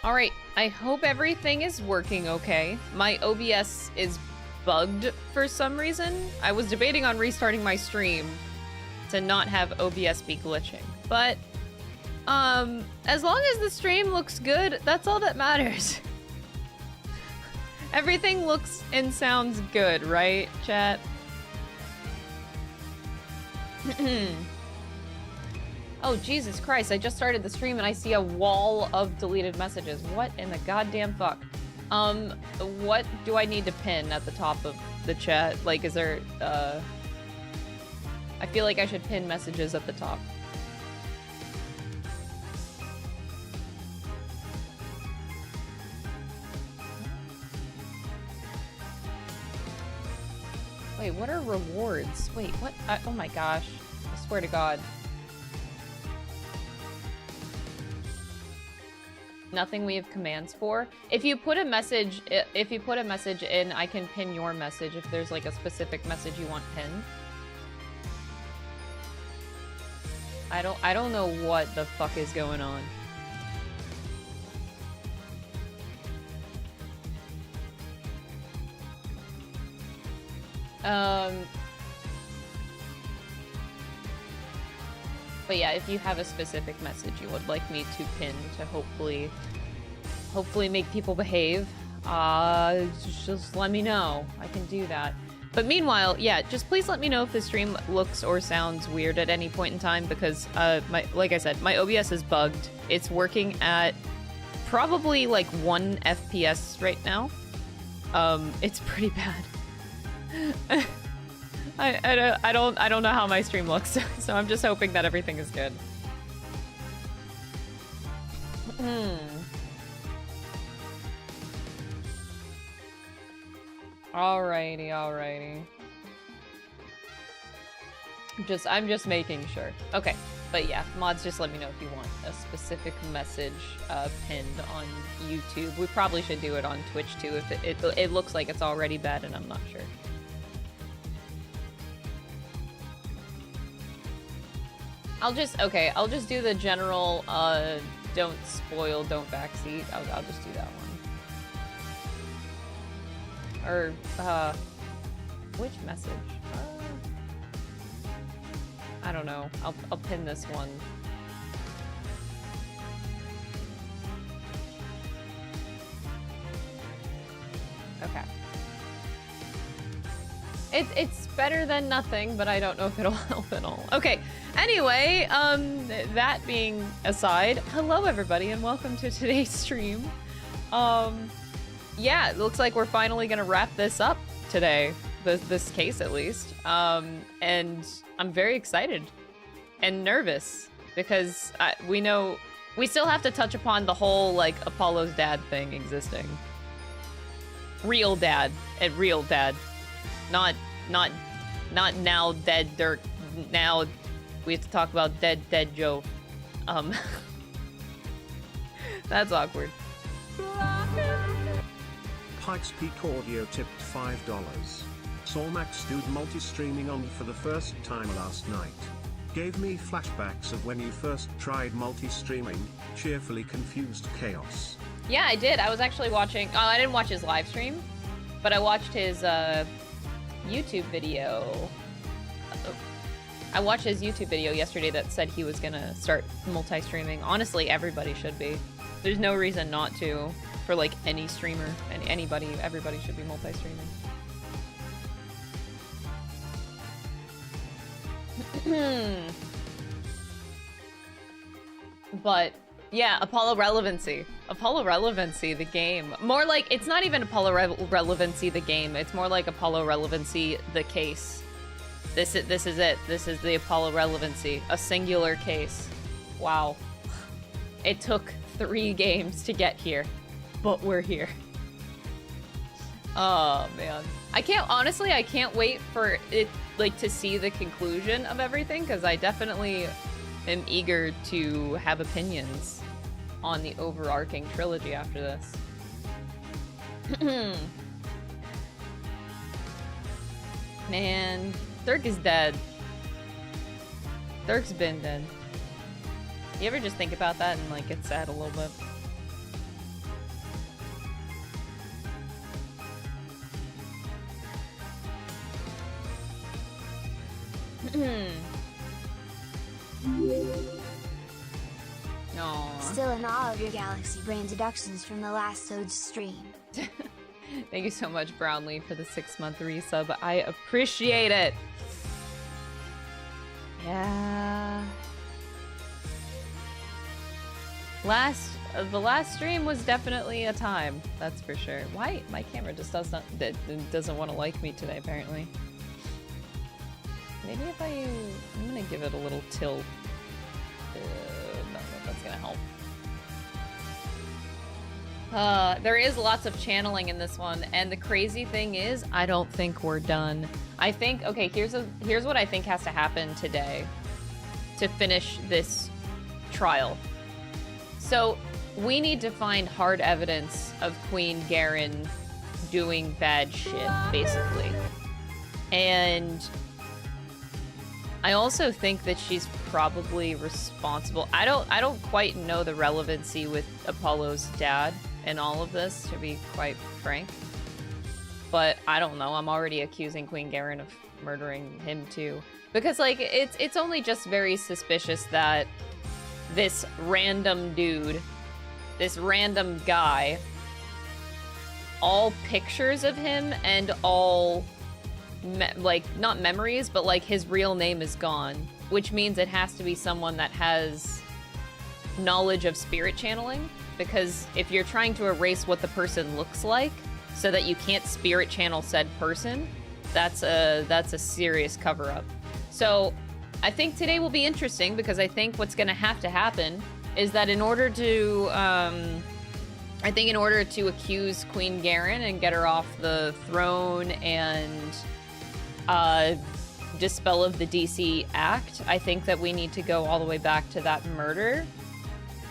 All right, I hope everything is working okay. My OBS is bugged for some reason. I was debating on restarting my stream to not have OBS be glitching, but as long as the stream looks good, that's all that matters. Everything looks and sounds good, right, chat? Oh, Jesus Christ, I just started the stream and I see a wall of deleted messages. What in the goddamn fuck? What do I need to pin at the top of the chat? Like, is there, I feel like I should pin messages at the top. Wait, what are rewards? Wait, what? Oh my gosh. I swear to God. Nothing we have commands for. If you put a message, in, I can pin your message if there's like a specific message you want pinned. I don't know what the fuck is going on. But yeah, if you have a specific message you would like me to pin to hopefully make people behave, just let me know. I can do that. But meanwhile, yeah, just please let me know if the stream looks or sounds weird at any point in time, because like I said, my OBS is bugged. It's working at probably like 1 FPS right now. It's pretty bad. I don't know how my stream looks, so I'm just hoping that everything is good. Alrighty. I'm just making sure. Okay, but yeah, mods, just let me know if you want a specific message pinned on YouTube. We probably should do it on Twitch too, if it looks like it's already bad and I'm not sure. I'll just do the general, don't spoil, don't backseat. I'll just do that one. Or, which message? I don't know. I'll pin this one. Okay. It's better than nothing, but I don't know if it'll help at all. Okay, anyway, that being aside, hello everybody and welcome to today's stream. Yeah, it looks like we're finally gonna wrap this up today, this case at least. And I'm very excited and nervous because we know we still have to touch upon the whole like Apollo's dad thing existing. Real dad and real dad. Not now dead Dhurke. Now we have to talk about dead Joe. That's awkward. Pikes Peak Audio tipped $5. Saw Max Dude multi-streaming on for the first time last night. Gave me flashbacks of when you first tried multi-streaming, cheerfully confused chaos. Yeah, I did. I was actually watching... Oh, I didn't watch his live stream, but I watched his, YouTube video. I watched his YouTube video yesterday that said he was gonna start multi-streaming. Honestly, everybody should be. There's no reason not to for like any streamer and anybody. Everybody should be multi-streaming. But yeah, Apollo Relevancy. Apollo Relevancy, the game. More like, it's not even Apollo Relevancy, the game. It's more like Apollo Relevancy, the case. This is it. This is the Apollo Relevancy. A singular case. Wow. It took 3 games to get here, but we're here. Oh, man. Honestly, I can't wait for it, like, to see the conclusion of everything, because I definitely am eager to have opinions on the overarching trilogy after this. Man, Dhurke is dead. Dhurke's been dead. You ever just think about that and like get sad a little bit? Aww. Still in awe of your Galaxy Brain deductions from the last Sode's stream. Thank you so much, Brownlee, for the 6-month resub. I appreciate it. Yeah. The last stream was definitely a time, that's for sure. Why? My camera just doesn't want to like me today, apparently. Maybe if I'm gonna give it a little tilt. No, that's gonna help. There is lots of channeling in this one, and the crazy thing is, I don't think we're done. I think, okay, here's what I think has to happen today to finish this trial. So, we need to find hard evidence of Queen Garen doing bad shit, basically. And I also think that she's probably responsible. I don't quite know the relevancy with Apollo's dad in all of this, to be quite frank. But I don't know, I'm already accusing Queen Garen of murdering him too. Because, like, it's only just very suspicious that this random dude, this random guy, all pictures of him and all, like, not memories, but, like, his real name is gone. Which means it has to be someone that has knowledge of spirit channeling. Because if you're trying to erase what the person looks like so that you can't spirit channel said person, that's a serious cover-up. So I think today will be interesting because I think what's going to have to happen is that in order to accuse Queen Garen and get her off the throne and dispel of the DC Act, I think that we need to go all the way back to that murder,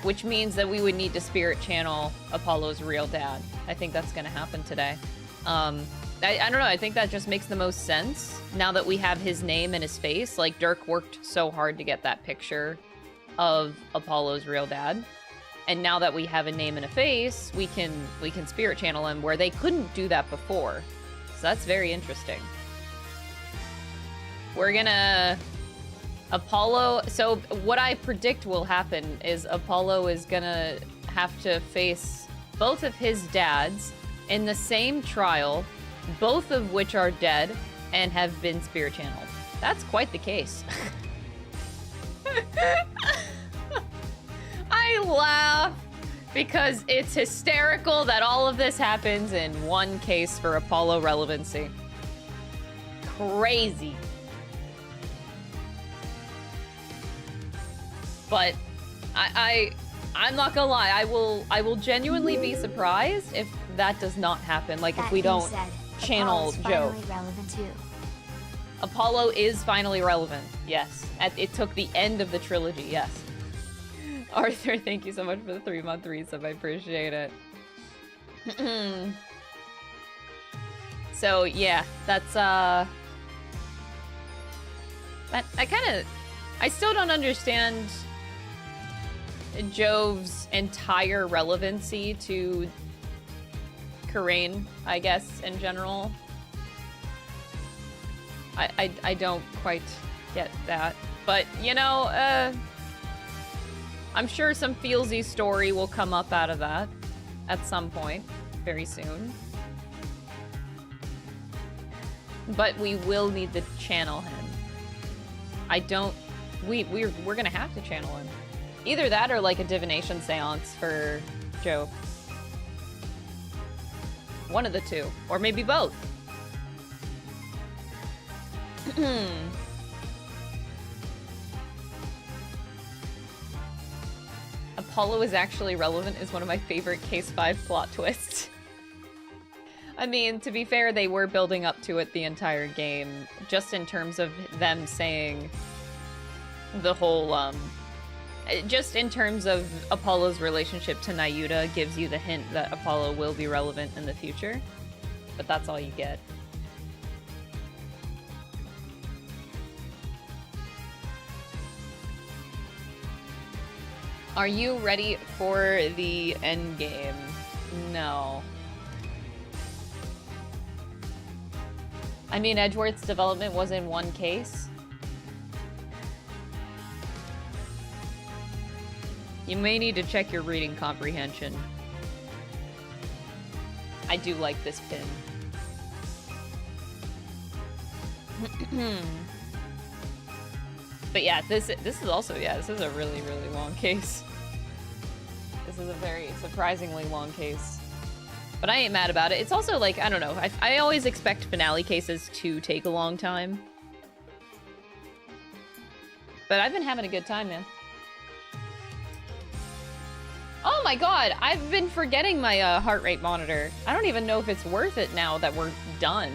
which means that we would need to spirit channel Apollo's real dad. I think that's going to happen today. I don't know, I think that just makes the most sense now that we have his name and his face. Like, Dhurke worked so hard to get that picture of Apollo's real dad. And now that we have a name and a face, we can spirit channel him where they couldn't do that before. So that's very interesting. We're gonna... Apollo... So what I predict will happen is Apollo is gonna have to face both of his dads in the same trial, both of which are dead and have been spirit channeled. That's quite the case. I laugh because it's hysterical that all of this happens in one case for Apollo relevancy. Crazy. But I'm not gonna lie, I will genuinely be surprised if that does not happen. Like, if we don't channel Joe. Apollo is finally relevant, yes. It took the end of the trilogy, yes. Arthur, thank you so much for the 3-month resub, I appreciate it. So, yeah, that's, I still don't understand Jove's entire relevancy to Karain, I guess, in general. I don't quite get that. But, you know, I'm sure some feelsy story will come up out of that at some point, very soon. But we will need to channel him. We're gonna have to channel him. Either that or like a divination séance for Joe. One of the two, or maybe both. Apollo is actually relevant is one of my favorite Case 5 plot twists. I mean, to be fair, they were building up to it the entire game, just in terms of them saying the whole, just in terms of Apollo's relationship to Nahyuta gives you the hint that Apollo will be relevant in the future, but that's all you get. Are you ready for the endgame? No. I mean, Edgeworth's development was in one case, You may need to check your reading comprehension. I do like this pin. But yeah, this is also, yeah, this is a really, really long case. This is a very surprisingly long case. But I ain't mad about it. It's also like, I don't know, I always expect finale cases to take a long time. But I've been having a good time, man. Oh my god, I've been forgetting my heart rate monitor. I don't even know if it's worth it now that we're done.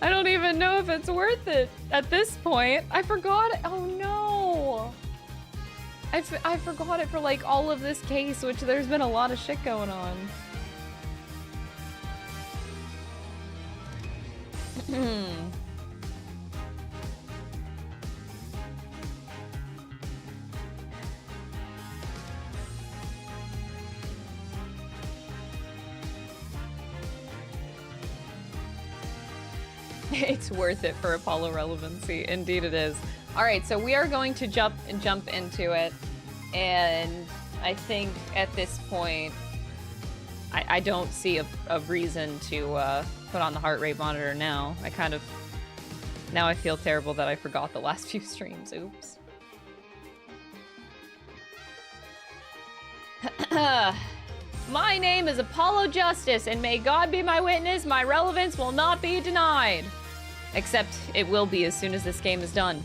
I don't even know if it's worth it at this point. I forgot it. Oh no. I forgot it for like all of this case, which there's been a lot of shit going on. It's worth it for Apollo relevancy. Indeed it is. Alright, so we are going to jump into it. And I think at this point, I don't see a reason to put on the heart rate monitor now. Now I feel terrible that I forgot the last few streams. Oops. My name is Apollo Justice, and may God be my witness, my relevance will not be denied. Except it will be as soon as this game is done.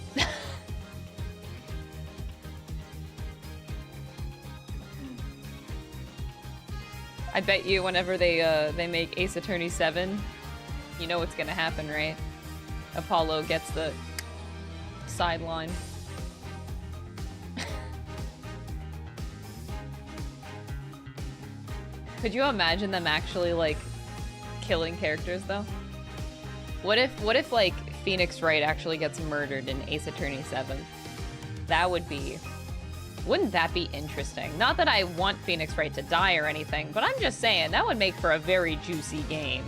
I bet you whenever they make Ace Attorney 7, you know what's gonna happen, right? Apollo gets the sideline. Could you imagine them actually, like, killing characters, though? What if, like, Phoenix Wright actually gets murdered in Ace Attorney 7? That would be... Wouldn't that be interesting? Not that I want Phoenix Wright to die or anything, but I'm just saying, that would make for a very juicy game.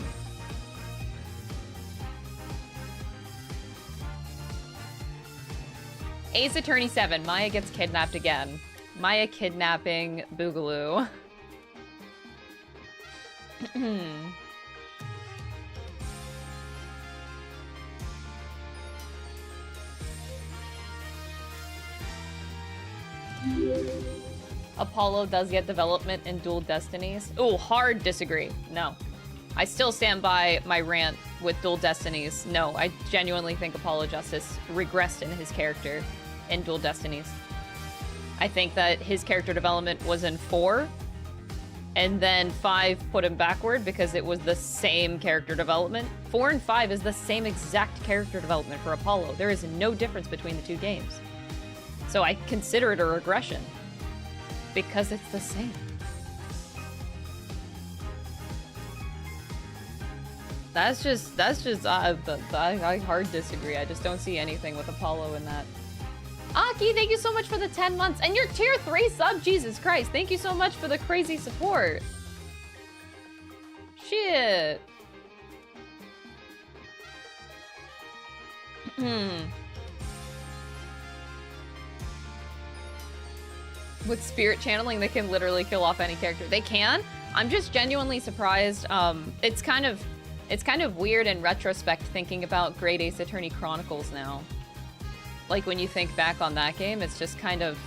Ace Attorney 7, Maya gets kidnapped again. Maya kidnapping Boogaloo. Apollo does get development in Dual Destinies. Ooh, hard disagree. No. I still stand by my rant with Dual Destinies. No, I genuinely think Apollo Justice regressed in his character in Dual Destinies. I think that his character development was in 4, and then 5 put him backward because it was the same character development. 4 and 5 is the same exact character development for Apollo. There is no difference between the two games. So I consider it a regression because it's the same. That's just I hard disagree. I just don't see anything with Apollo in that. Aki, thank you so much for the 10 months and your tier 3 sub. Jesus Christ, thank you so much for the crazy support. Shit. With spirit channeling, they can literally kill off any character. They can. I'm just genuinely surprised. It's kind of weird in retrospect thinking about Great Ace Attorney Chronicles now. Like when you think back on that game, it's just kind of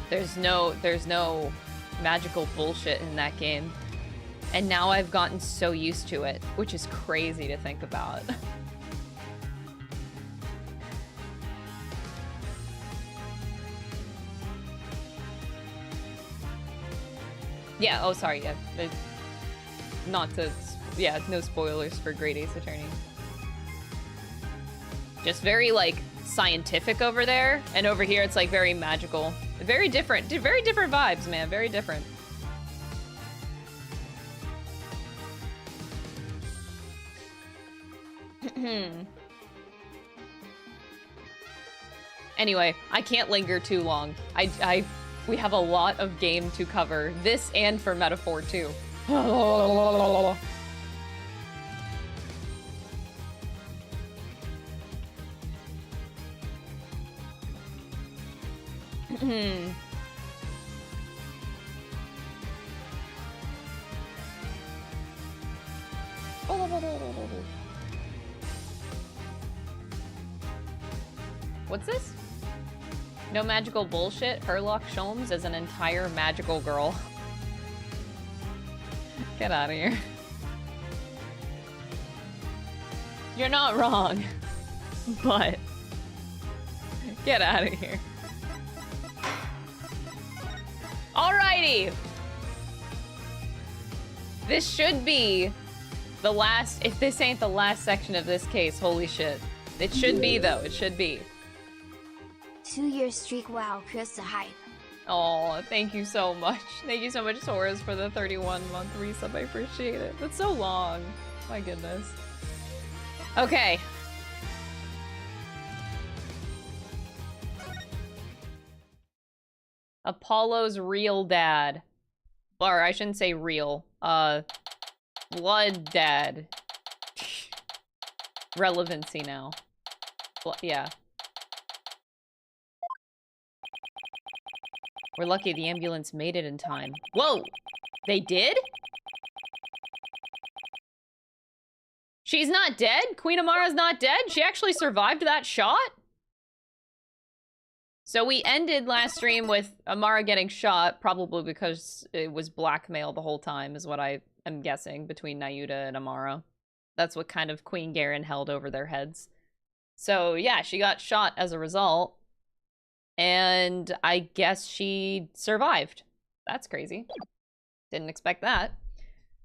there's no magical bullshit in that game. And now I've gotten so used to it, which is crazy to think about. Yeah, oh sorry, yeah. No spoilers for Great Ace Attorney. Just very, like, scientific over there, and over here it's, like, very magical. Very different vibes, man, very different. Anyway, I can't linger too long. We have a lot of game to cover. This and for Metaphor, too. What's this? No magical bullshit. Herlock Sholmes is an entire magical girl. Get out of here. You're not wrong. But get out of here. Alrighty. This should be the last, if this ain't the last section of this case, holy shit. It should be though, it should be. 2-year streak, wow, Chris the hype. Oh, thank you so much. Thank you so much, Taurus, for the 31-month resub. I appreciate it. That's so long. My goodness. Okay. Apollo's real dad. Or I shouldn't say real. Blood dad. Relevancy now. Yeah. We're lucky the ambulance made it in time. Whoa! They did? She's not dead? Queen Amara's not dead? She actually survived that shot? So we ended last stream with Amara getting shot, probably because it was blackmail the whole time, is what I am guessing, between Nahyuta and Amara. That's what kind of Queen Garen held over their heads. So yeah, she got shot as a result. And I guess she survived. That's crazy. Didn't expect that.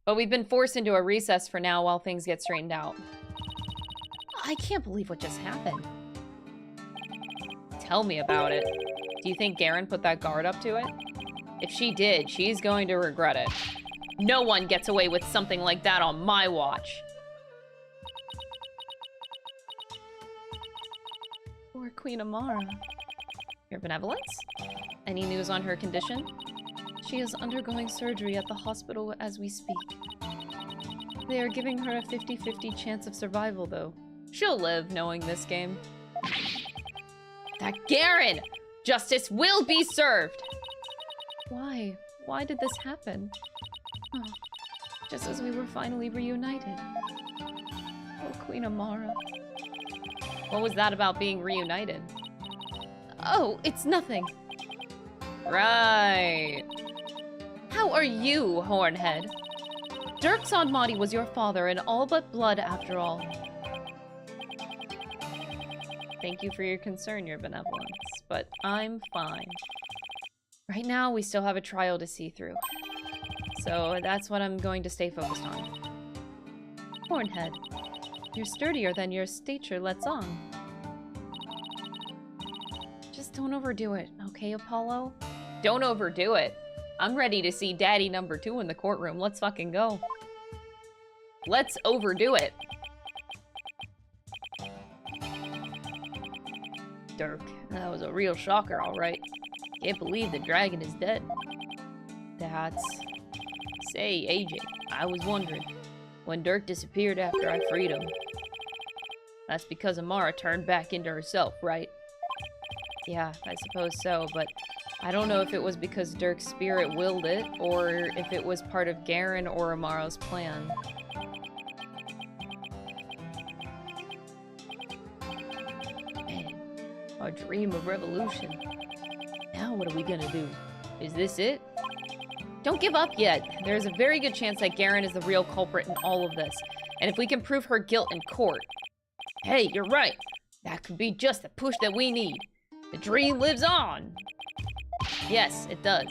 But we've been forced into a recess for now while things get straightened out. I can't believe what just happened. Tell me about it. Do you think Garen put that guard up to it? If she did, she's going to regret it. No one gets away with something like that on my watch. Poor Queen Amara. Your benevolence? Any news on her condition? She is undergoing surgery at the hospital as we speak. They are giving her a 50-50 chance of survival, though. She'll live knowing this game. That Garen! Justice will be served! Why? Why did this happen? Oh, just as we were finally reunited. Oh, Queen Amara. What was that about being reunited? Oh, it's nothing. Right. How are you, Hornhead? Dhurke Sodmati was your father in all but blood, after all. Thank you for your concern, your benevolence, but I'm fine. Right now, we still have a trial to see through. So that's what I'm going to stay focused on. Hornhead, you're sturdier than your stature lets on. Just don't overdo it, okay, Apollo? Don't overdo it. I'm ready to see Daddy number 2 in the courtroom. Let's fucking go. Let's overdo it. Dhurke, that was a real shocker, alright. Can't believe the dragon is dead. That's... Say, AJ, I was wondering, when Dhurke disappeared after I freed him, that's because Amara turned back into herself, right? Yeah, I suppose so, but I don't know if it was because Dhurke's spirit willed it, or if it was part of Garen or Amara's plan. Man, our dream of revolution. Now what are we gonna do? Is this it? Don't give up yet. There's a very good chance that Garen is the real culprit in all of this. And if we can prove her guilt in court... Hey, you're right. That could be just the push that we need. The dream lives on. Yes, it does.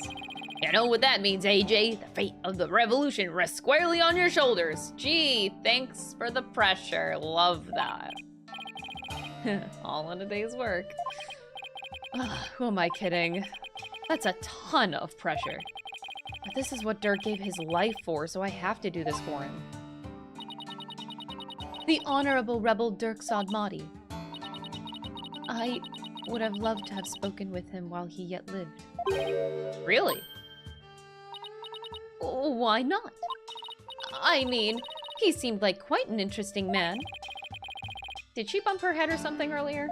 You know what that means, AJ? The fate of the revolution rests squarely on your shoulders. Gee, thanks for the pressure. Love that. All in a day's work. Who am I kidding? That's a ton of pressure. But this is what Dhurke gave his life for, so I have to do this for him. The Honorable Rebel Dhurke Sodmati. I would have loved to have spoken with him while he yet lived. Really? Why not? I mean, he seemed like quite an interesting man. Did she bump her head or something earlier?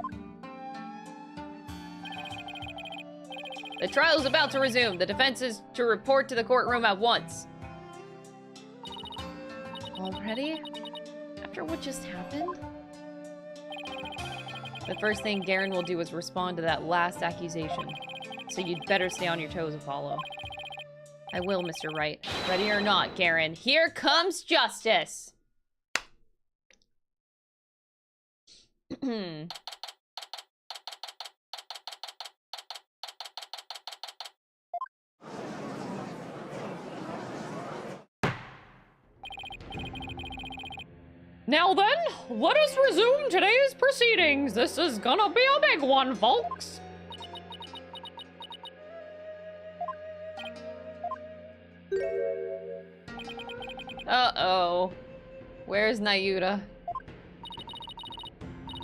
The trial's about to resume. The defense is to report to the courtroom at once. Already? After what just happened? The first thing Garen will do is respond to that last accusation. So you'd better stay on your toes, Apollo. I will, Mr. Wright. Ready or not, Garen, here comes justice! Now then, let us resume today's proceedings. This is gonna be a big one, folks. Uh-oh. Where's Nahyuta?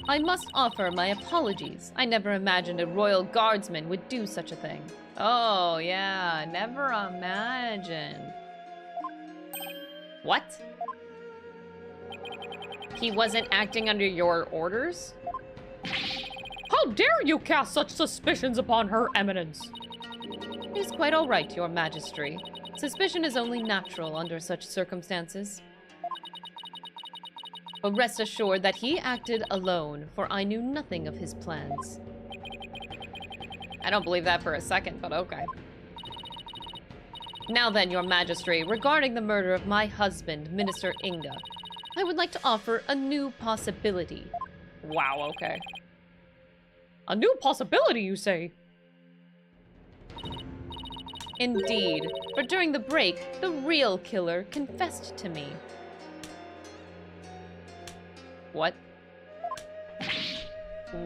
I must offer my apologies. I never imagined a royal guardsman would do such a thing. Oh, yeah, never imagined. What? He wasn't acting under your orders? How dare you cast such suspicions upon Her Eminence? It is quite all right, Your Majesty. Suspicion is only natural under such circumstances. But rest assured that he acted alone, for I knew nothing of his plans. I don't believe that for a second, but okay. Now then, Your Majesty, regarding the murder of my husband, Minister Inga, I would like to offer a new possibility. Wow, okay. A new possibility, you say? Indeed, for during the break, the real killer confessed to me. What?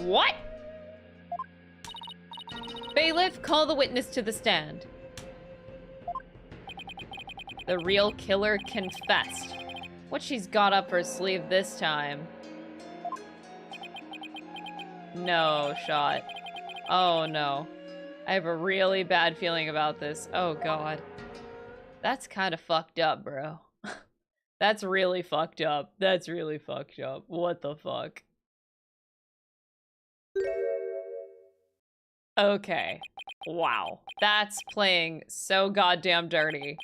What? Bailiff, call the witness to the stand. The real killer confessed. What she's got up her sleeve this time? No shot. Oh no. I have a really bad feeling about this. Oh god. That's kind of fucked up, bro. That's really fucked up. That's really fucked up. What the fuck? Okay. Wow. That's playing so goddamn dirty.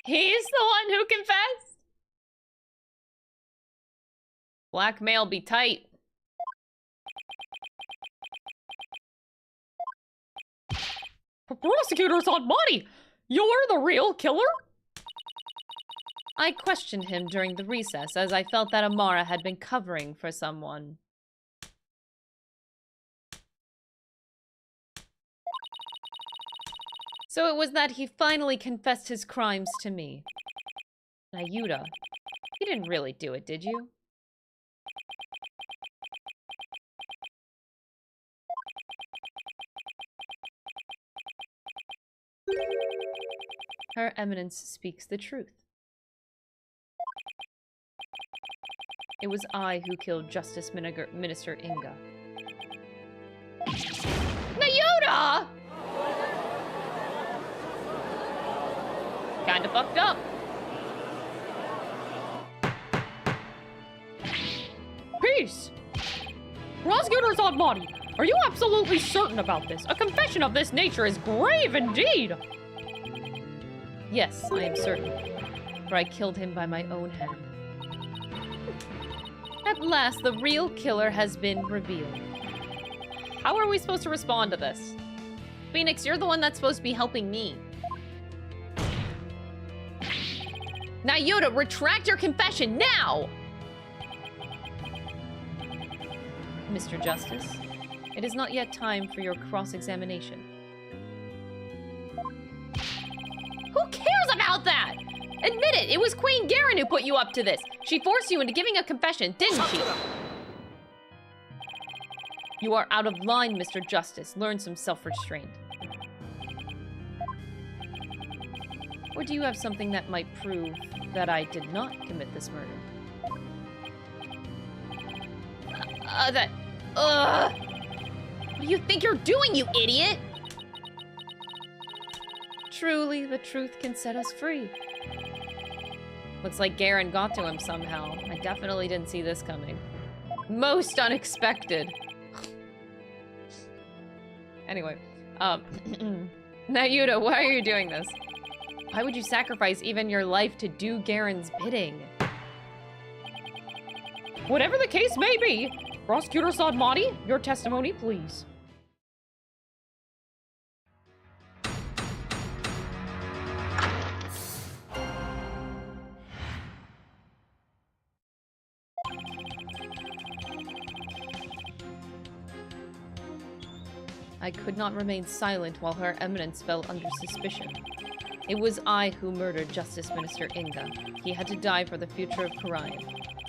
He's the one who confessed? Blackmail be tight. Prosecutor's on body! You're the real killer? I questioned him during the recess as I felt that Amara had been covering for someone. So it was that he finally confessed his crimes to me. Nahyuta, you didn't really do it, did you? Her Eminence speaks the truth. It was I who killed Justice Minister Inga. Nahyuta! Kinda fucked up. Peace! Prosecutor's on body. Are you absolutely certain about this? A confession of this nature is grave indeed! Yes, I am certain, for I killed him by my own hand. At last, the real killer has been revealed. How are we supposed to respond to this? Phoenix, you're the one that's supposed to be helping me. Nahyuta, retract your confession now! Mr. Justice, it is not yet time for your cross-examination. Who cares about that? Admit it, it was Queen Garen who put you up to this. She forced you into giving a confession, didn't she? You are out of line, Mr. Justice. Learn some self-restraint. Or do you have something that might prove that I did not commit this murder? What do you think you're doing, you idiot? Truly, the truth can set us free. Looks like Garen got to him somehow. I definitely didn't see this coming. Most unexpected. Anyway, Nahyuta, why are you doing this? Why would you sacrifice even your life to do Garen's bidding? Whatever the case may be, Prosecutor Sadmati, your testimony, please. I could not remain silent while Her Eminence fell under suspicion. It was I who murdered Justice Minister Inga. He had to die for the future of Karayan.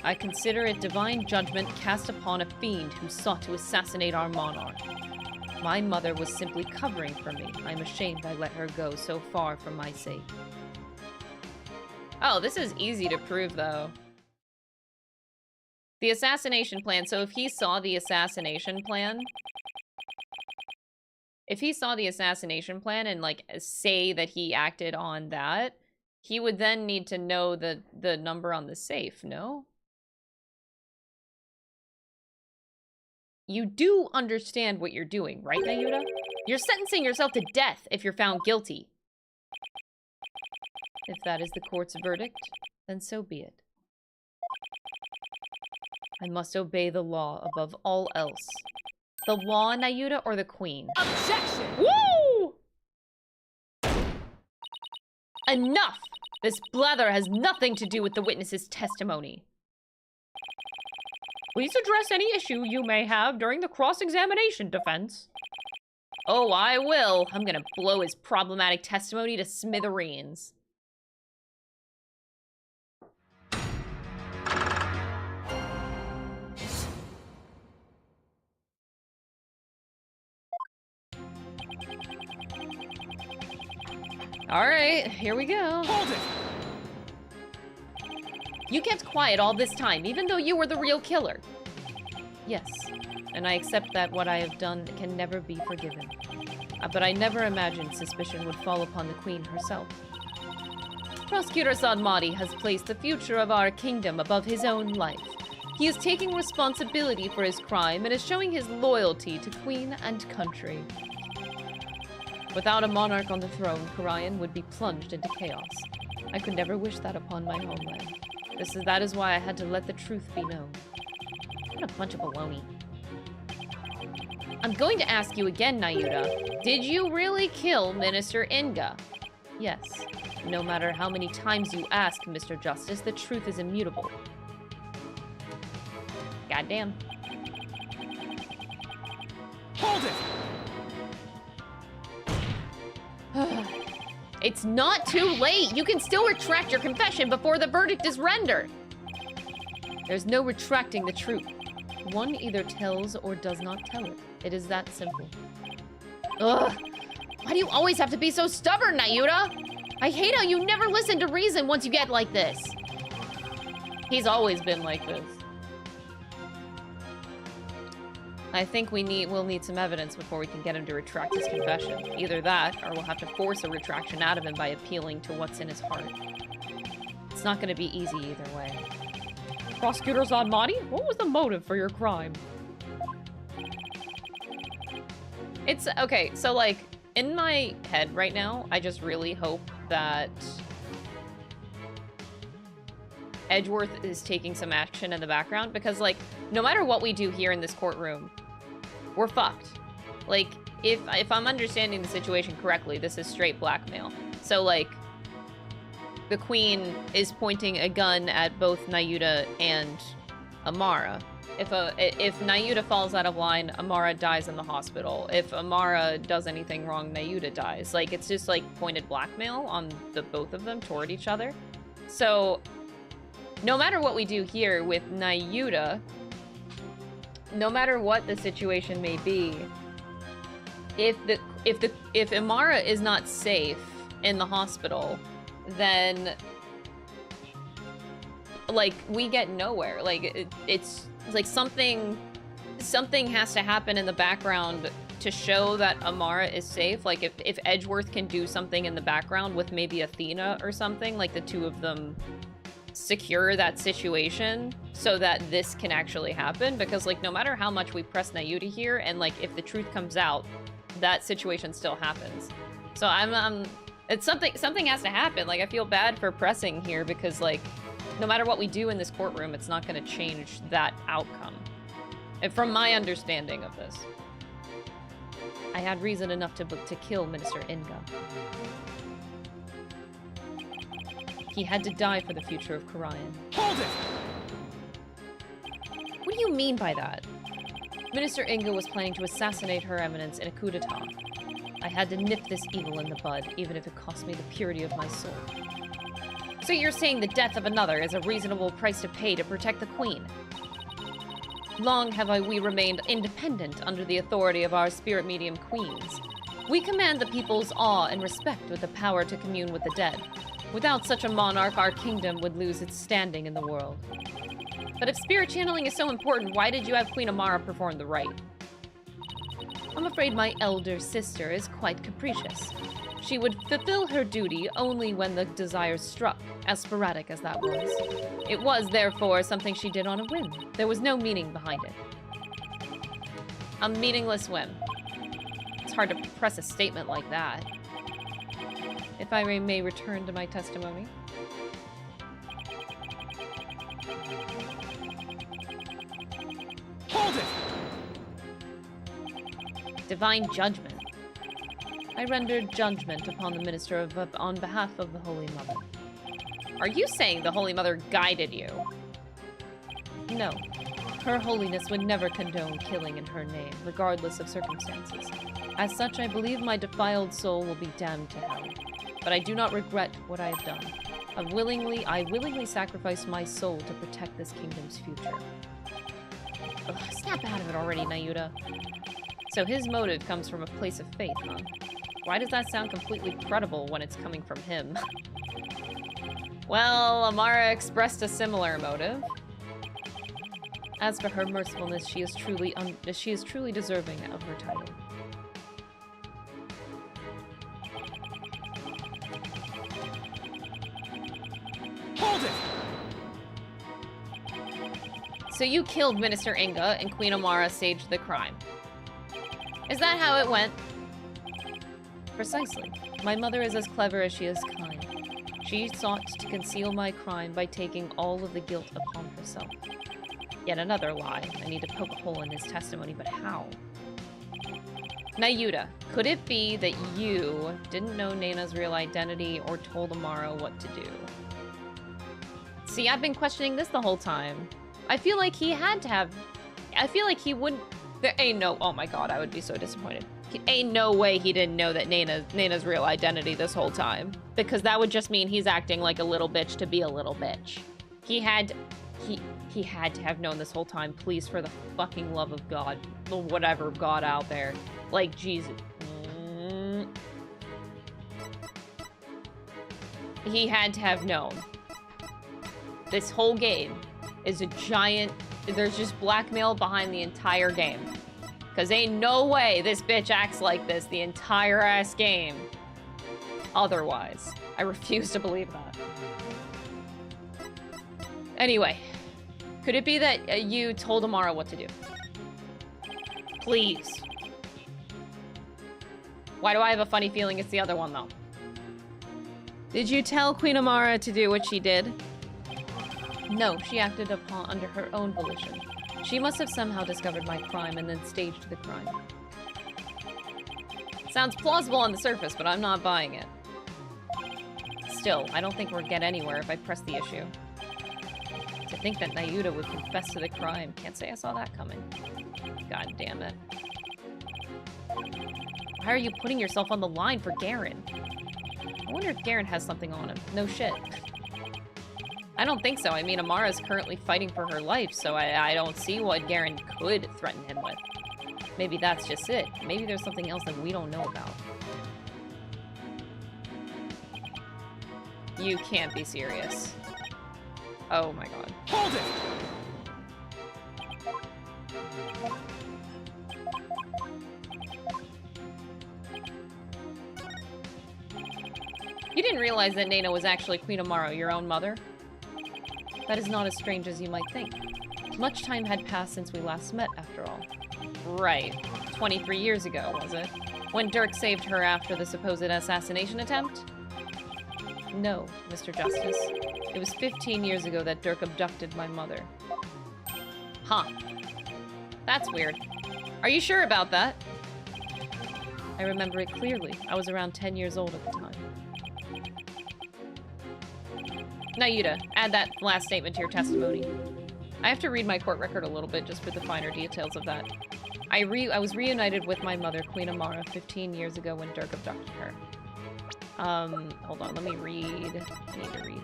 I consider it divine judgment cast upon a fiend who sought to assassinate our monarch. My mother was simply covering for me. I'm ashamed I let her go so far for my sake. Oh, this is easy to prove, though. The assassination plan. So if he saw the assassination plan... If he saw the assassination plan and, like, say that he acted on that, he would then need to know the number on the safe, no? You do understand what you're doing, right, Nahyuta? You're sentencing yourself to death if you're found guilty. If that is the court's verdict, then so be it. I must obey the law above all else. The law, Nahyuta, or the queen? Objection! Woo! Enough! This blather has nothing to do with the witness's testimony. Please address any issue you may have during the cross-examination, defense. Oh, I will. I'm gonna blow his problematic testimony to smithereens. Alright, here we go. Hold it! You kept quiet all this time, even though you were the real killer. Yes, and I accept that what I have done can never be forgiven. But I never imagined suspicion would fall upon the Queen herself. Prosecutor Sadmati has placed the future of our kingdom above his own life. He is taking responsibility for his crime and is showing his loyalty to Queen and country. Without a monarch on the throne, Karayan would be plunged into chaos. I could never wish that upon my homeland. That is why I had to let the truth be known. What a bunch of baloney. I'm going to ask you again, Nahyuta. Did you really kill Minister Inga? Yes. No matter how many times you ask, Mr. Justice, the truth is immutable. Goddamn. Hold it! It's not too late! You can still retract your confession before the verdict is rendered! There's no retracting the truth. One either tells or does not tell it. It is that simple. Ugh! Why do you always have to be so stubborn, Nahyuta? I hate how you never listen to reason once you get like this. He's always been like this. I think we'll need some evidence before we can get him to retract his confession. Either that, or we'll have to force a retraction out of him by appealing to what's in his heart. It's not going to be easy either way. Prosecutor Sadmati, what was the motive for your crime? It's, okay, so like, in my head right now, I just really hope that Edgeworth is taking some action in the background, because like, no matter what we do here in this courtroom, we're fucked. Like, if I'm understanding the situation correctly, this is straight blackmail. So, like, the Queen is pointing a gun at both Nahyuta and Amara. If Nahyuta falls out of line, Amara dies in the hospital. If Amara does anything wrong, Nahyuta dies. Like, it's just, like, pointed blackmail on the both of them toward each other. So, no matter what we do here with Nahyuta, no matter what the situation may be, if Amara is not safe in the hospital, then like we get nowhere. Like it's like something has to happen in the background to show that Amara is safe. Like if Edgeworth can do something in the background with maybe Athena or something, like the two of them secure that situation so that this can actually happen, because like no matter how much we press Nahyuta here, and like if the truth comes out, that situation still happens. So it's something has to happen. Like I feel bad for pressing here because like no matter what we do in this courtroom, it's not going to change that outcome. And from my understanding of this, I had reason enough to kill Minister Inga. He had to die for the future of Karayan. Hold it! What do you mean by that? Minister Inga was planning to assassinate Her Eminence in a coup d'etat. I had to nip this evil in the bud, even if it cost me the purity of my soul. So you're saying the death of another is a reasonable price to pay to protect the Queen? Long have we remained independent under the authority of our spirit medium queens. We command the people's awe and respect with the power to commune with the dead. Without such a monarch, our kingdom would lose its standing in the world. But if spirit channeling is so important, why did you have Queen Amara perform the rite? I'm afraid my elder sister is quite capricious. She would fulfill her duty only when the desire struck, as sporadic as that was. It was, therefore, something she did on a whim. There was no meaning behind it. A meaningless whim. It's hard to press a statement like that. If I may return to my testimony. Hold it! Divine judgment. I rendered judgment upon the minister on behalf of the Holy Mother. Are you saying the Holy Mother guided you? No. Her Holiness would never condone killing in her name, regardless of circumstances. As such, I believe my defiled soul will be damned to hell. But I do not regret what I have done. I willingly sacrificed my soul to protect this kingdom's future. Ugh, snap out of it already, Nahyuta. So his motive comes from a place of faith, huh? Why does that sound completely credible when it's coming from him? Well, Amara expressed a similar motive. As for her mercifulness, she is truly deserving of her title. Hold it! So you killed Minister Inga and Queen Amara staged the crime. Is that how it went? Precisely. My mother is as clever as she is kind. She sought to conceal my crime by taking all of the guilt upon herself. Yet another lie. I need to poke a hole in his testimony, but how? Nahyuta, could it be that you didn't know Nana's real identity or told Amara what to do? See, I've been questioning this the whole time. I feel like he had to have... I feel like he wouldn't... There ain't no... Oh my god, I would be so disappointed. Ain't no way he didn't know that Nana's real identity this whole time. Because that would just mean he's acting like a little bitch to be a little bitch. He had to have known this whole time. Please, for the fucking love of God. Whatever God out there. Like, Jesus. He had to have known. This whole game is a giant... There's just blackmail behind the entire game. Because ain't no way this bitch acts like this the entire ass game. Otherwise. I refuse to believe that. Anyway. Could it be that you told Amara what to do? Please. Why do I have a funny feeling it's the other one, though? Did you tell Queen Amara to do what she did? No, she acted under her own volition. She must have somehow discovered my crime and then staged the crime. Sounds plausible on the surface, but I'm not buying it. Still, I don't think we'll get anywhere if I press the issue. To think that Nahyuta would confess to the crime. Can't say I saw that coming. God damn it. Why are you putting yourself on the line for Garen? I wonder if Garen has something on him. No shit. I don't think so. I mean, Amara's currently fighting for her life, so I don't see what Garen could threaten him with. Maybe that's just it. Maybe there's something else that we don't know about. You can't be serious. Oh my god. Hold it! You didn't realize that Nana was actually Queen Amara, your own mother? That is not as strange as you might think. Much time had passed since we last met, after all. Right. 23 years ago, was it? When Dhurke saved her after the supposed assassination attempt? No, Mr. Justice. It was 15 years ago that Dhurke abducted my mother. Huh. That's weird. Are you sure about that? I remember it clearly. I was around 10 years old at the time. Nahyuta, add that last statement to your testimony. I have to read my court record a little bit just for the finer details of that. I was reunited with my mother, Queen Amara, 15 years ago when Dhurke abducted her. Hold on, let me read. I need to read.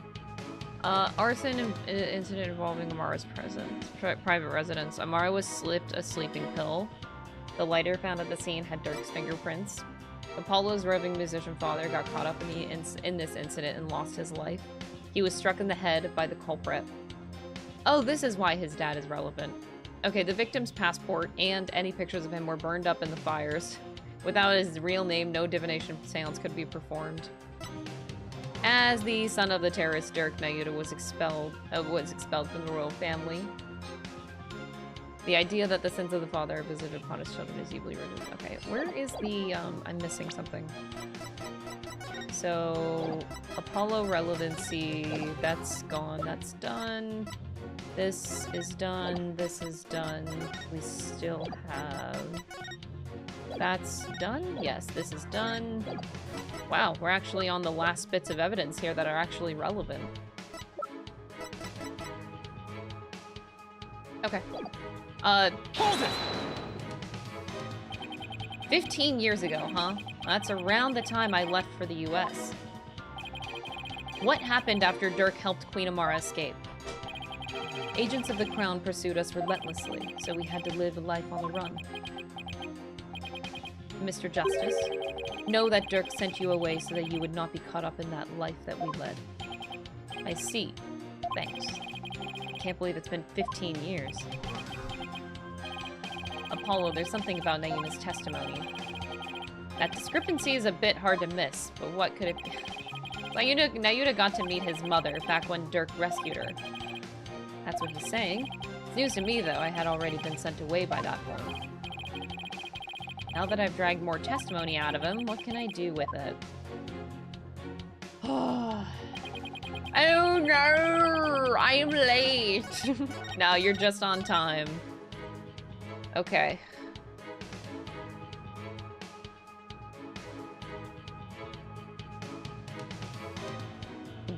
Arson incident involving Amara's private residence. Amara was slipped a sleeping pill. The lighter found at the scene had Dhurke's fingerprints. Apollo's roving musician father got caught up in this incident and lost his life. He was struck in the head by the culprit. Oh, this is why his dad is relevant. Okay, the victim's passport and any pictures of him were burned up in the fires. Without his real name, no divination seance could be performed. As the son of the terrorist, Dhurke, Nahyuta was expelled from the royal family. The idea that the sins of the father are visited upon his children is evilly removed. Okay, where is the, I'm missing something. So, Apollo relevancy, that's gone, that's done. This is done, this is done. We still have... That's done? Yes, this is done. Wow, we're actually on the last bits of evidence here that are actually relevant. Okay. Hold it! 15 years ago, huh? That's around the time I left for the US. What happened after Dhurke helped Queen Amara escape? Agents of the Crown pursued us relentlessly, so we had to live a life on the run. Mr. Justice, know that Dhurke sent you away so that you would not be caught up in that life that we led. I see. Thanks. Can't believe it's been 15 years. Apollo, there's something about Nahyuta's testimony. That discrepancy is a bit hard to miss, but what could it be? Nahyuta got to meet his mother back when Dhurke rescued her. That's what he's saying. It's news to me, though. I had already been sent away by that point. Now that I've dragged more testimony out of him, what can I do with it? Oh no! I am late! No, you're just on time. Okay.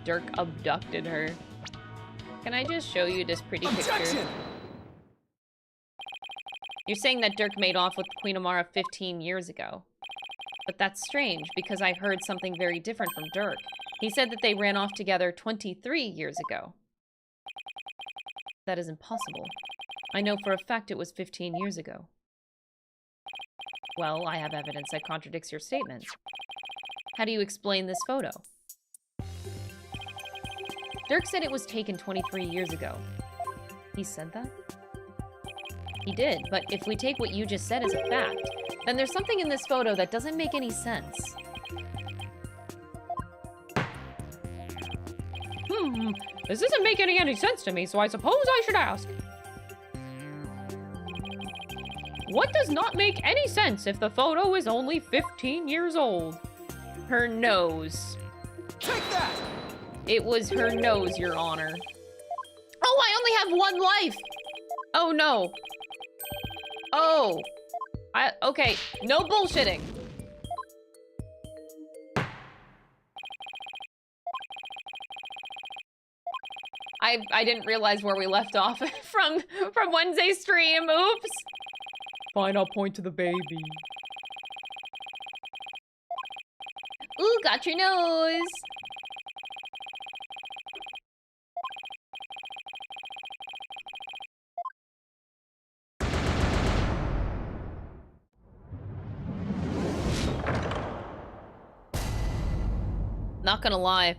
Dhurke abducted her. Can I just show you this pretty picture? You're saying that Dhurke made off with Queen Amara 15 years ago. But that's strange, because I heard something very different from Dhurke. He said that they ran off together 23 years ago. That is impossible. I know for a fact it was 15 years ago. Well, I have evidence that contradicts your statement. How do you explain this photo? Dhurke said it was taken 23 years ago. He said that? He did, but if we take what you just said as a fact, then there's something in this photo that doesn't make any sense. This isn't making any sense to me, so I suppose I should ask. What does not make any sense if the photo is only 15 years old? Her nose. Take that! It was her nose, Your Honor. Oh, I only have one life! Oh, no. Oh. Okay, no bullshitting. I didn't realize where we left off from Wednesday's stream. Oops. Fine, I'll point to the baby. Ooh, got your nose. Not gonna lie,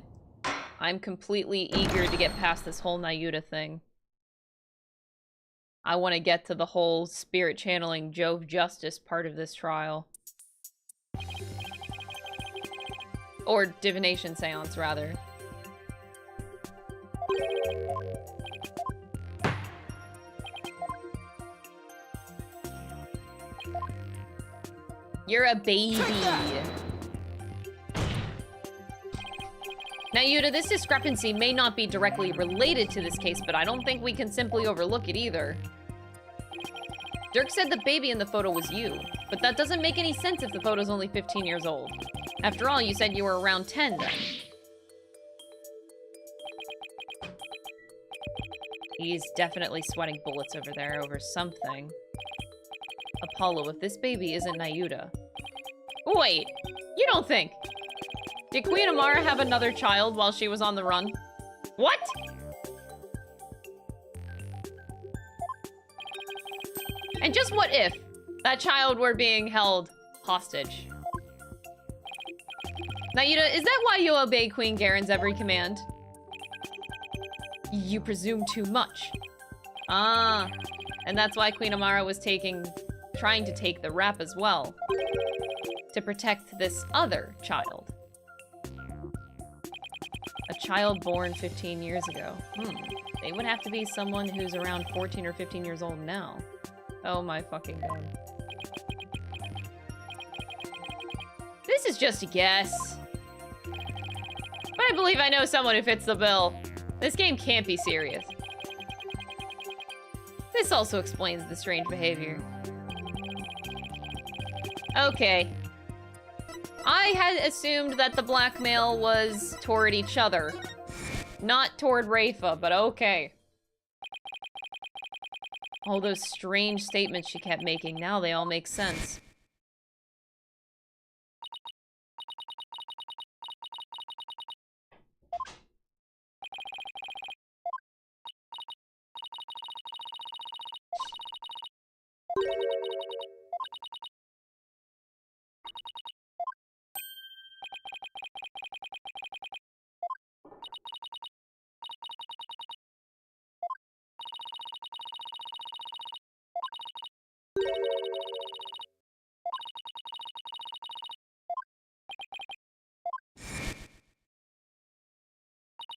I'm completely eager to get past this whole Nahyuta thing. I want to get to the whole spirit channeling Jove Justice part of this trial. Or divination seance, rather. You're a baby. Nahyuta, this discrepancy may not be directly related to this case, but I don't think we can simply overlook it either. Dhurke said the baby in the photo was you, but that doesn't make any sense if the photo's only 15 years old. After all, you said you were around 10 then. He's definitely sweating bullets over there over something. Apollo, if this baby isn't Nahyuta. Wait, you don't think? Did Queen Amara have another child while she was on the run? What? And just what if that child were being held hostage? Nahyuta, is that why you obey Queen Garen's every command? You presume too much. Ah, and that's why Queen Amara was trying to take the rap as well. To protect this other child. A child born 15 years ago. They would have to be someone who's around 14 or 15 years old now. Oh my fucking god. This is just a guess. But I believe I know someone who fits the bill. This game can't be serious. This also explains the strange behavior. Okay. I had assumed that the blackmail was toward each other. Not toward Rafa, but okay. All those strange statements she kept making, now they all make sense.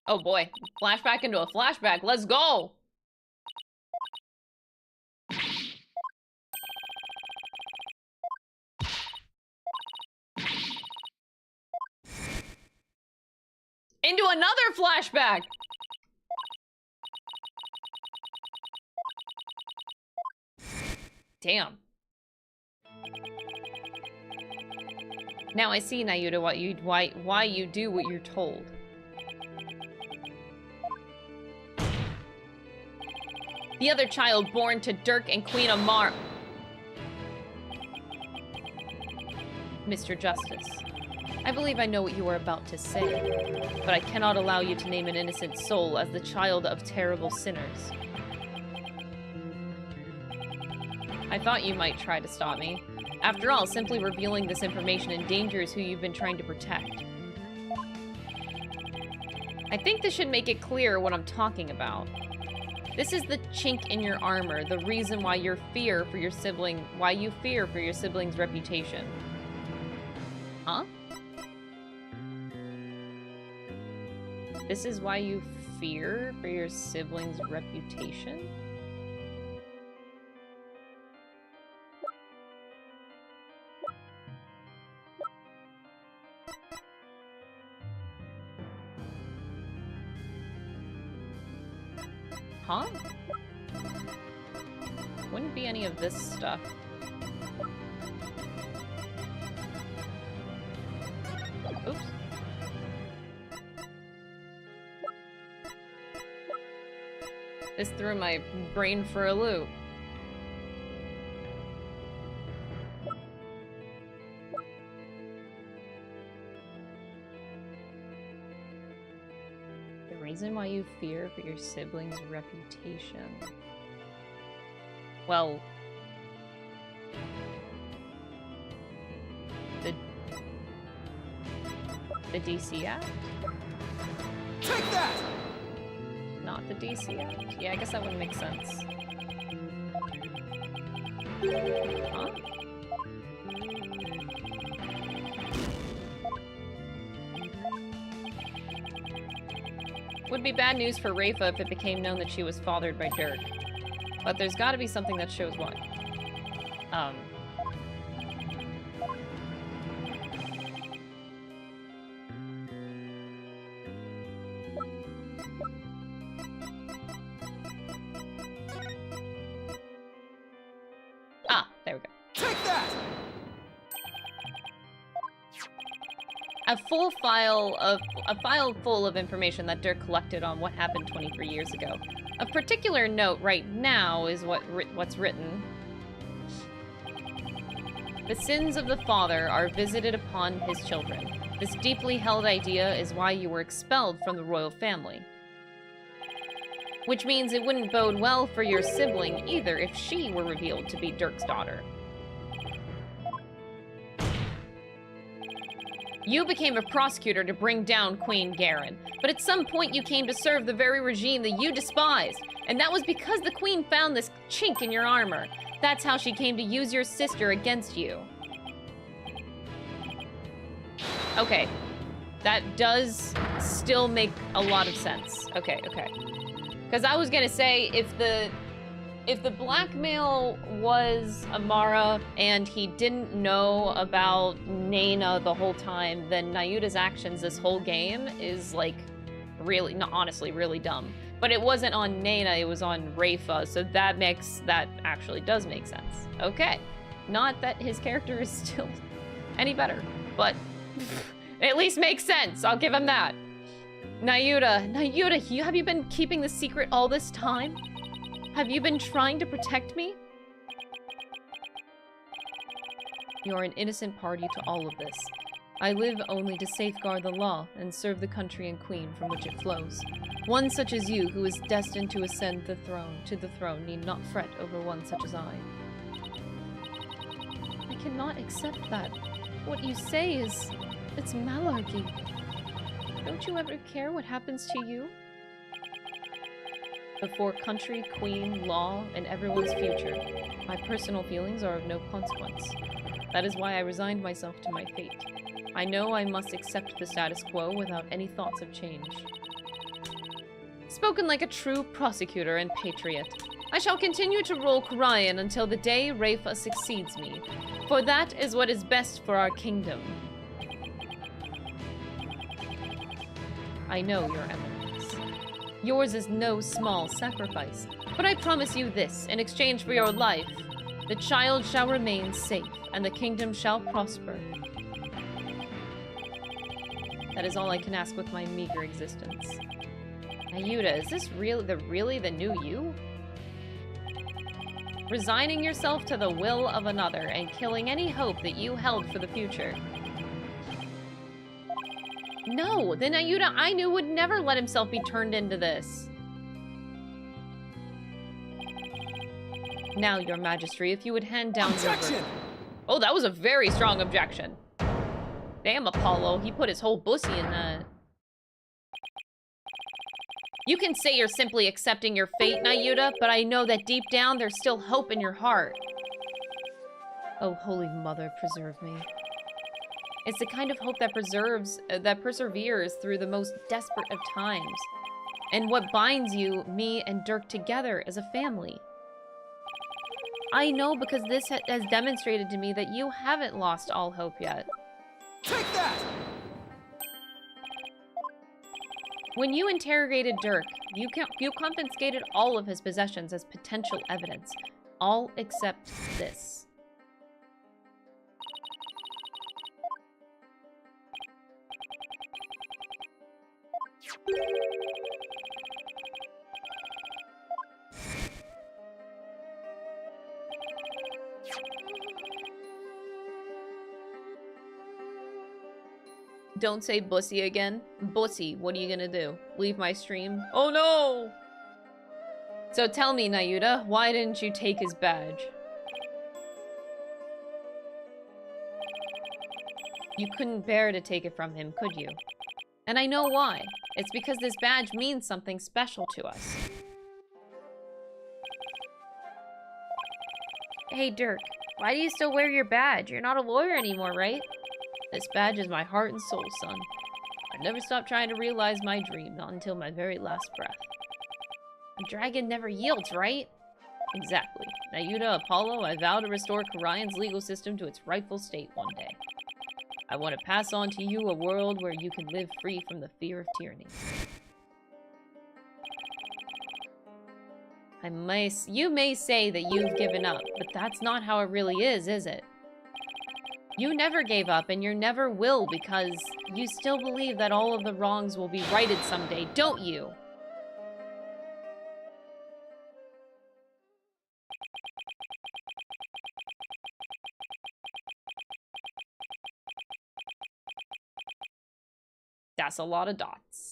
Oh boy, flashback into a flashback, let's go! Into another flashback! Damn. Now I see, Nahyuta, why you do what you're told. The other child born to Dhurke and Queen Amara. Mr. Justice, I believe I know what you are about to say, but I cannot allow you to name an innocent soul as the child of terrible sinners. I thought you might try to stop me. After all, simply revealing this information endangers who you've been trying to protect. I think this should make it clear what I'm talking about. This is the chink in your armor, the reason why you fear for your sibling's reputation. Huh? This is why you fear for your sibling's reputation? Huh? Wouldn't be any of this stuff. Oops. This threw my brain for a loop. Reason why you fear for your sibling's reputation. Well, the DC Act? Take that! Not the DC Act. Yeah, I guess that wouldn't make sense. Huh? Would be bad news for Rafa if it became known that she was fathered by Dhurke. But there's gotta be something that shows why. There we go. Take that! A file full of information that Dhurke collected on what happened 23 years ago. Of particular note right now is what's written. The sins of the father are visited upon his children. This deeply held idea is why you were expelled from the royal family. Which means it wouldn't bode well for your sibling either if she were revealed to be Dhurke's daughter. You became a prosecutor to bring down Queen Garen, but at some point you came to serve the very regime that you despised, and that was because the queen found this chink in your armor. That's how she came to use your sister against you. Okay, that does still make a lot of sense. Okay. Because I was gonna say, if the blackmail was Amara and he didn't know about Naina the whole time, then Nahyuta's actions this whole game is like really, no, honestly, really dumb. But it wasn't on Naina, it was on Rafa, so that actually does make sense. Okay. Not that his character is still any better, but it at least makes sense. I'll give him that. Nahyuta, have you been keeping the secret all this time? Have you been trying to protect me? You are an innocent party to all of this. I live only to safeguard the law and serve the country and queen from which it flows. One such as you, who is destined to ascend to the throne, need not fret over one such as I. I cannot accept that. What you say is... it's malarkey. Don't you ever care what happens to you? Before country, queen, law, and everyone's future, my personal feelings are of no consequence. That is why I resigned myself to my fate. I know I must accept the status quo without any thoughts of change. Spoken like a true prosecutor and patriot. I shall continue to rule Khurayan until the day Rafa succeeds me, for that is what is best for our kingdom. I know, Your Eminence. Yours is no small sacrifice, but I promise you this, in exchange for your life. The child shall remain safe, and the kingdom shall prosper. That is all I can ask with my meager existence. Nahyuta, is this really the new you? Resigning yourself to the will of another and killing any hope that you held for the future. No, the Nahyuta I knew would never let himself be turned into this. Now, Your Majesty, if you would hand down Objection! Oh, that was a very strong objection. Damn, Apollo, he put his whole bussy in that. You can say you're simply accepting your fate, Nahyuta, but I know that deep down there's still hope in your heart. Oh, Holy Mother, preserve me. It's the kind of hope that perseveres through the most desperate of times. And what binds you, me, and Dhurke together as a family. I know because this has demonstrated to me that you haven't lost all hope yet. Take that! When you interrogated Dhurke, you confiscated all of his possessions as potential evidence. All except this. Don't say bussy again. Bussy, what are you gonna do? Leave my stream? Oh no! So tell me, Nahyuta, why didn't you take his badge? You couldn't bear to take it from him, could you? And I know why. It's because this badge means something special to us. Hey, Dhurke, why do you still wear your badge? You're not a lawyer anymore, right? This badge is my heart and soul, son. I've never stopped trying to realize my dream, not until my very last breath. A dragon never yields, right? Exactly. Nahyuta, Apollo, I vow to restore Khurayan's legal system to its rightful state one day. I want to pass on to you a world where you can live free from the fear of tyranny. You may say that you've given up, but that's not how it really is it? You never gave up, and you never will, because you still believe that all of the wrongs will be righted someday, don't you? That's a lot of dots.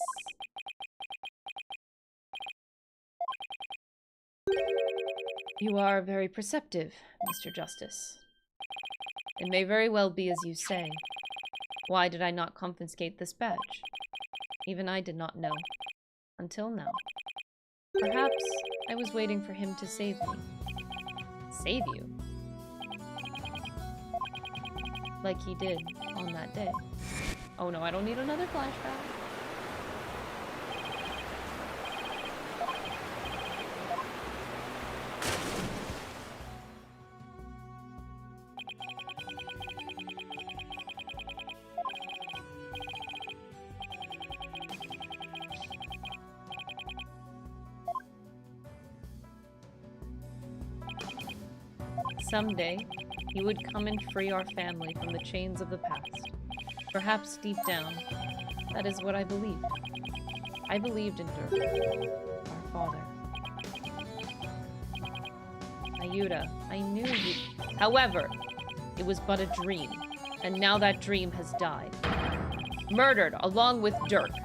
You are very perceptive, Mr. Justice. It may very well be as you say. Why did I not confiscate this badge? Even I did not know. Until now. Perhaps I was waiting for him to save me. Save you? Like he did on that day. Oh no, I don't need another flashback. Someday, he would come and free our family from the chains of the past. Perhaps deep down, that is what I believed. I believed in Dhurke, our father. Nahyuta, I knew you. However, it was but a dream, and now that dream has died. Murdered along with Dhurke.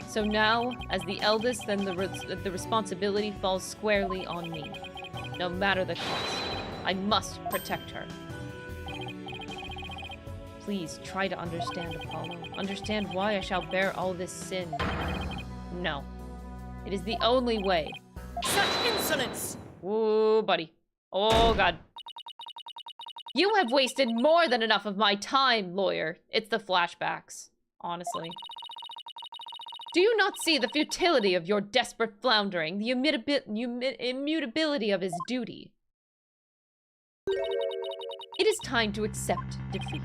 So now, as the eldest, then the responsibility falls squarely on me. No matter the cost. I must protect her. Please try to understand, Apollo. Understand why I shall bear all this sin. No. It is the only way. Such insolence! Ooh, buddy. Oh, God. You have wasted more than enough of my time, lawyer. It's the flashbacks, honestly. Do you not see the futility of your desperate floundering, the immutability of his duty? It is time to accept defeat.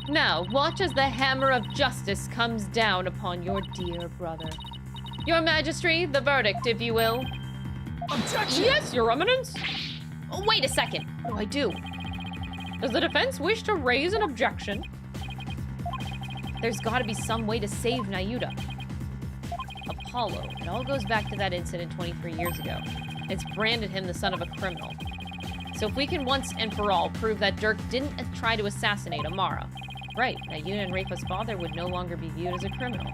Now, watch as the hammer of justice comes down upon your dear brother. Your Majesty, the verdict, if you will. Objection! Yes, Your Eminence. Oh, wait a second. What do I do? Does the defense wish to raise an objection? There's got to be some way to save Nahyuta. Apollo. It all goes back to that incident 23 years ago. It's branded him the son of a criminal. So if we can once and for all prove that Dhurke didn't try to assassinate Amara, right, Nahyuta and Refa's father would no longer be viewed as a criminal.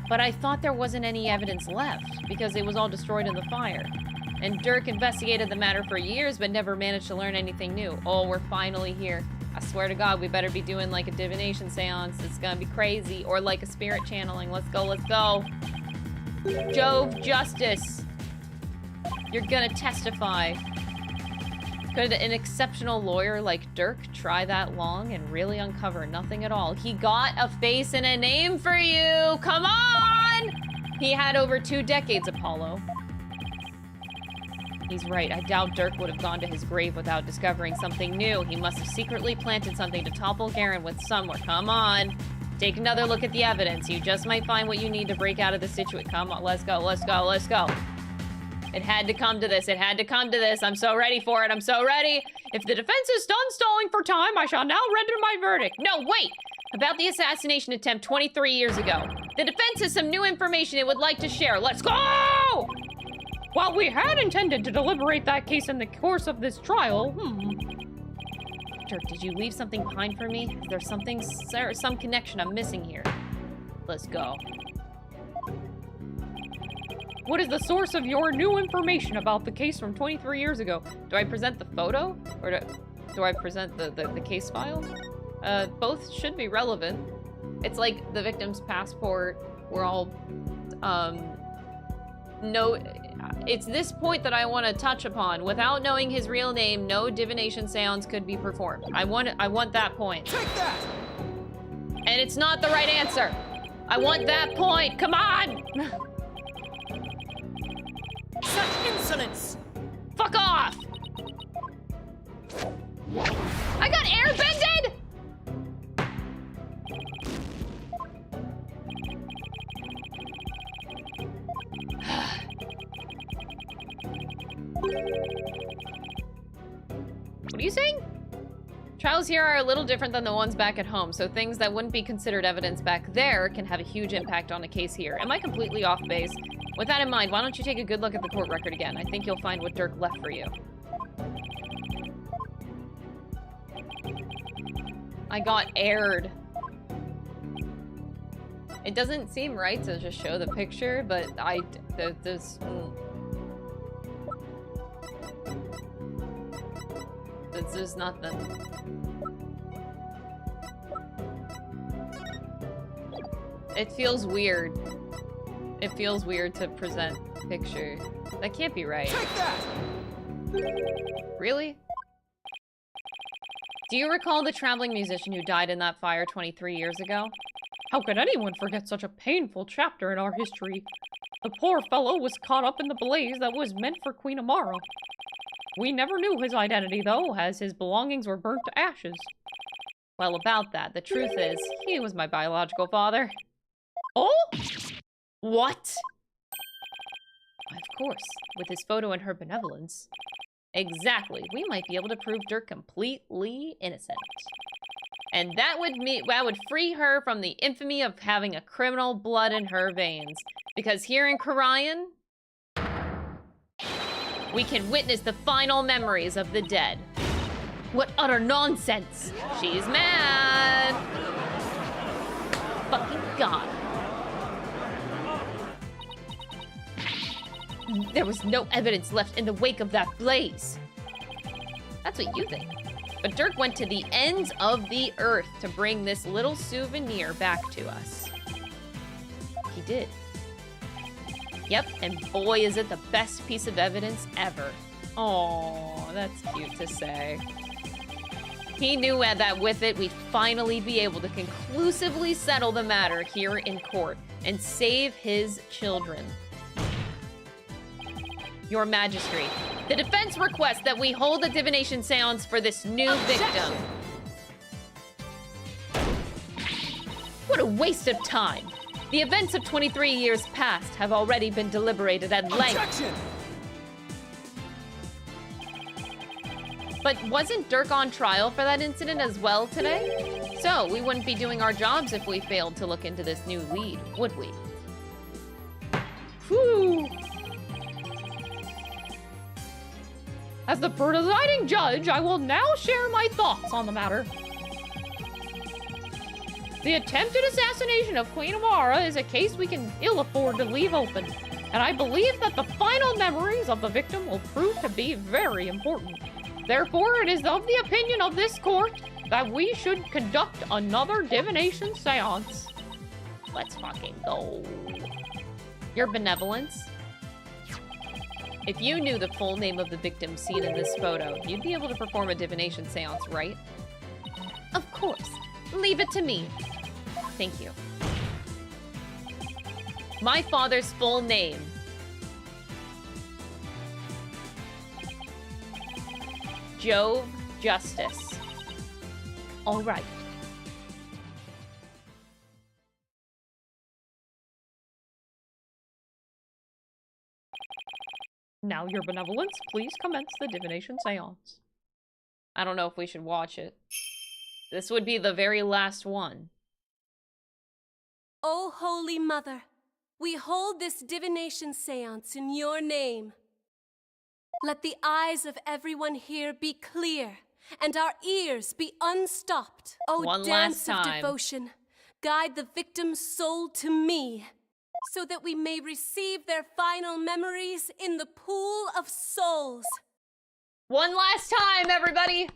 But I thought there wasn't any evidence left, because it was all destroyed in the fire. And Dhurke investigated the matter for years, but never managed to learn anything new. Oh, we're finally here. I swear to God, we better be doing like a divination séance. It's gonna be crazy. Or like a spirit channeling. Let's go, let's go. Jove Justice. You're gonna testify. Could an exceptional lawyer like Dhurke try that long and really uncover nothing at all? He got a face and a name for you! Come on! He had over 2 decades, Apollo. He's right. I doubt Dhurke would have gone to his grave without discovering something new. He must have secretly planted something to topple Garen with somewhere. Come on. Take another look at the evidence. You just might find what you need to break out of the situation. Come on, let's go, let's go, let's go. It had to come to this. It had to come to this. I'm so ready for it. I'm so ready. If the defense is done stalling for time, I shall now render my verdict. No, wait! About the assassination attempt 23 years ago. The defense has some new information it would like to share. Let's go! While we had intended to deliberate that case in the course of this trial, Dhurke, did you leave something behind for me? Is there something, some connection I'm missing here? Let's go. What is the source of your new information about the case from 23 years ago? Do I present the photo? Or do I present the case file? Both should be relevant. It's like the victim's passport. We're all, no, it's this point that I want to touch upon. Without knowing his real name, no divination séance could be performed. I want that point. Take that! And it's not the right answer. I want that point. Come on! Such insolence! Fuck off! I got airbended? What are you saying? Trials here are a little different than the ones back at home, so things that wouldn't be considered evidence back there can have a huge impact on a case here. Am I completely off base? With that in mind, why don't you take a good look at the court record again? I think you'll find what Dhurke left for you. I got aired. It doesn't seem right to just show the picture, but there's nothing. It feels weird. It feels weird to present a picture. That can't be right. Take that! Really? Do you recall the traveling musician who died in that fire 23 years ago? How could anyone forget such a painful chapter in our history? The poor fellow was caught up in the blaze that was meant for Queen Amara. We never knew his identity, though, as his belongings were burnt to ashes. Well, about that, the truth is, he was my biological father. Oh? What? Of course, with his photo and her benevolence. Exactly. We might be able to prove Dhurke completely innocent. And that would free her from the infamy of having a criminal blood in her veins. Because here in Kharian, we can witness the final memories of the dead. What utter nonsense! She's mad! Fucking God. There was no evidence left in the wake of that blaze. That's what you think. But Dhurke went to the ends of the earth to bring this little souvenir back to us. He did. Yep, and boy is it the best piece of evidence ever. Aww, that's cute to say. He knew that with it, we'd finally be able to conclusively settle the matter here in court and save his children. Your Majesty, the defense requests that we hold a divination séance for this new victim. What a waste of time. The events of 23 years past have already been deliberated at length. Objection! But wasn't Dhurke on trial for that incident as well today? So we wouldn't be doing our jobs if we failed to look into this new lead, would we? Whew. As the presiding judge, I will now share my thoughts on the matter. The attempted assassination of Queen Amara is a case we can ill afford to leave open, and I believe that the final memories of the victim will prove to be very important. Therefore, it is of the opinion of this court that we should conduct another divination séance. Let's fucking go. Your benevolence? If you knew the full name of the victim seen in this photo, you'd be able to perform a divination séance, right? Of course. Leave it to me. Thank you. My father's full name. Jove Justice. All right. Now, Your Benevolence, please commence the divination séance. I don't know if we should watch it. This would be the very last one. O Holy Mother, we hold this divination séance in your name. Let the eyes of everyone here be clear, and our ears be unstopped. O One dance last of time. devotion, guide the victim's soul to me, so that we may receive their final memories in the pool of souls. One last time, everybody!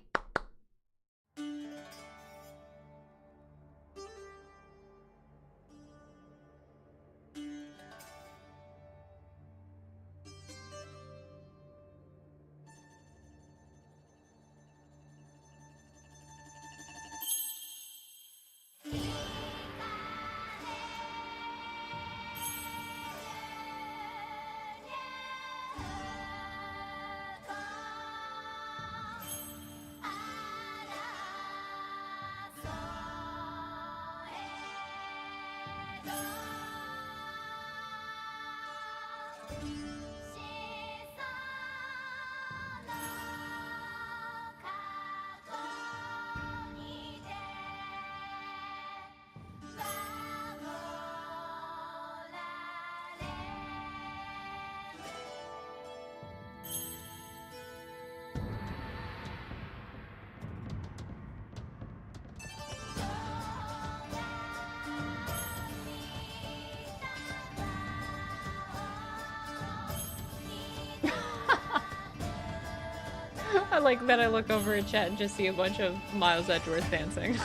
I like that I look over at chat and just see a bunch of Miles Edgeworth dancing.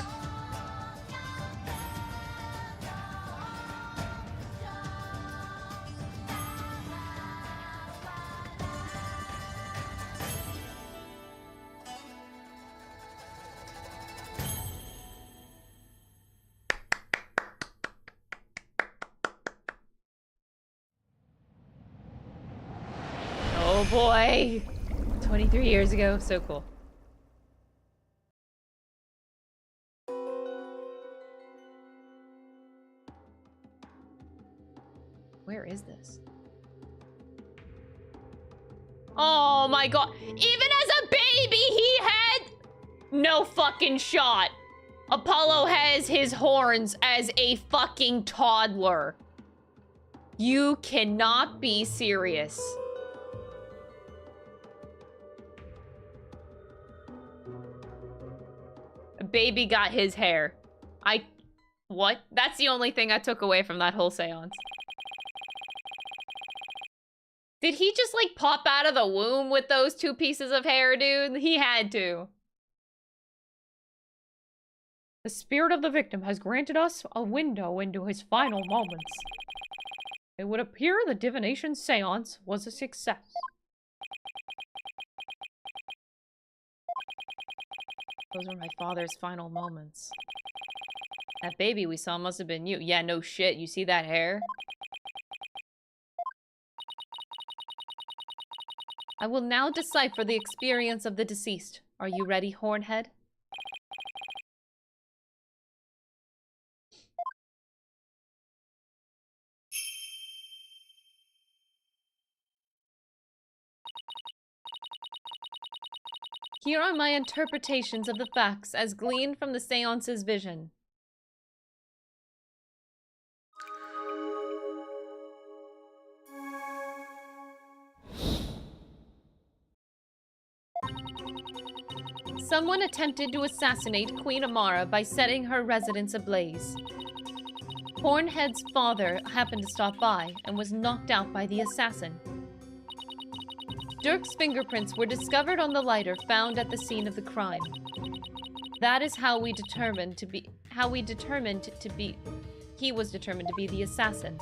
Oh boy! 23 years ago, so cool. Where is this? Oh my god. Even as a baby, he had no fucking shot. Apollo has his horns as a fucking toddler. You cannot be serious. A baby got his hair. What? That's the only thing I took away from that whole seance. Did he just, like, pop out of the womb with those 2 pieces of hair, dude? He had to. The spirit of the victim has granted us a window into his final moments. It would appear the divination seance was a success. Those were my father's final moments. That baby we saw must have been you. Yeah, no shit. You see that hair? I will now decipher the experience of the deceased. Are you ready, Hornhead? Here are my interpretations of the facts as gleaned from the seance's vision. Someone attempted to assassinate Queen Amara by setting her residence ablaze. Hornhead's father happened to stop by and was knocked out by the assassin. Dhurke's fingerprints were discovered on the lighter found at the scene of the crime. That is how he was determined to be the assassin.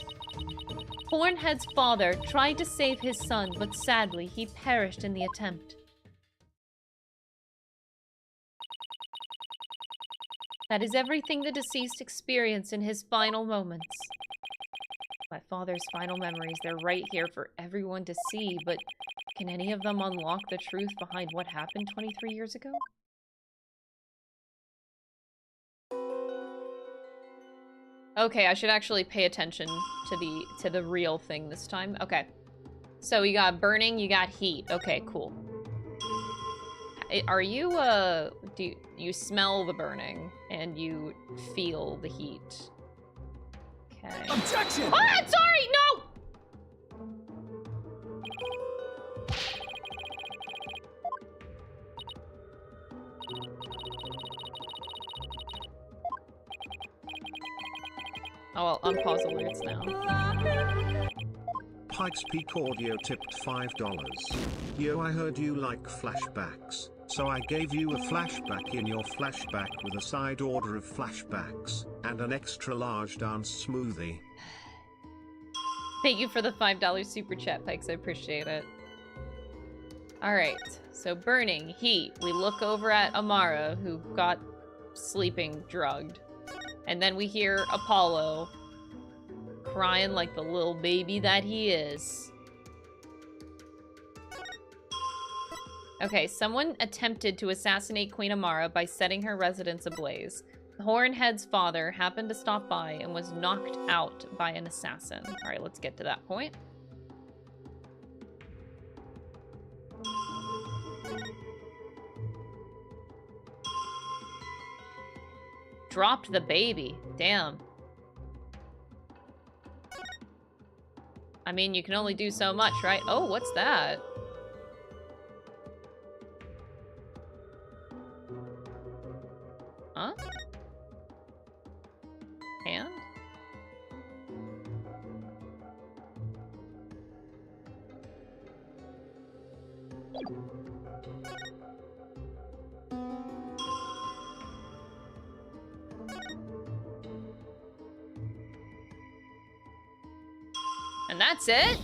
Hornhead's father tried to save his son, but sadly he perished in the attempt. That is everything the deceased experienced in his final moments. My father's final memories, they're right here for everyone to see, but can any of them unlock the truth behind what happened 23 years ago? Okay, I should actually pay attention to the real thing this time. Okay. So you got burning, you got heat. Okay, cool. Are you, do you smell the burning and you feel the heat? Okay. Objection! Ah, sorry, no! Oh, I'll unpause alerts now. Pikes Peak Audio tipped $5. Yo, I heard you like flashbacks, so I gave you a flashback in your flashback with a side order of flashbacks, and an extra large dance smoothie. Thank you for the $5 super chat, Pikes. I appreciate it. Alright, so burning, heat. We look over at Amara, who got sleeping drugged. And then we hear Apollo crying like the little baby that he is. Okay, someone attempted to assassinate Queen Amara by setting her residence ablaze. Hornhead's father happened to stop by and was knocked out by an assassin. Alright, let's get to that point. Dropped the baby. Damn. I mean, you can only do so much, right? Oh, what's that? Huh? And? And that's it?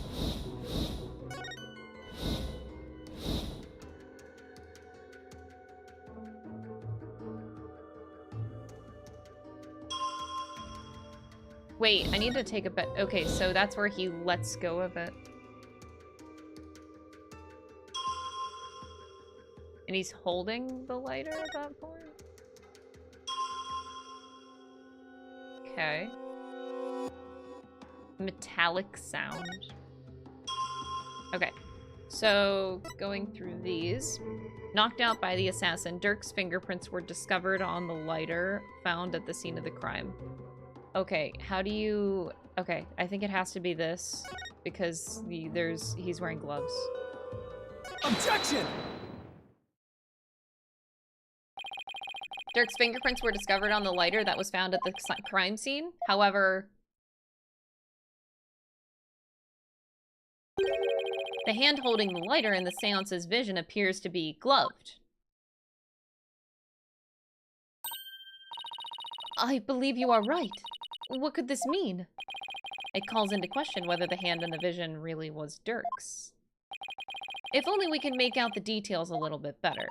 Wait, I need to take a bet. Okay, so that's where he lets go of it. And he's holding the lighter at that point? Okay. Metallic sound. Okay. So, going through these. Knocked out by the assassin, Dhurke's fingerprints were discovered on the lighter found at the scene of the crime. Okay, how do you... Okay, I think it has to be this. Because he's wearing gloves. Objection! Dhurke's fingerprints were discovered on the lighter that was found at the crime scene. However... the hand holding the lighter in the seance's vision appears to be gloved. I believe you are right. What could this mean? It calls into question whether the hand in the vision really was Dhurke's. If only we can make out the details a little bit better.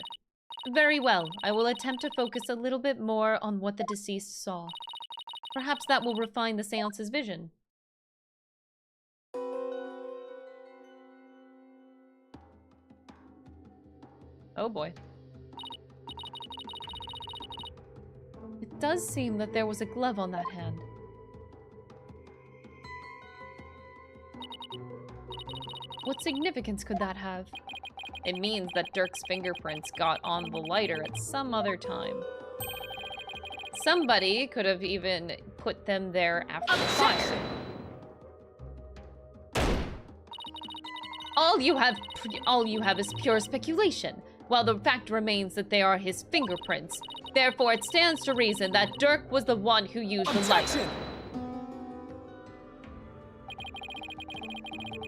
Very well, I will attempt to focus a little bit more on what the deceased saw. Perhaps that will refine the seance's vision. Oh boy. It does seem that there was a glove on that hand. What significance could that have? It means that Dhurke's fingerprints got on the lighter at some other time. Somebody could have even put them there after the fire. All you have is pure speculation, while the fact remains that they are his fingerprints. Therefore, it stands to reason that Dhurke was the one who used the lighter.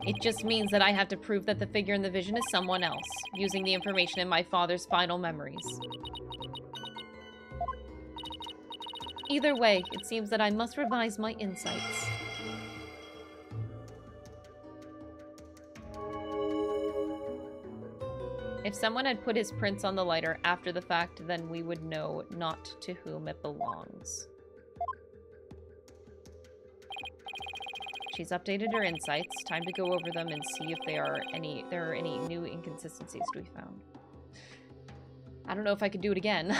It just means that I have to prove that the figure in the vision is someone else, using the information in my father's final memories. Either way, it seems that I must revise my insights. If someone had put his prints on the lighter after the fact, then we would know not to whom it belongs. She's updated her insights. Time to go over them and see if there are any new inconsistencies to be found. I don't know if I could do it again.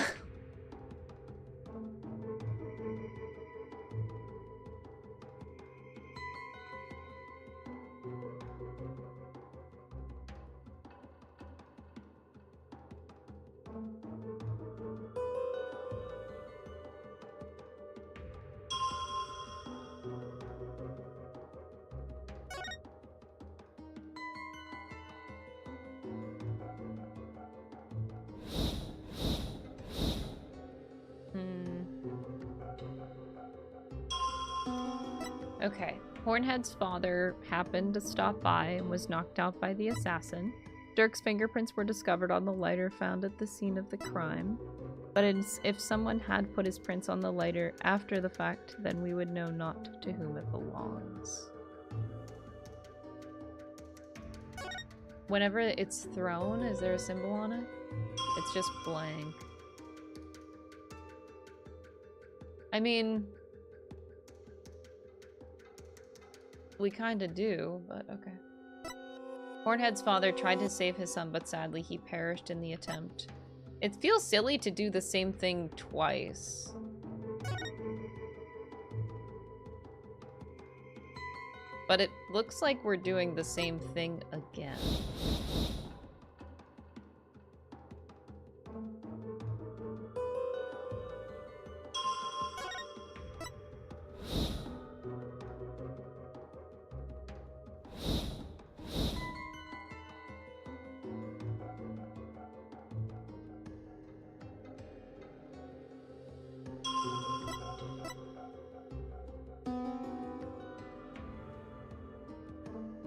Okay. Hornhead's father happened to stop by and was knocked out by the assassin. Dhurke's fingerprints were discovered on the lighter found at the scene of the crime. But if someone had put his prints on the lighter after the fact, then we would know not to whom it belongs. Whenever it's thrown, is there a symbol on it? It's just blank. I mean... we kinda do, but okay. Hornhead's father tried to save his son, but sadly he perished in the attempt. It feels silly to do the same thing twice. But it looks like we're doing the same thing again.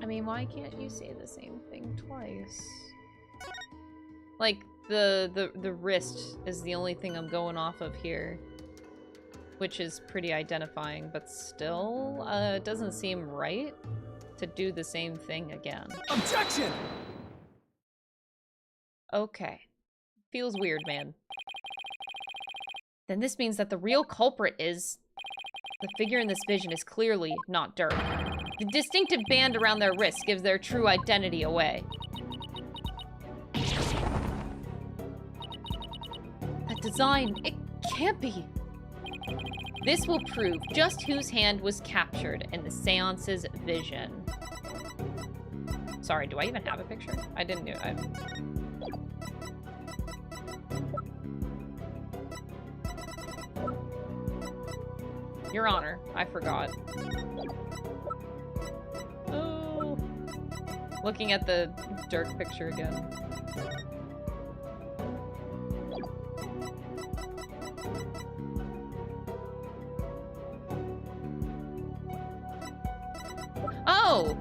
I mean, why can't you say the same thing twice? Like, the wrist is the only thing I'm going off of here. Which is pretty identifying, but still, it doesn't seem right. to do the same thing again. Objection! Okay. Feels weird, man. Then this means that the real culprit is... The figure in this vision is clearly not Dhurke. The distinctive band around their wrists gives their true identity away. That design, it can't be. This will prove just whose hand was captured in the seance's vision. Sorry, do I even have a picture? I didn't do it. Your Honor, I forgot. Oh. Looking at the Dhurke picture again. Oh!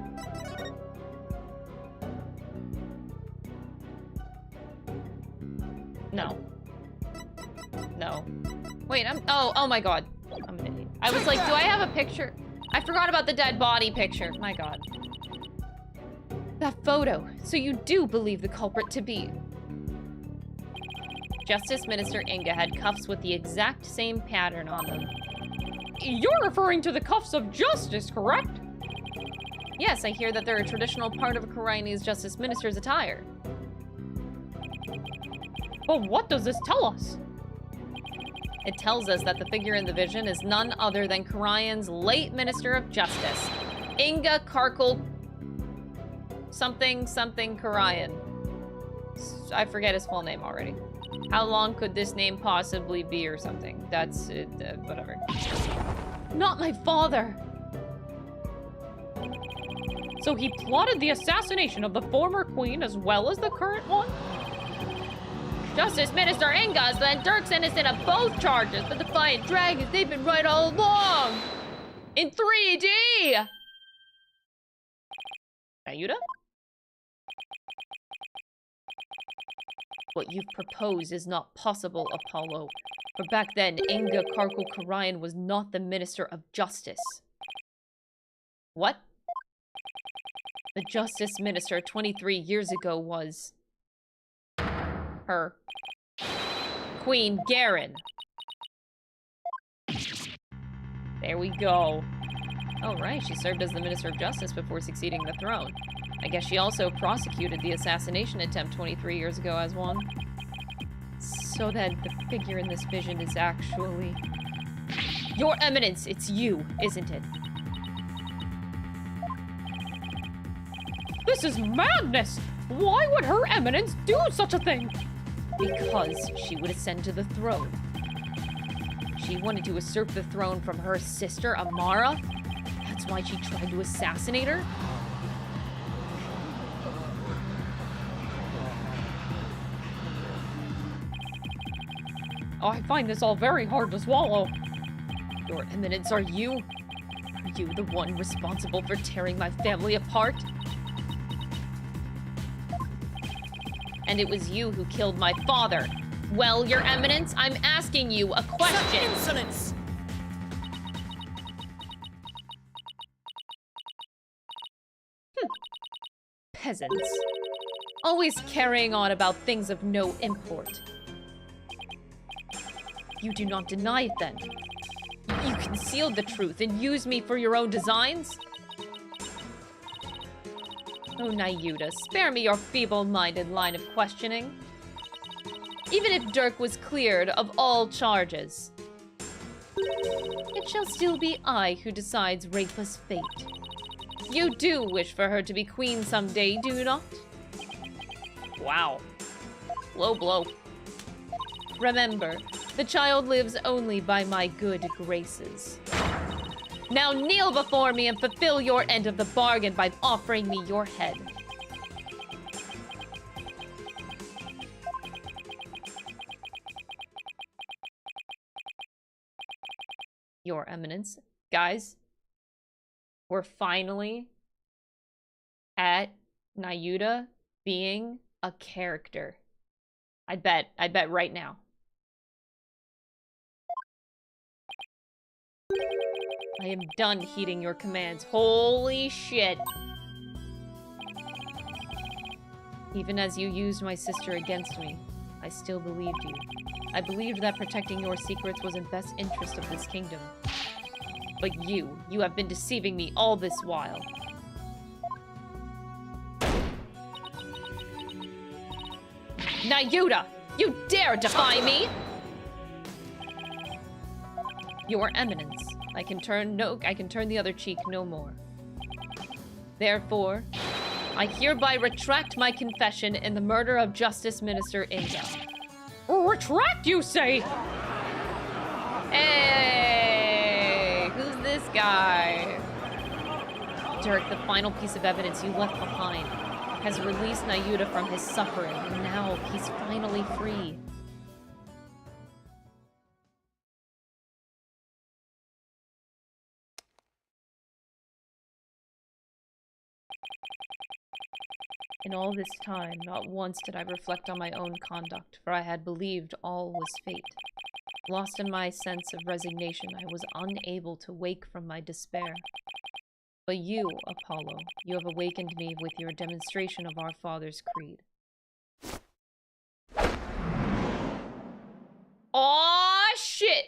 No. No. Wait, oh my god. I'm an idiot. I was like, do I have a picture? I forgot about the dead body picture. My god. That photo. So you do believe the culprit to be... Justice Minister Inga had cuffs with the exact same pattern on them. You're referring to the cuffs of justice, correct? Yes, I hear that they're a traditional part of a Karaini's Justice Minister's attire. But what does this tell us? It tells us that the figure in the vision is none other than Karayan's late Minister of Justice, Inga Karkul... something Karayan. I forget his full name already. How long could this name possibly be or something? That's it, whatever. Not my father! So he plotted the assassination of the former queen as well as the current one? Justice Minister Inga's and Dhurke's innocent of both charges. The Defiant Dragons, they've been right all along! In 3D! Nahyuta? What you've proposed is not possible, Apollo. For back then, Inga Karkul Karayan was not the Minister of Justice. What? The Justice Minister 23 years ago was... her. Queen Garen. There we go. Oh, right, she served as the Minister of Justice before succeeding the throne. I guess she also prosecuted the assassination attempt 23 years ago as one. So then, the figure in this vision is actually... Your Eminence, it's you, isn't it? This is madness! Why would Her Eminence do such a thing? Because she would ascend to the throne. She wanted to usurp the throne from her sister, Amara? That's why she tried to assassinate her? Oh, I find this all very hard to swallow. Your Eminence, are you the one responsible for tearing my family apart? And it was you who killed my father. Well, Your Eminence, I'm asking you a question. Insolence! Peasants. Always carrying on about things of no import. You do not deny it, then. You concealed the truth and used me for your own designs? Oh, Nahyuta, spare me your feeble-minded line of questioning. Even if Dhurke was cleared of all charges, it shall still be I who decides Rapa's fate. You do wish for her to be queen someday, do you not? Wow. Low blow. Remember, the child lives only by my good graces. Now kneel before me and fulfill your end of the bargain by offering me your head. Your Eminence. Guys, we're finally at Nahyuta being a character. I bet right now. I am done heeding your commands. Holy shit. Even as you used my sister against me, I still believed you. I believed that protecting your secrets was in best interest of this kingdom. But you have been deceiving me all this while. Nahyuta, you dare defy me! Your Eminence, I can turn the other cheek no more. Therefore, I hereby retract my confession in the murder of Justice Minister Inga. Retract, you say? Hey, who's this guy? Dhurke, the final piece of evidence you left behind, has released Nahyuta from his suffering, and now he's finally free. In all this time, not once did I reflect on my own conduct, for I had believed all was fate. Lost in my sense of resignation, I was unable to wake from my despair. But you, Apollo, you have awakened me with your demonstration of our Father's creed. Aw, shit!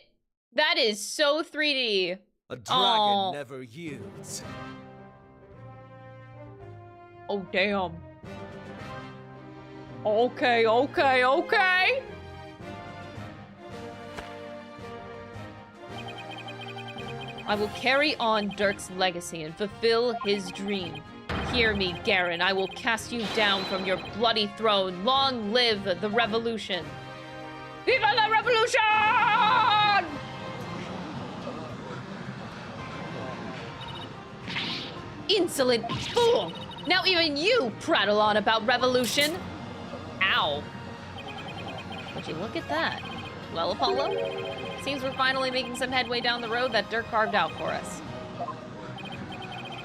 That is so 3D. A dragon never yields. Oh, damn. Okay. I will carry on Dhurke's legacy and fulfill his dream. Hear me, Garen. I will cast you down from your bloody throne. Long live the revolution. Viva la revolution! Insolent fool! Now even you prattle on about revolution! Ow. Would you look at that? Well, Apollo, seems we're finally making some headway down the road that Dhurke carved out for us.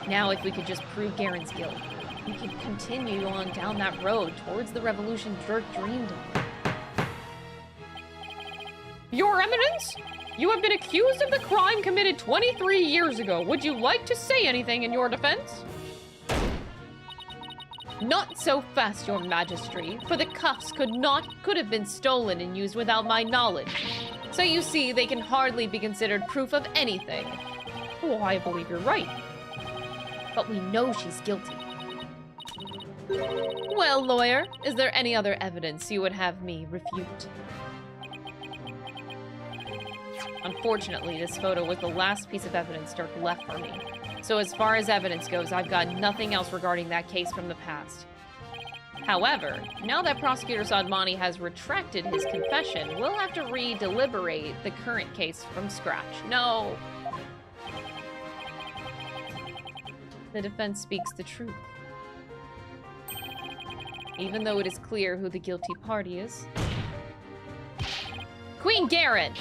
Now, if we could just prove Garen's guilt, we could continue on down that road towards the revolution Dhurke dreamed of. Your Eminence, you have been accused of the crime committed 23 years ago. Would you like to say anything in your defense? Not so fast, your majesty, for the cuffs could have been stolen and used without my knowledge. So you see, they can hardly be considered proof of anything. Oh, I believe you're right. But we know she's guilty. Well, lawyer, is there any other evidence you would have me refute? Unfortunately, this photo was the last piece of evidence Dhurke left for me. So as far as evidence goes, I've got nothing else regarding that case from the past. However, now that Prosecutor Sadmani has retracted his confession, we'll have to re-deliberate the current case from scratch. No! The defense speaks the truth. Even though it is clear who the guilty party is. Queen Garen!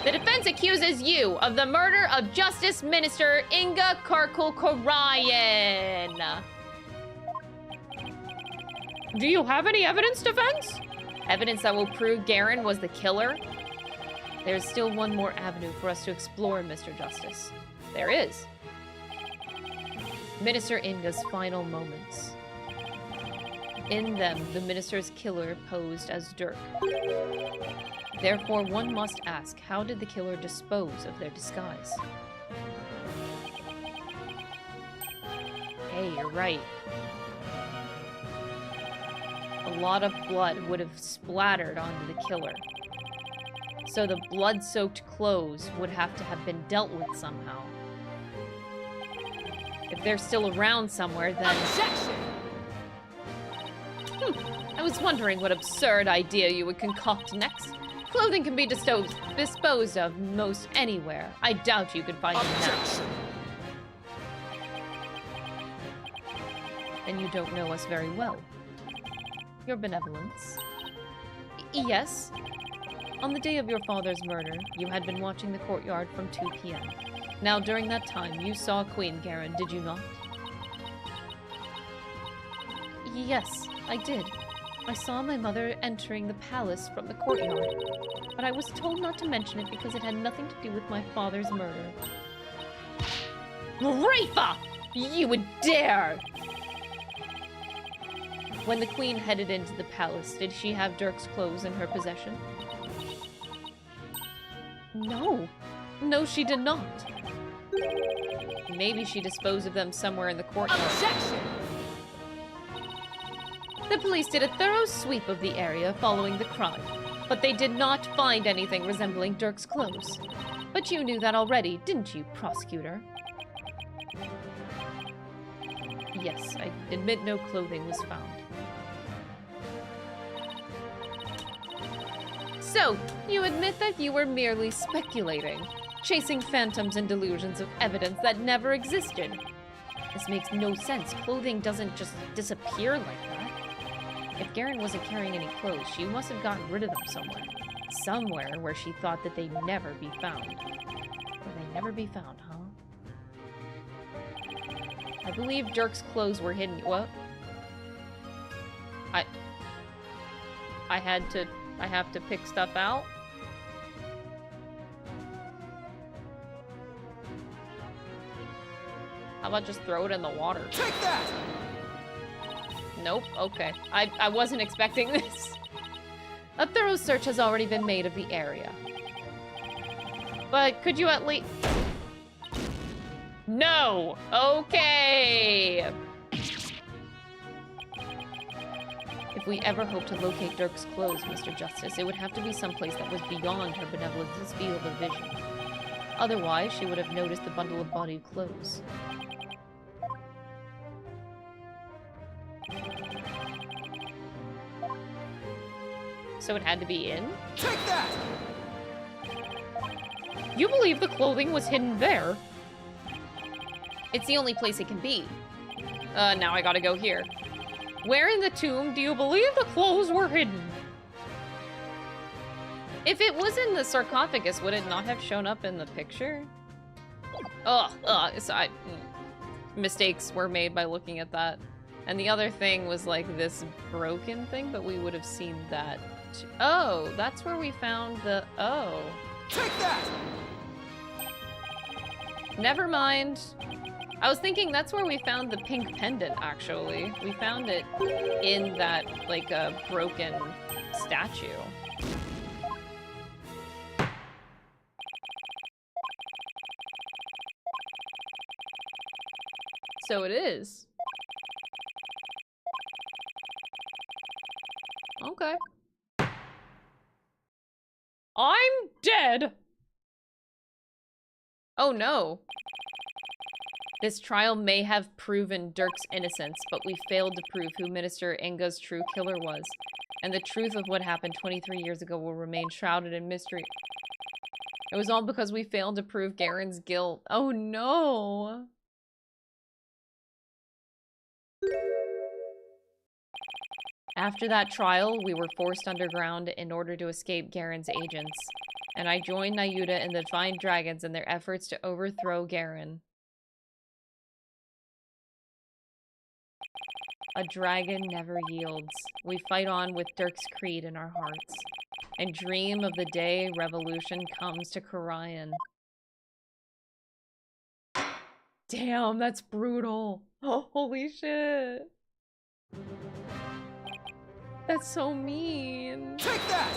The defense accuses you of the murder of Justice Minister Inga Karkulkorayan. Do you have any evidence, defense? Evidence that will prove Garen was the killer? There's still one more avenue for us to explore, Mr. Justice. There is. Minister Inga's final moments. In them, the minister's killer posed as Dhurke. Therefore, one must ask, how did the killer dispose of their disguise? Hey, you're right. A lot of blood would have splattered onto the killer. So the blood-soaked clothes would have to have been dealt with somehow. If they're still around somewhere, then... Objection! I was wondering what absurd idea you would concoct next. Clothing can be disposed of most anywhere. I doubt you could find them now. And you don't know us very well. Your benevolence. Yes. On the day of your father's murder, you had been watching the courtyard from 2 p.m. Now, during that time, you saw Queen Garen, did you not? Yes, I did. I saw my mother entering the palace from the courtyard, but I was told not to mention it because it had nothing to do with my father's murder. Rafa! You would dare! When the queen headed into the palace, did she have Dhurke's clothes in her possession? No. No, she did not. Maybe she disposed of them somewhere in the courtyard. Objection! The police did a thorough sweep of the area following the crime, but they did not find anything resembling Dhurke's clothes. But you knew that already, didn't you, prosecutor? Yes, I admit no clothing was found. So, you admit that you were merely speculating, chasing phantoms and delusions of evidence that never existed. This makes no sense. Clothing doesn't just disappear like that. If Garen wasn't carrying any clothes, she must have gotten rid of them somewhere. Somewhere where she thought that they'd never be found. Will they never be found, huh? I believe Dhurke's clothes were hidden. What? I have to pick stuff out? How about just throw it in the water? Take that! Nope, okay. I wasn't expecting this. A thorough search has already been made of the area. But could you at least... No! Okay! If we ever hope to locate Dhurke's clothes, Mr. Justice, it would have to be someplace that was beyond her benevolence's field of vision. Otherwise, she would have noticed the bundle of body clothes. So it had to be in? Take that! You believe the clothing was hidden there? It's the only place it can be. Now I gotta go here. Where in the tomb do you believe the clothes were hidden? If it was in the sarcophagus, would it not have shown up in the picture? Mistakes were made by looking at that. And the other thing was like this broken thing, but we would have seen that. Oh, that's where we found the... Oh. Take that! Never mind. I was thinking that's where we found the pink pendant, actually. We found it in that, like, broken statue. So it is. Okay. I'm dead! Oh no. This trial may have proven Dhurke's innocence, but we failed to prove who Minister Enga's true killer was. And the truth of what happened 23 years ago will remain shrouded in mystery. It was all because we failed to prove Garen's guilt. Oh no! After that trial, we were forced underground in order to escape Garen's agents. And I joined Nahyuta and the Divine Dragons in their efforts to overthrow Garen. A dragon never yields. We fight on with Dhurke's creed in our hearts, and dream of the day revolution comes to Karayan. Damn, that's brutal. Oh, holy shit. That's so mean. Take that!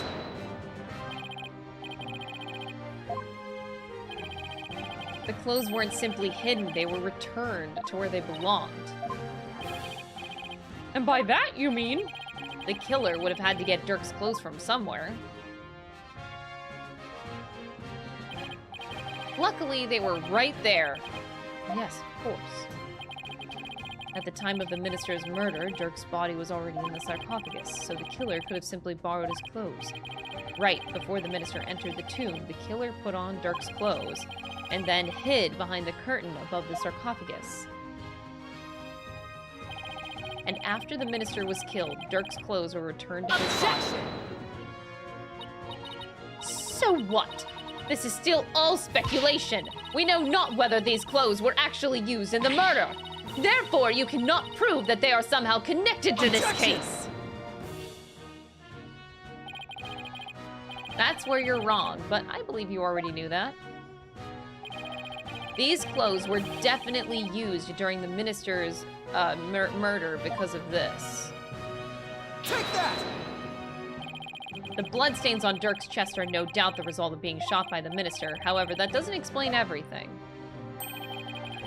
The clothes weren't simply hidden, they were returned to where they belonged. And by that, you mean? The killer would have had to get Dhurke's clothes from somewhere. Luckily, they were right there. Yes, of course. At the time of the minister's murder, Dhurke's body was already in the sarcophagus, so the killer could have simply borrowed his clothes. Right before the minister entered the tomb, the killer put on Dhurke's clothes, and then hid behind the curtain above the sarcophagus. And after the minister was killed, Dhurke's clothes were returned to his body. So what? This is still all speculation. We know not whether these clothes were actually used in the murder. Therefore, you cannot prove that they are somehow connected to this case. That's where you're wrong, but I believe you already knew that. These clothes were definitely used during the minister's murder because of this. Take that! The bloodstains on Dhurke's chest are no doubt the result of being shot by the minister. However, that doesn't explain everything.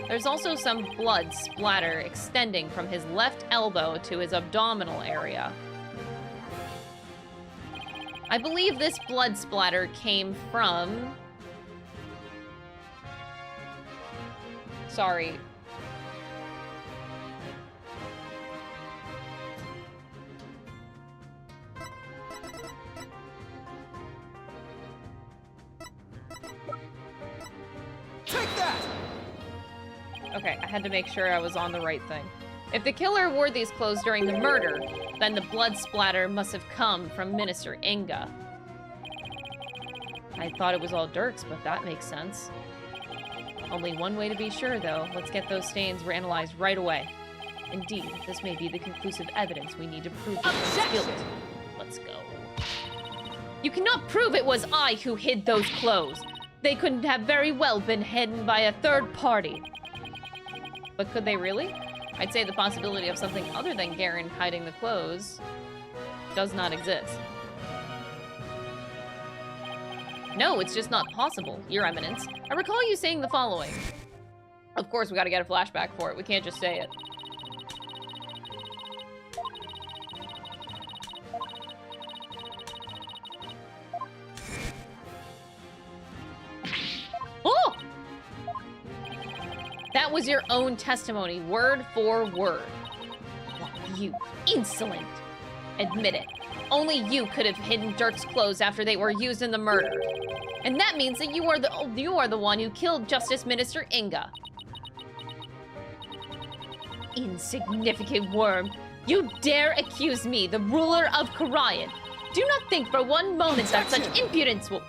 There's also some blood splatter extending from his left elbow to his abdominal area. I believe this blood splatter came from... Sorry. Take that! Okay, I had to make sure I was on the right thing. If the killer wore these clothes during the murder, then the blood splatter must have come from Minister Inga. I thought it was all Dhurke's, but that makes sense. Only one way to be sure, though. Let's get those stains analyzed right away. Indeed, this may be the conclusive evidence we need to prove the man's guilt. Let's go. You cannot prove it was I who hid those clothes. They couldn't have very well been hidden by a third party. But could they really? I'd say the possibility of something other than Garen hiding the clothes does not exist. No, it's just not possible, Your Eminence. I recall you saying the following. Of course, we gotta get a flashback for it. We can't just say it. Oh! That was your own testimony, word for word. You insolent. Admit it. Only you could have hidden Dhurke's clothes after they were used in the murder. And that means that you are the one who killed Justice Minister Inga. Insignificant worm. You dare accuse me, the ruler of Karayan. Do not think for one moment that such impudence will...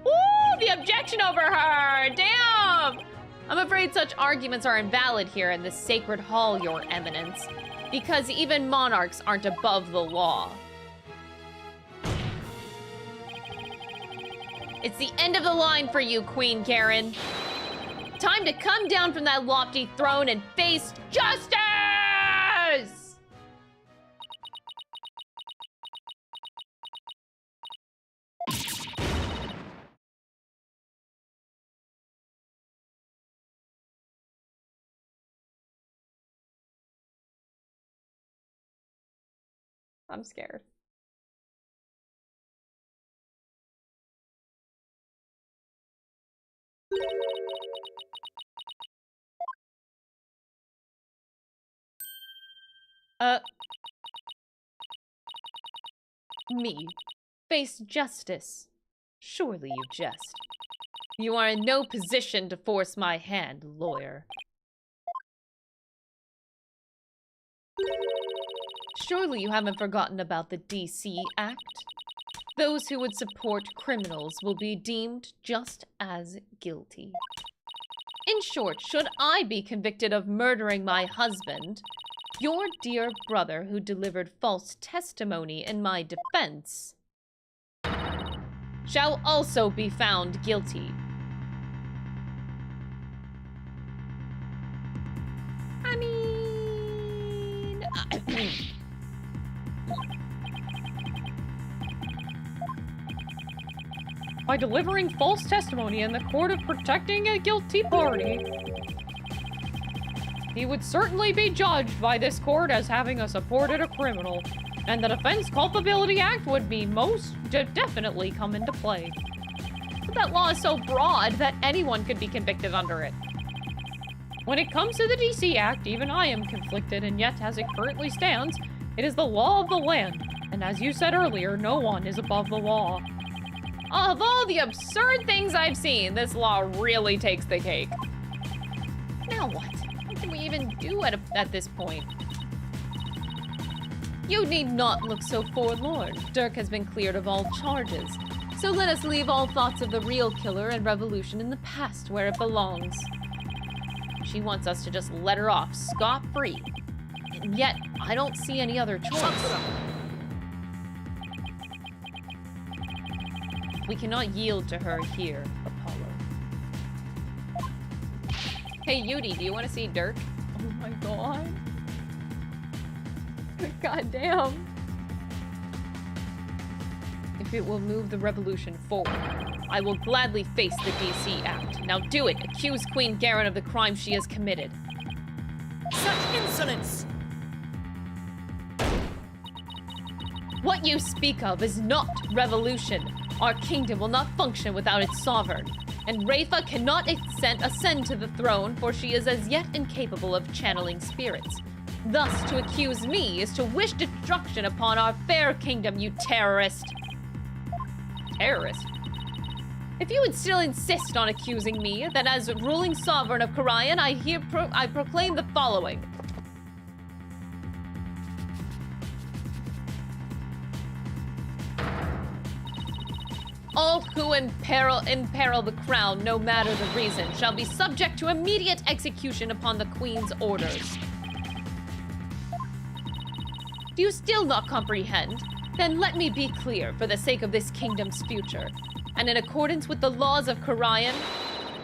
Ooh, the objection over her! Damn! I'm afraid such arguments are invalid here in this sacred hall, Your Eminence, because even monarchs aren't above the law. It's the end of the line for you, Queen Garen. Time to come down from that lofty throne and face justice! I'm scared. Me. Face justice. Surely you jest. You are in no position to force my hand, lawyer. Surely you haven't forgotten about the DC Act? Those who would support criminals will be deemed just as guilty. In short, should I be convicted of murdering my husband, your dear brother who delivered false testimony in my defense shall also be found guilty. I mean... By delivering false testimony in the court of protecting a guilty party, he would certainly be judged by this court as having supported a criminal, and the Defense Culpability Act would be most definitely come into play. But that law is so broad that anyone could be convicted under it. When it comes to the DC Act, even I am conflicted, and yet, as it currently stands, it is the law of the land, and as you said earlier, no one is above the law. Of all the absurd things I've seen, this law really takes the cake. Now what? What can we even do at this point? You need not look so forlorn. Dhurke has been cleared of all charges. So let us leave all thoughts of the real killer and revolution in the past where it belongs. She wants us to just let her off scot-free. And yet, I don't see any other choice. We cannot yield to her here, Apollo. Hey, Yudi, do you want to see Dhurke? Oh my god. God damn. If it will move the revolution forward, I will gladly face the DC Act. Now do it. Accuse Queen Garen of the crime she has committed. Such insolence! What you speak of is not revolution. Our kingdom will not function without its sovereign. And Rafa cannot ascend to the throne, for she is as yet incapable of channeling spirits. Thus, to accuse me is to wish destruction upon our fair kingdom, you terrorist. Terrorist? If you would still insist on accusing me, then as ruling sovereign of Karayan, I proclaim the following. All who imperil the crown, no matter the reason, shall be subject to immediate execution upon the Queen's orders. Do you still not comprehend? Then let me be clear for the sake of this kingdom's future. And in accordance with the laws of Karayan,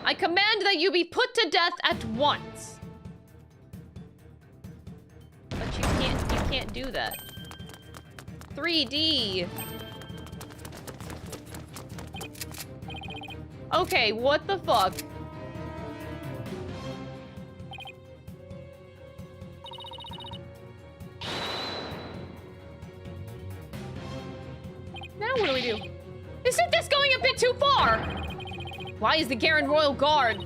I command that you be put to death at once. But you can't do that. 3D. Okay, what the fuck? Now what do we do? Isn't this going a bit too far? Why is the Garen Royal Guard?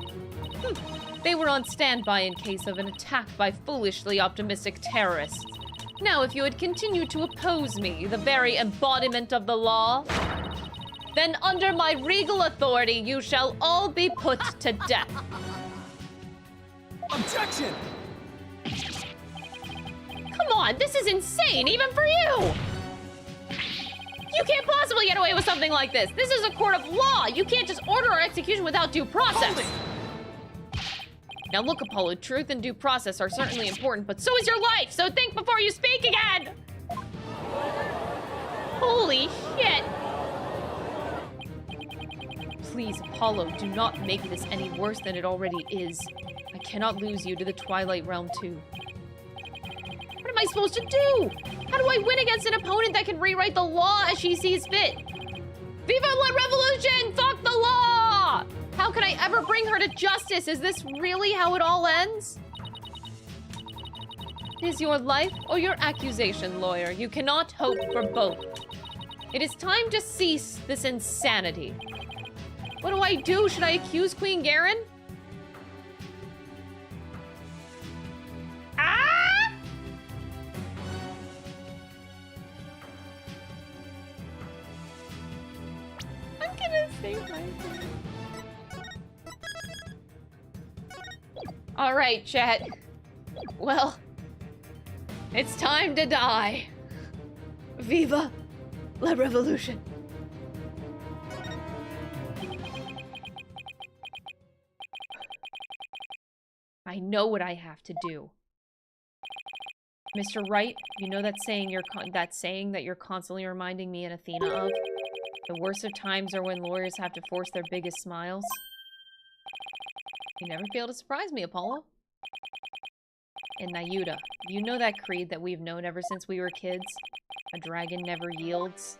They were on standby in case of an attack by foolishly optimistic terrorists. Now, if you had continued to oppose me, the very embodiment of the law, then under my regal authority, you shall all be put to death. Objection! Come on, this is insane, even for you! You can't possibly get away with something like this. This is a court of law. You can't just order our execution without due process. Now look, Apollo, truth and due process are certainly important, but so is your life, so think before you speak again! Holy shit! Please, Apollo, do not make this any worse than it already is. I cannot lose you to the Twilight Realm too. What am I supposed to do? How do I win against an opponent that can rewrite the law as she sees fit? Viva la Revolution! Fuck the law! How can I ever bring her to justice? Is this really how it all ends? Is your life or your accusation, lawyer? You cannot hope for both. It is time to cease this insanity. What do I do? Should I accuse Queen Garen? Ah! I'm gonna save myself. All right, chat. Well, it's time to die. Viva la Revolution. I know what I have to do. Mr. Wright, you know that saying that you're constantly reminding me and Athena of? The worst of times are when lawyers have to force their biggest smiles. You never fail to surprise me, Apollo. And Nahyuta, you know that creed that we've known ever since we were kids? A dragon never yields.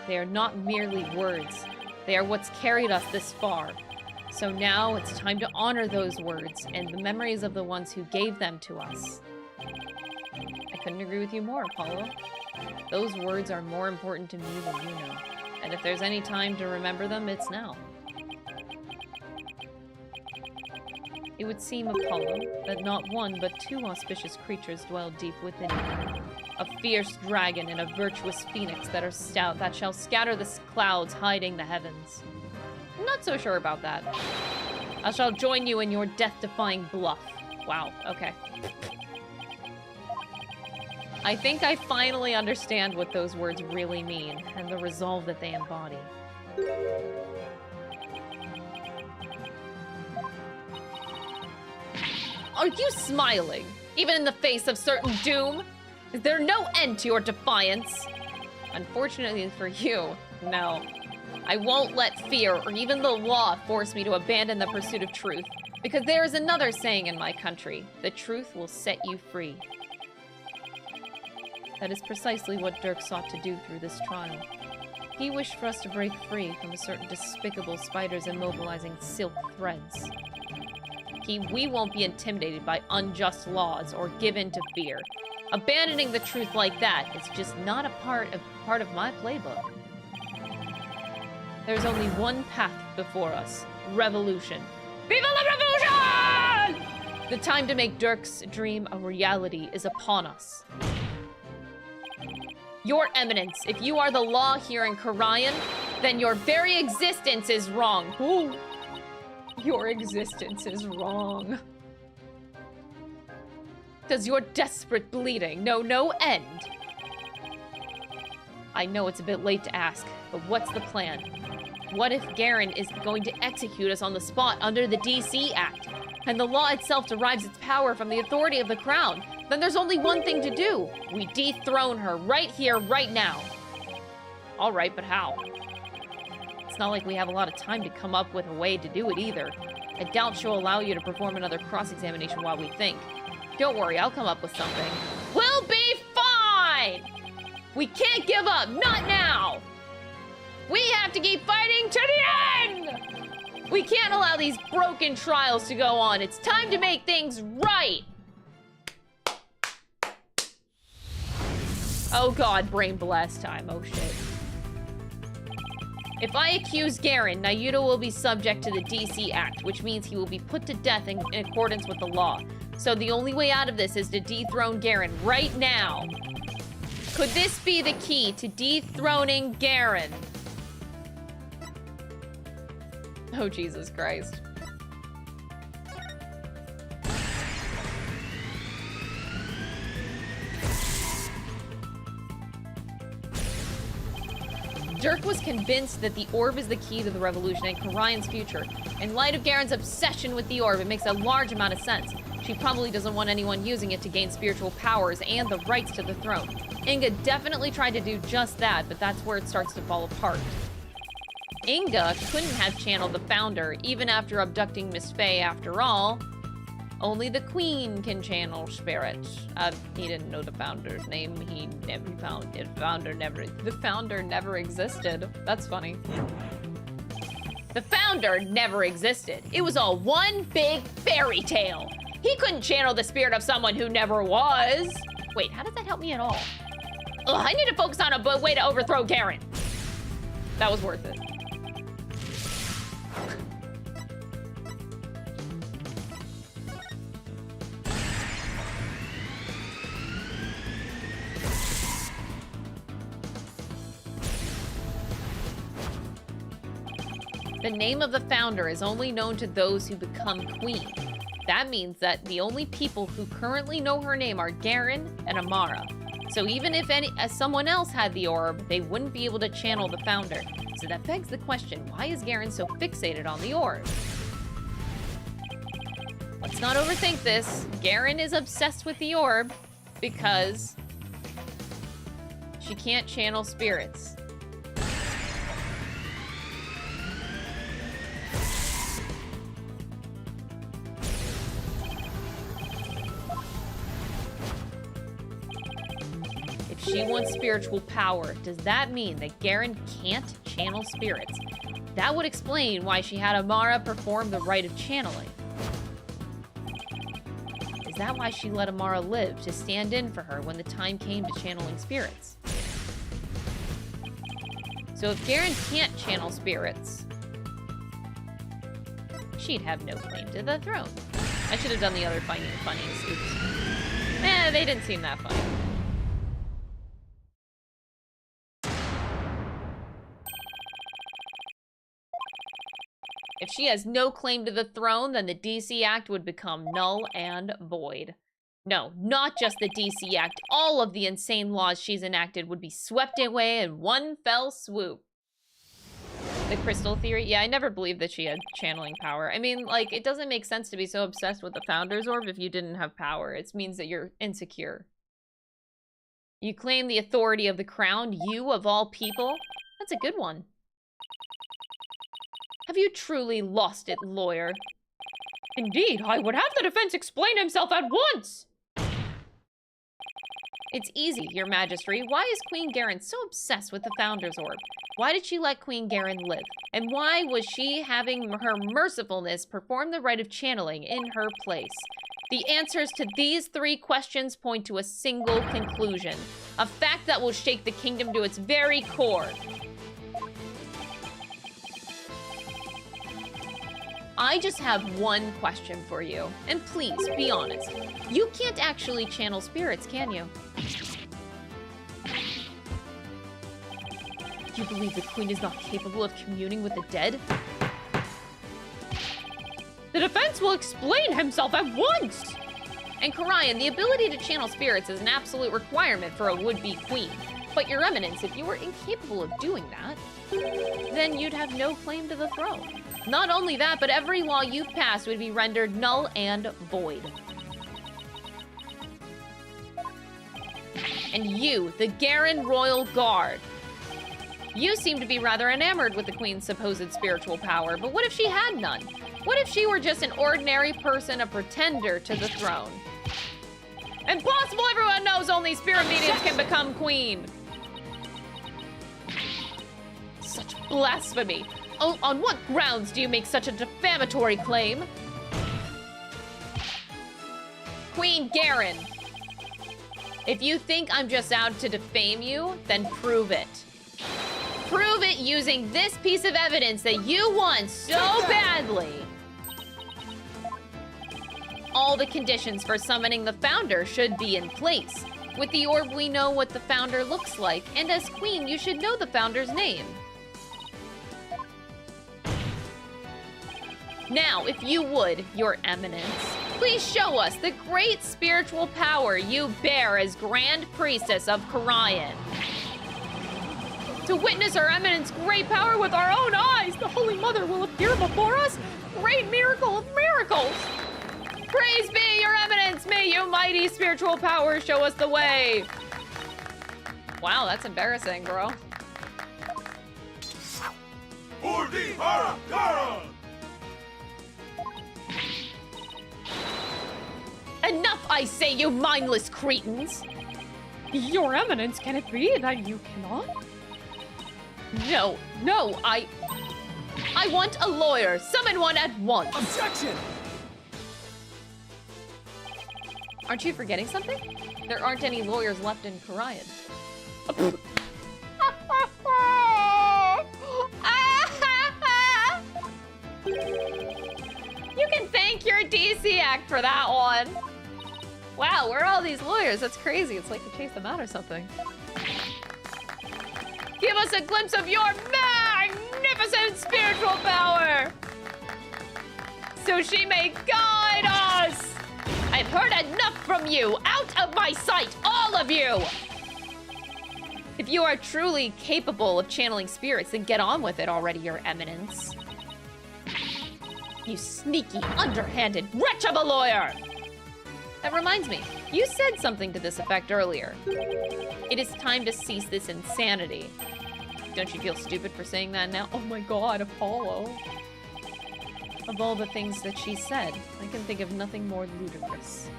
They are not merely words. They are what's carried us this far. So now it's time to honor those words and the memories of the ones who gave them to us. I couldn't agree with you more, Apollo. Those words are more important to me than you know. And if there's any time to remember them, it's now. It would seem, Apollo, that not one but two auspicious creatures dwell deep within you. A fierce dragon and a virtuous phoenix that shall scatter the clouds hiding the heavens. I'm not so sure about that. I shall join you in your death-defying bluff. Wow, okay. I think I finally understand what those words really mean, and the resolve that they embody. Are you smiling? Even in the face of certain doom? Is there no end to your defiance? Unfortunately for you, no. I won't let fear or even the law force me to abandon the pursuit of truth. Because there is another saying in my country, the truth will set you free. That is precisely what Dhurke sought to do through this trial. He wished for us to break free from a certain despicable spider's immobilizing silk threads. We won't be intimidated by unjust laws or give in to fear. Abandoning the truth like that is just not a part of my playbook. There's only one path before us. Revolution. Viva la revolution! The time to make Dhurke's dream a reality is upon us. Your Eminence, if you are the law here in Karayan, then your very existence is wrong. Ooh. Your existence is wrong. Does your desperate bleeding know no end? I know it's a bit late to ask, but what's the plan? What if Garen is going to execute us on the spot under the DC Act, and the law itself derives its power from the authority of the Crown? Then there's only one thing to do. We dethrone her right here, right now. All right, but how? It's not like we have a lot of time to come up with a way to do it either. I doubt she'll allow you to perform another cross-examination while we think. Don't worry, I'll come up with something. We'll be fine! We can't give up, not now! We have to keep fighting to the end! We can't allow these broken trials to go on. It's time to make things right! Oh god, brain blast time. Oh shit. If I accuse Garen, Nahyuta will be subject to the DC Act, which means he will be put to death in accordance with the law. So the only way out of this is to dethrone Garen right now. Could this be the key to dethroning Garen? Oh, Jesus Christ. Dhurke was convinced that the orb is the key to the revolution and Karayan's future. In light of Garen's obsession with the orb, it makes a large amount of sense. She probably doesn't want anyone using it to gain spiritual powers and the rights to the throne. Inga definitely tried to do just that, but that's where it starts to fall apart. Inga couldn't have channeled the Founder, even after abducting Miss Faye after all. Only the Queen can channel spirits. He didn't know the Founder's name. The Founder never existed. That's funny. The Founder never existed. It was all one big fairy tale. He couldn't channel the spirit of someone who never was. Wait, how does that help me at all? Ugh, I need to focus on a way to overthrow Garen. That was worth it. The name of the Founder is only known to those who become queen. That means that the only people who currently know her name are Garen and Amara. So even if someone else had the orb, they wouldn't be able to channel the Founder. So that begs the question, why is Garen so fixated on the orb? Let's not overthink this. Garen is obsessed with the orb because she can't channel spirits. She wants spiritual power. Does that mean that Garen can't channel spirits? That would explain why she had Amara perform the rite of channeling. Is that why she let Amara live, to stand in for her when the time came to channeling spirits? So if Garen can't channel spirits, she'd have no claim to the throne. I should have done the other funnies. Oops. They didn't seem that funny. If she has no claim to the throne, then the DC Act would become null and void. No, not just the DC Act. All of the insane laws she's enacted would be swept away in one fell swoop. The crystal theory? Yeah, I never believed that she had channeling power. I mean, like, it doesn't make sense to be so obsessed with the Founder's Orb if you didn't have power. It means that you're insecure. You claim the authority of the crown, you of all people? That's a good one. Have you truly lost it, lawyer? Indeed, I would have the defense explain himself at once! It's easy, your majesty. Why is Queen Garen so obsessed with the Founder's Orb? Why did she let Queen Garen live? And why was she having her mercifulness perform the rite of channeling in her place? The answers to these 3 questions point to a single conclusion. A fact that will shake the kingdom to its very core. I just have one question for you. And please, be honest. You can't actually channel spirits, can you? You believe the queen is not capable of communing with the dead? The defense will explain himself at once! And Karayan, the ability to channel spirits is an absolute requirement for a would-be queen. But your eminence, if you were incapable of doing that, then you'd have no claim to the throne. Not only that, but every law you've passed would be rendered null and void. And you, the Garen Royal Guard, you seem to be rather enamored with the Queen's supposed spiritual power, but what if she had none? What if she were just an ordinary person, a pretender to the throne? Impossible! Everyone knows only spirit mediums can become queen. Such blasphemy. Oh, on what grounds do you make such a defamatory claim? Queen Garen, if you think I'm just out to defame you, then prove it. Prove it using this piece of evidence that you want so badly. All the conditions for summoning the Founder should be in place. With the orb, we know what the Founder looks like, and as Queen, you should know the Founder's name. Now, if you would, Your Eminence, please show us the great spiritual power you bear as Grand Priestess of Karayan. To witness Her Eminence's great power with our own eyes, the Holy Mother will appear before us. Great miracle of miracles! Praise be, Your Eminence! May you mighty spiritual power show us the way! Wow, that's embarrassing, bro. Enough, I say, you mindless cretins! Your Eminence, can it be that you cannot? No, I want a lawyer. Summon one at once. Objection! Aren't you forgetting something? There aren't any lawyers left in Karayan. You can thank your DC Act for that one. Wow, where are all these lawyers? That's crazy. It's like to chase them out or something. Give us a glimpse of your magnificent spiritual power, so she may guide us. I've heard enough from you. Out of my sight, all of you. If you are truly capable of channeling spirits, then get on with it already, Your Eminence. You sneaky, underhanded wretch of a lawyer! That reminds me, you said something to this effect earlier. It is time to cease this insanity. Don't you feel stupid for saying that now? Oh my god, Apollo. Of all the things that she said, I can think of nothing more ludicrous.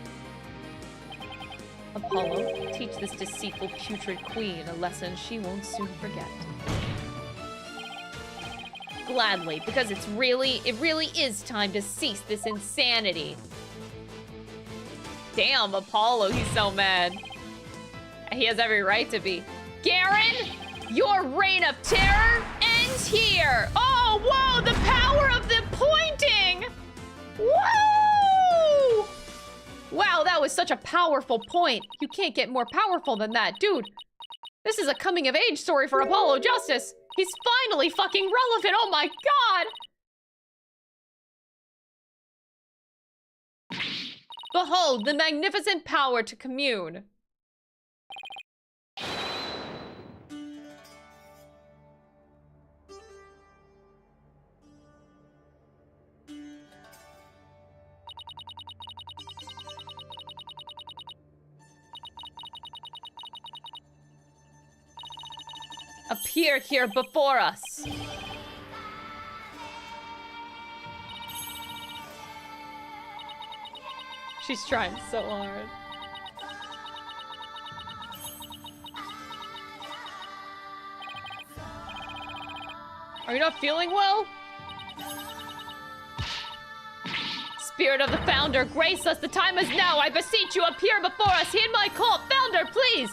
Apollo, teach this deceitful, putrid queen a lesson she won't soon forget. Gladly, because it really is time to cease this insanity. Damn, Apollo, he's so mad. He has every right to be. Garen, your reign of terror ends here. Oh, whoa, the power of the pointing. Woo! Wow, that was such a powerful point. You can't get more powerful than that, dude. This is a coming of age story for Apollo Justice. He's finally fucking relevant. Oh my god. Behold, the magnificent power to commune. Appear here before us. She's trying so hard. Are you not feeling well? Spirit of the Founder, grace us. The time is now. I beseech you, appear before us. Heed my call. Founder, please.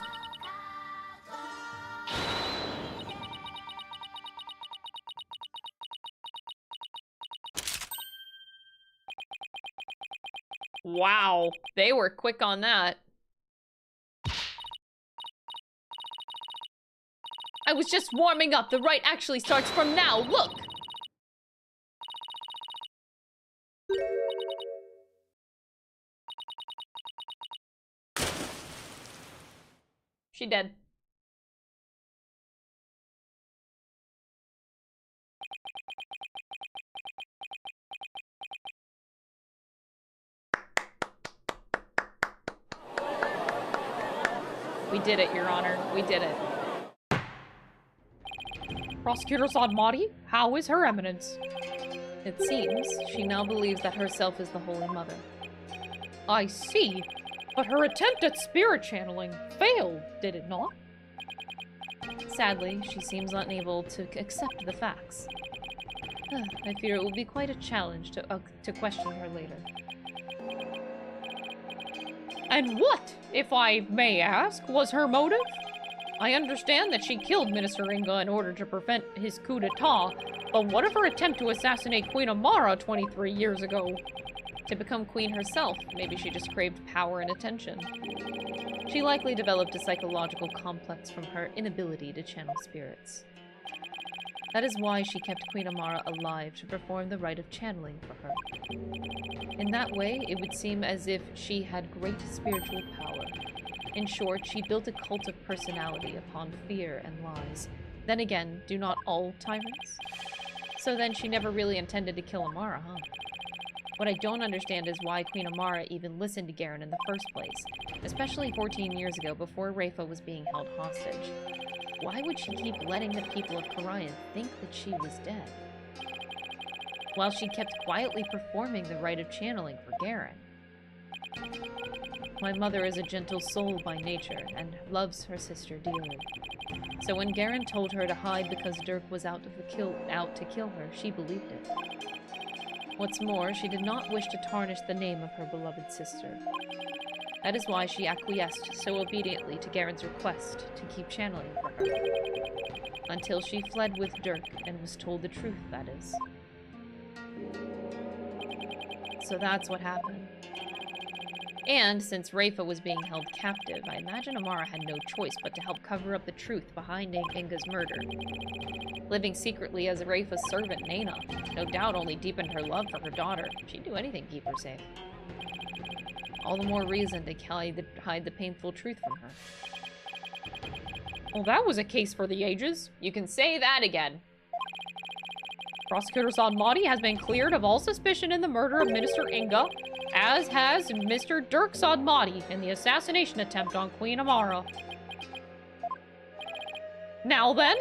Wow, they were quick on that. I was just warming up. The rite actually starts from now. Look! She dead. We did it, Your Honor. We did it. Prosecutor Sadmati, how is Her Eminence? It seems she now believes that herself is the Holy Mother. I see. But her attempt at spirit channeling failed, did it not? Sadly, she seems unable to accept the facts. I fear it will be quite a challenge to question her later. And what, if I may ask, was her motive? I understand that she killed Minister Inga in order to prevent his coup d'etat, but what of her attempt to assassinate Queen Amara 23 years ago? To become queen herself, maybe she just craved power and attention. She likely developed a psychological complex from her inability to channel spirits. That is why she kept Queen Amara alive to perform the rite of channeling for her. In that way, it would seem as if she had great spiritual power. In short, she built a cult of personality upon fear and lies. Then again, do not all tyrants? So then she never really intended to kill Amara, huh? What I don't understand is why Queen Amara even listened to Garen in the first place, especially 14 years ago before Refa was being held hostage. Why would she keep letting the people of Karayan think that she was dead? While she kept quietly performing the rite of channeling for Garen. My mother is a gentle soul by nature, and loves her sister dearly. So when Garen told her to hide because Dhurke was out to kill her, she believed it. What's more, she did not wish to tarnish the name of her beloved sister. That is why she acquiesced so obediently to Garen's request to keep channeling for her. Until she fled with Dhurke and was told the truth, that is. So that's what happened. And since Refa was being held captive, I imagine Amara had no choice but to help cover up the truth behind Inga's murder. Living secretly as Refa's servant, Nena, no doubt only deepened her love for her daughter. She'd do anything to keep her safe. All the more reason to hide the painful truth from her. Well, that was a case for the ages. You can say that again. Prosecutor Sadmati has been cleared of all suspicion in the murder of Minister Inga, as has Mr. Dhurke Sadmati in the assassination attempt on Queen Amara. Now then,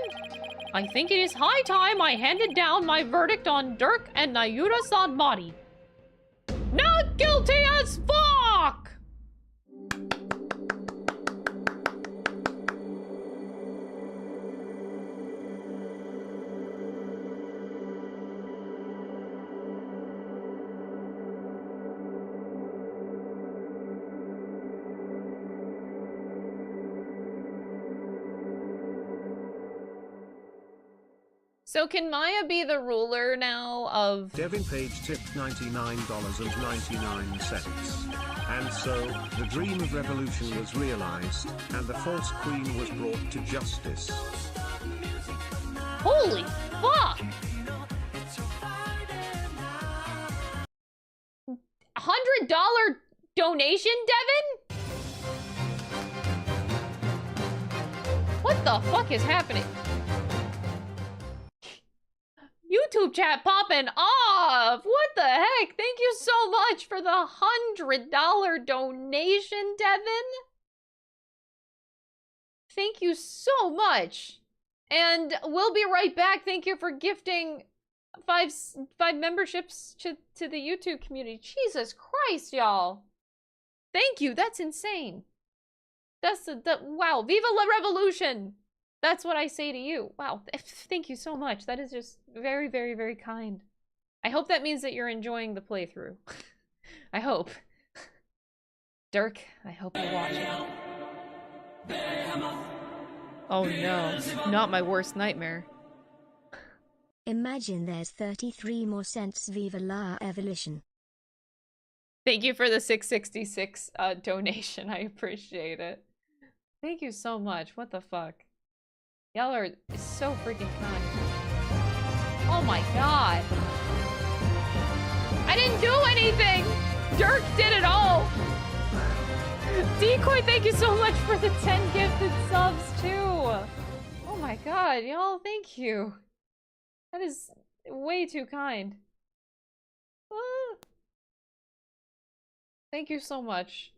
I think it is high time I handed down my verdict on Dhurke and Nahyuta Sadmati. Not guilty as fuck! So can Maya be the ruler now of... Devin Page tipped $99.99. And so, the dream of revolution was realized, and the false queen was brought to justice. Holy fuck! $100 donation, Devin? What the fuck is happening? YouTube chat popping off! What the heck? Thank you so much for the $100 donation, Devin. Thank you so much. And we'll be right back. Thank you for gifting five memberships to the YouTube community. Jesus Christ, y'all. Thank you. That's insane. Wow. Viva la revolution. That's what I say to you. Wow. Thank you so much. That is just very, very, very kind. I hope that means that you're enjoying the playthrough. I hope. Dhurke, I hope you're watching. Oh no, not my worst nightmare. Imagine there's 33 more cents. Viva la evolution. Thank you for the 666 donation. I appreciate it. Thank you so much. What the fuck? Y'all are so freaking kind. Oh my god. I didn't do anything! Dhurke did it all! Decoy, thank you so much for the 10 gifted subs, too! Oh my god, y'all, thank you. That is way too kind. Thank you so much.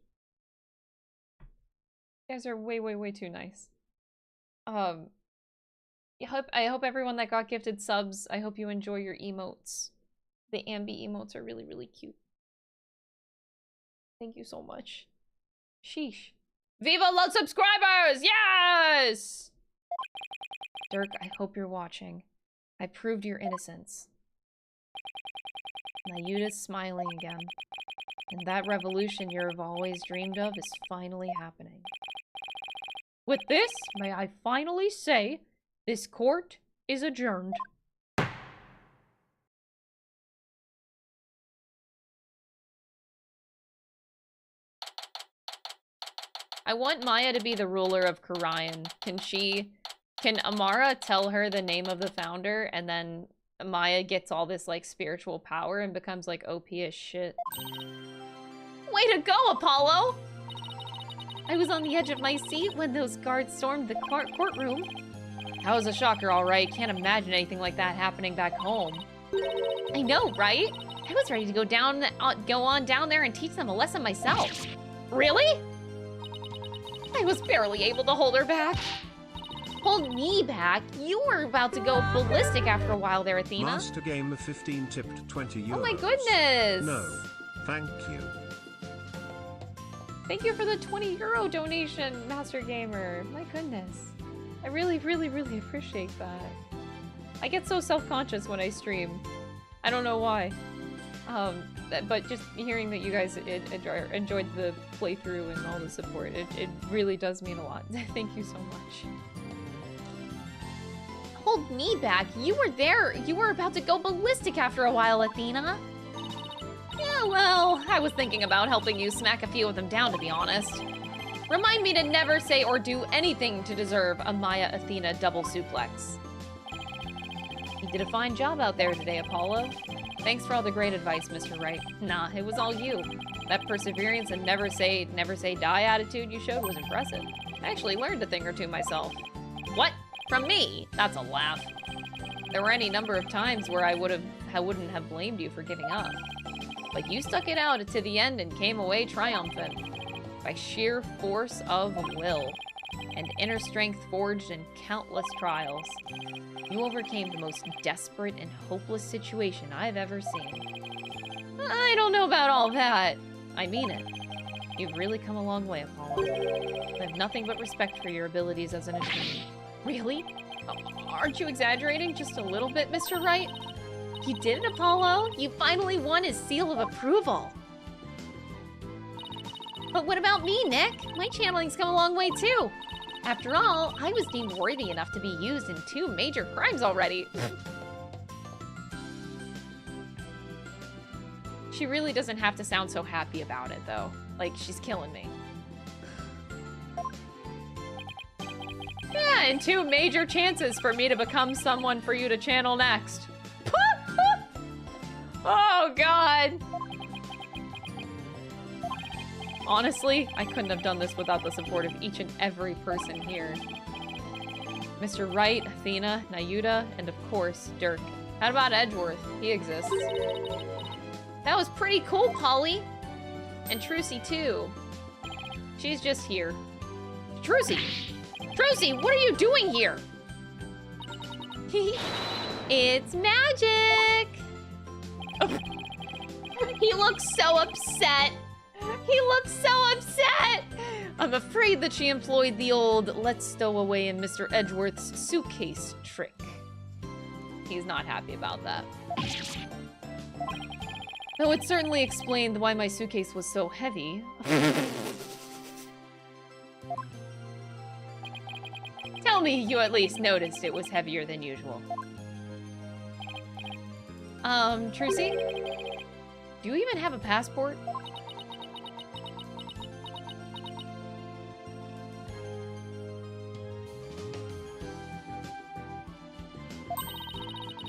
You guys are way, way, way too nice. I hope everyone that got gifted subs, I hope you enjoy your emotes. The ambi emotes are really, really cute. Thank you so much. Sheesh. Viva la subscribers! Yes! Dhurke, I hope you're watching. I proved your innocence. Nahyuta's smiling again. And that revolution you've always dreamed of is finally happening. With this, may I finally say, this court is adjourned. I want Maya to be the ruler of Karayan. Can Amara tell her the name of the founder and then Maya gets all this like spiritual power and becomes like OP as shit? Way to go, Apollo! I was on the edge of my seat when those guards stormed the courtroom. That was a shocker, all right. Can't imagine anything like that happening back home. I know, right? I was ready to go on down there and teach them a lesson myself. Really? I was barely able to hold her back. Hold me back? You were about to go ballistic after a while there, Athena. Master Gamer 15 tipped 20 euros. Oh my goodness! No, thank you. Thank you for the 20 euro donation, Master Gamer. My goodness. I really, really, really appreciate that. I get so self-conscious when I stream. I don't know why. But just hearing that you guys enjoyed the playthrough and all the support, it really does mean a lot. Thank you so much. Hold me back. You were there. You were about to go ballistic after a while, Athena. Yeah, well, I was thinking about helping you smack a few of them down, to be honest. Remind me to never say or do anything to deserve a Maya-Athena double suplex. You did a fine job out there today, Apollo. Thanks for all the great advice, Mr. Wright. Nah, it was all you. That perseverance and never say die attitude you showed was impressive. I actually learned a thing or two myself. What? From me? That's a laugh. There were any number of times where I wouldn't have blamed you for giving up. But you stuck it out to the end and came away triumphant. By sheer force of will. And inner strength forged in countless trials. You overcame the most desperate and hopeless situation I've ever seen. I don't know about all that. I mean it. You've really come a long way, Apollo. I have nothing but respect for your abilities as an attorney. Really? Aren't you exaggerating just a little bit, Mr. Wright? You did it, Apollo. You finally won his seal of approval. But what about me, Nick? My channeling's come a long way, too. After all, I was deemed worthy enough to be used in 2 major crimes already. She really doesn't have to sound so happy about it, though. Like, she's killing me. Yeah, and 2 major chances for me to become someone for you to channel next. Oh, God. Honestly, I couldn't have done this without the support of each and every person here. Mr. Wright, Athena, Nahyuta, and of course, Dhurke. How about Edgeworth? He exists. That was pretty cool, Polly. And Trucy, too. She's just here. Trucy! Trucy, what are you doing here? It's magic! He looks so upset. He looks so upset! I'm afraid that she employed the old let's stow away in Mr. Edgeworth's suitcase trick. He's not happy about that. Though it certainly explained why my suitcase was so heavy. Tell me you at least noticed it was heavier than usual. Trucy? Do you even have a passport?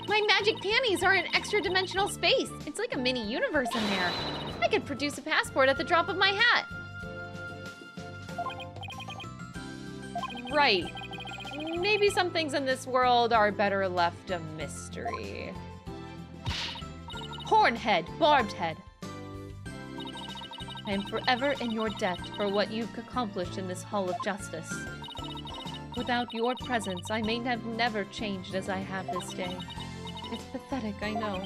My magic panties are in extra-dimensional space. It's like a mini universe in there. I could produce a passport at the drop of my hat. Right. Maybe some things in this world are better left a mystery. Hornhead, barbed head. I am forever in your debt for what you've accomplished in this Hall of Justice. Without your presence, I may have never changed as I have this day. It's pathetic, I know.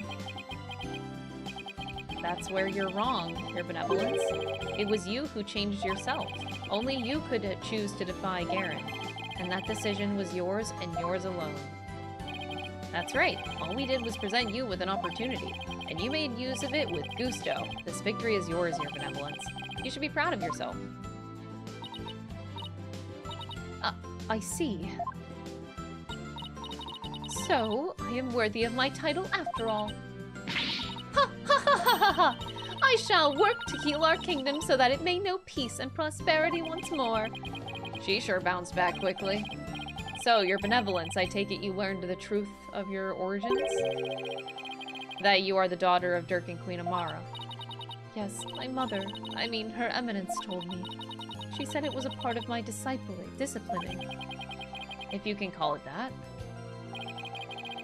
That's where you're wrong, Your Benevolence. It was you who changed yourself. Only you could choose to defy Garen. And that decision was yours and yours alone. That's right. All we did was present you with an opportunity. And you made use of it with gusto. This victory is yours, Your Benevolence. You should be proud of yourself. I see. So, I am worthy of my title after all. Ha ha ha ha ha ha! I shall work to heal our kingdom so that it may know peace and prosperity once more. She sure bounced back quickly. So, Your Benevolence, I take it you learned the truth of your origins? That you are the daughter of Dhurke and Queen Amara. Yes, my mother, Her Eminence told me. She said it was a part of my disciplining. If you can call it that.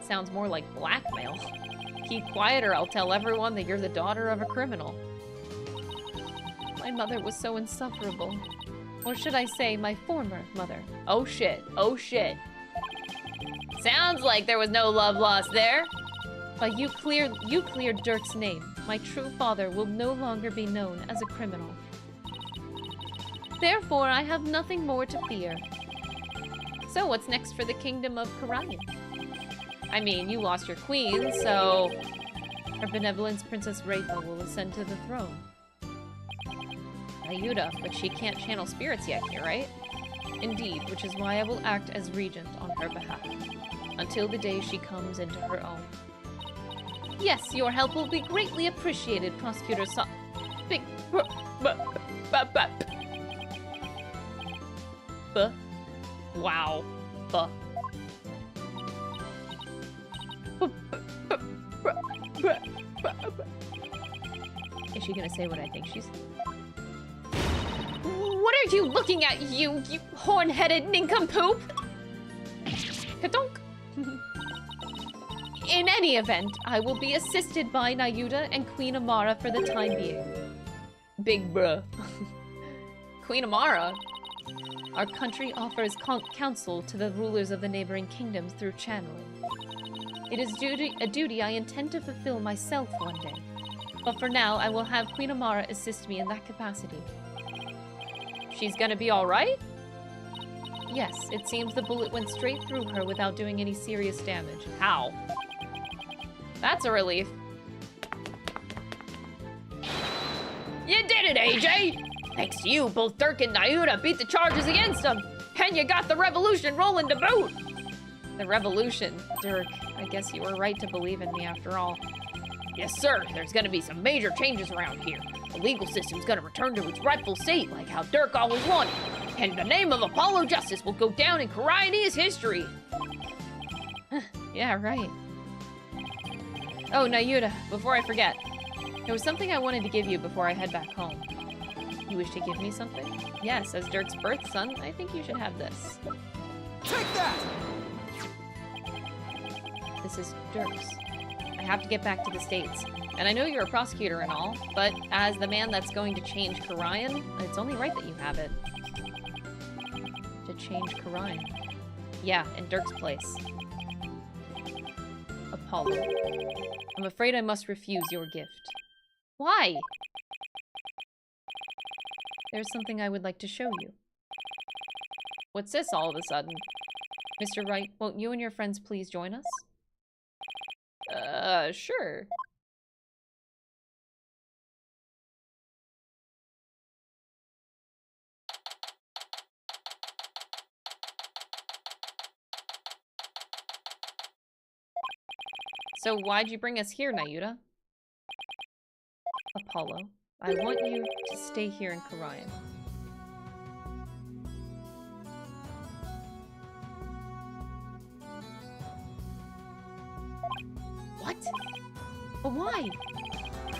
Sounds more like blackmail. Keep quiet or I'll tell everyone that you're the daughter of a criminal. My mother was so insufferable. Or should I say, my former mother. Oh shit, oh shit. Sounds like there was no love lost there. But you cleared Dhurke's name. My true father will no longer be known as a criminal. Therefore, I have nothing more to fear. So what's next for the kingdom of Karayan? You lost your queen, so Her Benevolence Princess Raytha will ascend to the throne. Nahyuta, but she can't channel spirits yet here, right? Indeed, which is why I will act as regent on her behalf, until the day she comes into her own. Yes, your help will be greatly appreciated, Prosecutor Big... Wow. Is she gonna say what I think she's... What are you looking at, you horn-headed nincompoop? Kadonk. In any event, I will be assisted by Nahyuta and Queen Amara for the time being. Big bruh. Queen Amara? Our country offers counsel to the rulers of the neighboring kingdoms through channeling. It is a duty I intend to fulfill myself one day. But for now, I will have Queen Amara assist me in that capacity. She's gonna be alright? Yes, it seems the bullet went straight through her without doing any serious damage. How? That's a relief. You did it, AJ! Thanks to you, both Dhurke and Nahyuta beat the charges against them! And you got the revolution rolling to boot! The revolution? Dhurke, I guess you were right to believe in me after all. Yes, sir. There's gonna be some major changes around here. The legal system's gonna return to its rightful state, like how Dhurke always wanted. And the name of Apollo Justice will go down in Karayanese history. Yeah, right. Oh, Nahyuta, before I forget. There was something I wanted to give you before I head back home. You wish to give me something? Yes, as Dhurke's birth son, I think you should have this. Take that! This is Dhurke's. I have to get back to the States. And I know you're a prosecutor and all, but as the man that's going to change Karayan, it's only right that you have it. To change Karayan. Yeah, in Dhurke's place. Apollo. I'm afraid I must refuse your gift. Why? There's something I would like to show you. What's this all of a sudden? Mr. Wright, won't you and your friends please join us? Sure. So why'd you bring us here, Nahyuta? Apollo, I want you to stay here in Karayan. What? But why?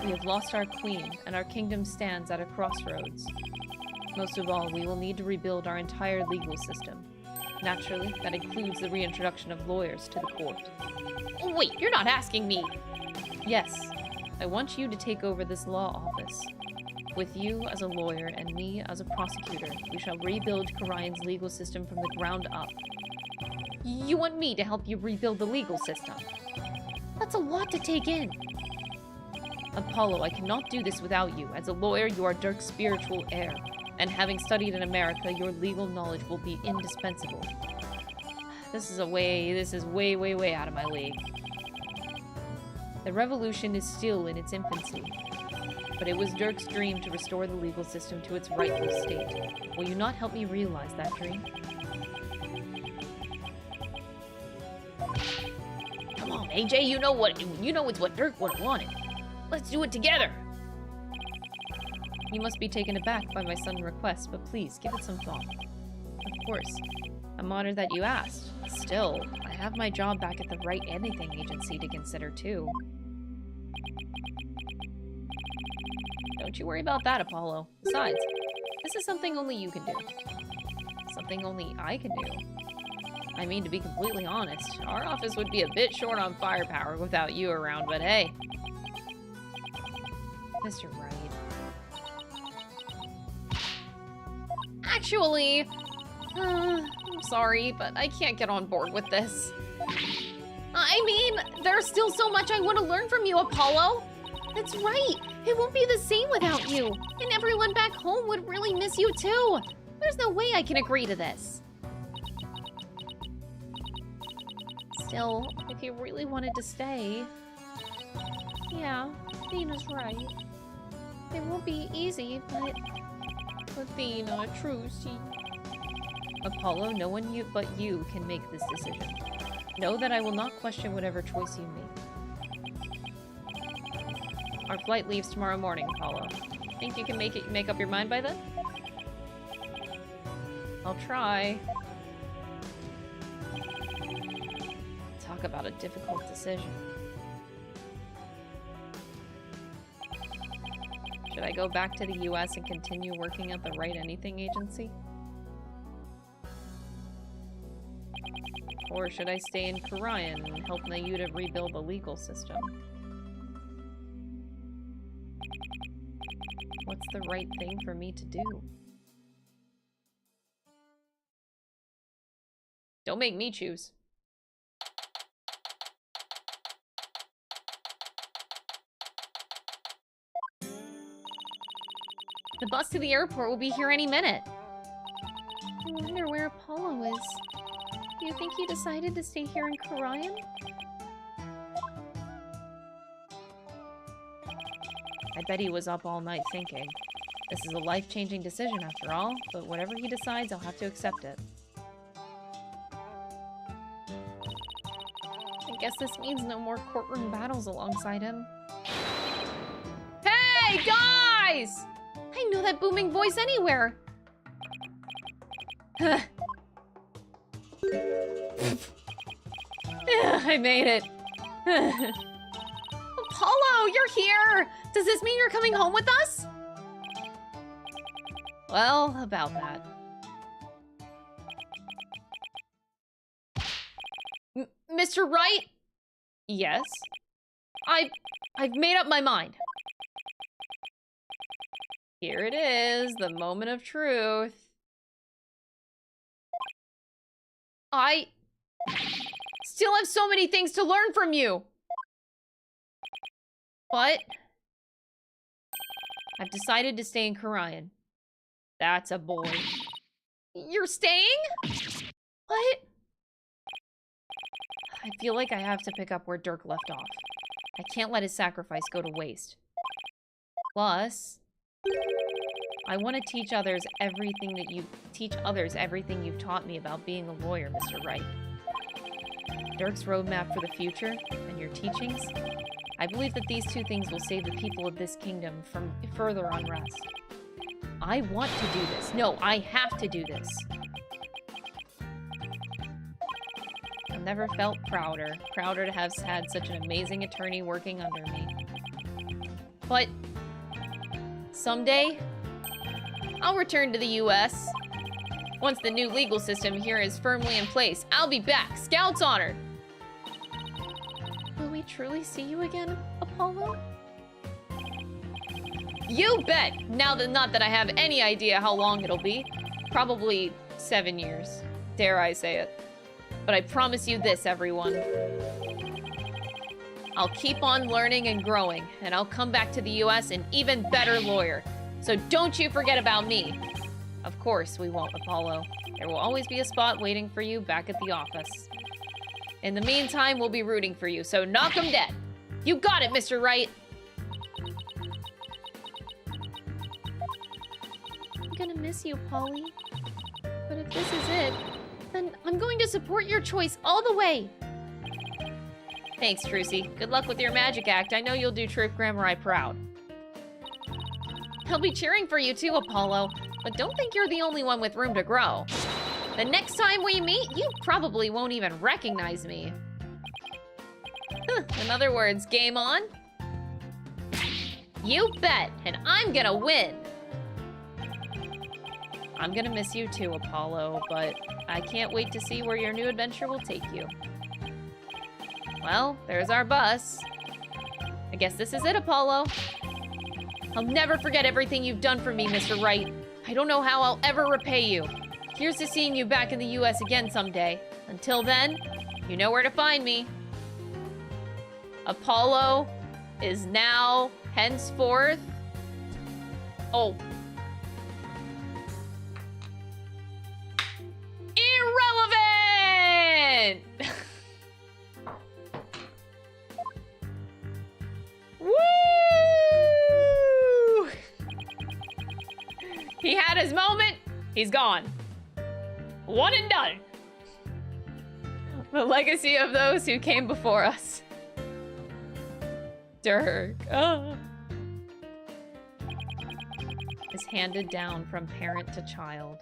We have lost our queen, and our kingdom stands at a crossroads. Most of all, we will need to rebuild our entire legal system. Naturally, that includes the reintroduction of lawyers to the court. Oh, wait, you're not asking me! Yes. I want you to take over this law office. With you as a lawyer and me as a prosecutor, we shall rebuild Karayan's legal system from the ground up. You want me to help you rebuild the legal system? That's a lot to take in. Apollo, I cannot do this without you. As a lawyer, you are Dhurke's spiritual heir. And having studied in America, your legal knowledge will be indispensable. This is way, way, way out of my league. The revolution is still in its infancy, but it was Dhurke's dream to restore the legal system to its rightful state. Will you not help me realize that dream? Come on, AJ, you know it's what Dhurke would have wanted. Let's do it together! You must be taken aback by my sudden request, but please, give it some thought. Of course. I'm honored that you asked. Still, I have my job back at the Write Anything agency to consider, too. Don't you worry about that, Apollo. Besides, this is something only you can do. Something only I can do. I mean, to be completely honest, our office would be a bit short on firepower without you around, but hey. Mr. Wright. Actually, I'm sorry, but I can't get on board with this. I mean, there's still so much I want to learn from you, Apollo. That's right. It won't be the same without you. And everyone back home would really miss you too. There's no way I can agree to this. Still, if you really wanted to stay... Yeah, Dina's right. It won't be easy, but... Athena, Trucy. Apollo, no one but you can make this decision. Know that I will not question whatever choice you make. Our flight leaves tomorrow morning, Apollo. Think you can make up your mind by then? I'll try. Talk about a difficult decision. Should I go back to the US and continue working at the Write Anything agency? Or should I stay in Karayan and help Nahyuta rebuild the legal system? What's the right thing for me to do? Don't make me choose. The bus to the airport will be here any minute. I wonder where Apollo is. Do you think he decided to stay here in Karayan? I bet he was up all night thinking. This is a life-changing decision after all, but whatever he decides, I'll have to accept it. I guess this means no more courtroom battles alongside him. Hey, guys! I know that booming voice anywhere. I made it. Apollo, you're here! Does this mean you're coming home with us? Well, about that. Mr. Wright? Yes? I've made up my mind. Here it is, the moment of truth. I still have so many things to learn from you. But I've decided to stay in Karayan. That's a boy. You're staying? What? I feel like I have to pick up where Dhurke left off. I can't let his sacrifice go to waste. Plus, I want to teach others everything you've taught me about being a lawyer, Mr. Wright. Dhurke's roadmap for the future and your teachings. I believe that these two things will save the people of this kingdom from further unrest. I want to do this. No, I have to do this. I've never felt prouder. Prouder to have had such an amazing attorney working under me. But someday, I'll return to the US. Once the new legal system here is firmly in place, I'll be back. Scout's honor. Will we truly see you again, Apollo? You bet! Now that not that I have any idea how long it'll be. Probably 7 years. Dare I say it. But I promise you this, everyone. I'll keep on learning and growing, and I'll come back to the US an even better lawyer. So don't you forget about me. Of course we won't, Apollo. There will always be a spot waiting for you back at the office. In the meantime, we'll be rooting for you, so knock 'em dead. You got it, Mr. Wright. I'm gonna miss you, Polly. But if this is it, then I'm going to support your choice all the way. Thanks, Trucy. Good luck with your magic act. I know you'll do Trip Grammar proud. I'll be cheering for you too, Apollo. But don't think you're the only one with room to grow. The next time we meet, you probably won't even recognize me. In other words, game on? You bet, and I'm gonna win. I'm gonna miss you too, Apollo, but I can't wait to see where your new adventure will take you. Well, there's our bus. I guess this is it, Apollo. I'll never forget everything you've done for me, Mr. Wright. I don't know how I'll ever repay you. Here's to seeing you back in the US again someday. Until then, you know where to find me. Apollo is now, henceforth... Oh. Irrelevant! Woo! He had his moment. He's gone. One and done. The legacy of those who came before us. Dhurke. Oh. Is handed down from parent to child.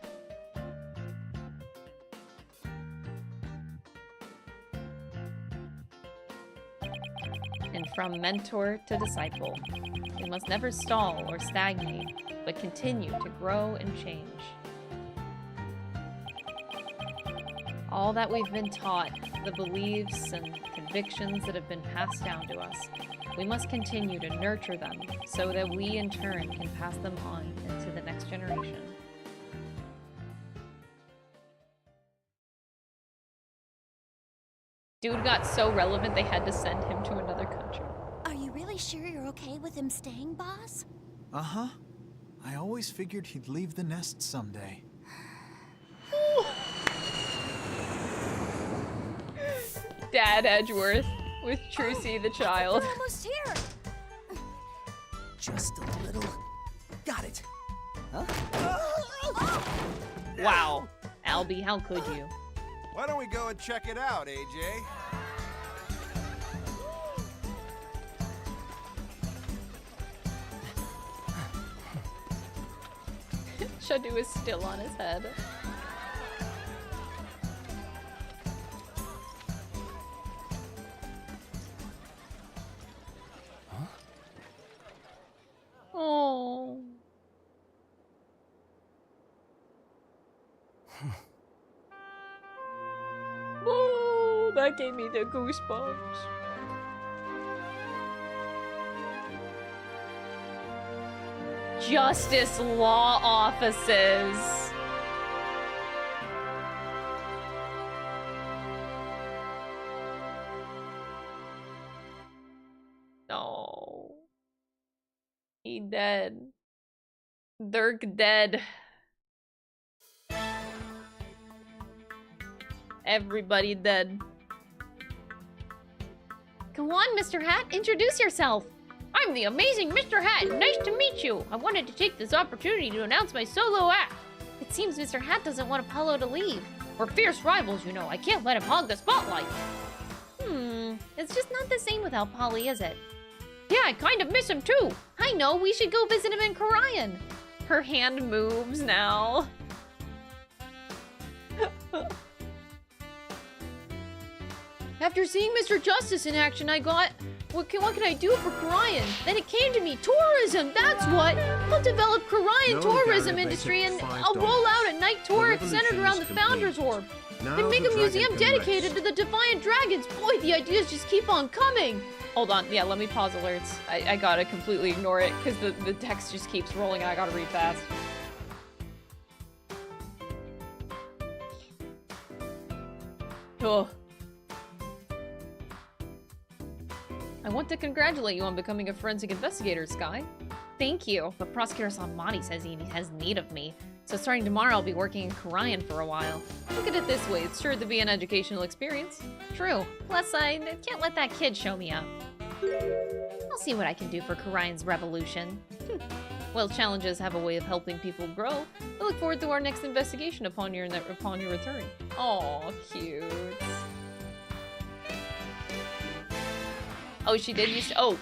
And from mentor to disciple. We must never stall or stagnate, but continue to grow and change. All that we've been taught, the beliefs and convictions that have been passed down to us, we must continue to nurture them so that we in turn can pass them on into the next generation. Dude got so relevant they had to send him to another country. Are you really sure you're okay with him staying, boss? Uh-huh. I always figured he'd leave the nest someday. Dad Edgeworth with Trucy the child. We're almost here. Just a little. Got it. Huh? Wow. Albie, how could you? Why don't we go and check it out, AJ? Shadu is still on his head. Oh. Oh, that gave me the goosebumps. Justice law offices. No. He dead. Dhurke dead. Everybody dead. Go on, Mr. Hat, introduce yourself. I'm the amazing Mr. Hat. Nice to meet you. I wanted to take this opportunity to announce my solo act. It seems Mr. Hat doesn't want Apollo to leave. We're fierce rivals, you know. I can't let him hog the spotlight. It's just not the same without Polly, is it? Yeah, I kind of miss him too. I know, we should go visit him in Karayan. Her hand moves now. After seeing Mr. Justice in action, I got, what can I do for Karayan? Then it came to me, tourism, that's what! I'll develop Karayan tourism industry and I'll roll out a night tour centered around the Founder's Orb. And make a museum dedicated to the Defiant Dragons. Boy, the ideas just keep on coming. Hold on, yeah, let me pause alerts. I gotta completely ignore it because the text just keeps rolling and I gotta read fast. Oh. I want to congratulate you on becoming a forensic investigator, Sky. Thank you, but Prosecutor Salmani says he has need of me. So starting tomorrow, I'll be working in Karayan for a while. Look at it this way, it's sure to be an educational experience. True. Plus, I can't let that kid show me up. I'll see what I can do for Karayan's revolution. Well, challenges have a way of helping people grow. I look forward to our next investigation upon your return. Aw, cute. Oh, she did use. Oh.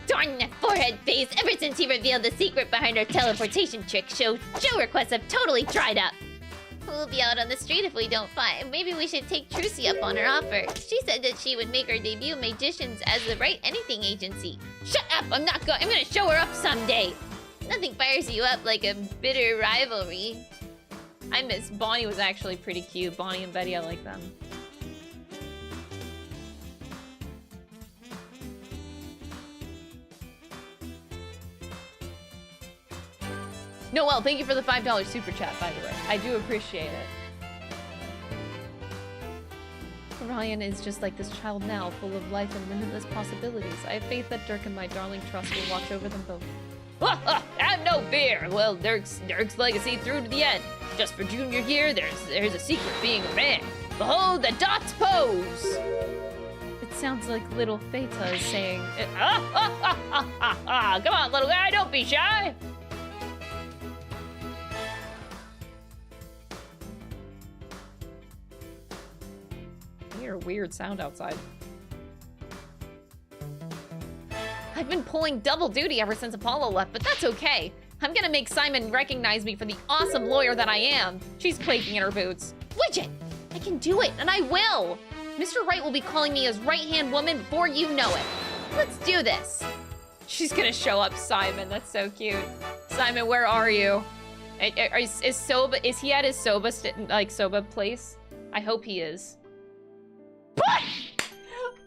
Darn that forehead face! Ever since he revealed the secret behind her teleportation trick, show requests have totally dried up. We'll be out on the street if we don't find. Maybe we should take Trucy up on her offer. She said that she would make her debut Magicians as the Right Anything agency. Shut up! I'm gonna show her up someday! Nothing fires you up like a bitter rivalry. I miss Bonnie was actually pretty cute. Bonnie and Betty, I like them. Noel, thank you for the $5 super chat, by the way. I do appreciate it. Ryan is just like this child now, full of life and limitless possibilities. I have faith that Dhurke and my darling trust will watch over them both. Have no fear! Well, Dhurke's legacy through to the end. Just for junior year, there's a secret being a man. Behold the dots pose! It sounds like little Theta is saying, come on, little guy, don't be shy! I hear a weird sound outside. I've been pulling double duty ever since Apollo left, but that's okay. I'm gonna make Simon recognize me for the awesome lawyer that I am. She's quaking in her boots. Widget! I can do it, and I will! Mr. Wright will be calling me his right-hand woman before you know it. Let's do this. She's gonna show up, Simon. That's so cute. Simon, where are you? Is he at his Soba place? I hope he is.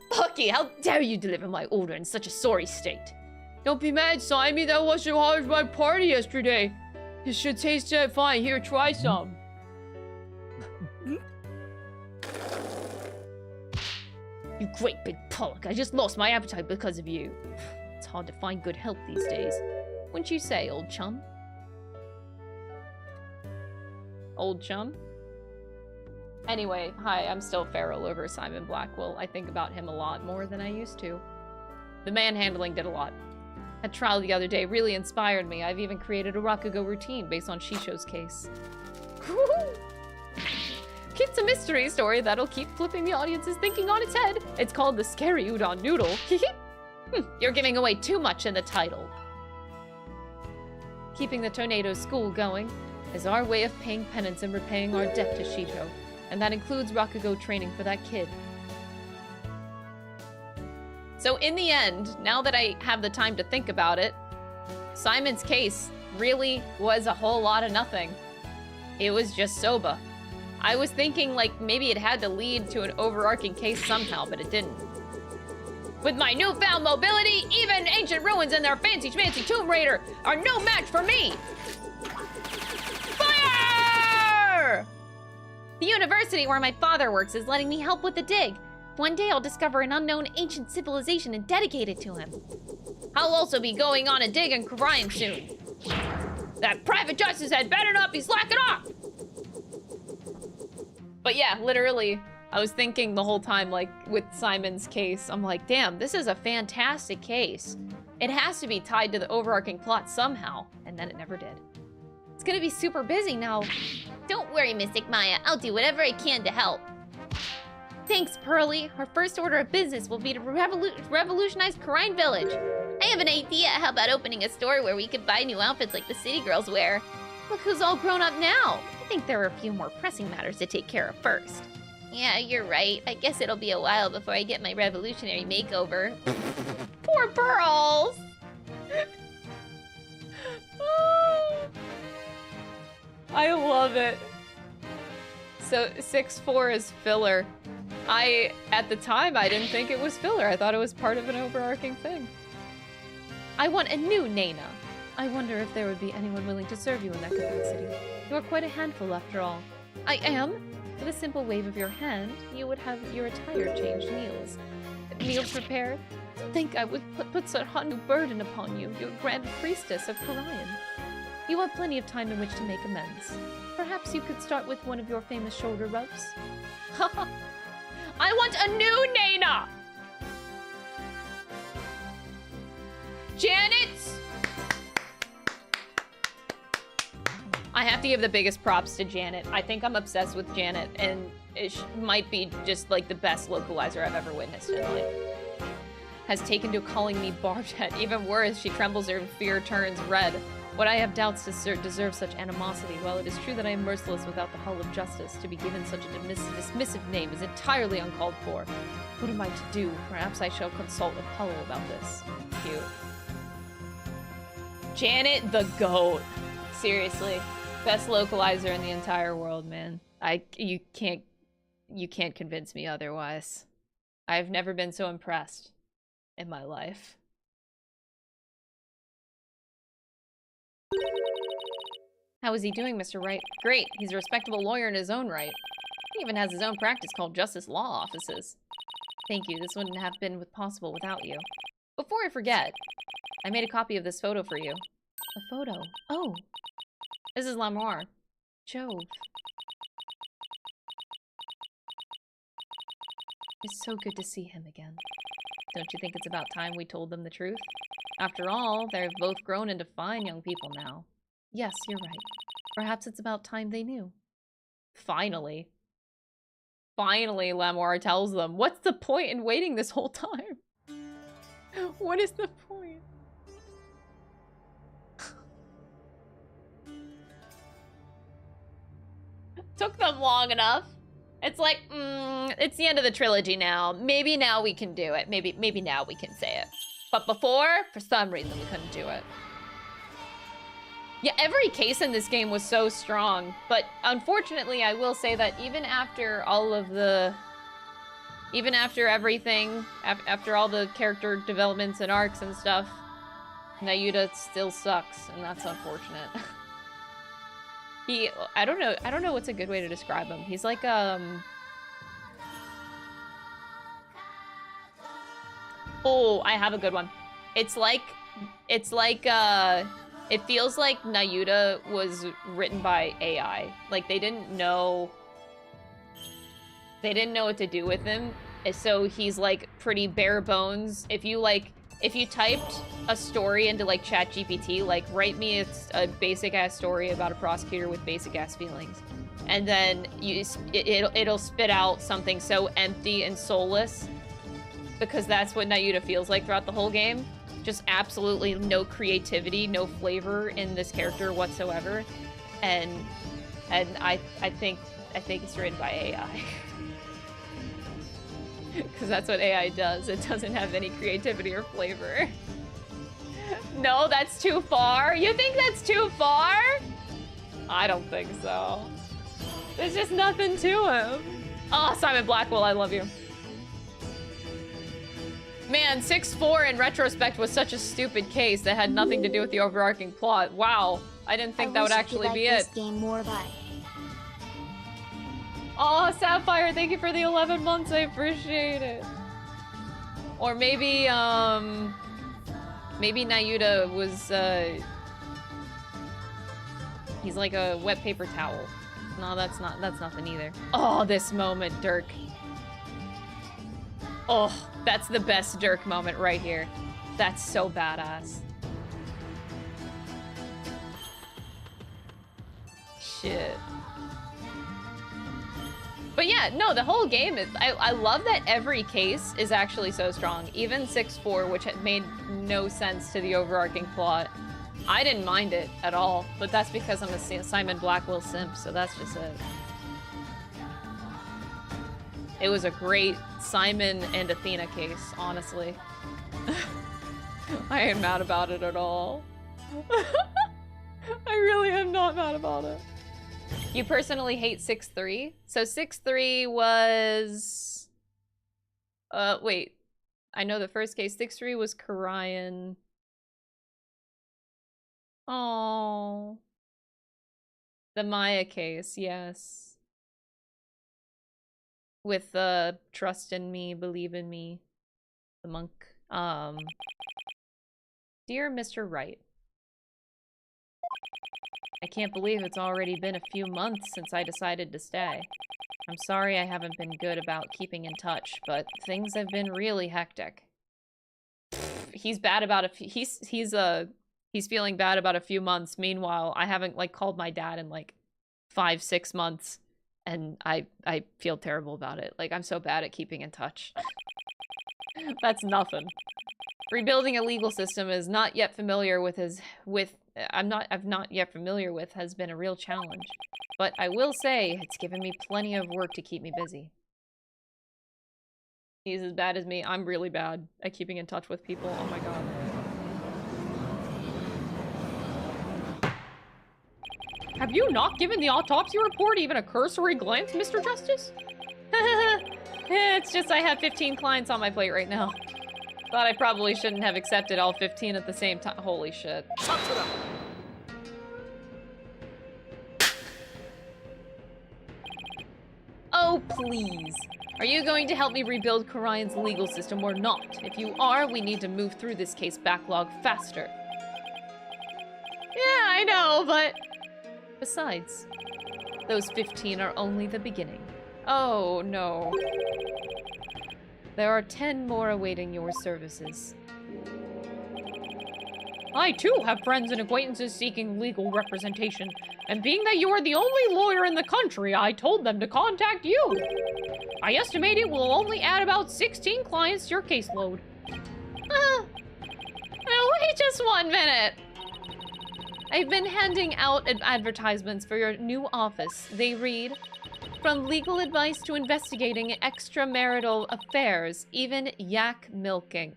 Bucky, how dare you deliver my order in such a sorry state? Don't be mad, Simon. That wasn't how was my party yesterday. It should taste fine. Here, try some. You great big Pollock. I just lost my appetite because of you. It's hard to find good help these days. Wouldn't you say, old chum? Old chum? Anyway, hi, I'm still feral over Simon Blackwell. I think about him a lot more than I used to. The manhandling did a lot. That trial the other day really inspired me. I've even created a Rakugo routine based on Shisho's case. It's a mystery story that'll keep flipping the audience's thinking on its head. It's called The Scary Udon Noodle. You're giving away too much in the title. Keeping the Tornado School going is our way of paying penance and repaying our debt to Shito. And that includes Rakugo training for that kid. So in the end, now that I have the time to think about it, Simon's case really was a whole lot of nothing. It was just Soba. I was thinking like maybe it had to lead to an overarching case somehow, but it didn't. With my newfound mobility, even ancient ruins and their fancy schmancy Tomb Raider are no match for me! Fire! The university where my father works is letting me help with the dig. One day I'll discover an unknown ancient civilization and dedicate it to him. I'll also be going on a dig in Karayan soon. That private justice had better not be slacking off! But yeah, literally, I was thinking the whole time, like, with Simon's case, I'm like, damn, this is a fantastic case. It has to be tied to the overarching plot somehow. And then it never did. It's gonna be super busy now. Don't worry, Mystic Maya. I'll do whatever I can to help. Thanks, Pearly. Our first order of business will be to revolutionize Karine Village. I have an idea. How about opening a store where we could buy new outfits like the city girls wear? Look who's all grown up now. I think there are a few more pressing matters to take care of first. Yeah, you're right. I guess it'll be a while before I get my revolutionary makeover. Poor Pearls! I love it. So 6-4 is filler. At the time, I didn't think it was filler. I thought it was part of an overarching thing. I want a new Nana. I wonder if there would be anyone willing to serve you in that capacity. You are quite a handful after all. I am? With a simple wave of your hand, you would have your attire changed, meals prepared. To think I would put such a new burden upon you, your grand priestess of Karine. You have plenty of time in which to make amends. Perhaps you could start with one of your famous shoulder rubs? I want a new Nana! Janet! I have to give the biggest props to Janet. I think I'm obsessed with Janet, and it might be just like the best localizer I've ever witnessed in life. Has taken to calling me Barbette. Even worse, she trembles her fear turns red. Would I have doubts to deserve such animosity? While it is true that I am merciless without the hull of justice, to be given such a dismissive name is entirely uncalled for. What am I to do? Perhaps I shall consult Apollo about this. Cute. Janet the GOAT. Seriously. Best localizer in the entire world, man. You can't convince me otherwise. I've never been so impressed in my life. How is he doing, Mr. Wright? Great. He's a respectable lawyer in his own right. He even has his own practice called Justice Law Offices. Thank you. This wouldn't have been possible without you. Before I forget, I made a copy of this photo for you. A photo? Oh. This is Lamoire. Jove. It's so good to see him again. Don't you think it's about time we told them the truth? After all, they've both grown into fine young people now. Yes, you're right. Perhaps it's about time they knew. Finally. Finally, Lamoire tells them. What's the point in waiting this whole time? What is the point? Took them long enough. It's like, it's the end of the trilogy now. Maybe now we can do it. Maybe now we can say it. But before, for some reason, we couldn't do it. Yeah, every case in this game was so strong. But unfortunately, I will say that even after all of the... Even after everything, after all the character developments and arcs and stuff, Nahyuta still sucks, and that's unfortunate. I don't know what's a good way to describe him. He's like, oh, I have a good one. It feels like Nahyuta was written by AI. Like, they didn't know what to do with him. So he's like pretty bare bones. If you typed a story into like ChatGPT, like write me a basic ass story about a prosecutor with basic ass feelings, and then it'll spit out something so empty and soulless, because that's what Nahyuta feels like throughout the whole game. Just absolutely no creativity, no flavor in this character whatsoever, and I think it's written by AI. Because that's what AI does. It doesn't have any creativity or flavor. No, that's too far? You think that's too far? I don't think so. There's just nothing to him. Oh, Simon Blackwell, I love you. Man, 6-4 in retrospect was such a stupid case that had nothing to do with the overarching plot. Wow, I didn't think that would actually be it. This game more by. Oh, Sapphire, thank you for the 11 months. I appreciate it. Or maybe, maybe Nahyuta was, he's like a wet paper towel. No, that's nothing either. Oh, this moment, Dhurke. Oh, that's the best Dhurke moment right here. That's so badass. Shit. But yeah, no, the whole game is... I love that every case is actually so strong. Even 6-4, which had made no sense to the overarching plot. I didn't mind it at all, but that's because I'm a Simon Blackwell simp, so that's just it. It was a great Simon and Athena case, honestly. I ain't mad about it at all. I really am not mad about it. You personally hate 6-3? So 6-3 was... wait. I know the first case. 6-3 was Karayan. Oh. The Maya case, yes. With the trust in me, believe in me. The monk. Dear Mr. Wright. I can't believe it's already been a few months since I decided to stay. I'm sorry I haven't been good about keeping in touch, but things have been really hectic. He's bad about he's feeling bad about a few months. Meanwhile, I haven't like called my dad in like 5-6 months, and I feel terrible about it. Like, I'm so bad at keeping in touch. That's nothing. Rebuilding a legal system is not yet familiar with I'm not yet familiar with has been a real challenge. But I will say it's given me plenty of work to keep me busy. He's as bad as me. I'm really bad at keeping in touch with people. Oh my god. Have you not given the autopsy report even a cursory glance, Mr. Justice? It's just I have 15 clients on my plate right now. Thought I probably shouldn't have accepted all 15 at the same time. Holy shit. Oh, please. Are you going to help me rebuild Karayan's legal system or not? If you are, we need to move through this case backlog faster. Yeah, I know, but... Besides, those 15 are only the beginning. Oh, no. There are 10 more awaiting your services. I, too, have friends and acquaintances seeking legal representation. And being that you are the only lawyer in the country, I told them to contact you. I estimate it will only add about 16 clients to your caseload. Wait just 1 minute. I've been handing out advertisements for your new office. They read, from legal advice to investigating extramarital affairs, even yak milking.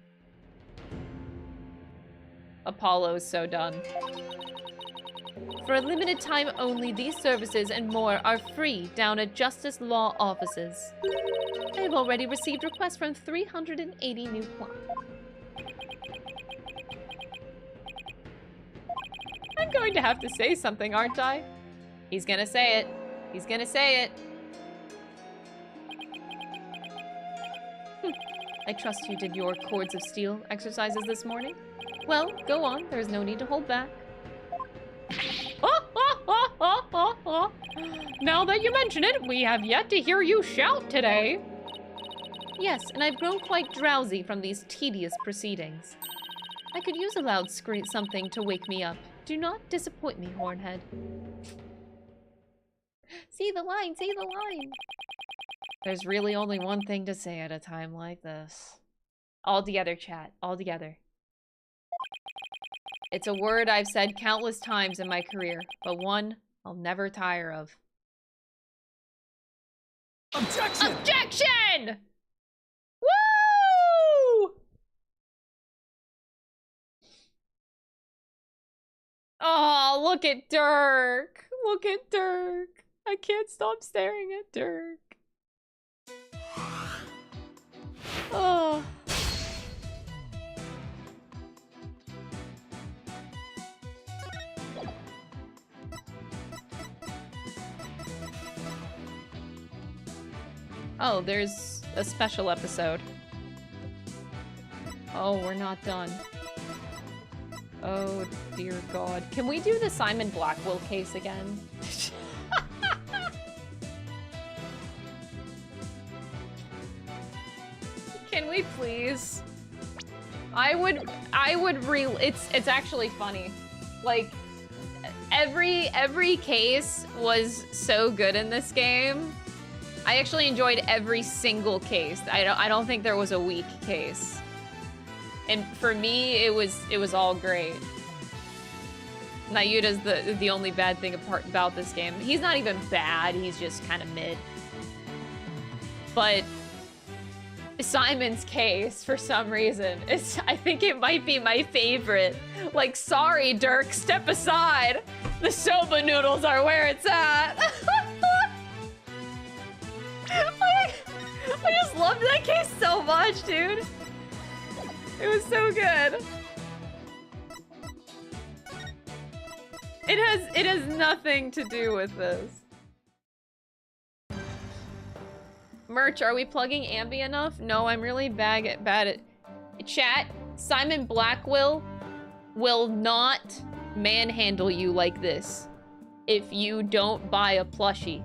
Apollo's so done. For a limited time only, these services and more are free down at Justice Law offices. I have already received requests from 380 new clients. I'm going to have to say something, aren't I? He's gonna say it. He's gonna say it. I trust you did your Cords of Steel exercises this morning. Well, go on. There's no need to hold back. Now that you mention it, we have yet to hear you shout today. Yes, and I've grown quite drowsy from these tedious proceedings. I could use a loud scream, something to wake me up. Do not disappoint me, Hornhead. See the line, see the line. There's really only one thing to say at a time like this. All together, chat. All together. It's a word I've said countless times in my career, but one I'll never tire of. Objection! Objection! Woo! Oh, look at Dhurke. Look at Dhurke. I can't stop staring at Dhurke. Oh. Oh, there's a special episode. Oh, we're not done. Oh, dear God. Can we do the Simon Blackwell case again? Can we please? I would it's actually funny. Like every case was so good in this game. I actually enjoyed every single case. I don't think there was a weak case. And for me, it was all great. Nahyuta's the only bad thing about this game. He's not even bad, he's just kind of mid. But Simon's case, for some reason, I think it might be my favorite. Like, sorry, Dhurke, step aside. The soba noodles are where it's at. I just loved that case so much, dude. It was so good. It has nothing to do with this. Merch, are we plugging Ambi enough? No, I'm really bad at chat. Simon Blackwell will not manhandle you like this if you don't buy a plushie.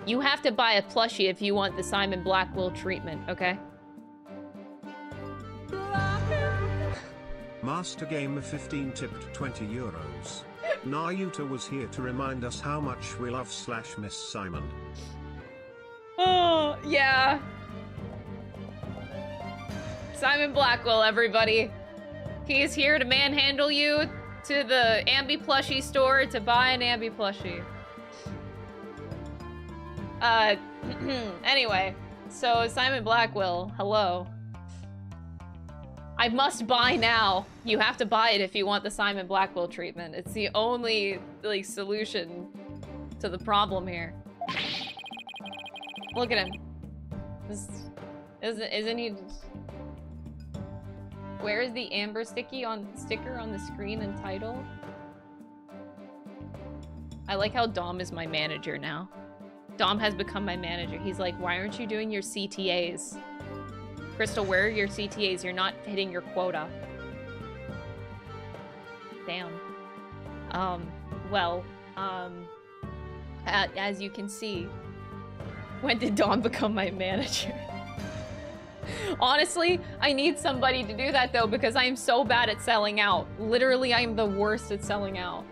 You have to buy a plushie if you want the Simon Blackwell treatment, okay? Master Gamer 15 tipped 20 euros. Nahyuta was here to remind us how much we love / miss Simon. Oh, yeah. Simon Blackwell, everybody. He's here to manhandle you to the Ambi plushie store to buy an Ambi plushie. Anyway, so Simon Blackwell, hello. I must buy now. You have to buy it if you want the Simon Blackwell treatment. It's the only, like, solution to the problem here. Look at him. Isn't he? Where is the amber sticker on the screen and title? I like how Dom is my manager now. Dom has become my manager. He's like, why aren't you doing your CTAs? Crystal, where are your CTAs? You're not hitting your quota. Damn. As you can see, when did Dom become my manager? Honestly, I need somebody to do that though, because I am so bad at selling out. Literally, I am the worst at selling out.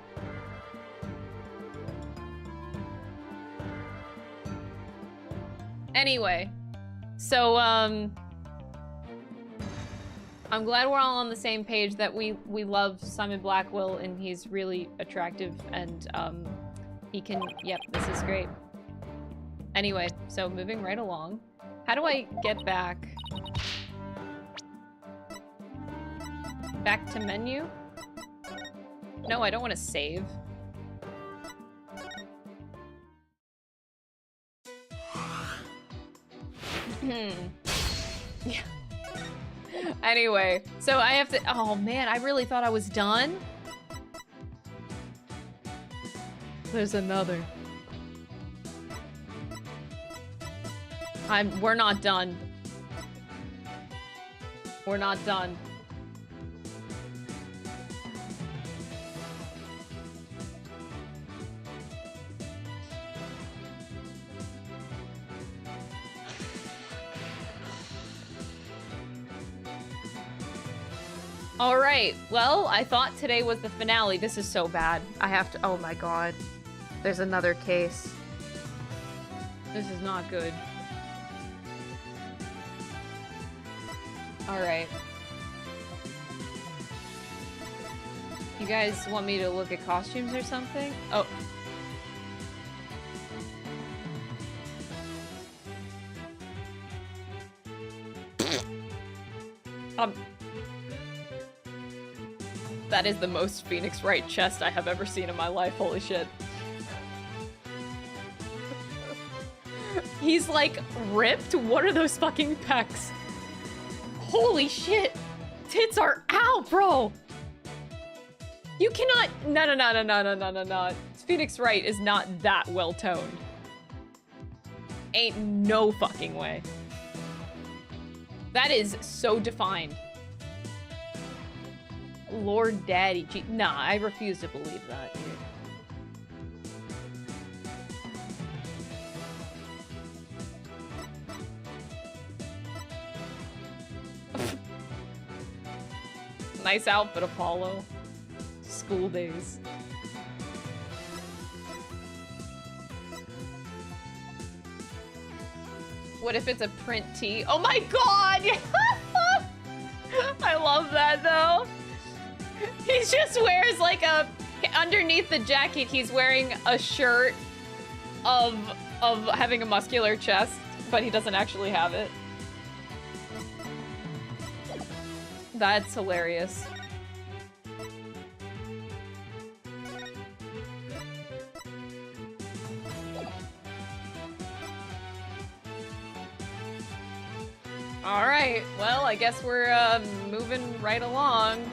Anyway, so, I'm glad we're all on the same page that we love Simon Blackwell and he's really attractive and, he can, yep, this is great. Anyway, so moving right along. How do I get back? Back to menu? No, I don't want to save. Yeah. Anyway, so I have to, oh man, I really thought I was done. There's another. We're not done. We're not done. All right, well, I thought today was the finale. This is so bad. I have to, oh my god. There's another case. This is not good. All right. You guys want me to look at costumes or something? Oh. That is the most Phoenix Wright chest I have ever seen in my life. Holy shit. He's like ripped? What are those fucking pecs? Holy shit! Tits are out, bro! You cannot... No. Phoenix Wright is not that well-toned. Ain't no fucking way. That is so defined. Lord Daddy G... Nah, I refuse to believe that, dude. Nice outfit, Apollo. School days. What if it's a print tee? Oh my god! I love that though. He just wears like a... Underneath the jacket, he's wearing a shirt of having a muscular chest, but he doesn't actually have it. That's hilarious. All right, well, I guess we're moving right along.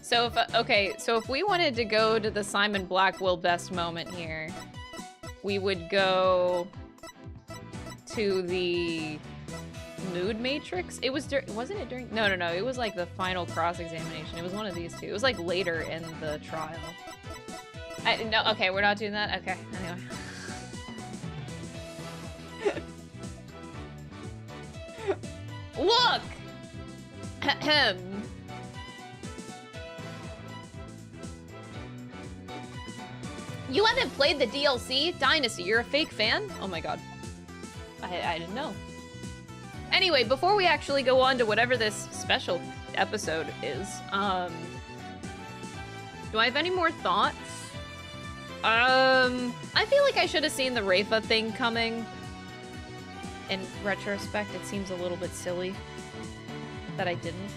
So if, okay, so if we wanted to go to the Simon Blackwell best moment here, we would go to the mood matrix. It was wasn't it during? No, it was like the final cross-examination. It was one of these two. It was like later in the trial. No, okay, we're not doing that. Okay, anyway. Look! Ahem. You haven't played the DLC? Dynasty, you're a fake fan? Oh my god. I didn't know. Anyway, before we actually go on to whatever this special episode is, do I have any more thoughts? I feel like I should have seen the Rafa thing coming. In retrospect, it seems a little bit silly that I didn't.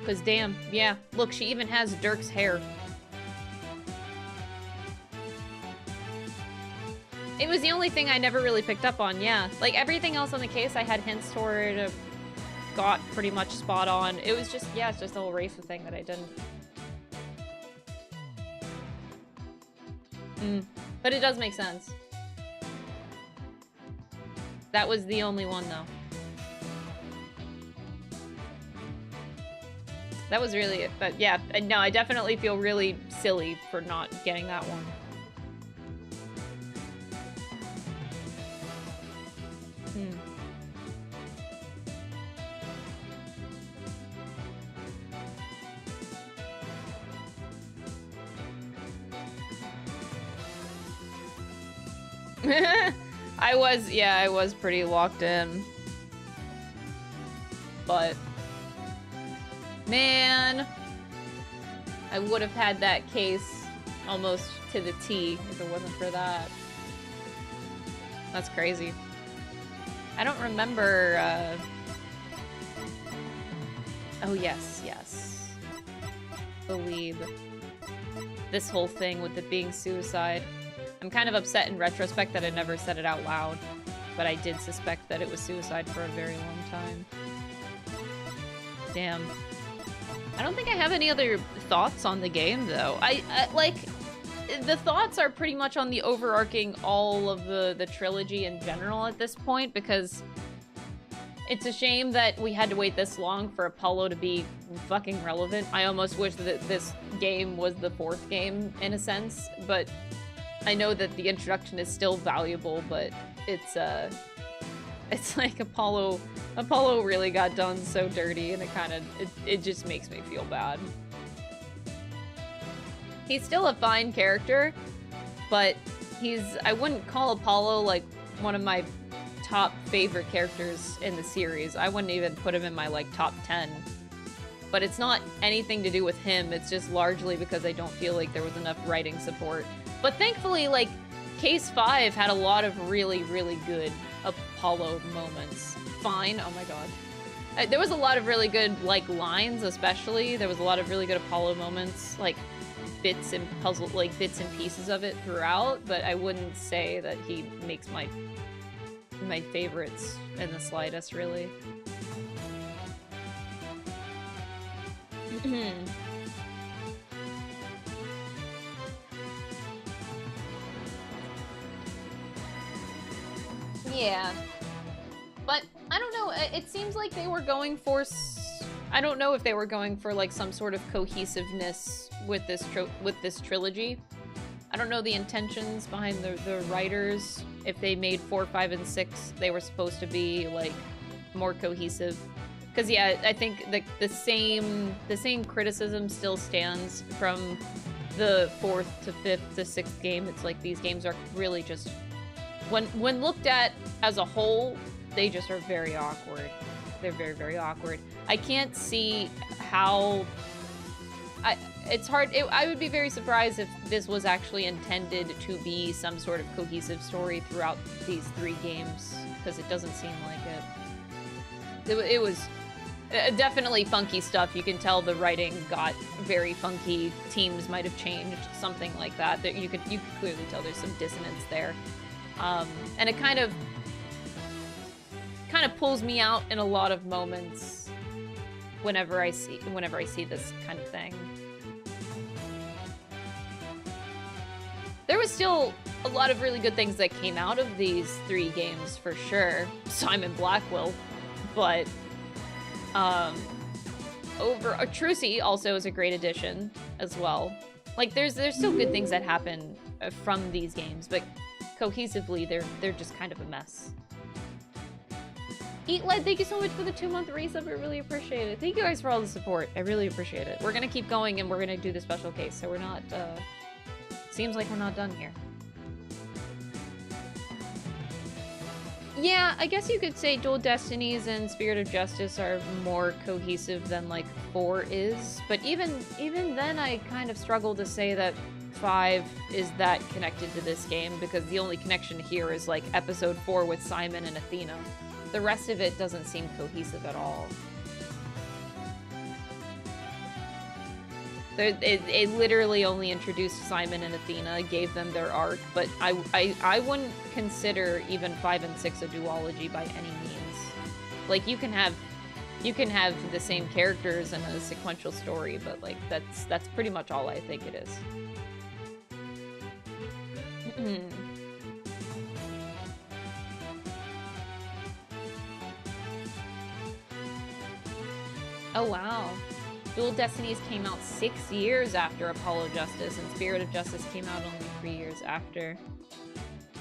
Cause damn, yeah, look, she even has Dhurke's hair. It was the only thing I never really picked up on, yeah. Like, everything else on the case I had hints toward, got pretty much spot on. It was just, yeah, it's just the whole Rafa thing that I didn't. But it does make sense. That was the only one, though. That was really it. But yeah, no, I definitely feel really silly for not getting that one. I was pretty locked in. But man, I would have had that case almost to the T if it wasn't for that. That's crazy. I don't remember, oh yes. Believe this whole thing with it being suicide. I'm kind of upset in retrospect that I never said it out loud, but I did suspect that it was suicide for a very long time. Damn. I don't think I have any other thoughts on the game, though. I like, the thoughts are pretty much on the overarching all of the trilogy in general at this point, because it's a shame that we had to wait this long for Apollo to be fucking relevant. I almost wish that this game was the fourth game, in a sense, but I know that the introduction is still valuable, but it's like Apollo really got done so dirty, and it just makes me feel bad. He's still a fine character, but I wouldn't call Apollo like one of my top favorite characters in the series. I wouldn't even put him in my like top 10. But it's not anything to do with him, it's just largely because I don't feel like there was enough writing support. But thankfully, like, Case 5 had a lot of really, really good Apollo moments. Fine, oh my god. There was a lot of really good, like, lines, especially. There was a lot of really good Apollo moments, like, bits and pieces of it throughout, but I wouldn't say that he makes my favorites in the slightest, really. Yeah. But, I don't know, it seems like they were going for... I don't know if they were going for, like, some sort of cohesiveness with this trilogy. I don't know the intentions behind the writers. If they made 4, 5, and 6, they were supposed to be like more cohesive. Because yeah, I think the same criticism still stands from the 4th to 5th to 6th game. It's like these games are really just, when looked at as a whole, they just are very awkward. They're very, very awkward. I can't see how. It's hard. I would be very surprised if this was actually intended to be some sort of cohesive story throughout these 3 games, because it doesn't seem like it. It was definitely funky stuff. You can tell the writing got very funky. Teams might have changed, something like that. That you could clearly tell there's some dissonance there, and it kind of pulls me out in a lot of moments whenever I see this kind of thing. There was still a lot of really good things that came out of these 3 games for sure. Simon Blackwell, but Trilogy also is a great addition as well. Like there's still good things that happen from these games, but cohesively they're just kind of a mess. Eat Led, thank you so much for the 2-month resub. I really appreciate it. Thank you guys for all the support. I really appreciate it. We're gonna keep going and we're gonna do the special case, so we're not seems like we're not done here. Yeah, I guess you could say Dual Destinies and Spirit of Justice are more cohesive than like 4 is, but even then I kind of struggle to say that 5 is that connected to this game, because the only connection here is like episode 4 with Simon and Athena. The rest of it doesn't seem cohesive at all. It literally only introduced Simon and Athena, gave them their arc, but I wouldn't consider even 5 and 6 a duology by any means. Like you can have the same characters in a sequential story, but like that's pretty much all I think it is. Oh wow. Dual Destinies came out 6 years after Apollo Justice, and Spirit of Justice came out only 3 years after.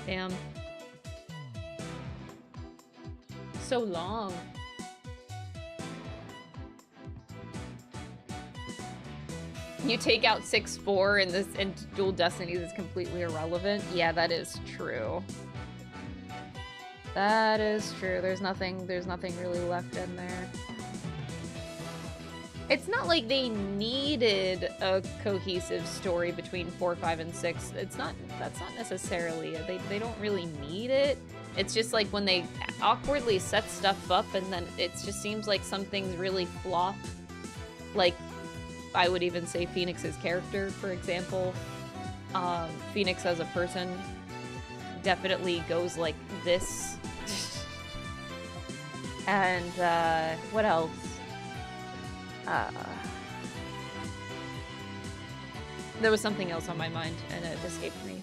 Damn. So long. You take out 6-4 and Dual Destinies is completely irrelevant. Yeah, that is true. That is true. There's nothing really left in there. It's not like they needed a cohesive story between 4, 5, and 6. That's not necessarily it. They don't really need it. It's just like when they awkwardly set stuff up and then it just seems like some things really flop. Like, I would even say Phoenix's character, for example. Phoenix as a person definitely goes like this. And, what else? There was something else on my mind and it escaped me.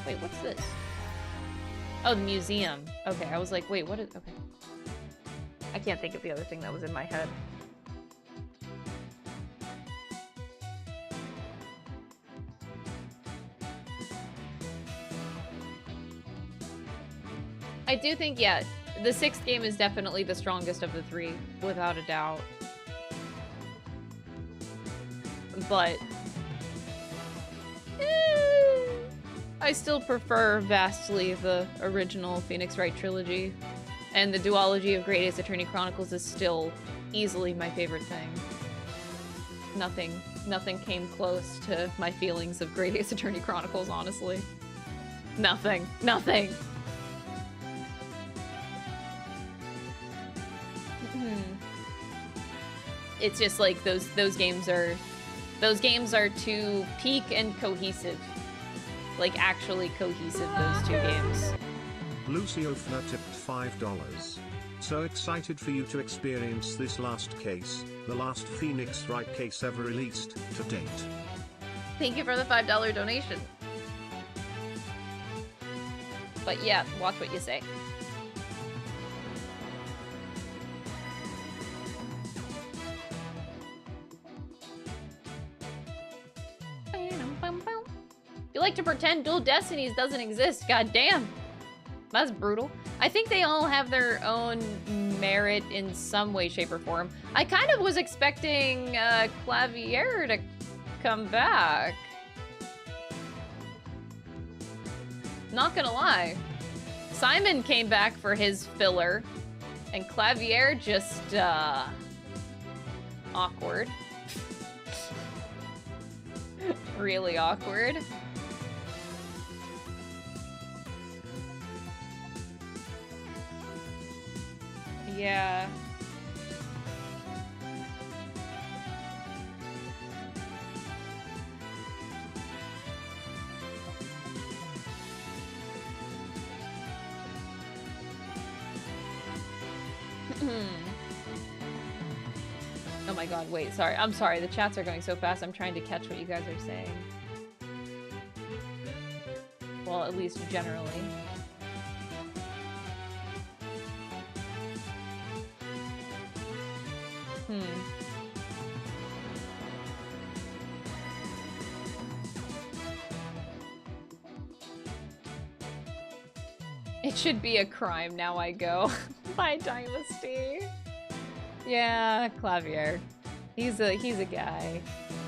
Wait, what's this? Oh, the museum. Okay, I was like, wait, what is... Okay. I can't think of the other thing that was in my head. I do think, yeah, the 6th game is definitely the strongest of the 3, without a doubt. But... I still prefer vastly the original Phoenix Wright trilogy. And the duology of Great Ace Attorney Chronicles is still easily my favorite thing. Nothing came close to my feelings of Great Ace Attorney Chronicles, honestly. Nothing. It's just like those games are too peak and cohesive. Like actually cohesive, those 2 games. Lucio Fna tipped $5. So excited for you to experience this last case, the last Phoenix Wright case ever released to date. Thank you for the $5 donation. But yeah, watch what you say. pretend Dual Destinies doesn't exist. God damn. That's brutal. I think they all have their own merit in some way, shape, or form. I kind of was expecting Clavier to come back. Not gonna lie. Simon came back for his filler, and Clavier just, awkward. Really awkward. Yeah. Oh my god, wait, sorry. I'm sorry, the chats are going so fast. I'm trying to catch what you guys are saying. Well, at least generally. It should be a crime, now I go. By Dynasty. Yeah, Clavier. He's a guy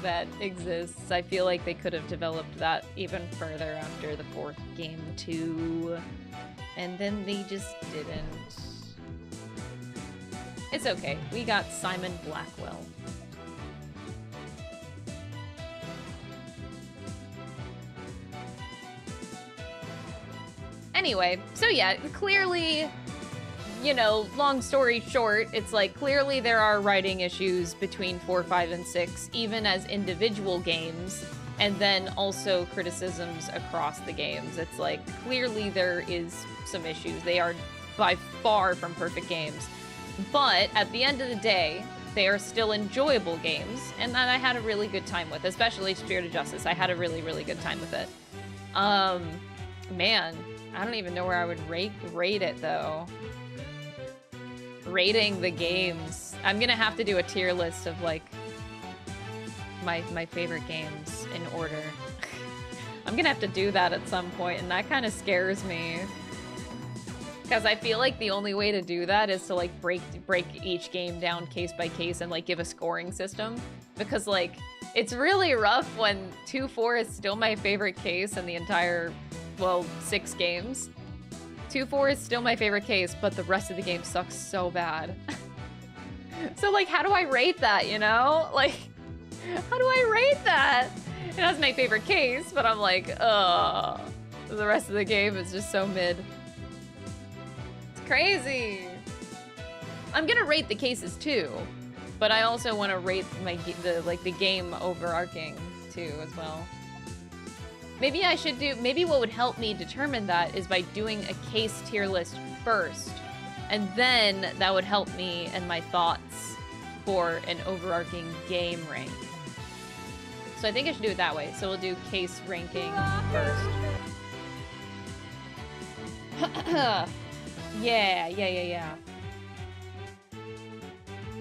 that exists. I feel like they could have developed that even further after the 4th game too. And then they just didn't. It's okay. We got Simon Blackwell. Anyway, so yeah, clearly, you know, long story short, it's like clearly there are writing issues between 4, 5, and 6, even as individual games, and then also criticisms across the games. It's like clearly there is some issues. They are by far from perfect games. But at the end of the day, they are still enjoyable games, and that I had a really good time with, especially Spirit of Justice. I had a really, really good time with it. Man, I don't even know where I would rate it, though. Rating the games. I'm gonna have to do a tier list of, like, my favorite games in order. I'm gonna have to do that at some point, and that kind of scares me. Because I feel like the only way to do that is to, like, break each game down case by case and, like, give a scoring system. Because, like, it's really rough when 2-4 is still my favorite case in the entire, well, 6 games. 2-4 is still my favorite case, but the rest of the game sucks so bad. So, like, how do I rate that, you know? Like, how do I rate that? It has my favorite case, but I'm like, ugh. The rest of the game is just so mid. Crazy. I'm gonna rate the cases too, but I also want to rate the game overarching too as well. Maybe I should do. Maybe what would help me determine that is by doing a case tier list first, and then that would help me and my thoughts for an overarching game rank. So I think I should do it that way. So we'll do case ranking first. Yeah.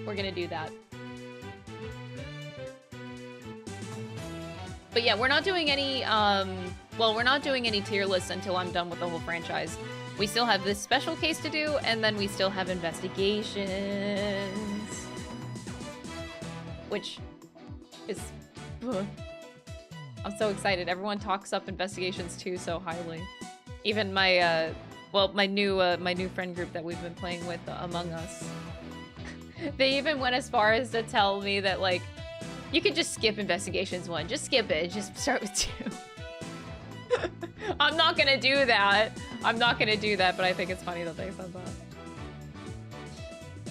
We're gonna do that. But yeah, we're not doing any, well, we're not doing any tier lists until I'm done with the whole franchise. We still have this special case to do, and then we still have investigations. Which is... I'm so excited. Everyone talks up investigations too so highly. Even my, well, my new friend group that we've been playing with, Among Us. They even went as far as to tell me that, like, you could just skip Investigations 1. Just skip it. Just start with 2. I'm not gonna do that. I'm not gonna do that, but I think it's funny that they said that.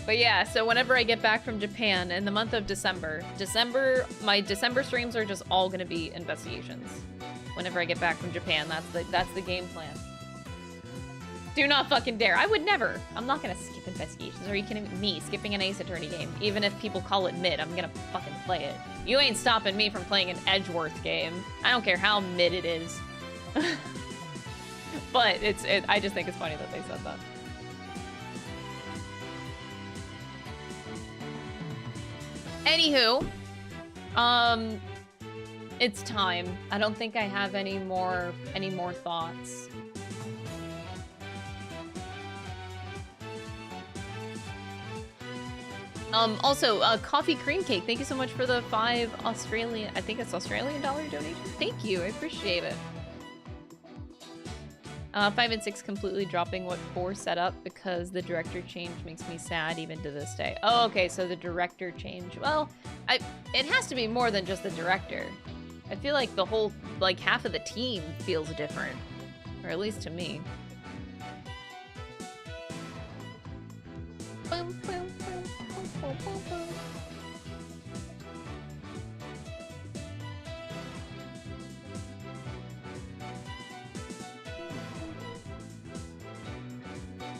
But yeah, so whenever I get back from Japan in the month of December, my December streams are just all gonna be investigations. Whenever I get back from Japan, that's the game plan. Do not fucking dare. I would never. I'm not gonna skip investigations. Are you kidding me? Skipping an Ace Attorney game. Even if people call it mid, I'm gonna fucking play it. You ain't stopping me from playing an Edgeworth game. I don't care how mid it is. But I just think it's funny that they said that. Anywho, It's time. I don't think I have any more thoughts. Also, coffee cream cake. Thank you so much for the 5 Australian, I think it's Australian dollar donation. Thank you, I appreciate it. 5 and 6 completely dropping what 4 set up because the director change makes me sad even to this day. Oh, okay, so the director change. Well, it has to be more than just the director. I feel like the whole, like half of the team feels different. Or at least to me. Boom, boom, boom, boom, boom, boom, boom.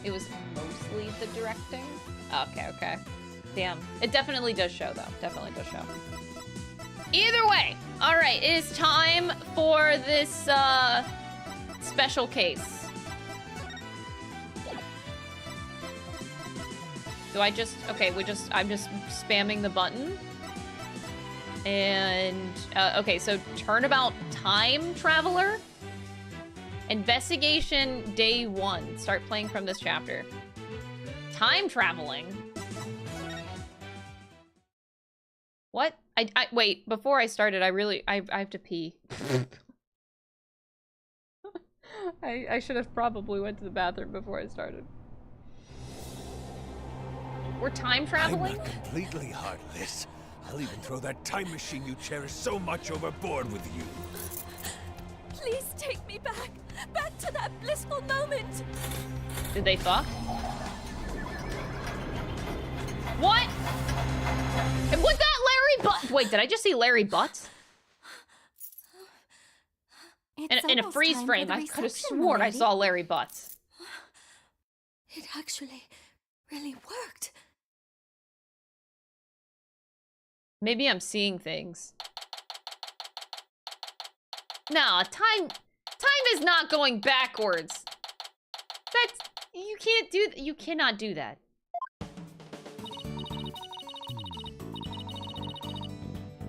It was mostly the directing. Okay, okay. Damn. It definitely does show, though. Definitely does show. Either way. All right, it is time for this special case. Do I just... Okay, I'm just spamming the button. And... okay, so Turnabout Time Traveler. Investigation Day 1. Start playing from this chapter. Time traveling? What? Wait, before I started, I have to pee. I should have probably went to the bathroom before I started. We're time traveling? I'm not completely heartless. I'll even throw that time machine you cherish so much overboard with you. Please take me back. Back to that blissful moment. Did they fuck? What? Was that Larry Butt? Wait, did I just see Larry Butts? In a freeze frame, I could have sworn I saw Larry Butts. It actually really worked. Maybe I'm seeing things. No, time is not going backwards. That's, you can't do, you cannot do that.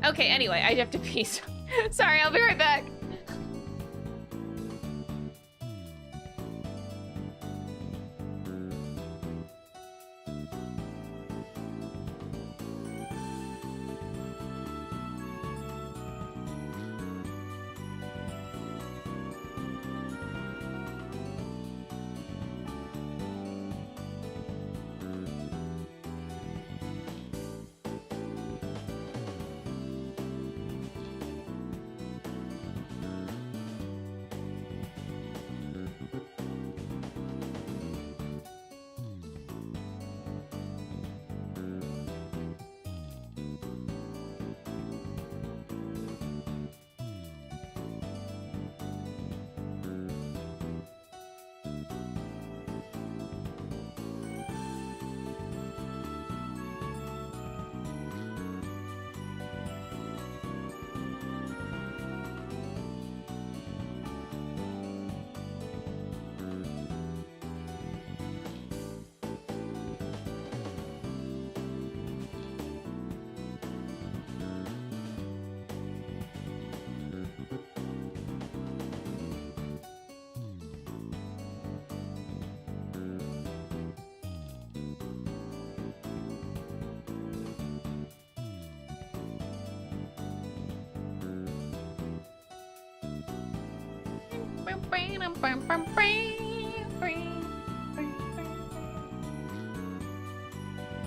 Okay, anyway, I have to pee. Sorry, I'll be right back.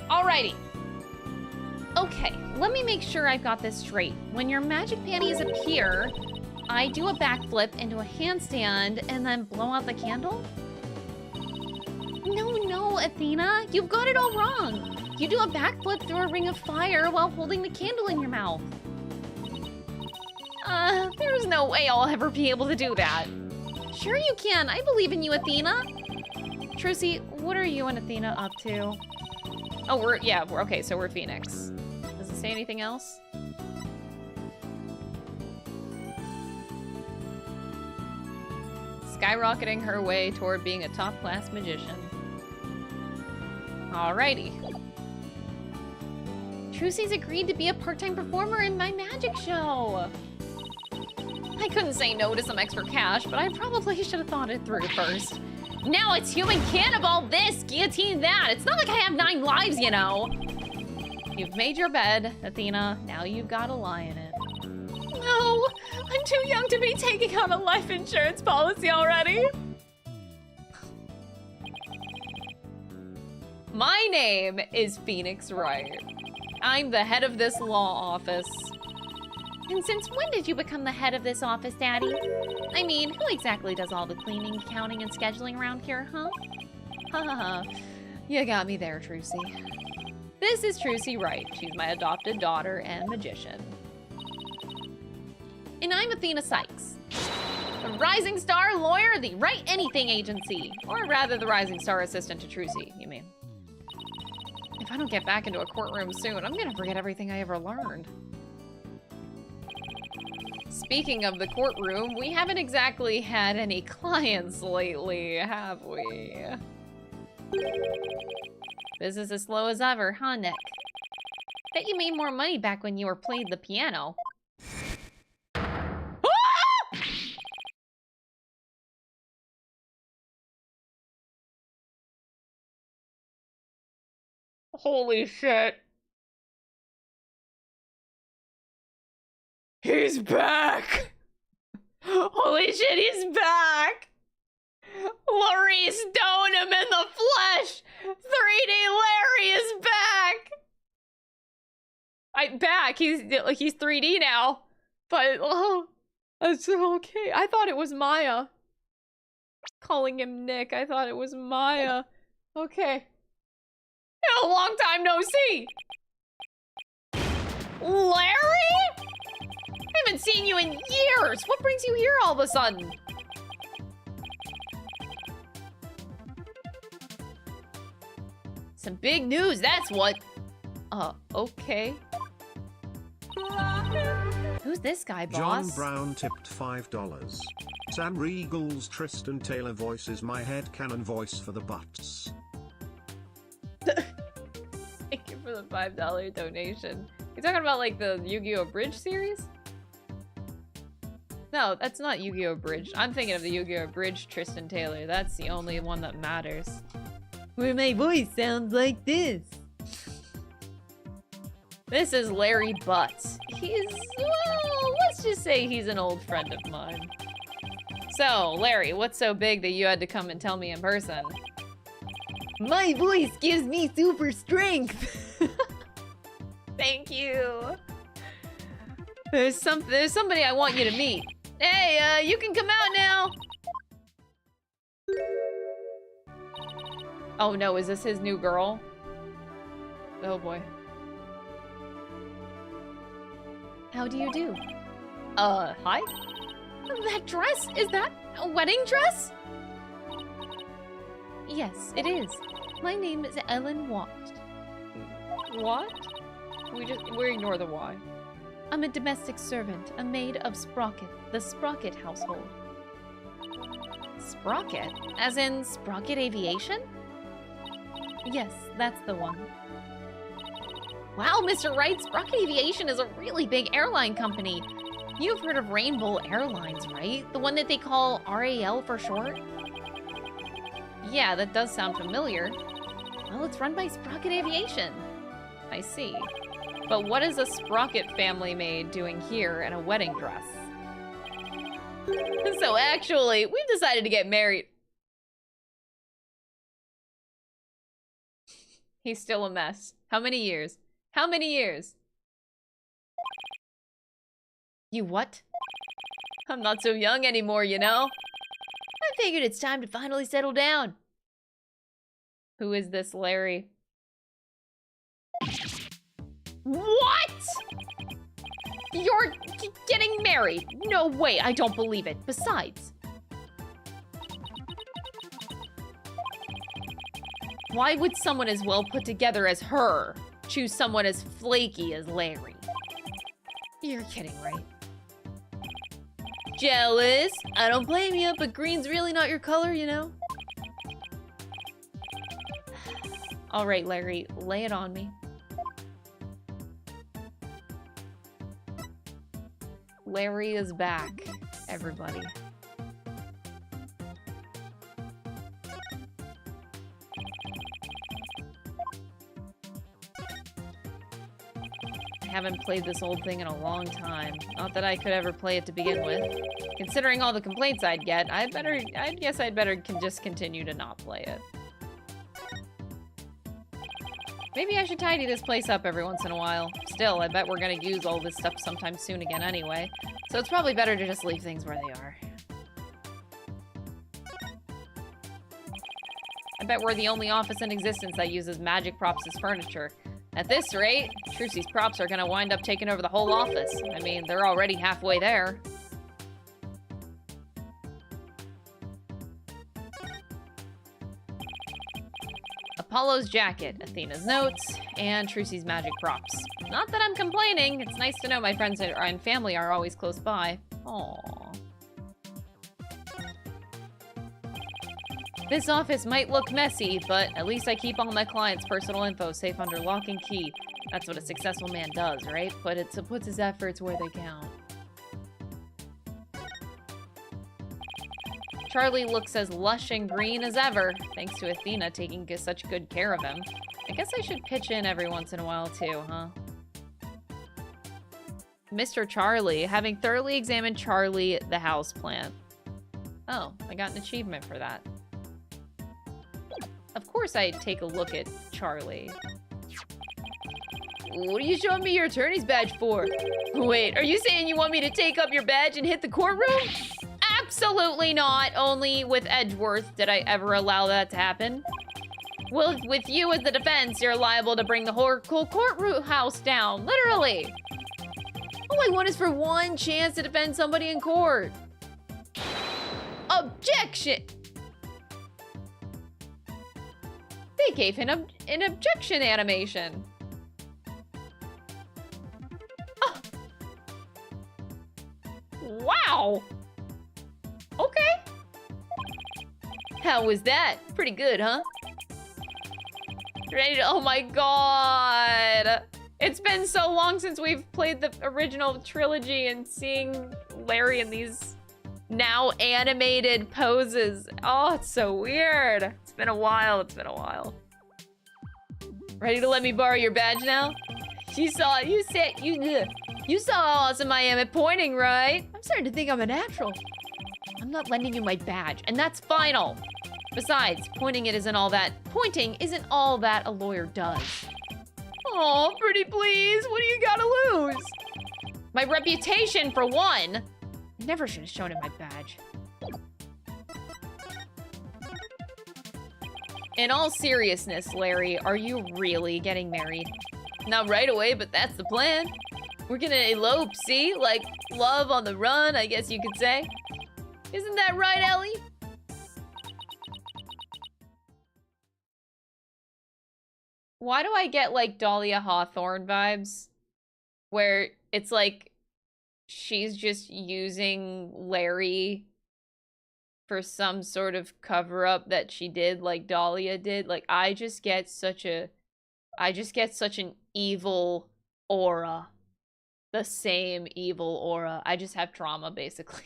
Alrighty. Okay, let me make sure I've got this straight. When your magic panties appear, I do a backflip into a handstand and then blow out the candle? No, Athena, you've got it all wrong. You do a backflip through a ring of fire while holding the candle in your mouth. There's no way I'll ever be able to do that. Sure you can. I believe in you, Athena. Trucy, what are you and Athena up to? Oh, we're okay, so we're Phoenix. Does it say anything else? Skyrocketing her way toward being a top-class magician. Alrighty. Trucy's agreed to be a part-time performer in my magic show. I couldn't say no to some extra cash, but I probably should have thought it through first. Now it's human cannibal this, guillotine that. It's not like I have 9 lives, you know. You've made your bed, Athena. Now you've got to lie in it. No, I'm too young to be taking out a life insurance policy already. My name is Phoenix Wright. I'm the head of this law office. And since when did you become the head of this office, Daddy? I mean, who exactly does all the cleaning, counting, and scheduling around here, huh? Ha ha ha. You got me there, Trucy. This is Trucy Wright. She's my adopted daughter and magician. And I'm Athena Sykes, the Rising Star Lawyer, the Write Anything Agency. Or rather, the Rising Star Assistant to Trucy, you mean. If I don't get back into a courtroom soon, I'm gonna forget everything I ever learned. Speaking of the courtroom, we haven't exactly had any clients lately, have we? Business as slow as ever, huh, Nick? Bet you made more money back when you were playing the piano. Holy shit. He's back! Holy shit, he's back! Larry Stone him in the flesh! 3D Larry is back! He's 3D now. But, oh, that's okay. I thought it was Maya. Calling him Nick, I thought it was Maya. Okay. A long time no see! Larry? I haven't seen you in years! What brings you here all of a sudden? Some big news, that's what. Okay. Who's this guy, boss? John Brown tipped $5. Sam Regal's Tristan Taylor voices my headcanon voice for the butts. Thank you for the $5 donation. You're talking about like the Yu-Gi-Oh! Bridge series? No, that's not Yu-Gi-Oh! Bridge. I'm thinking of the Yu-Gi-Oh! Bridge Tristan Taylor. That's the only one that matters. Where my voice sounds like this. This is Larry Butts. He's, well, let's just say he's an old friend of mine. So, Larry, what's so big that you had to come and tell me in person? My voice gives me super strength. Thank you. There's somebody I want you to meet. Hey, you can come out now. Oh no, is this his new girl? Oh boy. How do you do? Hi? That dress? Is that a wedding dress? Yes, it is. My name is Ellen Watt. What? We ignore the why. I'm a domestic servant, a maid of Sprocket, the Sprocket household. Sprocket? As in Sprocket Aviation? Yes, that's the one. Wow, Mr. Wright, Sprocket Aviation is a really big airline company. You've heard of Rainbow Airlines, right? The one that they call RAL for short? Yeah, that does sound familiar. Well, it's run by Sprocket Aviation. I see. But what is a Sprocket family maid doing here in a wedding dress? So actually, we've decided to get married. He's still a mess. How many years? How many years? You what? I'm not so young anymore, you know? I figured it's time to finally settle down. Who is this Larry? What? You're getting married? No way, I don't believe it. Besides, why would someone as well put together as her choose someone as flaky as Larry? You're kidding, right? Jealous? I don't blame you, but green's really not your color, you know? All right, Larry, lay it on me. Larry is back. everybody. I haven't played this old thing in a long time. Not that I could ever play it to begin with. Considering all the complaints I'd get, I guess I'd better just continue to not play it. Maybe I should tidy this place up every once in a while. Still, I bet we're gonna use all this stuff sometime soon again anyway. So it's probably better to just leave things where they are. I bet we're the only office in existence that uses magic props as furniture. At this rate, Trucy's props are gonna wind up taking over the whole office. I mean, they're already halfway there. Apollo's jacket, Athena's notes, and Trucy's magic props. Not that I'm complaining. It's nice to know my friends and family are always close by. Aww. This office might look messy, but at least I keep all my clients' personal info safe under lock and key. That's what a successful man does, right? Puts his efforts where they count. Charlie looks as lush and green as ever, thanks to Athena taking such good care of him. I guess I should pitch in every once in a while too, huh? Mr. Charlie, having thoroughly examined Charlie the houseplant. Oh, I got an achievement for that. Of course I'd take a look at Charlie. What are you showing me your attorney's badge for? Wait, are you saying you want me to take up your badge and hit the courtroom? Absolutely not. Only with Edgeworth did I ever allow that to happen. Well, with you as the defense, you're liable to bring the whole courthouse down, literally. All I want is for one chance to defend somebody in court. Objection! They gave him an objection animation. Oh. Wow! Okay. How was that? Pretty good, huh? Ready to, oh my god! It's been so long since we've played the original trilogy and seeing Larry in these now animated poses. Oh, it's so weird. It's been a while, it's been a while. Ready to let me borrow your badge now? You saw how awesome I am at pointing, right? I'm starting to think I'm a natural. I'm not lending you my badge, and that's final. Besides, pointing isn't all that a lawyer does. Oh, pretty please, what do you gotta lose? My reputation, for one. I never should have shown him my badge. In all seriousness, Larry, are you really getting married? Not right away, but that's the plan. We're gonna elope, see? Like, love on the run, I guess you could say. Isn't that right, Ellie? Why do I get, like, Dahlia Hawthorne vibes? Where it's like, she's just using Larry for some sort of cover-up that she did, like Dahlia did. Like, I just get such an evil aura. The same evil aura. I just have trauma, basically.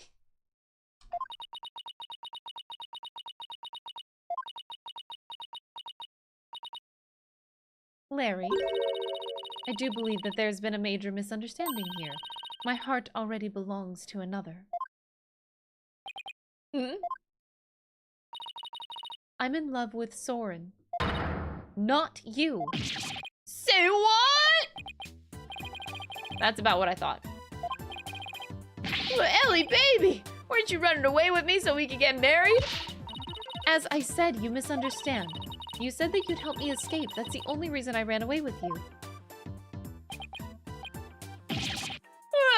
Larry, I do believe that there's been a major misunderstanding here. My heart already belongs to another. Hmm? I'm in love with Soren. Not you. Say what? That's about what I thought. Well, Ellie, baby! Weren't you running away with me so we could get married? As I said, you misunderstand. You said that you'd help me escape. That's the only reason I ran away with you.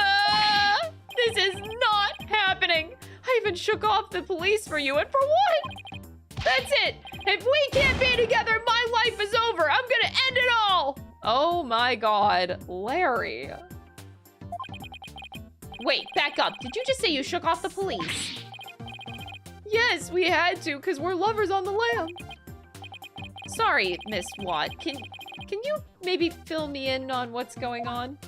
Ah, this is not happening. I even shook off the police for you, and for what? That's it. If we can't be together, my life is over. I'm gonna end it all. Oh my god, Larry. Wait, back up. Did you just say you shook off the police? Yes, we had to, because we're lovers on the lam. Sorry, Miss Watt. Can you maybe fill me in on what's going on?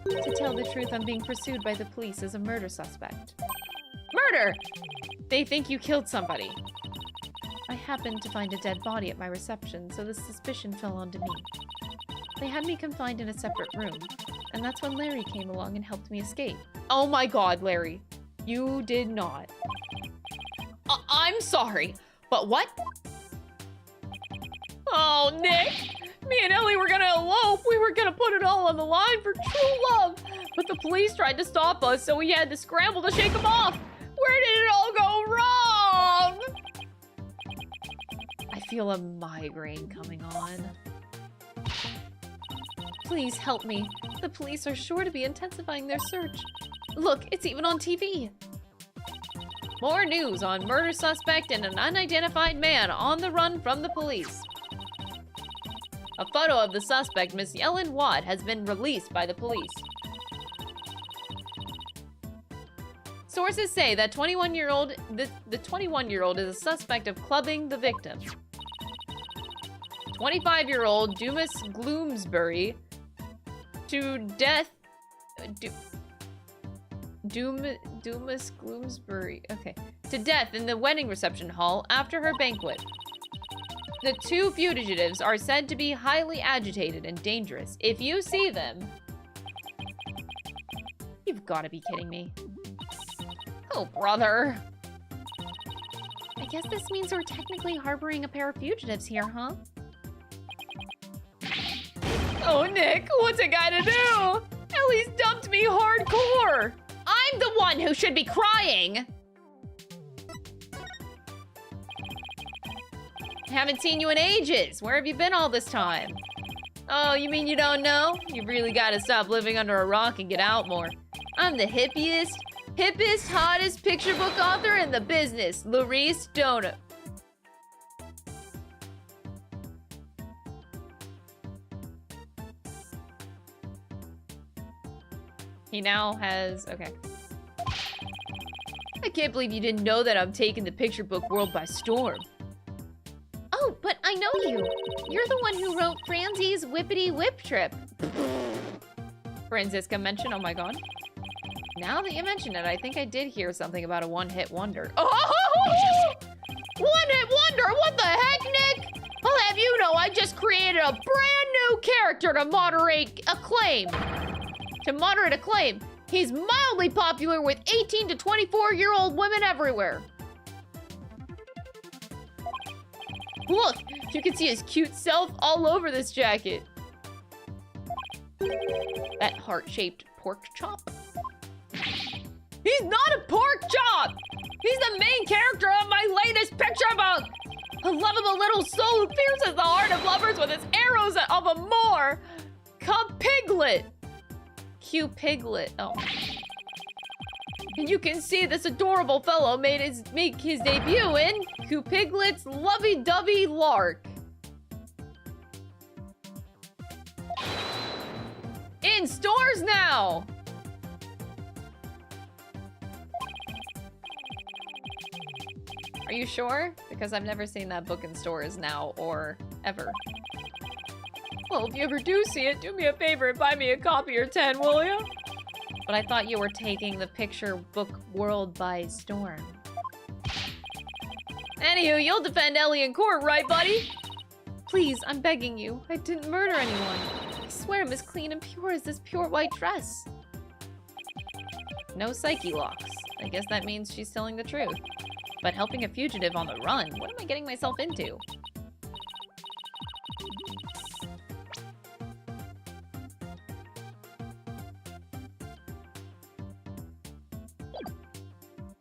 To tell the truth, I'm being pursued by the police as a murder suspect. Murder! They think you killed somebody. I happened to find a dead body at my reception, so the suspicion fell onto me. They had me confined in a separate room, and that's when Larry came along and helped me escape. Oh my god, Larry. You did not. I'm sorry, but what? Oh, Nick! Me and Ellie were gonna elope. We were gonna put it all on the line for true love. But the police tried to stop us, so we had to scramble to shake them off. Where did it all go wrong? I feel a migraine coming on. Please help me. The police are sure to be intensifying their search. Look, it's even on TV. More news on murder suspect and an unidentified man on the run from the police. A photo of the suspect, Miss Yellen Watt, has been released by the police. Sources say that the 21-year-old is a suspect of clubbing the victim. 25-year-old Dumas Gloomsbury to death. Dumas Gloomsbury. Okay. To death in the wedding reception hall after her banquet. The two fugitives are said to be highly agitated and dangerous. If you see them... You've got to be kidding me. Oh, brother. I guess this means we're technically harboring a pair of fugitives here, huh? Oh, Nick, what's a guy to do? Ellie's dumped me hardcore. I'm the one who should be crying. Haven't seen you in ages. Where have you been all this time? Oh, you mean you don't know? You really gotta stop living under a rock and get out more. I'm the hippest, hottest picture book author in the business, Larice Donut. He now has... okay. I can't believe you didn't know that I'm taking the picture book world by storm. Oh, but I know you. You're the one who wrote Franzie's Whippity Whip Trip. Franziska mentioned, oh my god. Now that you mention it, I think I did hear something about a one-hit wonder. Oh! One-hit wonder? What the heck, Nick? I'll have you know I just created a brand new character to moderate acclaim. He's mildly popular with 18 to 24-year-old women everywhere. Look, you can see his cute self all over this jacket. That heart-shaped pork chop. He's not a pork chop! He's the main character of my latest picture book! A lovable little soul who pierces the heart of lovers with his arrows of a Moor! Piglet! Cute Piglet. Oh. And you can see this adorable fellow make his debut in Q Piglet's Lovey-Dovey Lark. In stores now! Are you sure? Because I've never seen that book in stores now or ever. Well, if you ever do see it, do me a favor and buy me a copy or 10, will you? But I thought you were taking the picture book world by storm. Anywho, you'll defend Ellie in court, right, buddy? Please, I'm begging you. I didn't murder anyone. I swear I'm as clean and pure as this pure white dress. No psyche locks. I guess that means she's telling the truth. But helping a fugitive on the run, what am I getting myself into?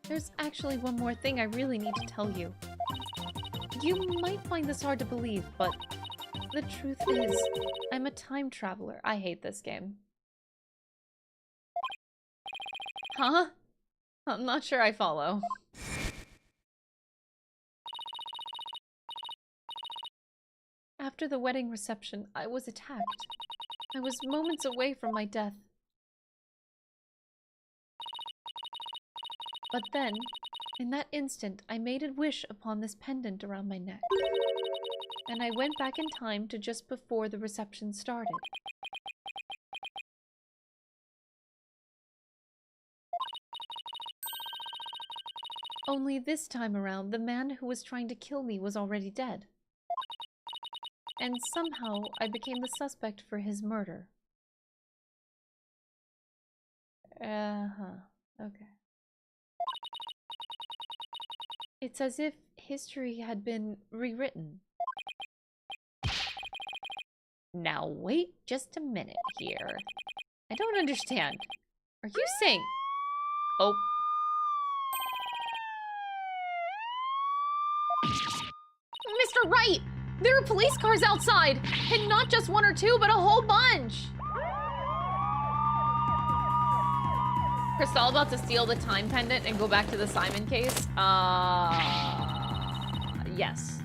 There's actually one more thing I really need to tell you. You might find this hard to believe, but the truth is, I'm a time traveler. I hate this game. Huh? I'm not sure I follow. After the wedding reception, I was attacked. I was moments away from my death. But then, in that instant, I made a wish upon this pendant around my neck. And I went back in time to just before the reception started. Only this time around, the man who was trying to kill me was already dead. And somehow, I became the suspect for his murder. Okay. It's as if history had been rewritten. Now wait just a minute here. I don't understand. Are you saying... Oh. Mr. Wright! There are police cars outside! And not just one or two, but a whole bunch! Crystal about to steal the time pendant and go back to the Simon case? Yes.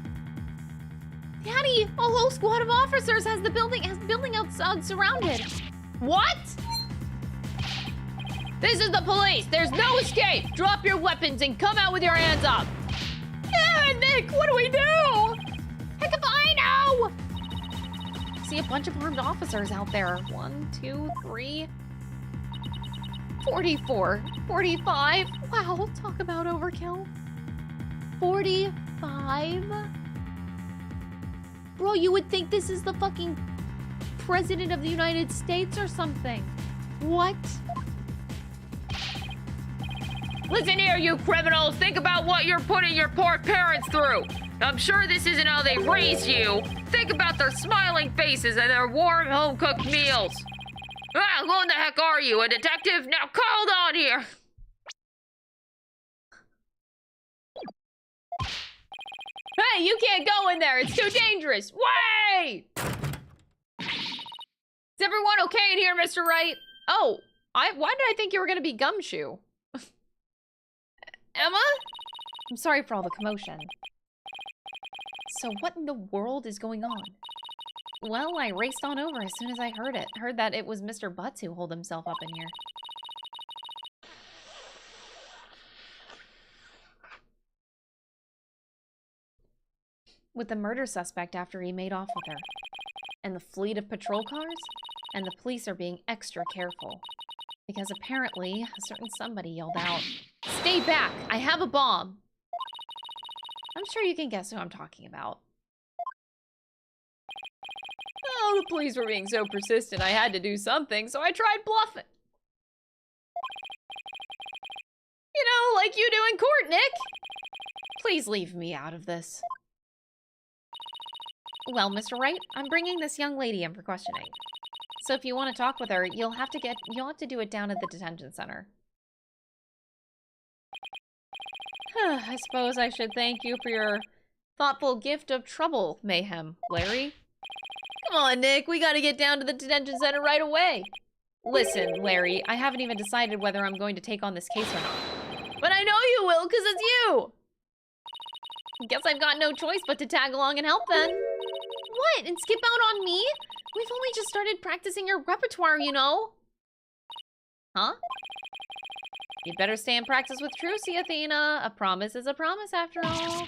Daddy, a whole squad of officers has the building outside surrounded. What? This is the police. There's no escape. Drop your weapons and come out with your hands up. Yeah, Nick, what do we do? Heck if I know. See a bunch of armed officers out there. 1, 2, 3, 44, 45. Wow, talk about overkill. 45. Bro, you would think this is the fucking president of the United States or something. What? Listen here, you criminals. Think about what you're putting your poor parents through. I'm sure this isn't how they raised you. Think about their smiling faces and their warm, home-cooked meals. Ah, who in the heck are you? A detective? Now call down here. Hey, you can't go in there. It's too dangerous. Wait! Is everyone okay in here, Mr. Wright? Oh, why did I think you were going to be Gumshoe? Emma? I'm sorry for all the commotion. So what in the world is going on? Well, I raced on over as soon as I heard it. Heard that it was Mr. Butts who holed himself up in here. With the murder suspect after he made off with her. And the fleet of patrol cars? And the police are being extra careful. Because apparently, a certain somebody yelled out, "Stay back! I have a bomb!" I'm sure you can guess who I'm talking about. Oh, the police were being so persistent, I had to do something, so I tried bluffing. You know, like you do in court, Nick. Please leave me out of this. Well, Mr. Wright, I'm bringing this young lady in for questioning. So if you want to talk with her, you'll have to do it down at the detention center. I suppose I should thank you for your thoughtful gift of trouble, Mayhem, Larry. Come on, Nick, we gotta get down to the detention center right away. Listen, Larry, I haven't even decided whether I'm going to take on this case or not. But I know you will, because it's you! Guess I've got no choice but to tag along and help then. What, and skip out on me? We've only just started practicing your repertoire, you know. Huh? You'd better stay and practice with Trucy, Athena. A promise is a promise after all.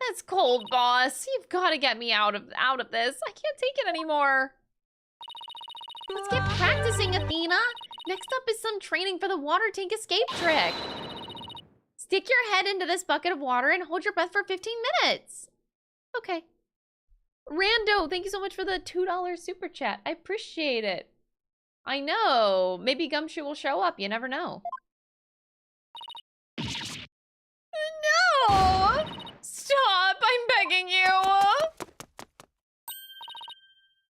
That's cold, boss. You've got to get me out of this. I can't take it anymore. Let's get practicing, Athena. Next up is some training for the water tank escape trick. Stick your head into this bucket of water and hold your breath for 15 minutes. Okay. Rando, thank you so much for the $2 super chat. I appreciate it. I know. Maybe Gumshoe will show up. You never know. No! Stop! I'm begging you!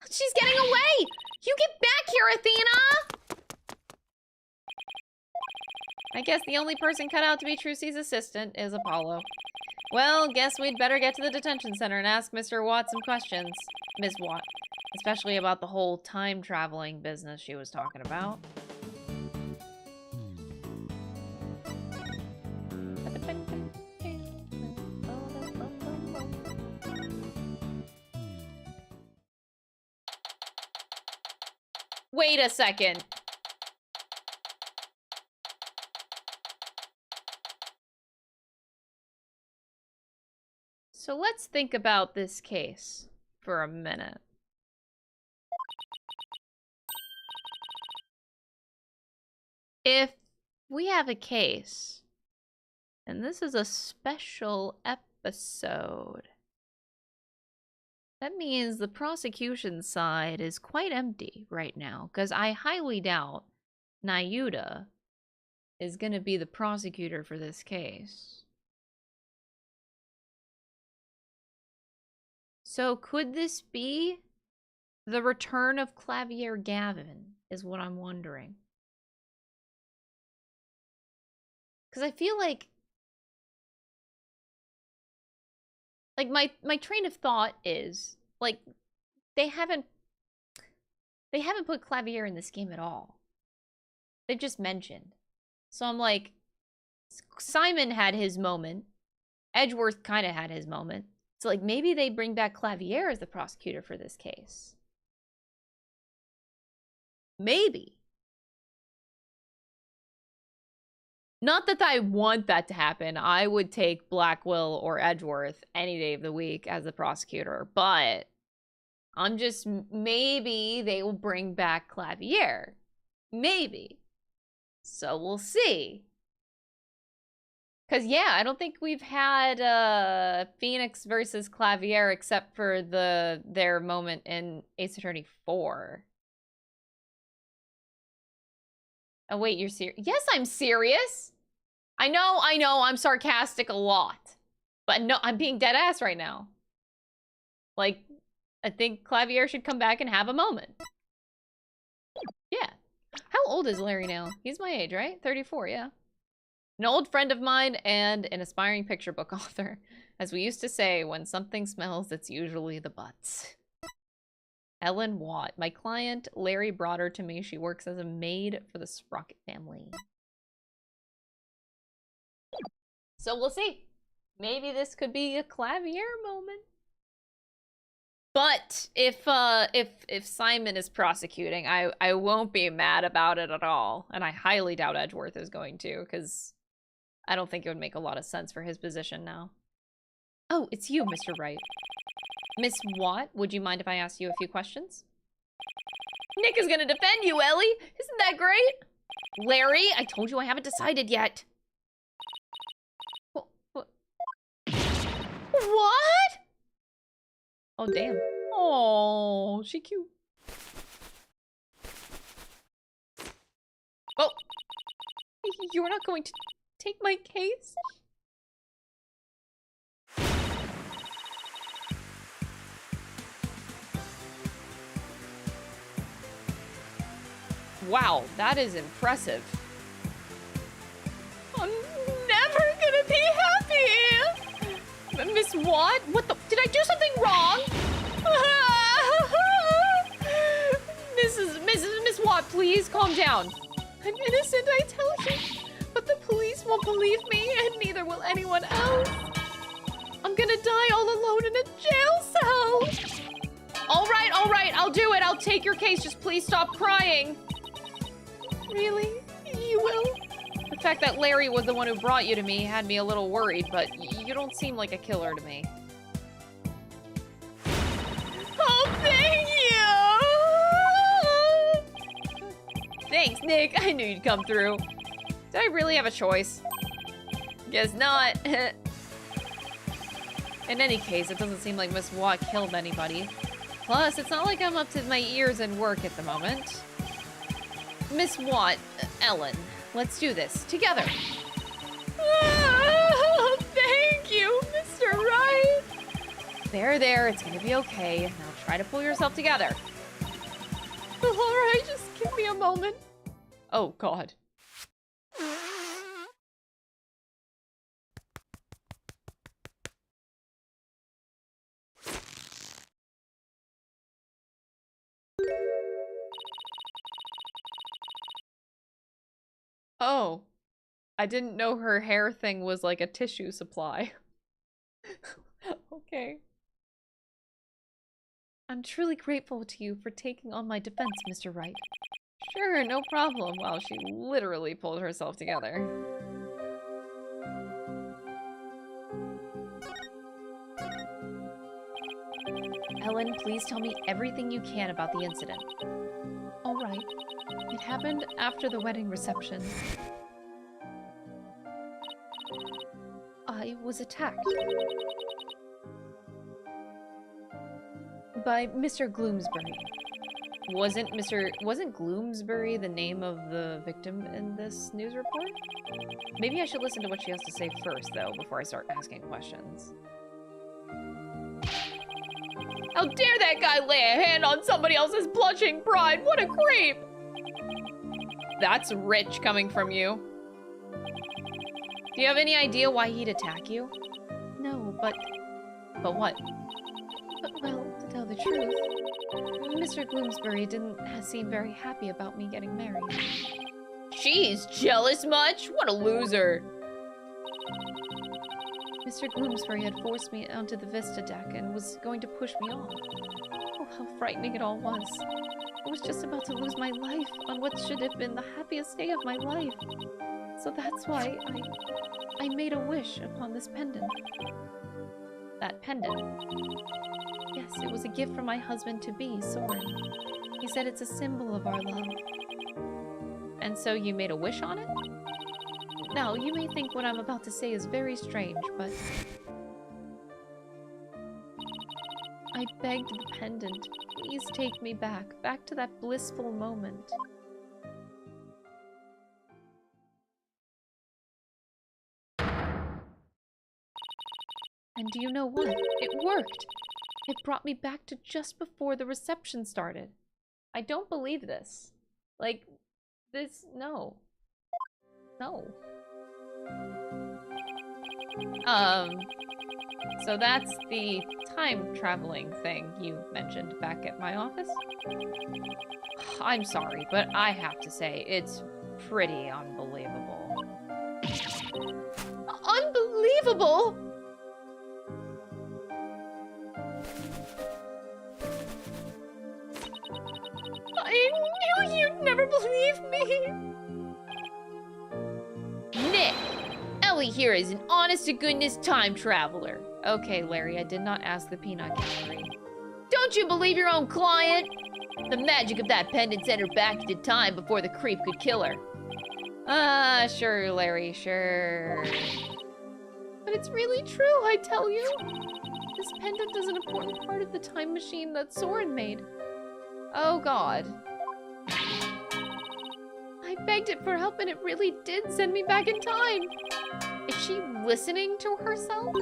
She's getting away! You get back here, Athena! I guess the only person cut out to be Trucy's assistant is Apollo. Well, guess we'd better get to the detention center and ask Mr. Watt some questions. Ms. Watt. Especially about the whole time-traveling business she was talking about. Wait a second. So let's think about this case for a minute. If we have a case, And this is a special episode. That means the prosecution side is quite empty right now, because I highly doubt Nahyuta is going to be the prosecutor for this case. So could this be the return of Clavier Gavin, is what I'm wondering. Because I feel like my train of thought is, like, they haven't put Clavier in this game at all. They've just mentioned. So I'm like, Simon had his moment. Edgeworth kind of had his moment. So, like, maybe they bring back Clavier as the prosecutor for this case. Maybe. Not that I want that to happen. I would take Blackwell or Edgeworth any day of the week as the prosecutor. But I'm just, maybe they will bring back Clavier. Maybe. So we'll see. Because, yeah, I don't think we've had Phoenix versus Clavier except for their moment in Ace Attorney 4. Oh, wait, you're serious? Yes, I'm serious. I know, I'm sarcastic a lot. But no, I'm being dead ass right now. Like, I think Clavier should come back and have a moment. Yeah. How old is Larry now? He's my age, right? 34, yeah. An old friend of mine and an aspiring picture book author. As we used to say, when something smells, it's usually the butts. Ellen Watt. My client, Larry, brought her to me. She works as a maid for the Sprocket family. So we'll see. Maybe this could be a Clavier moment. But if Simon is prosecuting, I won't be mad about it at all. And I highly doubt Edgeworth is going to, because I don't think it would make a lot of sense for his position now. Oh, it's you, Mr. Wright. Miss Watt, would you mind if I asked you a few questions? Nick is gonna defend you, Ellie! Isn't that great? Larry, I told you I haven't decided yet. What? Oh, damn. Oh, she cute. Oh! You're not going to take my case? Wow, that is impressive. I'm never gonna be happy! Miss Watt? What the? Did I do something wrong? Miss Watt, please calm down. I'm innocent, I tell you. But the police won't believe me, and neither will anyone else. I'm gonna die all alone in a jail cell. All right, I'll do it. I'll take your case. Just please stop crying. Really? You will? The fact that Larry was the one who brought you to me had me a little worried, but you don't seem like a killer to me. Oh, thank you! Thanks, Nick. I knew you'd come through. Did I really have a choice? Guess not. In any case, it doesn't seem like Miss Watt killed anybody. Plus, it's not like I'm up to my ears in work at the moment. Miss Watt, Ellen, let's do this together. Oh, thank you, Mr. Wright. There, it's gonna be okay. Now try to pull yourself together. All right, just give me a moment. Oh, God. Oh, I didn't know her hair thing was like a tissue supply. Okay. I'm truly grateful to you for taking on my defense, Mr. Wright. Sure, no problem. Wow, she literally pulled herself together. Ellen, please tell me everything you can about the incident. All right. It happened after the wedding reception. was attacked. By Mr. Gloomsbury. Wasn't Gloomsbury the name of the victim in this news report? Maybe I should listen to what she has to say first, though, before I start asking questions. How dare that guy lay a hand on somebody else's blushing bride? What a creep! That's rich coming from you. Do you have any idea why he'd attack you? No, but what? But, well, to tell the truth, Mr. Gloomsbury didn't seem very happy about me getting married. She's jealous much? What a loser! Mr. Gloomsbury had forced me onto the Vista deck and was going to push me off. Oh, how frightening it all was. I was just about to lose my life on what should have been the happiest day of my life. So that's why I made a wish upon this pendant. That pendant. Yes, it was a gift from my husband-to-be, Soren. He said it's a symbol of our love. And so you made a wish on it? Now, you may think what I'm about to say is very strange, but... I begged the pendant, please take me back to that blissful moment. And do you know what? It worked! It brought me back to just before the reception started. I don't believe this. Like, this, no. No. So that's the time-traveling thing you mentioned back at my office? I'm sorry, but I have to say, it's pretty unbelievable. Unbelievable?! I knew you'd never believe me! Nick! Ellie here is an honest-to-goodness time traveler. Okay, Larry, I did not ask the peanut gallery. Don't you believe your own client? The magic of that pendant sent her back into time before the creep could kill her. Sure, Larry, sure. But it's really true, I tell you. This pendant is an important part of the time machine that Soren made. Oh, God. I begged it for help and it really did send me back in time. Is she listening to herself?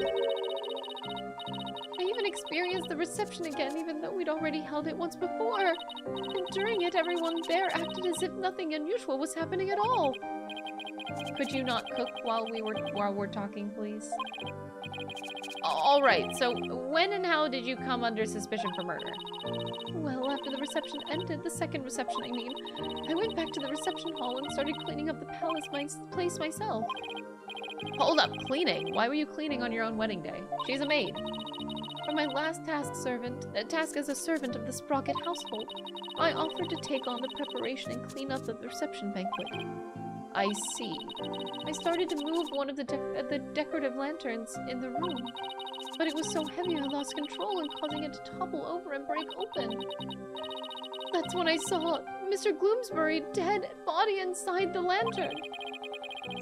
I even experienced the reception again, even though we'd already held it once before. And during it, everyone there acted as if nothing unusual was happening at all. Could you not cook while we're talking, please? All right, so when and how did you come under suspicion for murder? Well, after the reception ended, the second reception, I mean, I went back to the reception hall and started cleaning up the place myself. Hold up, cleaning? Why were you cleaning on your own wedding day? She's a maid. For my last task as a servant of the Sprocket household, I offered to take on the preparation and clean up the reception banquet. I see. I started to move one of the decorative lanterns in the room, but it was so heavy I lost control and causing it to topple over and break open. That's when I saw Mr. Gloomsbury dead body inside the lantern.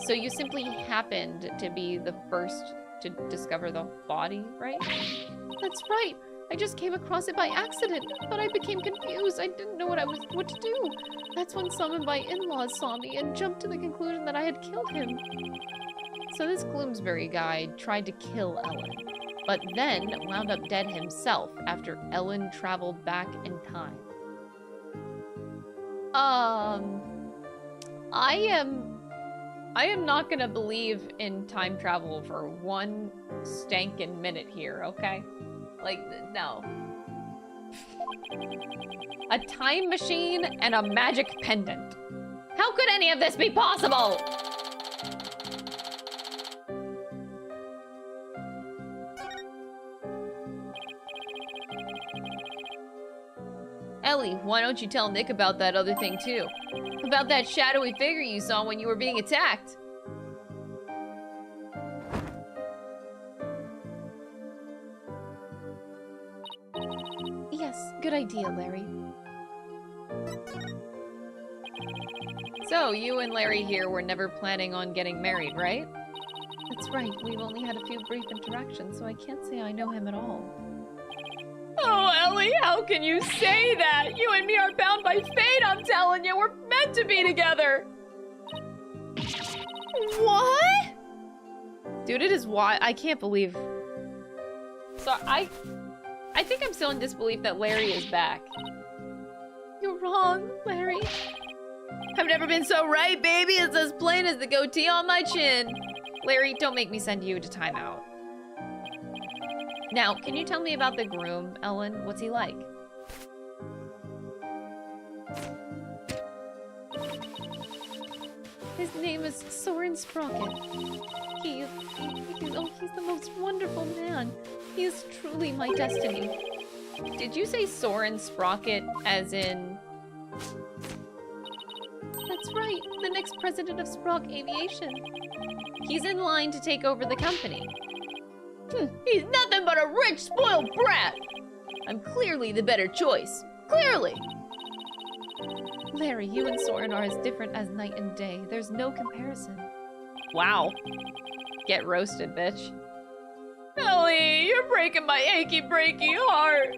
So you simply happened to be the first to discover the body, right? That's right. I just came across it by accident, but I became confused. I didn't know what to do. That's when some of my in-laws saw me and jumped to the conclusion that I had killed him. So this Gloomsbury guy tried to kill Ellen, but then wound up dead himself after Ellen traveled back in time. I am not gonna believe in time travel for one stankin' minute here, okay? Like, no. A time machine and a magic pendant. How could any of this be possible? Ellie, why don't you tell Nick about that other thing too? About that shadowy figure you saw when you were being attacked. Yes, good idea, Larry. So, you and Larry here were never planning on getting married, right? That's right, we've only had a few brief interactions, so I can't say I know him at all. Oh, Ellie, how can you say that? You and me are bound by fate, I'm telling you. We're meant to be together. What? Dude, it is why I can't believe. So I think I'm still in disbelief that Larry is back. You're wrong, Larry. I've never been so right, baby. It's as plain as the goatee on my chin. Larry, don't make me send you to timeout. Now, can you tell me about the groom, Ellen? What's he like? His name is Soren Sprocket. He's the most wonderful man. He is truly my destiny. Did you say Soren Sprocket as in... That's right, the next president of Sprock Aviation. He's in line to take over the company. He's nothing but a rich, spoiled brat! I'm clearly the better choice. Clearly! Larry, you and Soren are as different as night and day. There's no comparison. Wow. Get roasted, bitch. Ellie, you're breaking my achy, breaky heart.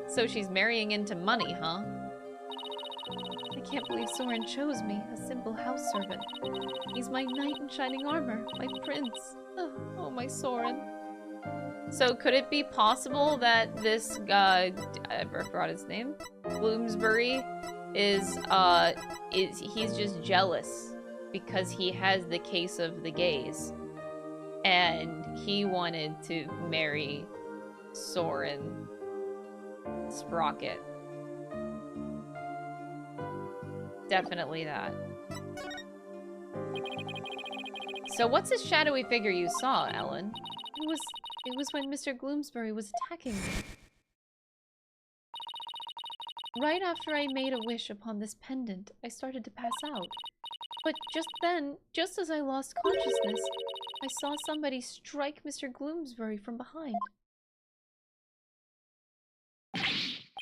So she's marrying into money, huh? I can't believe Soren chose me, a simple house servant. He's my knight in shining armor, my prince. Oh, my Soren. So could it be possible that this guy, I forgot his name, Bloomsbury, he's just jealous because he has the case of the gays, and he wanted to marry Soren Sprocket. Definitely that. So what's this shadowy figure you saw, Ellen? It was when Mr. Gloomsbury was attacking me. Right after I made a wish upon this pendant, I started to pass out. But just then, just as I lost consciousness, I saw somebody strike Mr. Gloomsbury from behind.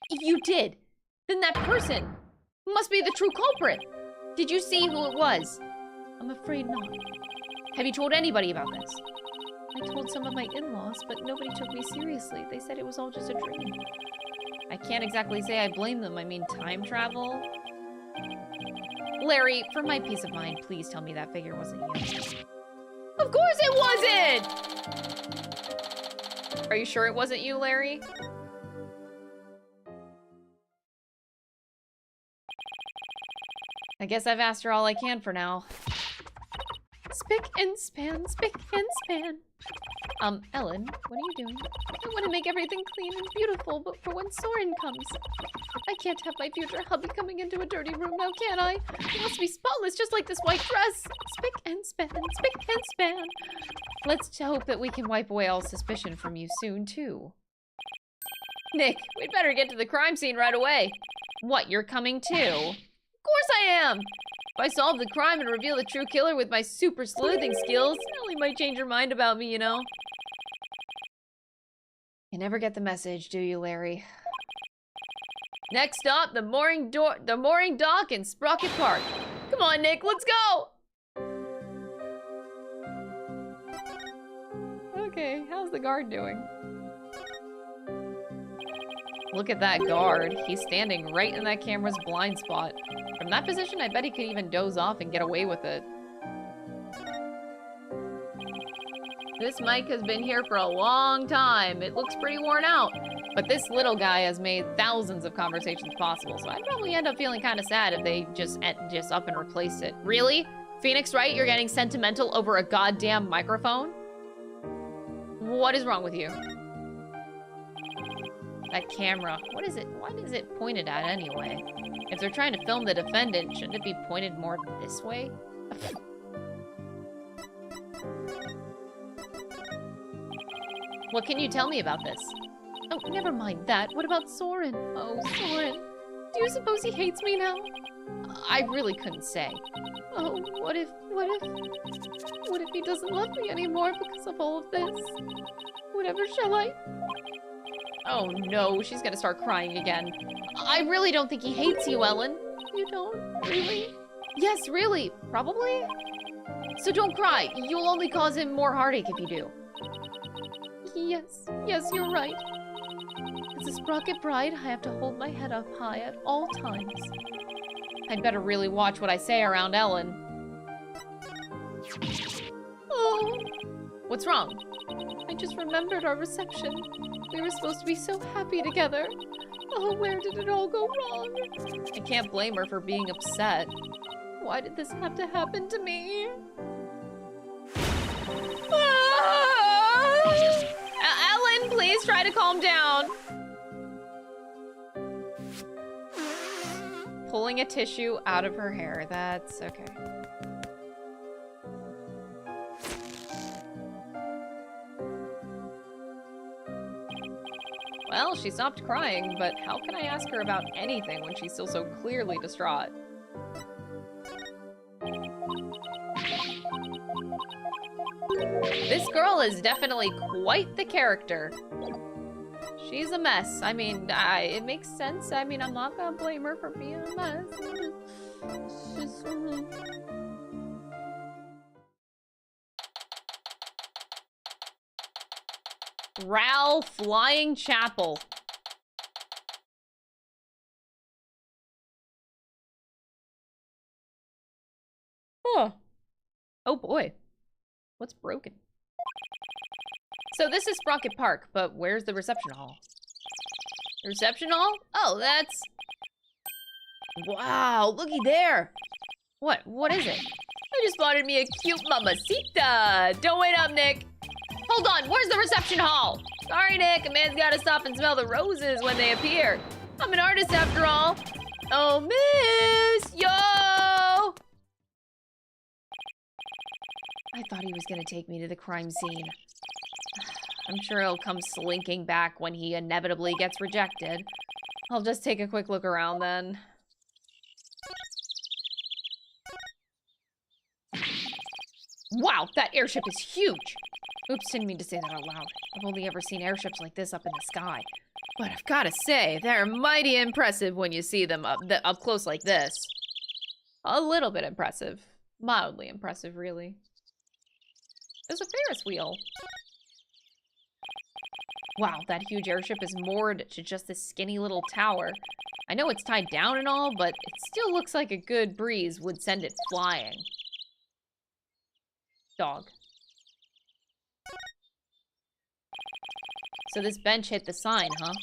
You did! Then that person must be the true culprit! Did you see who it was? I'm afraid not. Have you told anybody about this? I told some of my in-laws, but nobody took me seriously. They said it was all just a dream. I can't exactly say I blame them. I mean, time travel? Larry, for my peace of mind, please tell me that figure wasn't you. Of course it wasn't! Are you sure it wasn't you, Larry? I guess I've asked her all I can for now. Spick and span, spick and span. Ellen, what are you doing? I want to make everything clean and beautiful, but for when Soren comes, I can't have my future hubby coming into a dirty room now, can I? It must be spotless, just like this white dress. Spick and span, spick and span. Let's hope that we can wipe away all suspicion from you soon, too. Nick, we'd better get to the crime scene right away. What, you're coming too? Of course I am! If I solve the crime and reveal the true killer with my super sleuthing skills, Ellie might change her mind about me, you know? You never get the message, do you, Larry? Next stop, the mooring dock in Sprocket Park. Come on, Nick, let's go! Okay, how's the guard doing? Look at that guard. He's standing right in that camera's blind spot. From that position, I bet he could even doze off and get away with it. This mic has been here for a long time. It looks pretty worn out. But this little guy has made thousands of conversations possible, so I'd probably end up feeling kind of sad if they just up and replaced it. Really? Phoenix Wright, you're getting sentimental over a goddamn microphone? What is wrong with you? That camera, what is it pointed at anyway? If they're trying to film the defendant, shouldn't it be pointed more this way? What can you tell me about this? Oh, never mind that. What about Soren? Oh, Soren. Do you suppose he hates me now? I really couldn't say. Oh, what if he doesn't love me anymore because of all of this? Whatever shall I? Oh no, she's gonna start crying again. I really don't think he hates you, Ellen. You don't? Really? Yes, really. Probably? So don't cry. You'll only cause him more heartache if you do. Yes, you're right. As a Sprocket bride, I have to hold my head up high at all times. I'd better really watch what I say around Ellen. Oh. What's wrong? I just remembered our reception. We were supposed to be so happy together. Oh, where did it all go wrong? I can't blame her for being upset. Why did this have to happen to me? Ellen, please try to calm down. Pulling a tissue out of her hair. That's okay. Well, she stopped crying, but how can I ask her about anything when she's still so clearly distraught? This girl is definitely quite the character. She's a mess. I mean, it makes sense. I mean, I'm not gonna blame her for being a mess. It's just... Ral Flying Chapel. Huh. Oh boy. What's broken? So this is Sprocket Park, but where's the reception hall? The reception hall? Oh, that's... Wow, looky there. What is it? I just spotted me a cute mamacita. Don't wait up, Nick. Hold on, where's the reception hall? Sorry, Nick, a man's gotta stop and smell the roses when they appear. I'm an artist after all. Oh, miss, yo! I thought he was gonna take me to the crime scene. I'm sure he'll come slinking back when he inevitably gets rejected. I'll just take a quick look around then. Wow, that airship is huge! Oops, didn't mean to say that out loud. I've only ever seen airships like this up in the sky. But I've gotta say, they're mighty impressive when you see them up close like this. A little bit impressive. Mildly impressive, really. There's a Ferris wheel. Wow, that huge airship is moored to just this skinny little tower. I know it's tied down and all, but it still looks like a good breeze would send it flying. Dog. So this bench hit the sign, huh?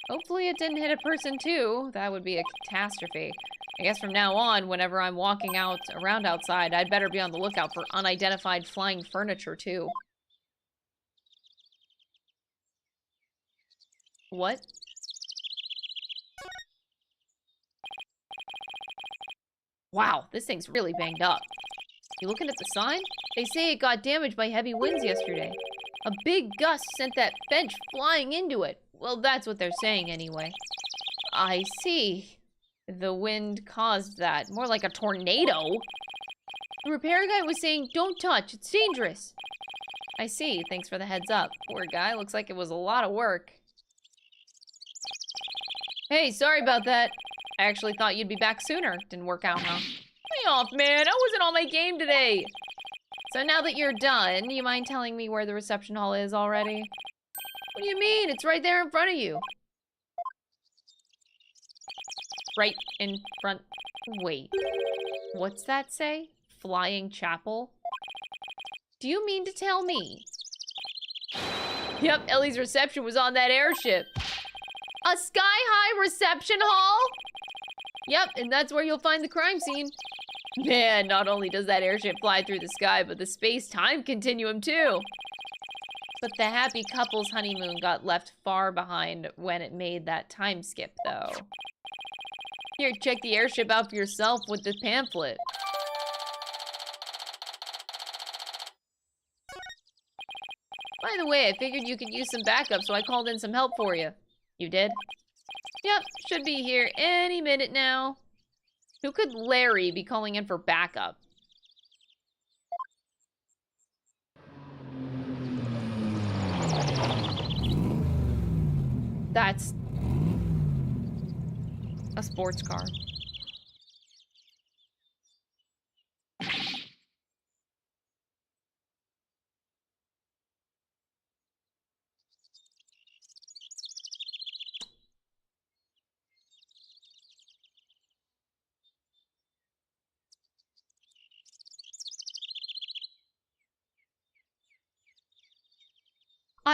Hopefully it didn't hit a person too. That would be a catastrophe. I guess from now on, whenever I'm walking around outside, I'd better be on the lookout for unidentified flying furniture too. What? Wow, this thing's really banged up. You looking at the sign? They say it got damaged by heavy winds yesterday. A big gust sent that bench flying into it. Well, that's what they're saying anyway. I see. The wind caused that. More like a tornado. The repair guy was saying, don't touch, it's dangerous. I see, thanks for the heads up. Poor guy, looks like it was a lot of work. Hey, sorry about that. I actually thought you'd be back sooner. Didn't work out, huh? Lay off, man. I wasn't on my game today. So now that you're done, you mind telling me where the reception hall is already? What do you mean? It's right there in front of you. Right in front. Wait. What's that say? Flying Chapel? Do you mean to tell me? Yep, Ellie's reception was on that airship. A sky-high reception hall? Yep, and that's where you'll find the crime scene. Man, not only does that airship fly through the sky, but the space-time continuum too. But the happy couple's honeymoon got left far behind when it made that time skip, though. Here, check the airship out for yourself with the pamphlet. By the way, I figured you could use some backup, so I called in some help for you. You did? Yep, should be here any minute now. Who could Larry be calling in for backup? That's a sports car.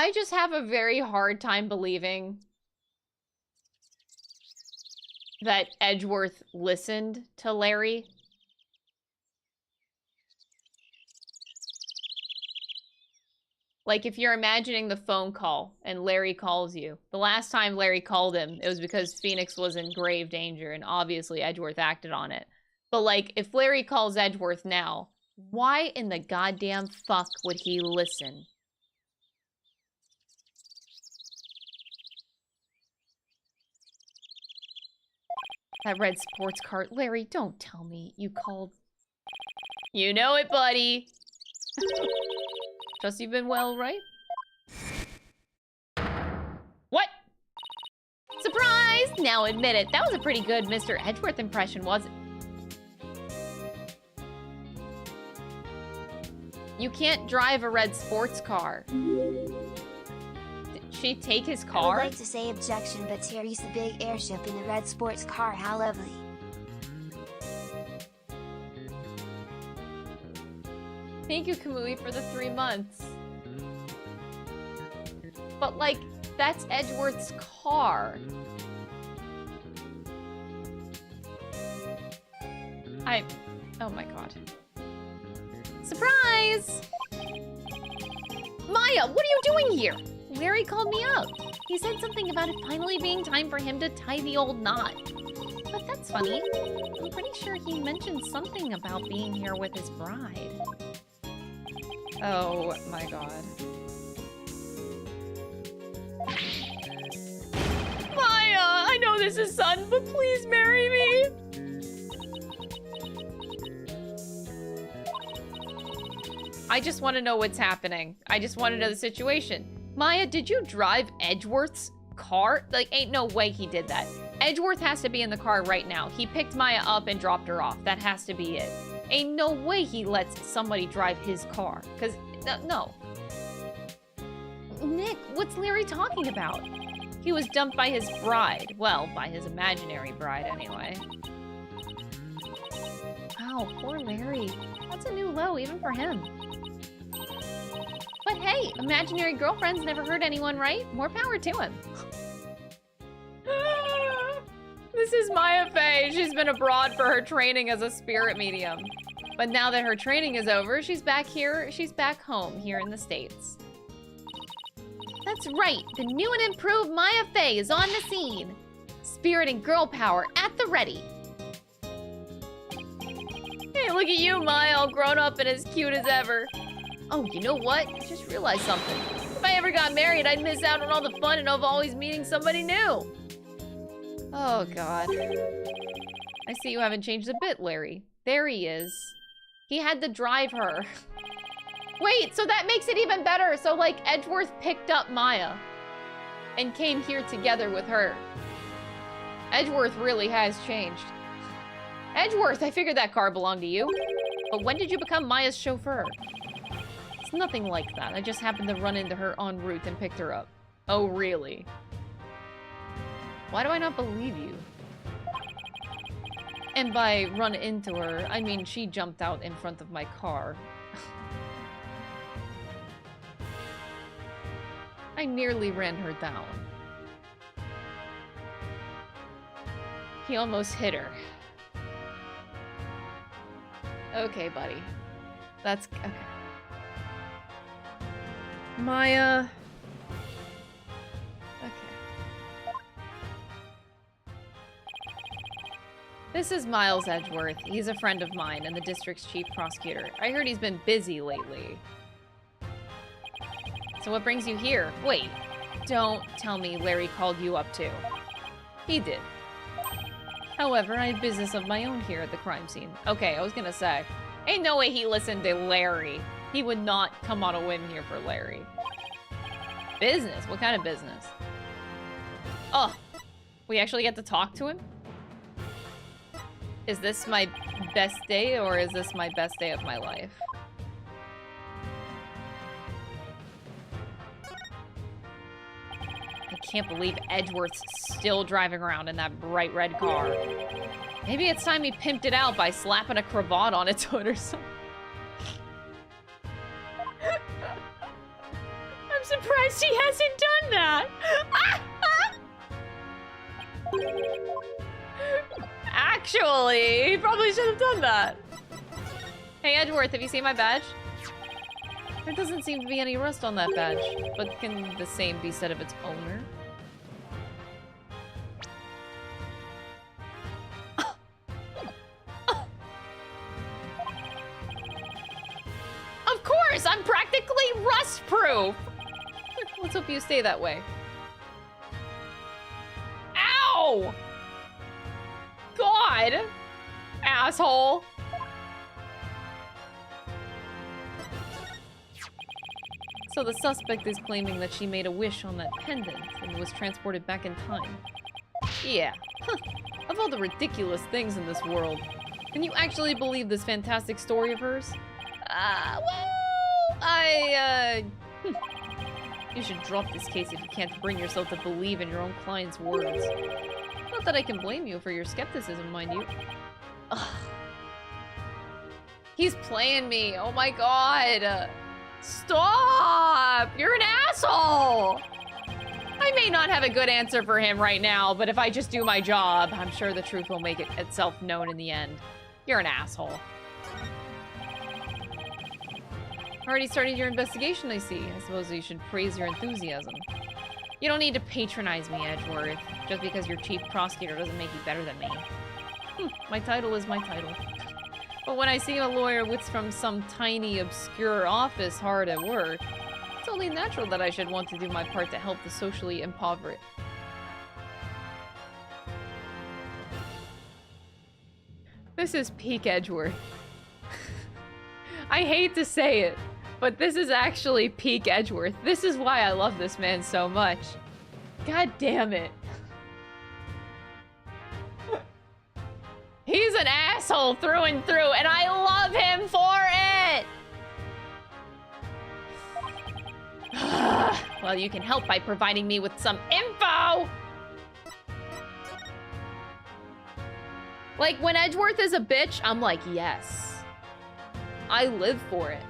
I just have a very hard time believing that Edgeworth listened to Larry. Like, if you're imagining the phone call and Larry calls you. The last time Larry called him, it was because Phoenix was in grave danger, and obviously Edgeworth acted on it. But, like, if Larry calls Edgeworth now, why in the goddamn fuck would he listen? That red sports car. Larry, don't tell me you called. You know it, buddy. Trust you've been well, right? What? Surprise! Now admit it. That was a pretty good Mr. Edgeworth impression, wasn't it? You can't drive a red sports car. Did she take his I car? would like to say objection, but Terry's the big airship in the red sports car. How lovely. Thank you, Kamui, for the 3 months. But, like, that's Edgeworth's car. Oh my god. Surprise! Maya, what are you doing here? Larry called me up. He said something about it finally being time for him to tie the old knot. But that's funny. I'm pretty sure he mentioned something about being here with his bride. Oh my god. Maya, I know this is sudden, but please marry me. I just want to know what's happening. I just want to know the situation. Maya, did you drive Edgeworth's car? Like, ain't no way he did that. Edgeworth has to be in the car right now. He picked Maya up and dropped her off. That has to be it. Ain't no way he lets somebody drive his car. Because, no. Nick, what's Larry talking about? He was dumped by his bride. Well, by his imaginary bride, anyway. Wow, poor Larry. That's a new low, even for him. But hey, imaginary girlfriends never hurt anyone, right? More power to him. This is Maya Fey. She's been abroad for her training as a spirit medium. But now that her training is over, she's back here. She's back home here in the States. That's right. The new and improved Maya Fey is on the scene. Spirit and girl power at the ready. Hey, look at you, Maya, all grown up and as cute as ever. Oh, you know what? I just realized something. If I ever got married, I'd miss out on all the fun of always meeting somebody new. Oh, God. I see you haven't changed a bit, Larry. There he is. He had to drive her. Wait, so that makes it even better. So, like, Edgeworth picked up Maya and came here together with her. Edgeworth really has changed. Edgeworth, I figured that car belonged to you. But when did you become Maya's chauffeur? It's nothing like that. I just happened to run into her en route and picked her up. Oh, really? Why do I not believe you? And by run into her, I mean she jumped out in front of my car. I nearly ran her down. He almost hit her. Okay, buddy. That's... okay. Maya... okay. This is Miles Edgeworth. He's a friend of mine and the district's chief prosecutor. I heard he's been busy lately. So what brings you here? Wait, don't tell me Larry called you up too. He did. However, I have business of my own here at the crime scene. Okay, I was gonna say, ain't no way he listened to Larry. He would not come on a whim here for Larry. Business? What kind of business? Oh, we actually get to talk to him? Is this my best day or is this my best day of my life? I can't believe Edgeworth's still driving around in that bright red car. Maybe it's time he pimped it out by slapping a cravat on its hood or something. I'm surprised guess he hasn't done that. Actually, he probably should have done that. Hey, Edgeworth, have you seen my badge? There doesn't seem to be any rust on that badge, but can the same be said of its owner? Of course, I'm practically rust-proof. Let's hope you stay that way. Ow! God! Asshole! So the suspect is claiming that she made a wish on that pendant and was transported back in time. Yeah. Huh. Of all the ridiculous things in this world, can you actually believe this fantastic story of hers? You should drop this case if you can't bring yourself to believe in your own client's words. Not that I can blame you for your skepticism, mind you. Ugh. He's playing me. Oh my god. Stop! You're an asshole! I may not have a good answer for him right now, but if I just do my job, I'm sure the truth will make itself known in the end. You're an asshole. Already started your investigation, I see. I suppose you should praise your enthusiasm. You don't need to patronize me, Edgeworth. Just because you're chief prosecutor doesn't make you better than me. My title is my title. But when I see a lawyer with from some tiny, obscure office hard at work, it's only natural that I should want to do my part to help the socially impoverished. This is peak Edgeworth. I hate to say it, but this is actually peak Edgeworth. This is why I love this man so much. God damn it. He's an asshole through and through, and I love him for it! Well, you can help by providing me with some info! Like, when Edgeworth is a bitch, I'm like, yes. I live for it.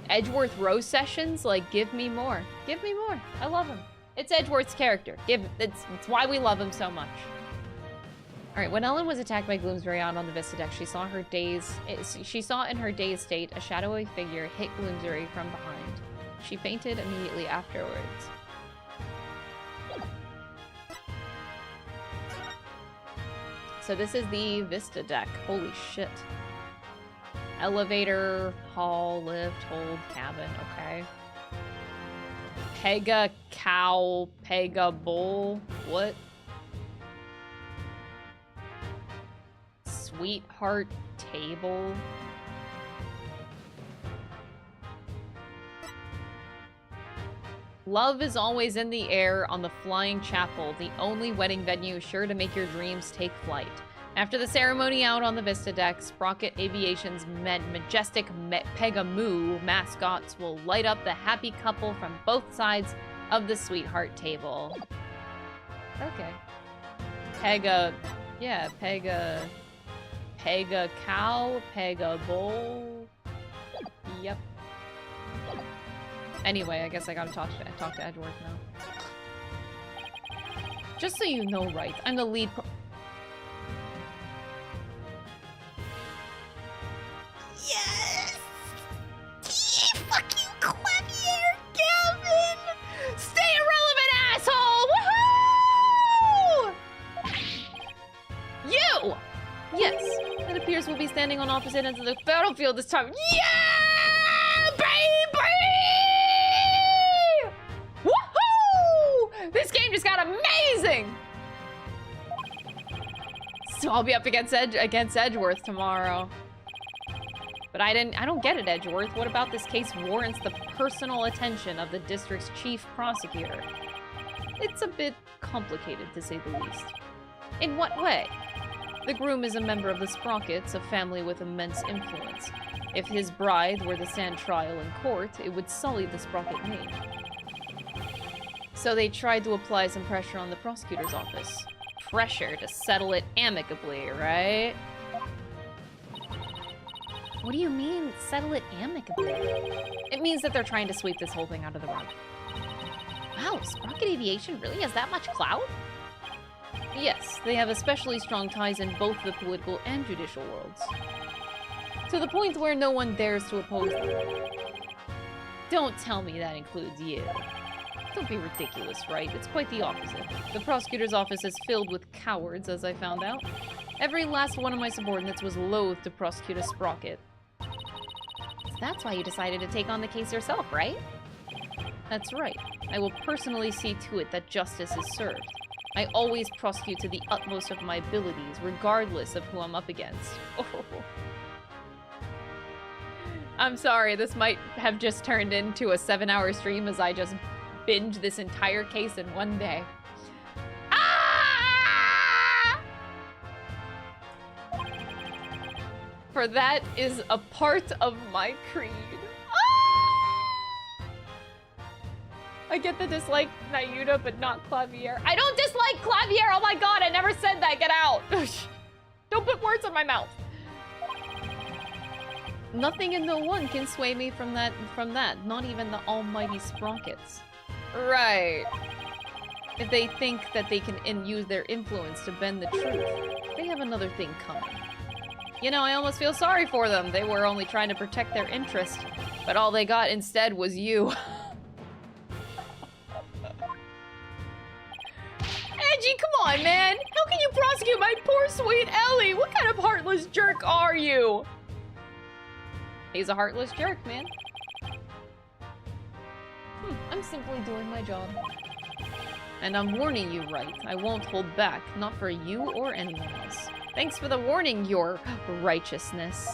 Edgeworth Rose sessions, like, give me more. Give me more. I love him. It's Edgeworth's character. It's why we love him so much. Alright, when Ellen was attacked by Gloomsbury out on the Vista deck, she saw in her dazed state a shadowy figure hit Gloomsbury from behind. She fainted immediately afterwards. So this is the Vista deck. Holy shit. Elevator, hall, lift, hold, cabin, okay. Pega cow, Pega bull. What? Sweetheart table. Love is always in the air on the Flying Chapel, the only wedding venue sure to make your dreams take flight. After the ceremony out on the Vista deck, Sprocket Aviation's majestic Pegamoo mascots will light up the happy couple from both sides of the sweetheart table. Okay. Pega... yeah, Pega cow, Pega bull. Yep. Anyway, I guess I gotta talk to Edgeworth now. Just so you know, right, I'm the lead Yes! Fuck you, Quavier, Gavin! Stay irrelevant, asshole! Woohoo! You! Yes, it appears we'll be standing on opposite ends of the battlefield this time. Yeah, baby! Woohoo! This game just got amazing! So I'll be up against Edgeworth tomorrow. But I don't get it, Edgeworth. What about this case warrants the personal attention of the district's chief prosecutor? It's a bit complicated, to say the least. In what way? The groom is a member of the Sprockets, a family with immense influence. If his bride were to stand trial in court, it would sully the Sprocket name. So they tried to apply some pressure on the prosecutor's office. Pressure to settle it amicably, right? What do you mean, settle it amicably? It means that they're trying to sweep this whole thing out of the rug. Wow, Sprocket Aviation really has that much clout? Yes, they have especially strong ties in both the political and judicial worlds. To the point where no one dares to oppose them. Don't tell me that includes you. Don't be ridiculous, right? It's quite the opposite. The prosecutor's office is filled with cowards, as I found out. Every last one of my subordinates was loath to prosecute a Sprocket. So that's why you decided to take on the case yourself, right? That's right. I will personally see to it that justice is served. I always prosecute to the utmost of my abilities, regardless of who I'm up against. Oh. I'm sorry, this might have just turned into a 7-hour stream as I just binged this entire case in one day. Ah! For that is a part of my creed. Ah! I get the dislike Nahyuta, but not Clavier. I don't dislike Clavier! Oh my god, I never said that! Get out! Don't put words in my mouth! Nothing and no one can sway me from that. Not even the almighty Sprockets. Right. If they think that they can use their influence to bend the truth, they have another thing coming. You know, I almost feel sorry for them. They were only trying to protect their interest, but all they got instead was you. Edgy, come on, man! How can you prosecute my poor sweet Ellie? What kind of heartless jerk are you? He's a heartless jerk, man. I'm simply doing my job. And I'm warning you, right? I won't hold back, not for you or anyone else. Thanks for the warning, your righteousness.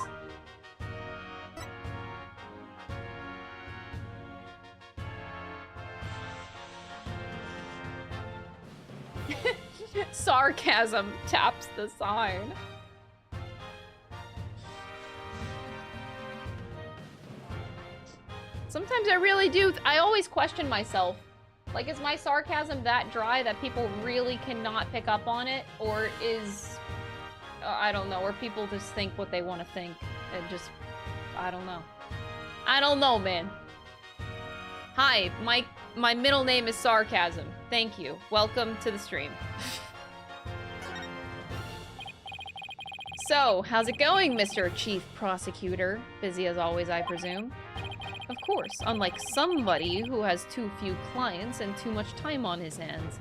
Sarcasm taps the sign. Sometimes I really do. I always question myself. Like, is my sarcasm that dry that people really cannot pick up on it? Or is... I don't know. Or people just think what they want to think. And just... I don't know. I don't know, man. Hi, my middle name is Sarcasm. Thank you. Welcome to the stream. So, how's it going, Mr. Chief Prosecutor? Busy as always, I presume. Of course, unlike somebody who has too few clients and too much time on his hands.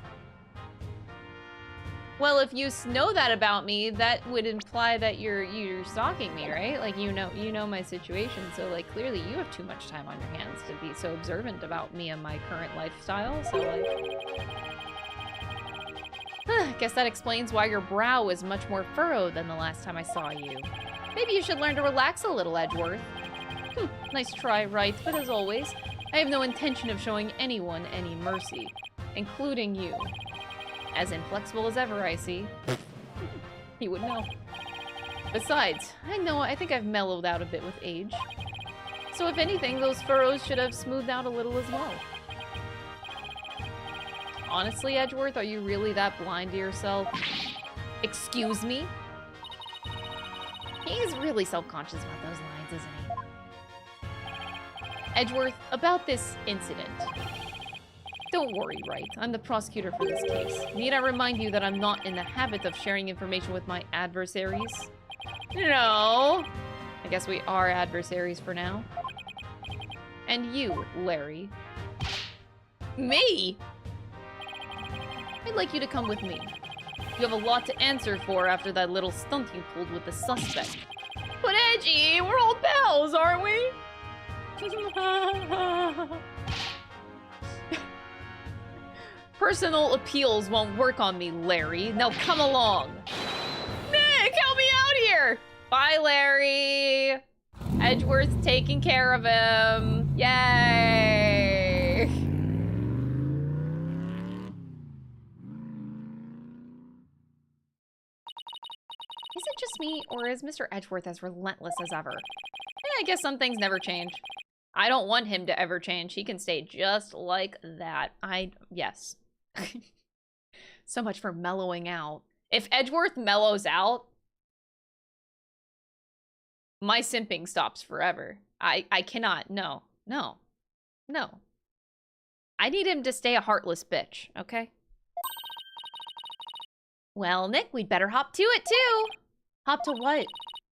Well, if you know that about me, that would imply that you're stalking me, right? Like, you know my situation, so like clearly you have too much time on your hands to be so observant about me and my current lifestyle. So like, guess that explains why your brow is much more furrowed than the last time I saw you. Maybe you should learn to relax a little, Edgeworth. Nice try, right? But as always, I have no intention of showing anyone any mercy, including you. As inflexible as ever, I see. He would know. Besides, I think I've mellowed out a bit with age. So if anything, those furrows should have smoothed out a little as well. Honestly, Edgeworth, are you really that blind to yourself? Excuse me? He's really self-conscious about those lines, isn't he? Edgeworth, about this incident. Don't worry, right? I'm the prosecutor for this case. Need I remind you that I'm not in the habit of sharing information with my adversaries? No. I guess we are adversaries for now. And you, Larry. Me? I'd like you to come with me. You have a lot to answer for after that little stunt you pulled with the suspect. But Edgy, we're old pals, aren't we? Personal appeals won't work on me, Larry. Now come along. Nick, help me out here! Bye, Larry. Edgeworth's taking care of him. Yay! Is it just me, or is Mr. Edgeworth as relentless as ever? I guess some things never change. I don't want him to ever change. He can stay just like that. Yes. So much for mellowing out. If Edgeworth mellows out, my simping stops forever. I cannot. No. I need him to stay a heartless bitch, okay? Well, Nick, we'd better hop to it, too. Hop to what?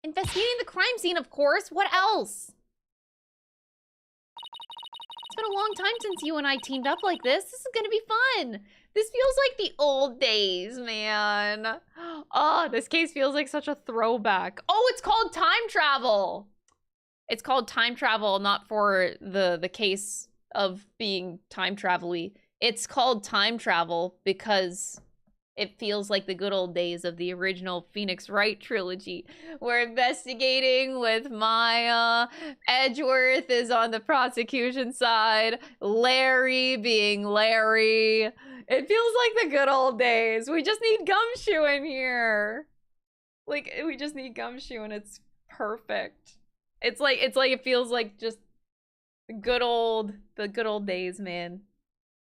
Investigating the crime scene, of course. What else? It's been a long time since you and I teamed up like this. This is gonna be fun. This feels like the old days, man. Oh, this case feels like such a throwback. Oh, it's called time travel. It's called time travel, not for the case of being time travel-y. It's called time travel because it feels like the good old days of the original Phoenix Wright trilogy. We're investigating with Maya. Edgeworth is on the prosecution side. Larry being Larry. It feels like the good old days. We just need Gumshoe in here. Like, we just need Gumshoe and it's perfect. It's like it feels like just the good old days, man.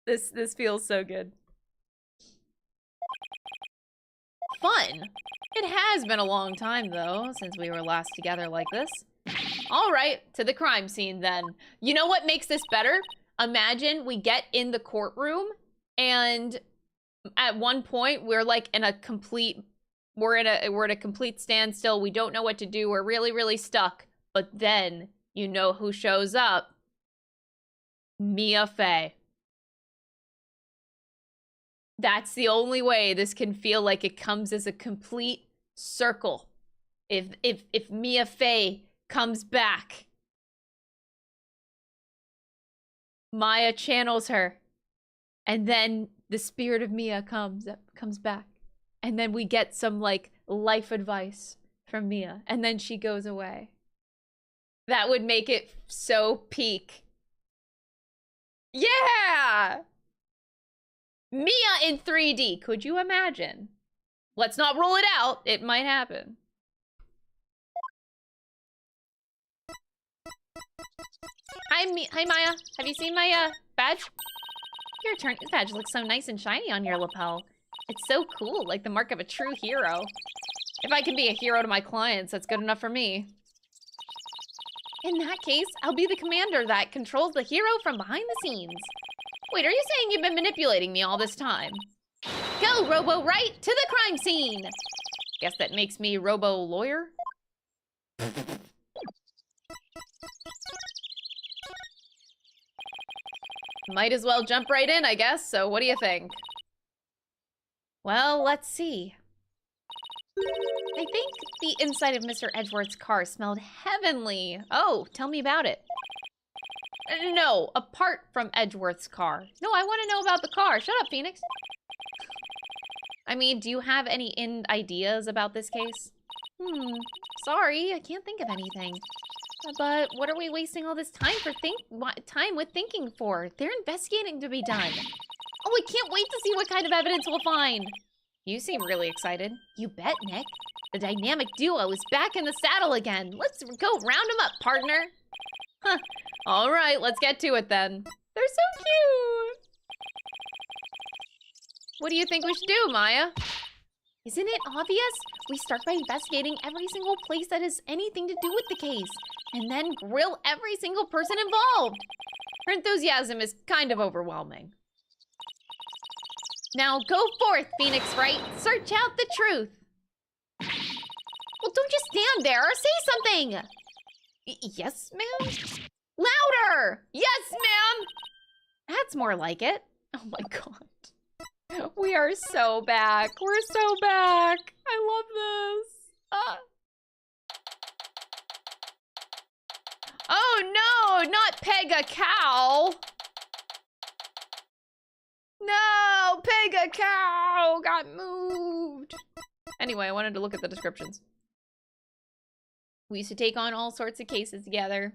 This feels so good. Fun. It has been a long time, though, since we were last together like this. All right, to the crime scene, then. You know what makes this better? Imagine we get in the courtroom, and at one point, we're like in a complete... We're at a complete standstill. We don't know what to do. We're really, really stuck. But then, you know who shows up? Mia Fey. That's the only way this can feel like it comes as a complete circle. If Mia Fey comes back, Maya channels her, and then the spirit of Mia comes back, and then we get some like life advice from Mia, and then she goes away. That would make it so peak. Yeah! Mia in 3D. Could you imagine? Let's not rule it out. It might happen. Hi, Maya. Have you seen my badge? Your attorney's badge looks so nice and shiny on your lapel. It's so cool, like the mark of a true hero. If I can be a hero to my clients, that's good enough for me. In that case, I'll be the commander that controls the hero from behind the scenes. Wait, are you saying you've been manipulating me all this time? Go, Robo, right to the crime scene! Guess that makes me Robo Lawyer? Might as well jump right in, I guess, so what do you think? Well, let's see. I think the inside of Mr. Edgeworth's car smelled heavenly. Oh, tell me about it. No, apart from Edgeworth's car. No, I want to know about the car. Shut up, Phoenix. I mean, do you have any ideas about this case? Sorry, I can't think of anything. But what are we wasting all this time with thinking for? They're investigating to be done. Oh, I can't wait to see what kind of evidence we'll find. You seem really excited. You bet, Nick. The dynamic duo is back in the saddle again. Let's go round them up, partner. Huh. All right, let's get to it then. They're so cute. What do you think we should do, Maya? Isn't it obvious? We start by investigating every single place that has anything to do with the case, and then grill every single person involved. Her enthusiasm is kind of overwhelming. Now go forth, Phoenix Wright. Search out the truth. Well, don't just stand there. Say something. Yes, ma'am? Louder! Yes, ma'am! That's more like it. Oh my god. We are so back. We're so back. I love this. Oh no, not peg a cow. No, peg a cow got moved. Anyway, I wanted to look at the descriptions. We used to take on all sorts of cases together.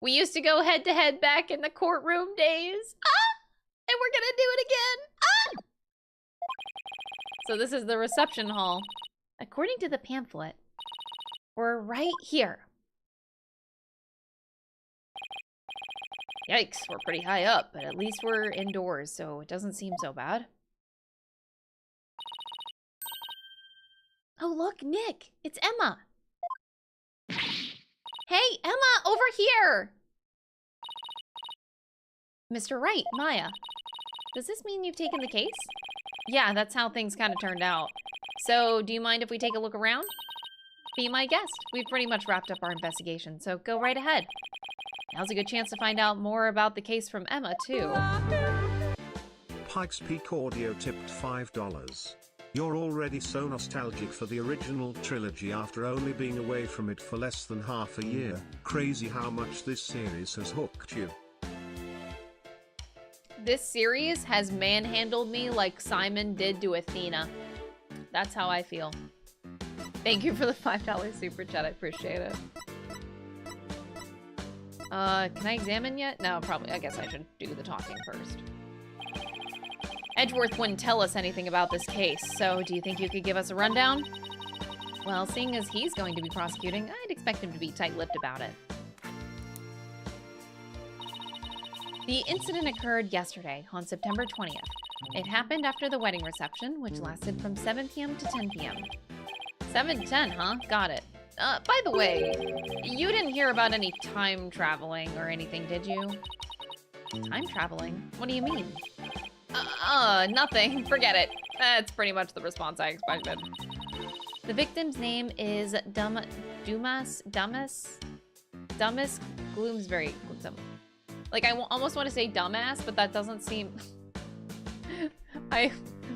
We used to go head to head back in the courtroom days. And we're gonna do it again. So this is the reception hall. According to the pamphlet, we're right here. Yikes, we're pretty high up, but at least we're indoors, so it doesn't seem so bad. Oh, look, Nick, it's Emma. Hey, Emma, over here. Mr. Wright, Maya. Does this mean you've taken the case? Yeah, that's how things kind of turned out. So, do you mind if we take a look around? Be my guest. We've pretty much wrapped up our investigation, so go right ahead. Now's a good chance to find out more about the case from Emma, too. Pikes Peak Audio tipped $5. You're already so nostalgic for the original trilogy after only being away from it for less than half a year. Crazy how much this series has hooked you. This series has manhandled me like Simon did to Athena. That's how I feel. Thank you for the $5 super chat, I appreciate it. Can I examine yet? No, probably. I guess I should do the talking first. Edgeworth wouldn't tell us anything about this case, so do you think you could give us a rundown? Well, seeing as he's going to be prosecuting, I'd expect him to be tight-lipped about it. The incident occurred yesterday, on September 20th. It happened after the wedding reception, which lasted from 7 p.m. to 10 p.m. 7 to 10, huh? Got it. By the way, you didn't hear about any time traveling or anything, did you? Time traveling? What do you mean? Nothing. Forget it. That's pretty much the response I expected. The victim's name is Dumas Gloomsbury. Like, I almost want to say dumbass, but that doesn't seem...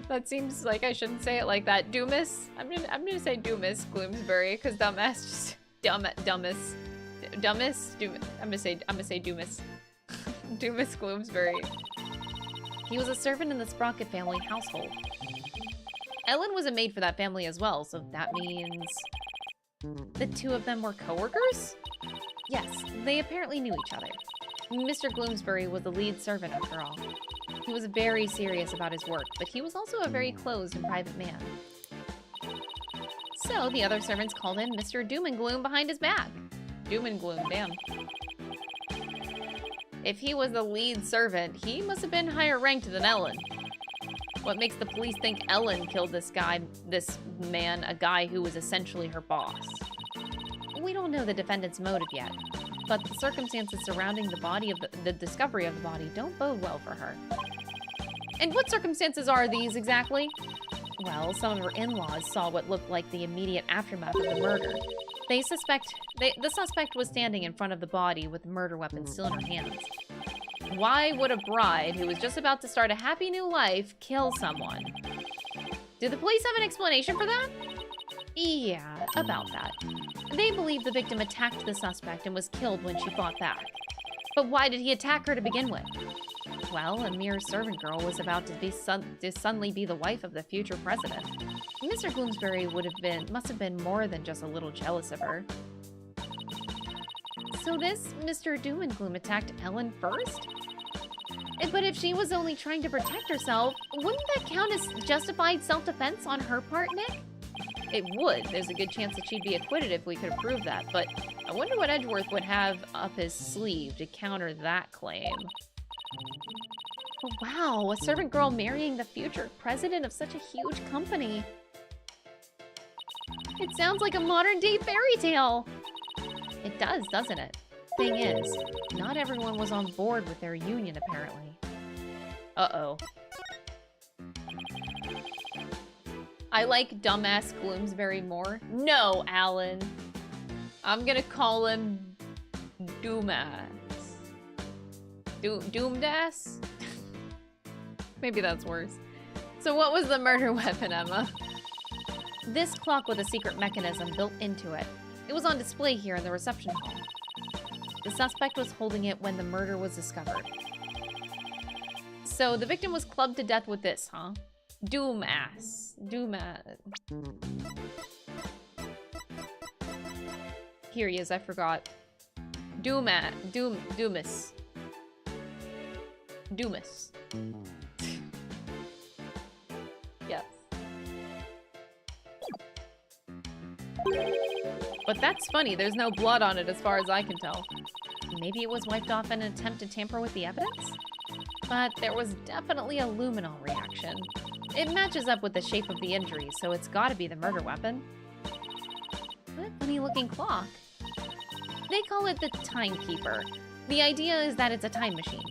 That seems like I shouldn't say it like that. Dumas? I'm gonna say Dumas Gloomsbury, because dumbass just... Dumbest. I'm gonna say Dumas. Dumas Gloomsbury. He was a servant in the Sprocket family household. Ellen was a maid for that family as well, so that means... the two of them were co-workers? Yes, they apparently knew each other. Mr. Gloomsbury was the lead servant after all. He was very serious about his work, but he was also a very closed and private man. So the other servants called him Mr. Doom and Gloom behind his back. Doom and Gloom, damn. If he was the lead servant, he must have been higher ranked than Ellen. What makes the police think Ellen killed this man, a guy who was essentially her boss? We don't know the defendant's motive yet, but the circumstances surrounding the discovery of the body don't bode well for her. And what circumstances are these exactly? Well, some of her in-laws saw what looked like the immediate aftermath of the murder. The suspect was standing in front of the body with the murder weapon still in her hands. Why would a bride who was just about to start a happy new life kill someone? Do the police have an explanation for that? Yeah, about that. They believe the victim attacked the suspect and was killed when she fought back. But why did he attack her to begin with? Well, a mere servant girl was about to suddenly be the wife of the future president. Mr. Gloomsbury must have been more than just a little jealous of her. So this Mr. Doom and Gloom attacked Ellen first? But if she was only trying to protect herself, wouldn't that count as justified self-defense on her part, Nick? It would. There's a good chance that she'd be acquitted if we could prove that, but I wonder what Edgeworth would have up his sleeve to counter that claim. Wow, a servant girl marrying the future president of such a huge company. It sounds like a modern-day fairy tale. It does, doesn't it? Thing is, not everyone was on board with their union, apparently. Uh-oh. I like dumbass Gloomsbury more. No, Alan. I'm gonna call him Doomass. Doomdass? Maybe that's worse. So what was the murder weapon, Emma? This clock with a secret mechanism built into it. It was on display here in the reception hall. The suspect was holding it when the murder was discovered. So the victim was clubbed to death with this, huh? Doomass. Here he is, I forgot. Doomas. Yes. But that's funny, there's no blood on it as far as I can tell. Maybe it was wiped off in an attempt to tamper with the evidence? But there was definitely a luminol reaction. It matches up with the shape of the injury, so it's gotta be the murder weapon. What a funny looking clock. They call it the timekeeper. The idea is that it's a time machine.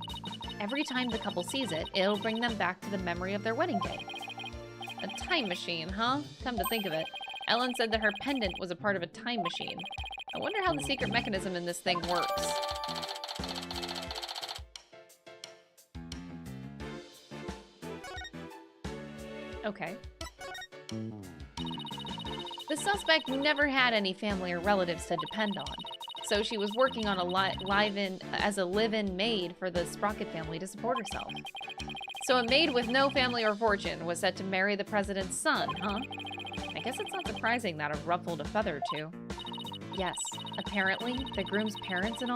Every time the couple sees it, it'll bring them back to the memory of their wedding day. A time machine, huh? Come to think of it. Ellen said that her pendant was a part of a time machine. I wonder how the secret mechanism in this thing works. Okay. The suspect never had any family or relatives to depend on, so she was working on as a live-in maid for the Sprocket family to support herself. So a maid with no family or fortune was set to marry the president's son, huh? I guess it's not surprising that it ruffled a feather or two. Yes, apparently, the groom's parents and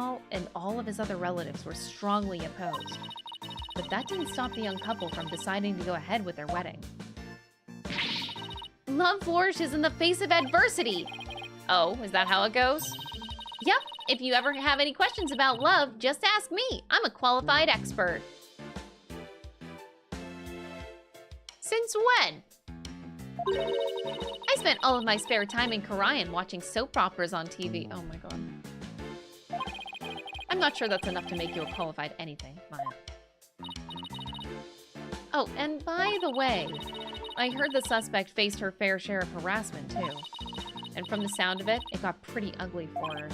all of his other relatives were strongly opposed. But that didn't stop the young couple from deciding to go ahead with their wedding. Love flourishes in the face of adversity! Oh, is that how it goes? Yep, if you ever have any questions about love, just ask me. I'm a qualified expert. Since when? I spent all of my spare time in Korean watching soap operas on TV. Oh my god. I'm not sure that's enough to make you a qualified anything, Maya. Oh, and by the way, I heard the suspect faced her fair share of harassment too. And from the sound of it, it got pretty ugly for her.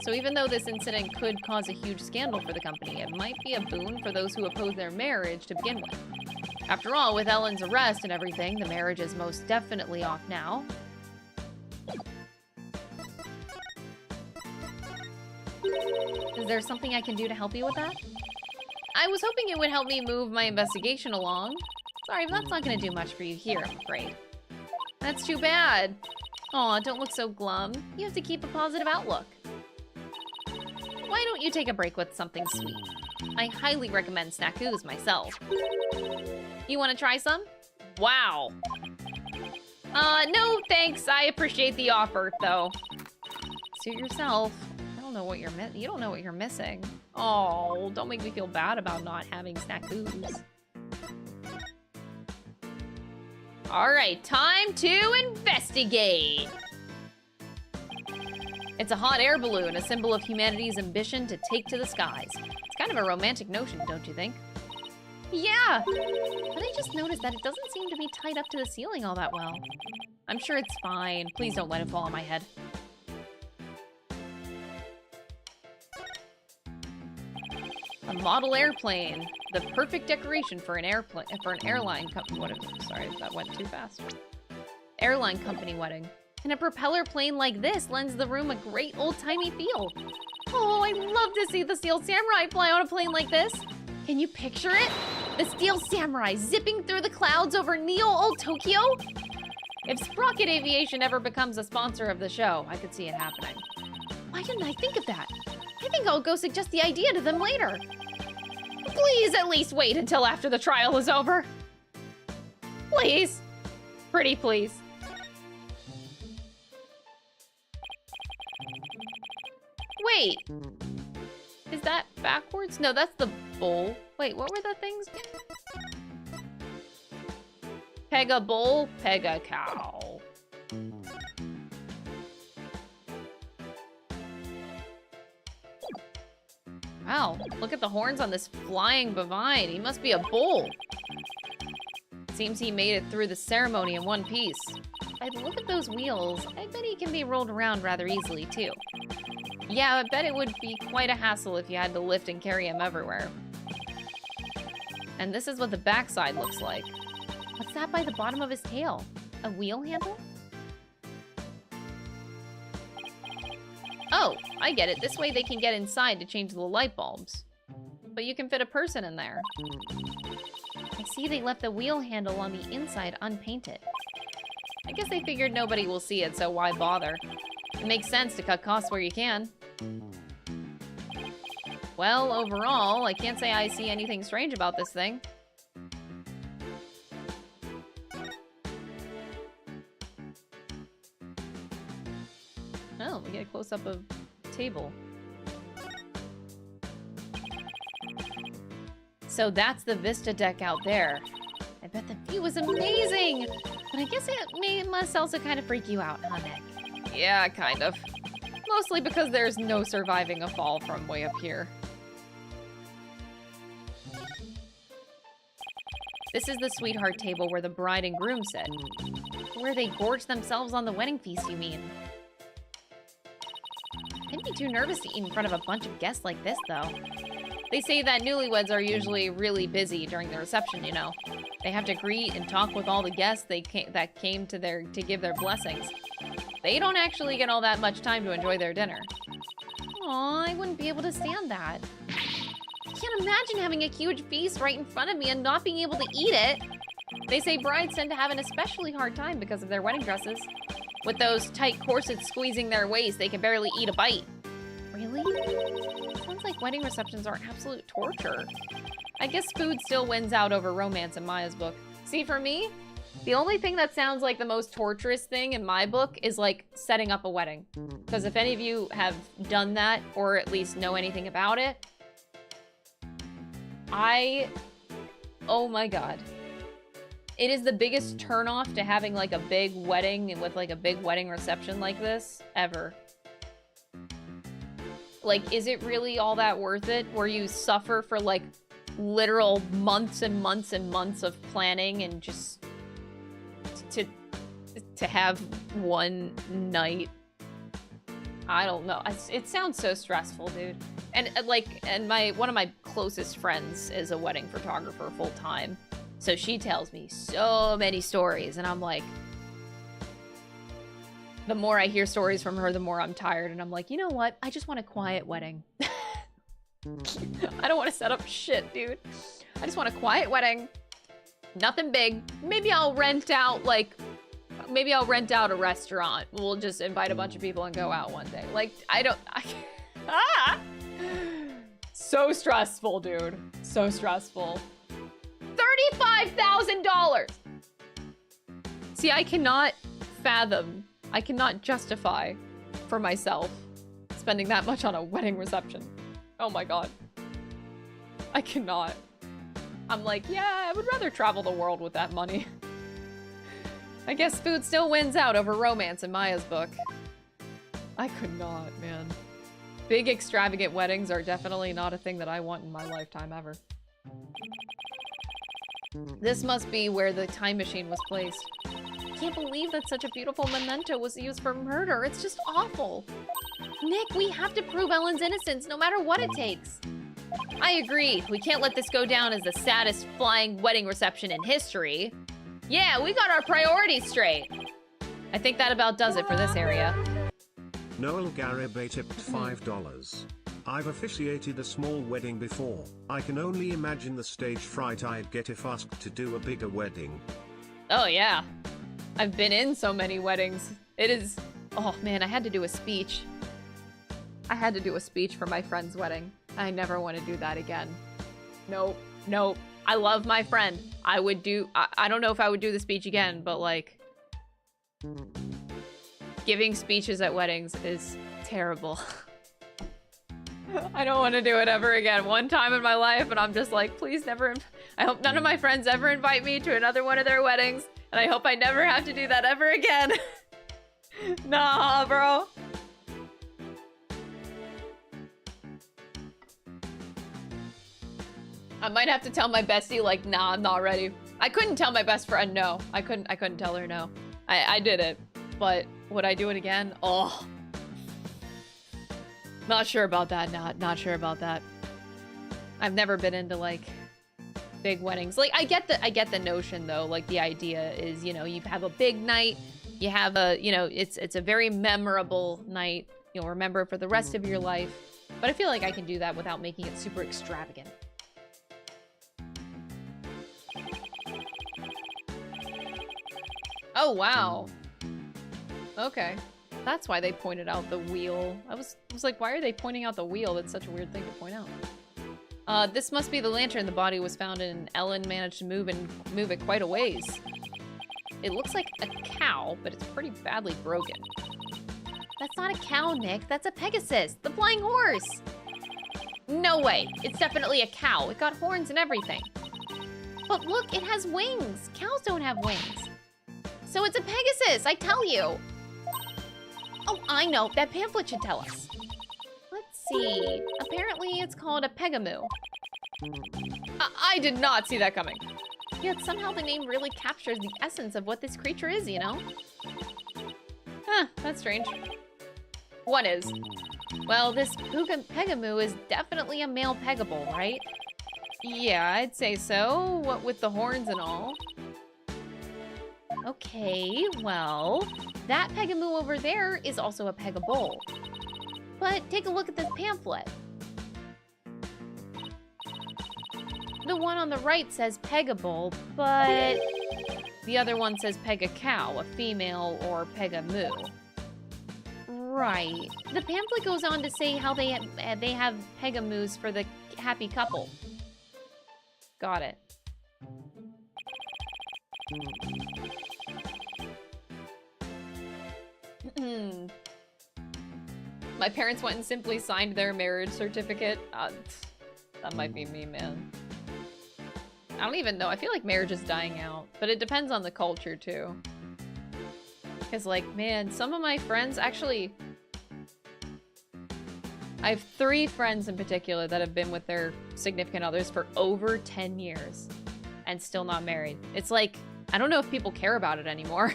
So even though this incident could cause a huge scandal for the company, it might be a boon for those who oppose their marriage to begin with. After all, with Ellen's arrest and everything, the marriage is most definitely off now. Is there something I can do to help you with that? I was hoping it would help me move my investigation along. Sorry, but that's not going to do much for you here, I'm afraid. That's too bad. Aw, don't look so glum. You have to keep a positive outlook. Why don't you take a break with something sweet? I highly recommend snackoos myself. You want to try some? Wow. No thanks. I appreciate the offer, though. Suit yourself. I don't know what you don't know what you're missing. Oh, don't make me feel bad about not having snackoos. All right, time to investigate. It's a hot air balloon, a symbol of humanity's ambition to take to the skies. It's kind of a romantic notion, don't you think? Yeah, but I just noticed that it doesn't seem to be tied up to the ceiling all that well. I'm sure it's fine. Please don't let it fall on my head. A model airplane, the perfect decoration for an airline company. Sorry, that went too fast. Airline company wedding. And a propeller plane like this lends the room a great old-timey feel. Oh, I'd love to see the Steel Samurai fly on a plane like this. Can you picture it? The Steel Samurai zipping through the clouds over Neo-Old Tokyo? If Sprocket Aviation ever becomes a sponsor of the show, I could see it happening. Why didn't I think of that? I think I'll go suggest the idea to them later. Please at least wait until after the trial is over. Please. Pretty please. Wait. Is that backwards? No, that's the bowl. Wait, what were the things? Peg a bull, peg a cow. Wow, look at the horns on this flying bovine. He must be a bull. Seems he made it through the ceremony in one piece. I'd look at those wheels. I bet he can be rolled around rather easily, too. Yeah, I bet it would be quite a hassle if you had to lift and carry him everywhere. And this is what the backside looks like. What's that by the bottom of his tail? A wheel handle? Oh, I get it. This way they can get inside to change the light bulbs. But you can fit a person in there. I see they left the wheel handle on the inside unpainted. I guess they figured nobody will see it, so why bother? It makes sense to cut costs where you can. Well, overall, I can't say I see anything strange about this thing. Oh, we get a close-up of the table. So that's the Vista deck out there. I bet the view was amazing! But I guess it must also kind of freak you out, huh, Nick? Yeah, kind of. Mostly because there's no surviving a fall from way up here. This is the sweetheart table where the bride and groom sit. Where they gorge themselves on the wedding feast, you mean? I'd be too nervous to eat in front of a bunch of guests like this, though. They say that newlyweds are usually really busy during the reception, you know. They have to greet and talk with all the guests that came to give their blessings. They don't actually get all that much time to enjoy their dinner. Aw, I wouldn't be able to stand that. I can't imagine having a huge feast right in front of me and not being able to eat it. They say brides tend to have an especially hard time because of their wedding dresses. With those tight corsets squeezing their waist, they can barely eat a bite. Really? Sounds like wedding receptions are absolute torture. I guess food still wins out over romance in Maya's book. See, for me, the only thing that sounds like the most torturous thing in my book is like setting up a wedding. Because if any of you have done that or at least know anything about it, oh my god. It is the biggest turnoff to having like a big wedding and with like a big wedding reception like this ever. Like, is it really all that worth it? Where you suffer for like literal months and months and months of planning and just to have one night? I don't know. It sounds so stressful, dude. And one of my closest friends is a wedding photographer full time. So she tells me so many stories, and I'm like, the more I hear stories from her, the more I'm tired, and I'm like, you know what? I just want a quiet wedding. I don't want to set up shit, dude. I just want a quiet wedding. Nothing big. Maybe I'll rent out a restaurant. We'll just invite a bunch of people and go out one day. Like, so stressful, dude. So stressful. $35,000! See, I cannot fathom, I cannot justify for myself spending that much on a wedding reception. Oh my god. I cannot. I'm like, yeah, I would rather travel the world with that money. I guess food still wins out over romance in Maya's book. I could not, man. Big extravagant weddings are definitely not a thing that I want in my lifetime ever. This must be where the time machine was placed. Can't believe that such a beautiful memento was used for murder. It's just awful. Nick, we have to prove Ellen's innocence no matter what it takes. I agree. We can't let this go down as the saddest flying wedding reception in history. Yeah, we got our priorities straight. I think that about does it for this area. Noel Garibay tipped $5. I've officiated a small wedding before. I can only imagine the stage fright I'd get if asked to do a bigger wedding. Oh yeah. I've been in so many weddings. It is... Oh man, I had to do a speech. I had to do a speech for my friend's wedding. I never want to do that again. Nope. Nope. I love my friend. I would do... I don't know if I would do the speech again, but like... Giving speeches at weddings is terrible. I don't want to do it ever again. One time in my life, and I'm just like, please never... I hope none of my friends ever invite me to another one of their weddings, and I hope I never have to do that ever again. Nah, bro. I might have to tell my bestie, like, nah, I'm not ready. I couldn't tell my best friend no. I couldn't tell her no. I did it, but would I do it again? Oh. Not sure about that, not sure about that. I've never been into like big weddings. Like I get the notion though, like the idea is, you know, you have a big night, you have a, you know, it's a very memorable night. You'll remember it for the rest of your life. But I feel like I can do that without making it super extravagant. Oh wow. Okay. That's why they pointed out the wheel. I was like, why are they pointing out the wheel? That's such a weird thing to point out. This must be the lantern the body was found in, and Ellen managed to move it quite a ways. It looks like a cow, but it's pretty badly broken. That's not a cow, Nick. That's a Pegasus, the flying horse. No way. It's definitely a cow. It got horns and everything. But look, it has wings. Cows don't have wings. So it's a Pegasus, I tell you. Oh, I know. That pamphlet should tell us. Let's see. Apparently, it's called a pegamoo. I did not see that coming. Yet somehow the name really captures the essence of what this creature is, you know? Huh, that's strange. What is? Well, this Pegamoo is definitely a male Pegable, right? Yeah, I'd say so. What with the horns and all. Okay, well, that Pegamoo over there is also a Pegable. But take a look at this pamphlet. The one on the right says Pegable, but the other one says Pegacow, a female, or Pegamoo. Right. The pamphlet goes on to say how they have Pegamoos for the happy couple. Got it. My parents went and simply signed their marriage certificate. That might be me, man. I don't even know. I feel like marriage is dying out, but it depends on the culture too. Because like, man, some of my friends actually... I have 3 friends in particular that have been with their significant others for over 10 years and still not married. It's like, I don't know if people care about it anymore.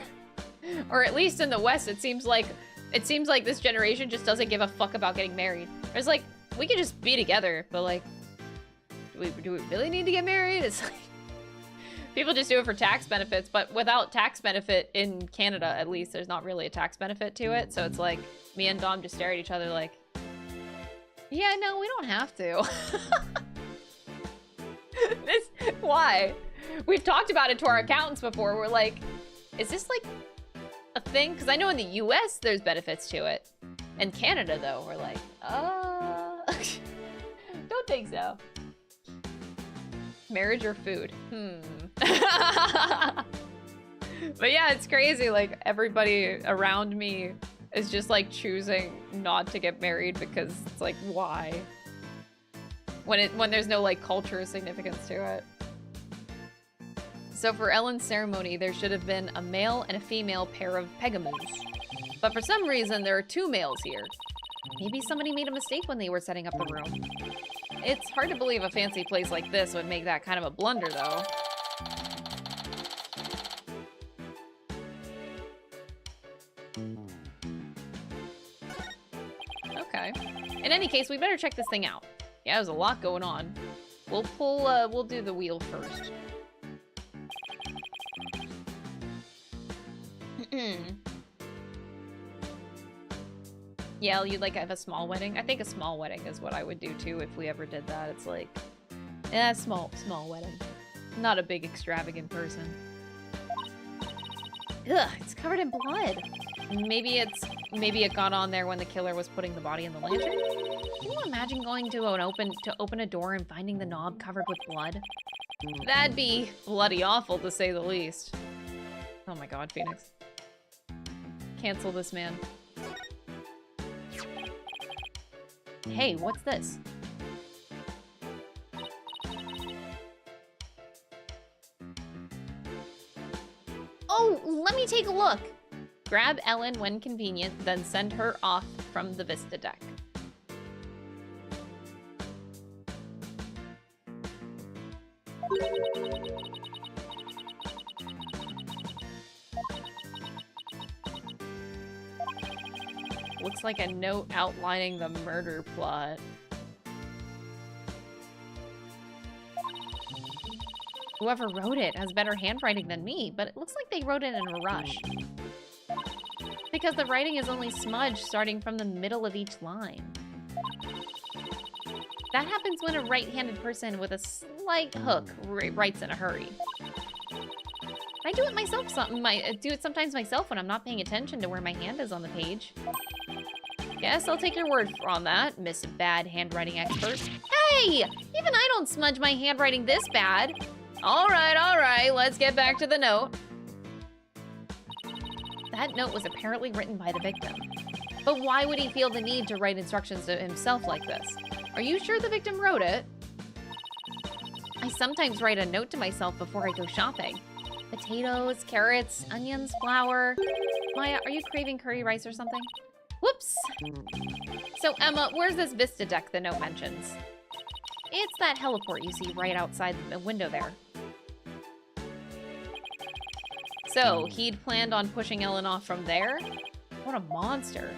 Or at least in the West, it seems like this generation just doesn't give a fuck about getting married. It's like, we could just be together, but like, do we really need to get married? It's like, people just do it for tax benefits, but without tax benefit in Canada, at least, there's not really a tax benefit to it. So it's like, me and Dom just stare at each other like, yeah, no, we don't have to. Why? We've talked about it to our accountants before. We're like, is this like a thing? Because I know in the US there's benefits to it. In Canada though, we're like, don't think so. Marriage or food? But yeah, it's crazy. Like everybody around me is just like choosing not to get married because it's like, why? When there's no like cultural significance to it. So for Ellen's ceremony, there should have been a male and a female pair of Pegamoos. But for some reason, there are 2 males here. Maybe somebody made a mistake when they were setting up the room. It's hard to believe a fancy place like this would make that kind of a blunder, though. Okay. In any case, we better check this thing out. Yeah, there's a lot going on. We'll do the wheel first. Yeah, you'd like have a small wedding? I think a small wedding is what I would do too if we ever did that. It's like, yeah, small wedding. Not a big extravagant person. Ugh, it's covered in blood. Maybe it got on there when the killer was putting the body in the lantern. Can you imagine going to open a door and finding the knob covered with blood? That'd be bloody awful to say the least. Oh my god, Phoenix. Cancel this man. Hey, what's this? Oh, let me take a look. Grab Ellen when convenient, then send her off from the Vista deck. Looks like a note outlining the murder plot. Whoever wrote it has better handwriting than me, but it looks like they wrote it in a rush. Because the writing is only smudged starting from the middle of each line. That happens when a right-handed person with a slight hook writes in a hurry. I do it myself. Do it sometimes myself when I'm not paying attention to where my hand is on the page. Guess I'll take your word on that, Miss Bad Handwriting Expert. Hey! Even I don't smudge my handwriting this bad. All right, let's get back to the note. That note was apparently written by the victim. But why would he feel the need to write instructions to himself like this? Are you sure the victim wrote it? I sometimes write a note to myself before I go shopping. Potatoes, carrots, onions, flour. Maya, are you craving curry rice or something? Whoops. So Emma, where's this Vista deck the note mentions? It's that heliport you see right outside the window there. So, he'd planned on pushing Ellen off from there? What a monster.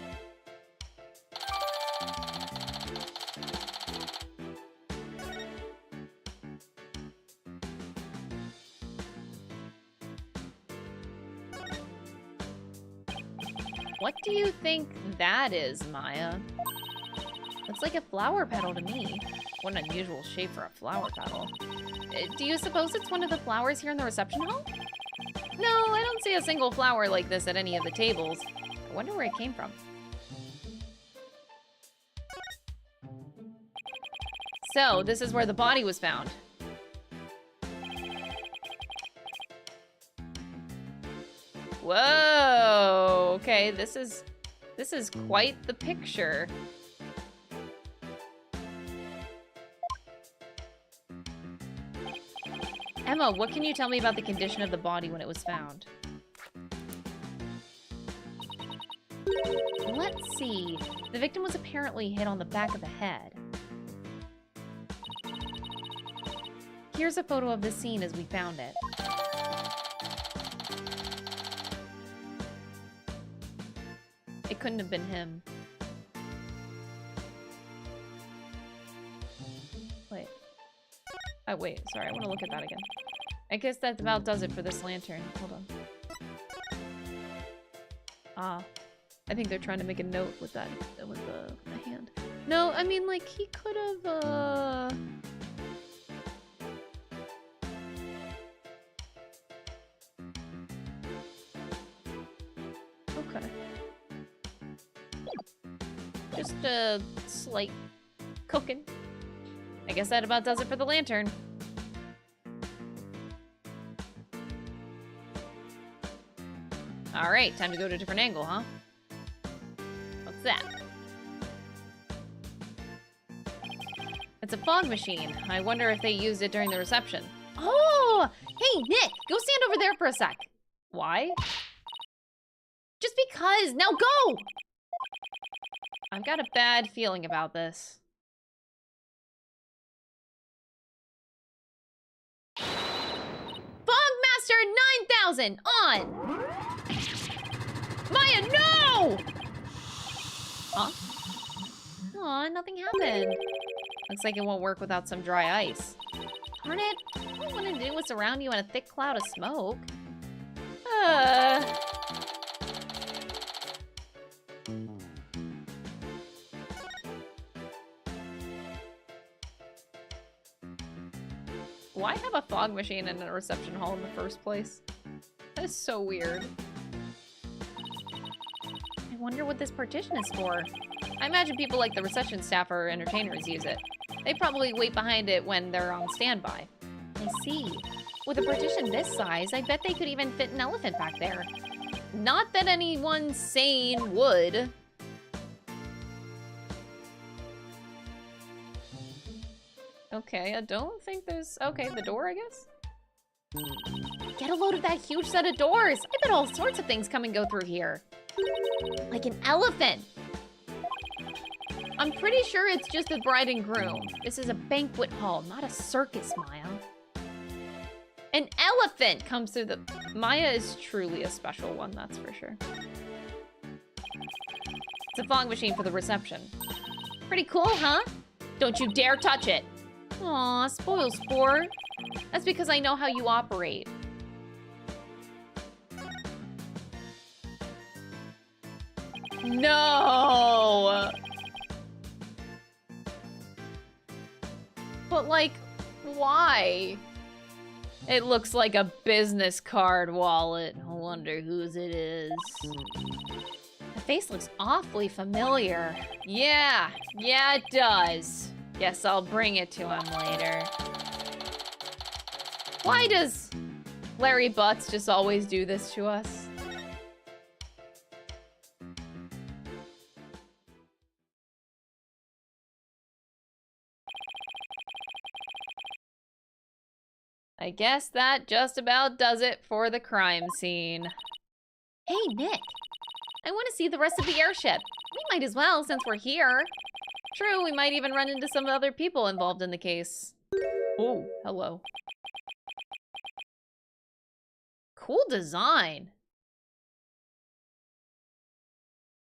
What do you think that is, Maya? Looks like a flower petal to me. What an unusual shape for a flower petal. Do you suppose it's one of the flowers here in the reception hall? No, I don't see a single flower like this at any of the tables. I wonder where it came from. So, this is where the body was found. Whoa! Okay, this is quite the picture. Emma, what can you tell me about the condition of the body when it was found? Let's see. The victim was apparently hit on the back of the head. Here's a photo of the scene as we found it. It couldn't have been him. Wait. Oh, wait. Sorry, I want to look at that again. I guess that about does it for this lantern. Hold on. Ah. I think they're trying to make a note with that, with the hand. No, I mean, like, he could have, Okay. Just a slight cooking. I guess that about does it for the lantern. Alright, time to go to a different angle, huh? What's that? It's a fog machine. I wonder if they used it during the reception. Oh! Hey, Nick! Go stand over there for a sec. Why? Just because! Now go! I've got a bad feeling about this. Fogmaster 9000! On! Maya, no! Huh? Aw, nothing happened. Looks like it won't work without some dry ice. Darn it, all I want to do is surround you in a thick cloud of smoke. Why have a fog machine in a reception hall in the first place? That is so weird. I wonder what this partition is for. I imagine people like the reception staff or entertainers use it. They probably wait behind it when they're on standby. I see. With a partition this size, I bet they could even fit an elephant back there. Not that anyone sane would. Okay, I don't think there's... Okay, the door, I guess? Get a load of that huge set of doors! I bet all sorts of things come and go through here. Like an elephant! I'm pretty sure it's just the bride and groom. This is a banquet hall, not a circus, Maya. An elephant comes through the... Maya is truly a special one, that's for sure. It's a fog machine for the reception. Pretty cool, huh? Don't you dare touch it! Aw, spoil sport. That's because I know how you operate. No! But, like, why? It looks like a business card wallet. I wonder whose it is. The face looks awfully familiar. Yeah, it does. Guess I'll bring it to him later. Why does Larry Butts just always do this to us? I guess that just about does it for the crime scene. Hey, Nick. I want to see the rest of the airship. We might as well, since we're here. True, we might even run into some other people involved in the case. Oh, hello. Cool design.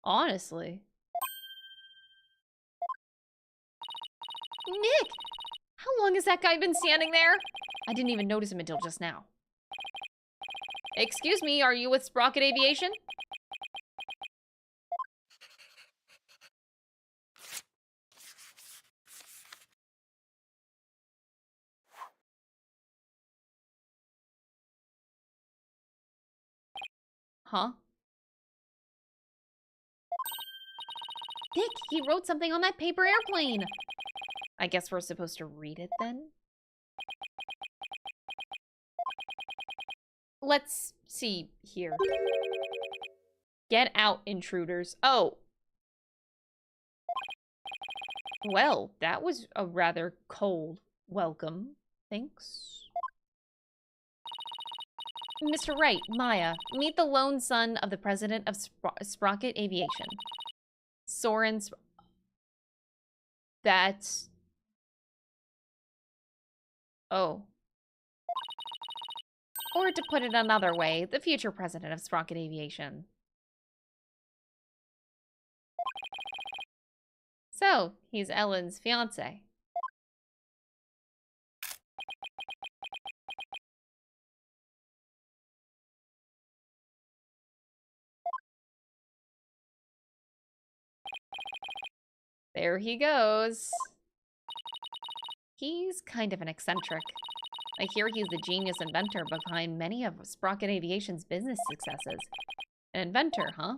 Honestly. Nick! How long has that guy been standing there? I didn't even notice him until just now. Excuse me, are you with Sprocket Aviation? Huh? Nick, he wrote something on that paper airplane. I guess we're supposed to read it then? Let's see here. Get out, intruders. Oh. Well, that was a rather cold welcome. Thanks. Mr. Wright, Maya, meet the lone son of the president of Sprocket Aviation. Soren That's... Oh. Or to put it another way, the future president of Sprocket Aviation. So, he's Ellen's fiance. There he goes. He's kind of an eccentric. I hear he's the genius inventor behind many of Sprocket Aviation's business successes. An inventor, huh?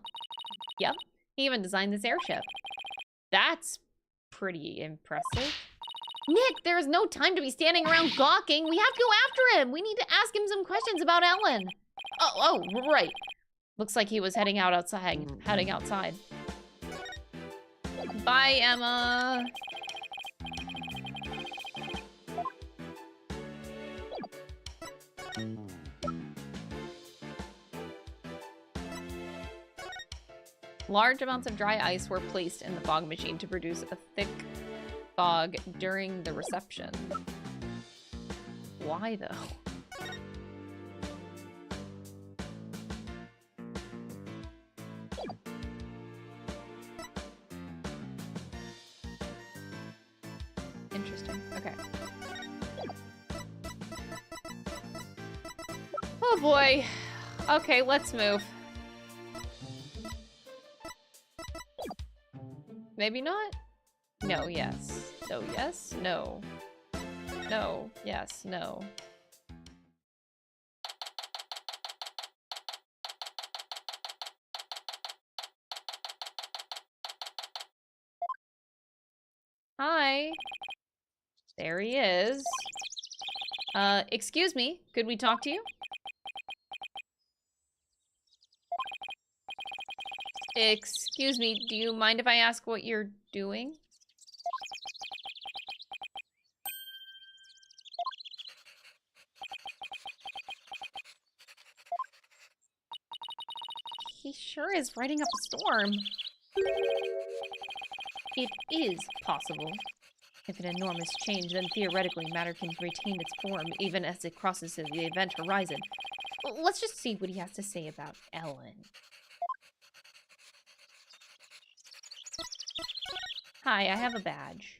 Yep, he even designed this airship. That's pretty impressive. Nick, there is no time to be standing around gawking. We have to go after him. We need to ask him some questions about Ellen. Oh, right. Looks like he was heading outside. Bye, Emma. Large amounts of dry ice were placed in the fog machine to produce a thick fog during the reception. Why, though? Interesting. Okay. Oh boy. Okay, let's move. Maybe not? No, yes. No, yes, no. No, yes, no. Hi. There he is. Excuse me, could we talk to you? Excuse me, do you mind if I ask what you're doing? He sure is writing up a storm. It is possible. If an enormous change, then theoretically matter can retain its form even as it crosses the event horizon. Let's just see what he has to say about Ellen. Hi, I have a badge.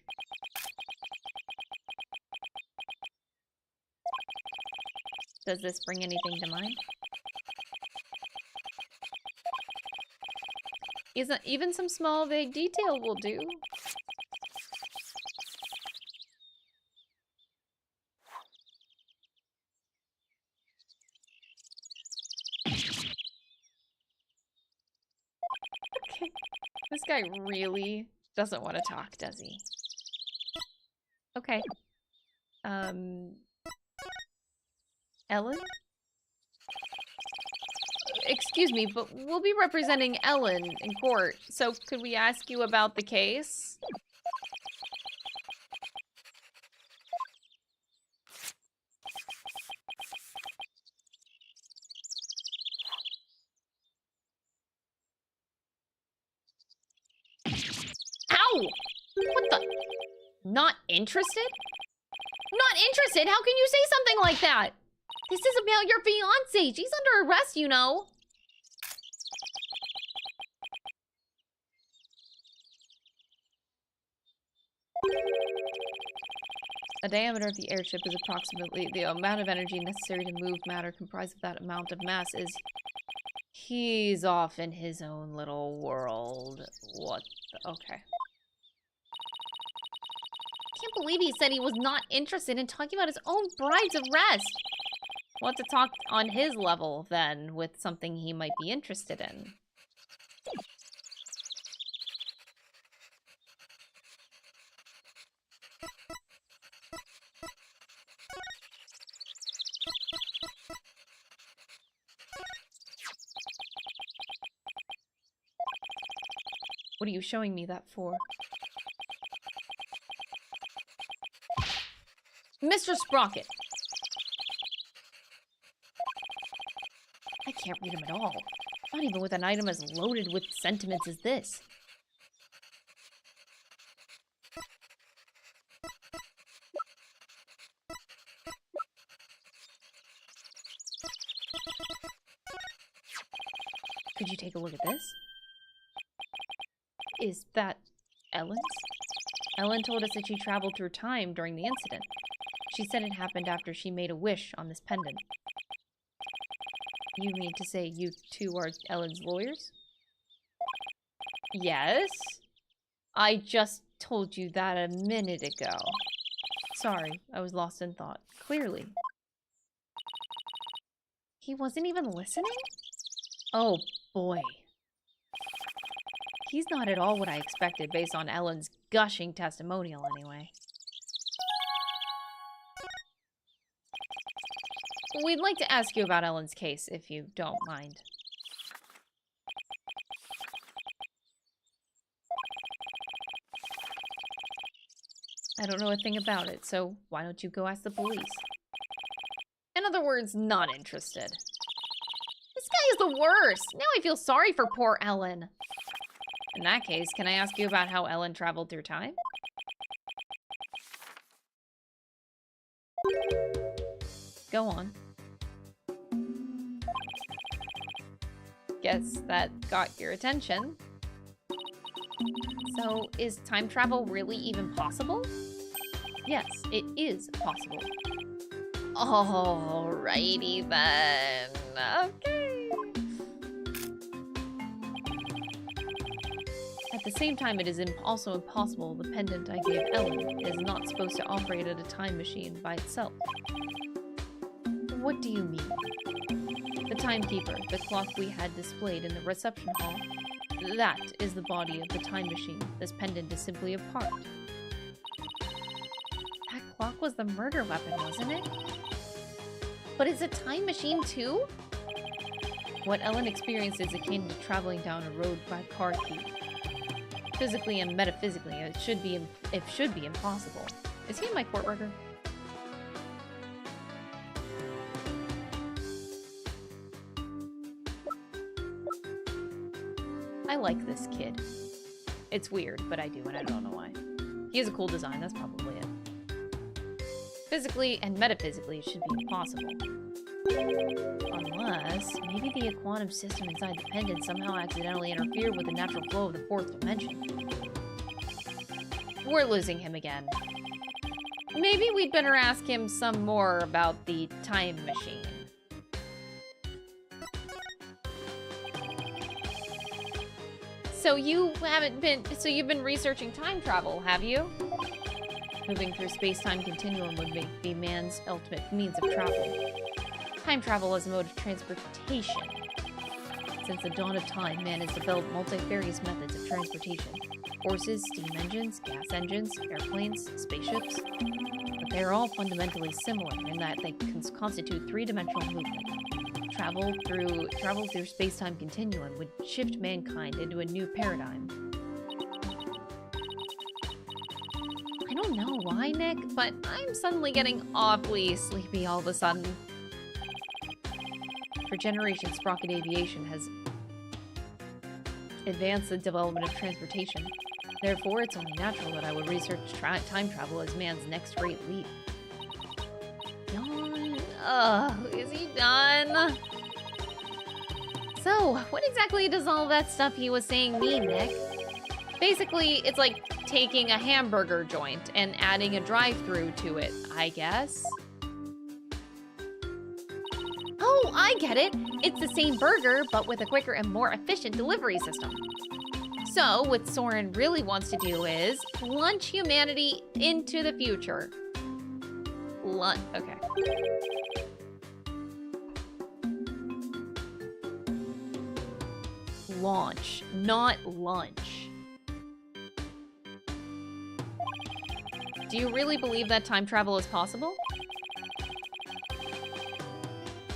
Does this bring anything to mind? Even some small vague detail will do. Okay. This guy really doesn't want to talk, does he? Okay. Ellen? Excuse me, but we'll be representing Ellen in court, so could we ask you about the case? Ow! What the? Not interested? Not interested? How can you say something like that? This is about your fiancé. She's under arrest, you know. The diameter of the airship is approximately the amount of energy necessary to move matter comprised of that amount of mass is... He's off in his own little world. What the... Okay. Can't believe he said he was not interested in talking about his own bride's arrest. Want to talk on his level, then, with something he might be interested in. What are you showing me that for? Mr. Sprocket! I can't read him at all. Not even with an item as loaded with sentiments as this. Could you take a look at this? Is that Ellen's? Ellen told us that she traveled through time during the incident. She said it happened after she made a wish on this pendant. You mean to say you two are Ellen's lawyers? Yes. I just told you that a minute ago. Sorry, I was lost in thought. Clearly. He wasn't even listening? Oh, boy. He's not at all what I expected based on Ellen's gushing testimonial, anyway. We'd like to ask you about Ellen's case, if you don't mind. I don't know a thing about it, so why don't you go ask the police? In other words, not interested. This guy is the worst! Now I feel sorry for poor Ellen. In that case, can I ask you about how Ellen traveled through time? Go on. Guess that got your attention. So, is time travel really even possible? Yes, it is possible. Alrighty then. Okay. At the same time, it is also impossible the pendant I gave Ellen is not supposed to operate at a time machine by itself. What do you mean? The timekeeper, the clock we had displayed in the reception hall, that is the body of the time machine. This pendant is simply a part. That clock was the murder weapon, wasn't it? But it's a time machine too? What Ellen experienced is akin to traveling down a road by car key. Physically and metaphysically, it should be impossible. Is he in my court record? I like this kid. It's weird, but I do, and I don't know why. He has a cool design, that's probably it. Physically and metaphysically, it should be impossible. Unless, maybe the quantum system inside the pendant somehow accidentally interfered with the natural flow of the fourth dimension. We're losing him again. Maybe we'd better ask him some more about the time machine. So you've been researching time travel, have you? Moving through space-time continuum would be man's ultimate means of travel. Time travel as a mode of transportation. Since the dawn of time, man has developed multifarious methods of transportation. Horses, steam engines, gas engines, airplanes, spaceships. But they are all fundamentally similar in that they constitute three-dimensional movement. Travel through space-time continuum would shift mankind into a new paradigm. I don't know why, Nick, but I'm suddenly getting awfully sleepy all of a sudden. For generations, Sprocket Aviation has advanced the development of transportation. Therefore, it's only natural that I would research time travel as man's next great leap. Yawn. Is he done? So, what exactly does all that stuff he was saying mean, Nick? Basically, it's like taking a hamburger joint and adding a drive-thru to it, I guess. Oh, I get it. It's the same burger, but with a quicker and more efficient delivery system. So, what Soren really wants to do is launch humanity into the future. Okay. Launch, not lunch. Do you really believe that time travel is possible?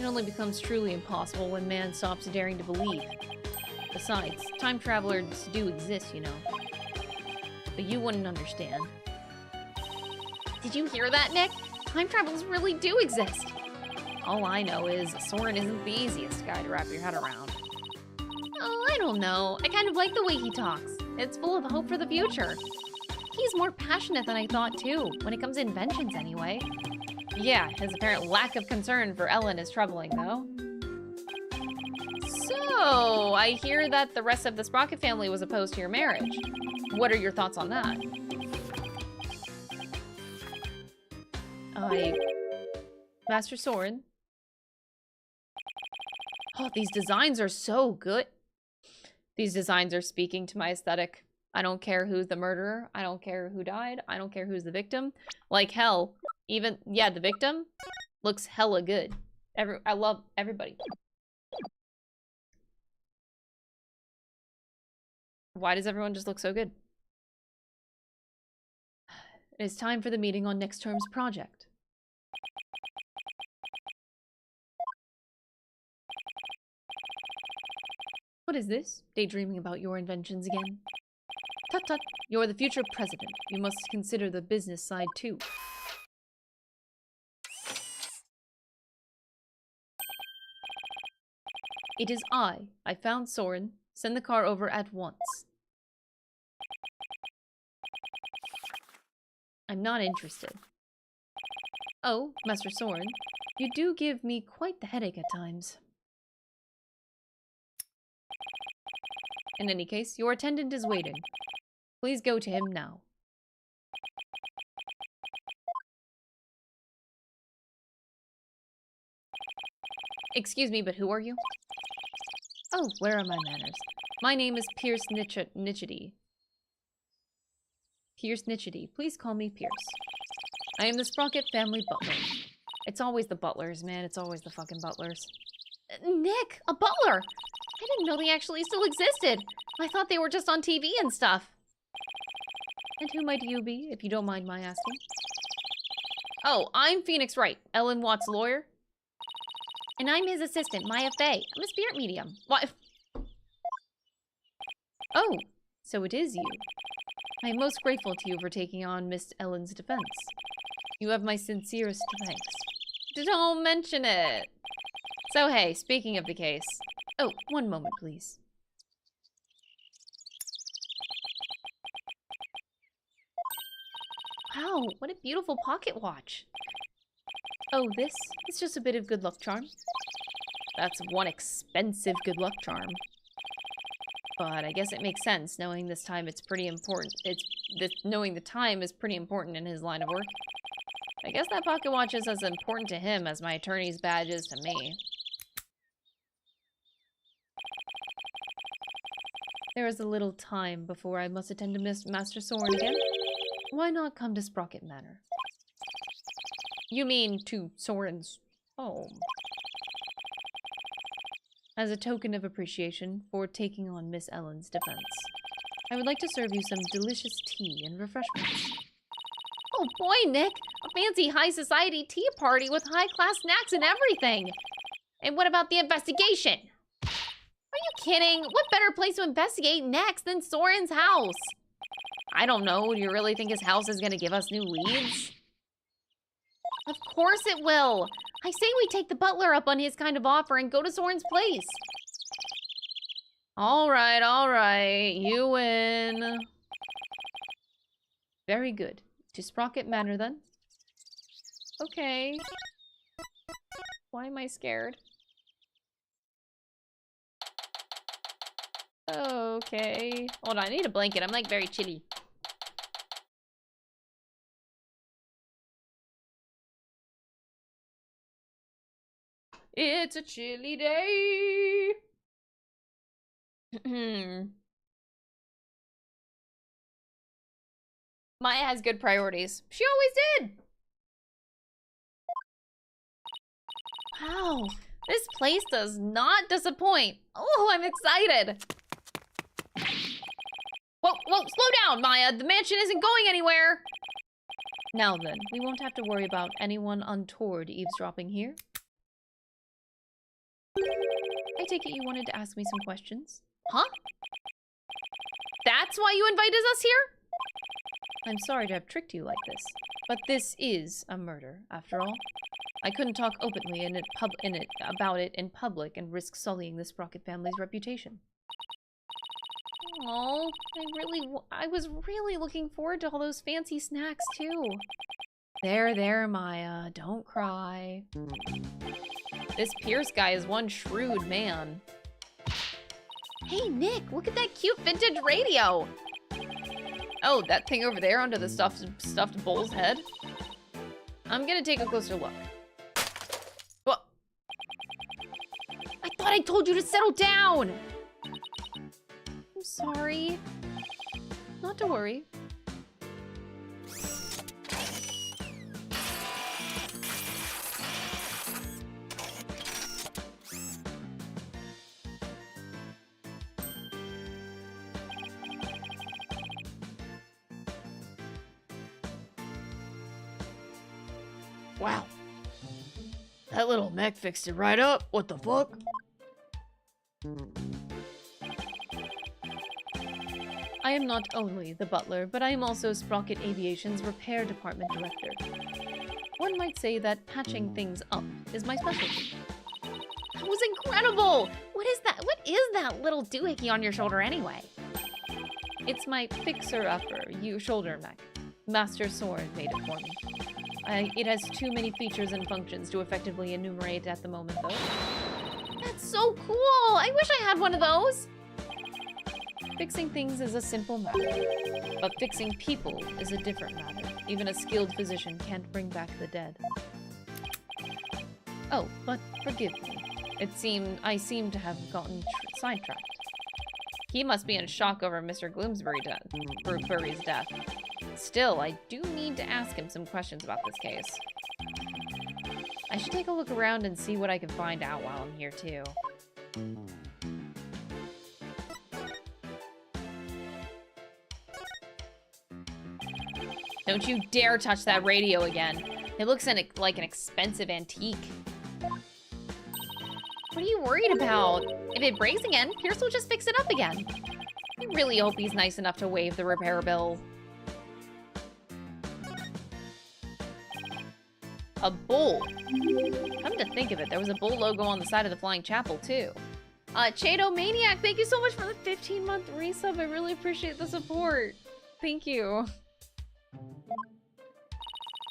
It only becomes truly impossible when man stops daring to believe. Besides, time travelers do exist, you know. But you wouldn't understand. Did you hear that, Nick? Time travels really do exist. All I know is Soren isn't the easiest guy to wrap your head around. Oh, I don't know. I kind of like the way he talks. It's full of hope for the future. He's more passionate than I thought, too, when it comes to inventions anyway. Yeah, his apparent lack of concern for Ellen is troubling, though. So, I hear that the rest of the Sprocket family was opposed to your marriage. What are your thoughts on that? Master Soren? Oh, these designs are so good. These designs are speaking to my aesthetic. I don't care who's the murderer. I don't care who died. I don't care who's the victim. Like hell, even, yeah, the victim looks hella good. I love everybody. Why does everyone just look so good? It is time for the meeting on next term's project. What is this? Daydreaming about your inventions again? Tut tut, you're the future president. You must consider the business side too. It is I found Soren. Send the car over at once. I'm not interested. Oh, Master Soren, you do give me quite the headache at times. In any case, your attendant is waiting. Please go to him now. Excuse me, but who are you? Oh, where are my manners? My name is Pierce Nichety. Pierce Nichety. Please call me Pierce. I am the Sprocket family butler. It's always the butlers, man. It's always the fucking butlers. Nick, a butler! I didn't know they actually still existed. I thought they were just on TV and stuff. And who might you be, if you don't mind my asking? Oh, I'm Phoenix Wright, Ellen Watt's lawyer. And I'm his assistant, Maya Fey. I'm a spirit medium. What? Oh, so it is you. I am most grateful to you for taking on Miss Ellen's defense. You have my sincerest thanks. Don't mention it. So hey, speaking of the case. Oh, one moment, please. Wow, what a beautiful pocket watch. Oh, this? It's just a bit of good luck charm. That's one expensive good luck charm. But I guess it makes sense, knowing this time it's pretty important. Knowing the time is pretty important in his line of work. I guess that pocket watch is as important to him as my attorney's badge is to me. There is a little time before I must attend to Master Soren again. Why not come to Sprocket Manor? You mean to Soren's home? As a token of appreciation for taking on Miss Ellen's defense, I would like to serve you some delicious tea and refreshments. Oh boy, Nick! A fancy high society tea party with high-class snacks and everything! And what about the investigation? Are you kidding? What better place to investigate next than Soren's house? I don't know. Do you really think his house is gonna give us new leads? Of course it will! I say we take the butler up on his kind of offer and go to Soren's place. Alright. You win. Very good. To Sprocket Manor, then. Okay. Why am I scared? Okay. Hold on, I need a blanket. I'm like very chilly. It's a chilly day. Maya has good priorities. She always did. Wow, this place does not disappoint. Oh, I'm excited. Whoa, slow down, Maya. The mansion isn't going anywhere. Now then, we won't have to worry about anyone untoward eavesdropping here. I take it you wanted to ask me some questions? Huh? That's why you invited us here? I'm sorry to have tricked you like this, but this is a murder, after all. I couldn't talk openly about it in public and risk sullying the Sprocket family's reputation. Oh, I was really looking forward to all those fancy snacks too. There, Maya, don't cry. This Pierce guy is one shrewd man. Hey, Nick, look at that cute vintage radio. Oh, that thing over there under the stuffed bull's head? I'm gonna take a closer look. What? I thought I told you to settle down! I'm sorry. Not to worry. Wow. That little mech fixed it right up. What the fuck? I am not only the butler, but I am also Sprocket Aviation's repair department director. One might say that patching things up is my specialty. That was incredible! What is that little doohickey on your shoulder anyway? It's my fixer-upper, shoulder mech. Master Soren made it for me. It has too many features and functions to effectively enumerate at the moment, though. That's so cool! I wish I had one of those! Fixing things is a simple matter, but fixing people is a different matter. Even a skilled physician can't bring back the dead. Oh, but forgive me. I seem to have gotten sidetracked. He must be in shock over Mr. Gloomsbury's death. Still, I do need to ask him some questions about this case. I should take a look around and see what I can find out while I'm here, too. Don't you dare touch that radio again. It looks like an expensive antique. What are you worried about? If it breaks again, Pierce will just fix it up again. I really hope he's nice enough to waive the repair bill. A bull. Come to think of it, there was a bull logo on the side of the Flying Chapel, too. Chado Maniac, thank you so much for the 15-month resub. I really appreciate the support. Thank you.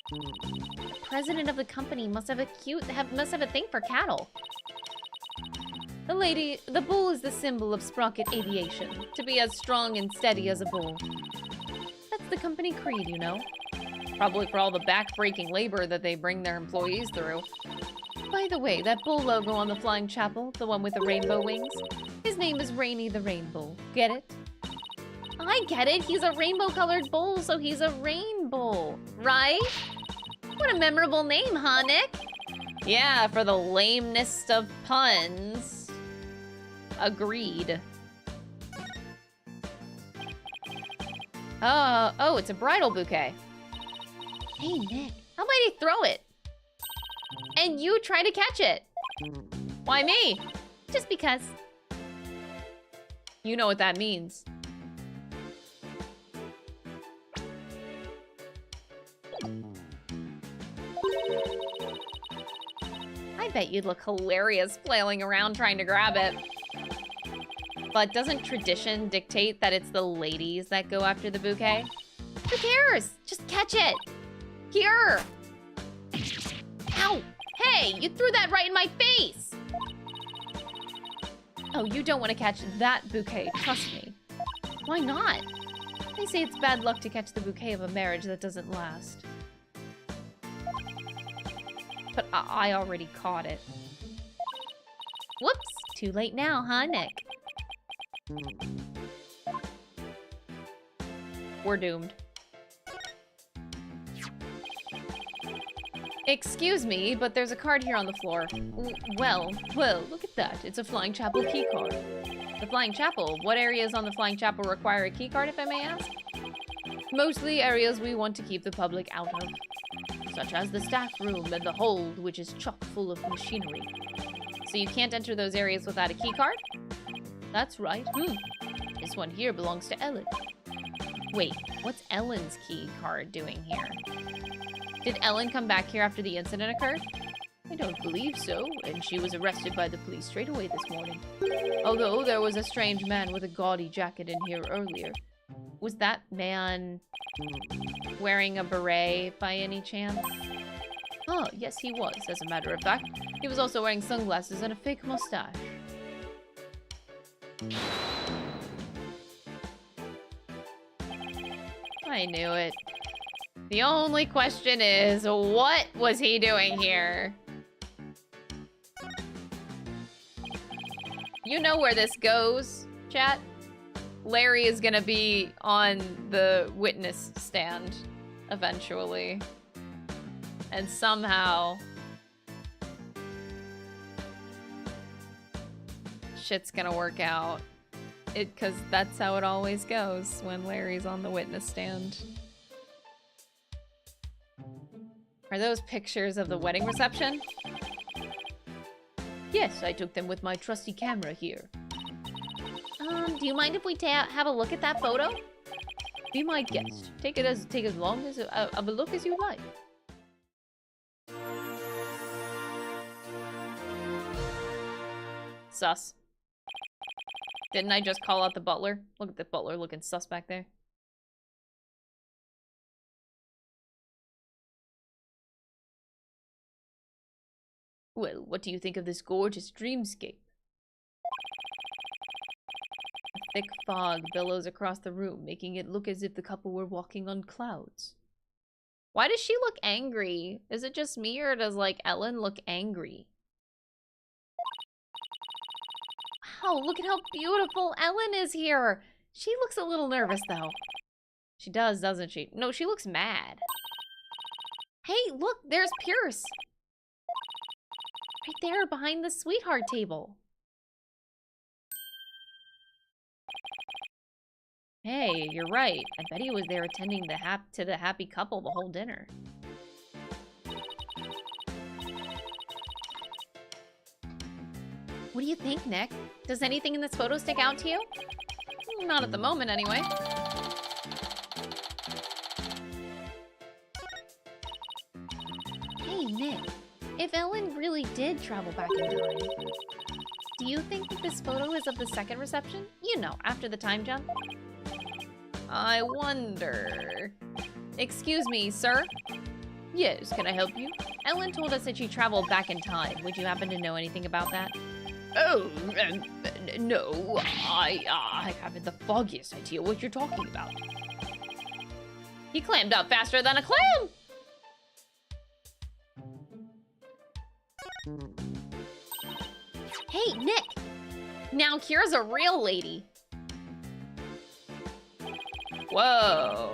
The president of the company must have a thing for cattle. The bull is the symbol of Sprocket Aviation, to be as strong and steady as a bull. That's the company creed, you know. Probably for all the back-breaking labor that they bring their employees through. By the way, that bull logo on the Flying Chapel, the one with the rainbow wings, his name is Rainy the Rainbow. Get it? I get it. He's a rainbow-colored bull, so he's a rainbow, right? What a memorable name, huh, Nick? Yeah, for the lameness of puns. Agreed. Oh, it's a bridal bouquet. Hey, Nick, how about you throw it? And you try to catch it. Why me? Just because. You know what that means. I bet you'd look hilarious flailing around trying to grab it. But doesn't tradition dictate that it's the ladies that go after the bouquet? Who cares? Just catch it. Here. Ow. Hey, you threw that right in my face! Oh, you don't want to catch that bouquet, trust me. Why not? They say it's bad luck to catch the bouquet of a marriage that doesn't last. But I already caught it. Whoops! Too late now, huh, Nick? We're doomed. Excuse me, but there's a card here on the floor. Well, look at that. It's a Flying Chapel key card. The Flying Chapel? What areas on the Flying Chapel require a key card, if I may ask? Mostly areas we want to keep the public out of, such as the staff room and the hold, which is chock full of machinery. So you can't enter those areas without a key card? That's right. This one here belongs to Ellen. Wait, what's Ellen's key card doing here? Did Ellen come back here after the incident occurred? I don't believe so, and she was arrested by the police straight away this morning. Although there was a strange man with a gaudy jacket in here earlier. Was that man wearing a beret by any chance? Oh, yes he was, as a matter of fact. He was also wearing sunglasses and a fake mustache. I knew it. The only question is, what was he doing here? You know where this goes, chat? Larry is gonna be on the witness stand eventually. And somehow shit's gonna work out. Cause that's how it always goes when Larry's on the witness stand. Are those pictures of the wedding reception? Yes, I took them with my trusty camera here. Do you mind if we have a look at that photo? Be my guest. Take as long as of a look as you like. Sus. Didn't I just call out the butler? Look at the butler looking sus back there. Well, what do you think of this gorgeous dreamscape? A thick fog billows across the room, making it look as if the couple were walking on clouds. Why does she look angry? Is it just me, or does, like, Ellen look angry? Wow, look at how beautiful Ellen is here! She looks a little nervous, though. She does, doesn't she? No, she looks mad. Hey, look, there's Pierce! Right there, behind the sweetheart table. Hey, you're right. I bet he was there attending to the happy couple the whole dinner. What do you think, Nick? Does anything in this photo stick out to you? Not at the moment, anyway. Hey, Nick. If Ellen really did travel back in time, do you think that this photo is of the second reception? You know, after the time jump? I wonder... Excuse me, sir? Yes, can I help you? Ellen told us that she traveled back in time. Would you happen to know anything about that? Oh, no, I haven't the foggiest idea what you're talking about. He clammed up faster than a clam! Hey, Nick! Now here's a real lady. Whoa.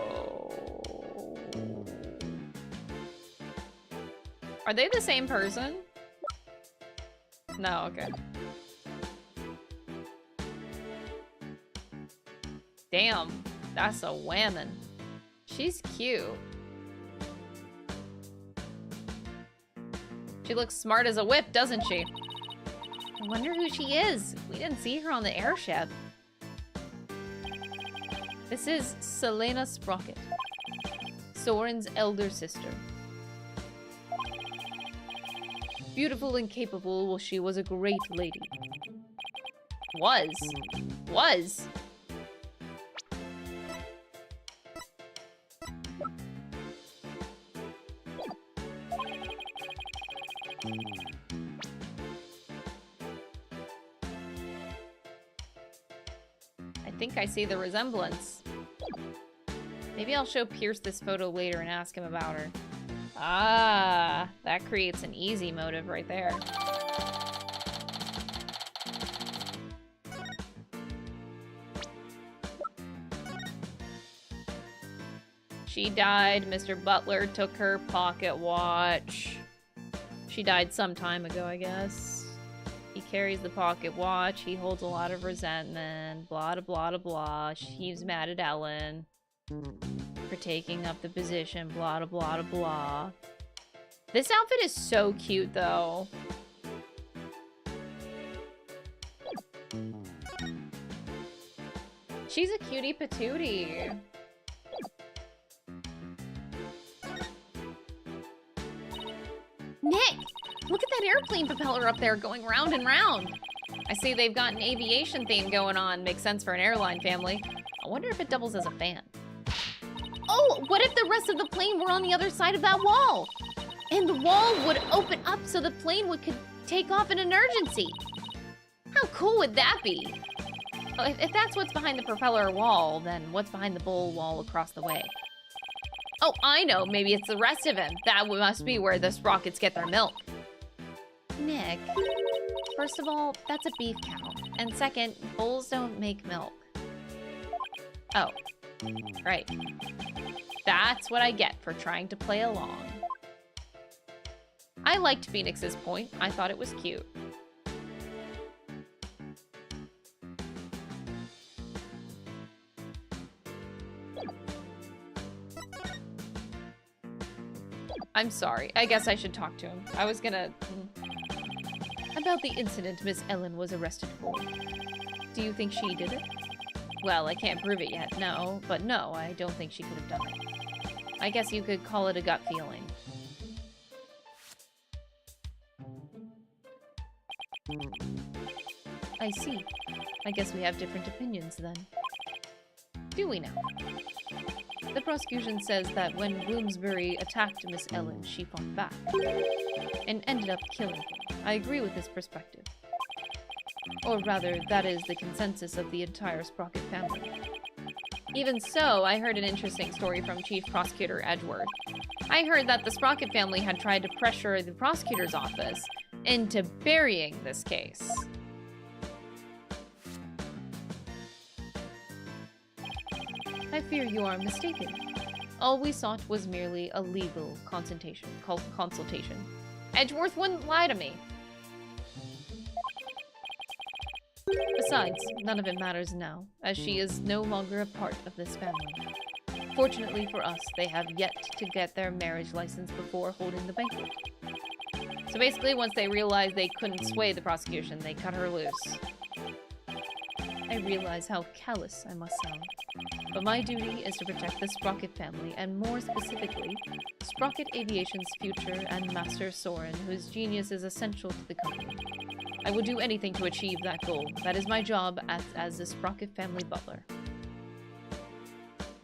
Are they the same person? No, okay. Damn, that's a whammon. She's cute. She looks smart as a whip, doesn't she? I wonder who she is. We didn't see her on the airship. This is Selena Sprocket, Soren's elder sister. Beautiful and capable, well, she was a great lady. Was. think I see the resemblance. Maybe I'll show Pierce this photo later and ask him about her. Ah, that creates an easy motive right there. She died. Mr. Butler took her pocket watch. She died some time ago, I guess. He carries the pocket watch. He holds a lot of resentment. Blah, blah, blah, blah. He's mad at Ellen for taking up the position. Blah, blah, blah, blah. This outfit is so cute, though. She's a cutie patootie. Nick, look at that airplane propeller up there going round and round. I see they've got an aviation theme going on. Makes sense for an airline family. I wonder if it doubles as a fan. Oh, what if the rest of the plane were on the other side of that wall? And the wall would open up so the plane could take off in an urgency. How cool would that be? Oh, if that's what's behind the propeller wall, then what's behind the bowl wall across the way? Oh, I know. Maybe it's the rest of him. That must be where the sprockets get their milk. Nick, First of all, that's a beef cow. And second, bulls don't make milk. Oh, right. That's what I get for trying to play along. I liked Phoenix's point. I thought it was cute. I'm sorry. I guess I should talk to him. I was gonna... About the incident Miss Ellen was arrested for. Do you think she did it? Well, I can't prove it yet, no. But no, I don't think she could have done it. I guess you could call it a gut feeling. I see. I guess we have different opinions then. Do we now? The prosecution says that when Bloomsbury attacked Miss Ellen, she fought back and ended up killing him. I agree with this perspective. Or rather, that is the consensus of the entire Sprocket family. Even so, I heard an interesting story from Chief Prosecutor Edgeworth. I heard that the Sprocket family had tried to pressure the prosecutor's office into burying this case. I fear you are mistaken. All we sought was merely a legal consultation. Edgeworth wouldn't lie to me. Besides, none of it matters now, as she is no longer a part of this family. Fortunately for us, they have yet to get their marriage license before holding the banquet. So basically, once they realized they couldn't sway the prosecution, they cut her loose. I realize how callous I must sound, but my duty is to protect the Sprocket family, and more specifically, Sprocket Aviation's future and Master Soren, whose genius is essential to the company. I will do anything to achieve that goal. That is my job as the Sprocket family butler.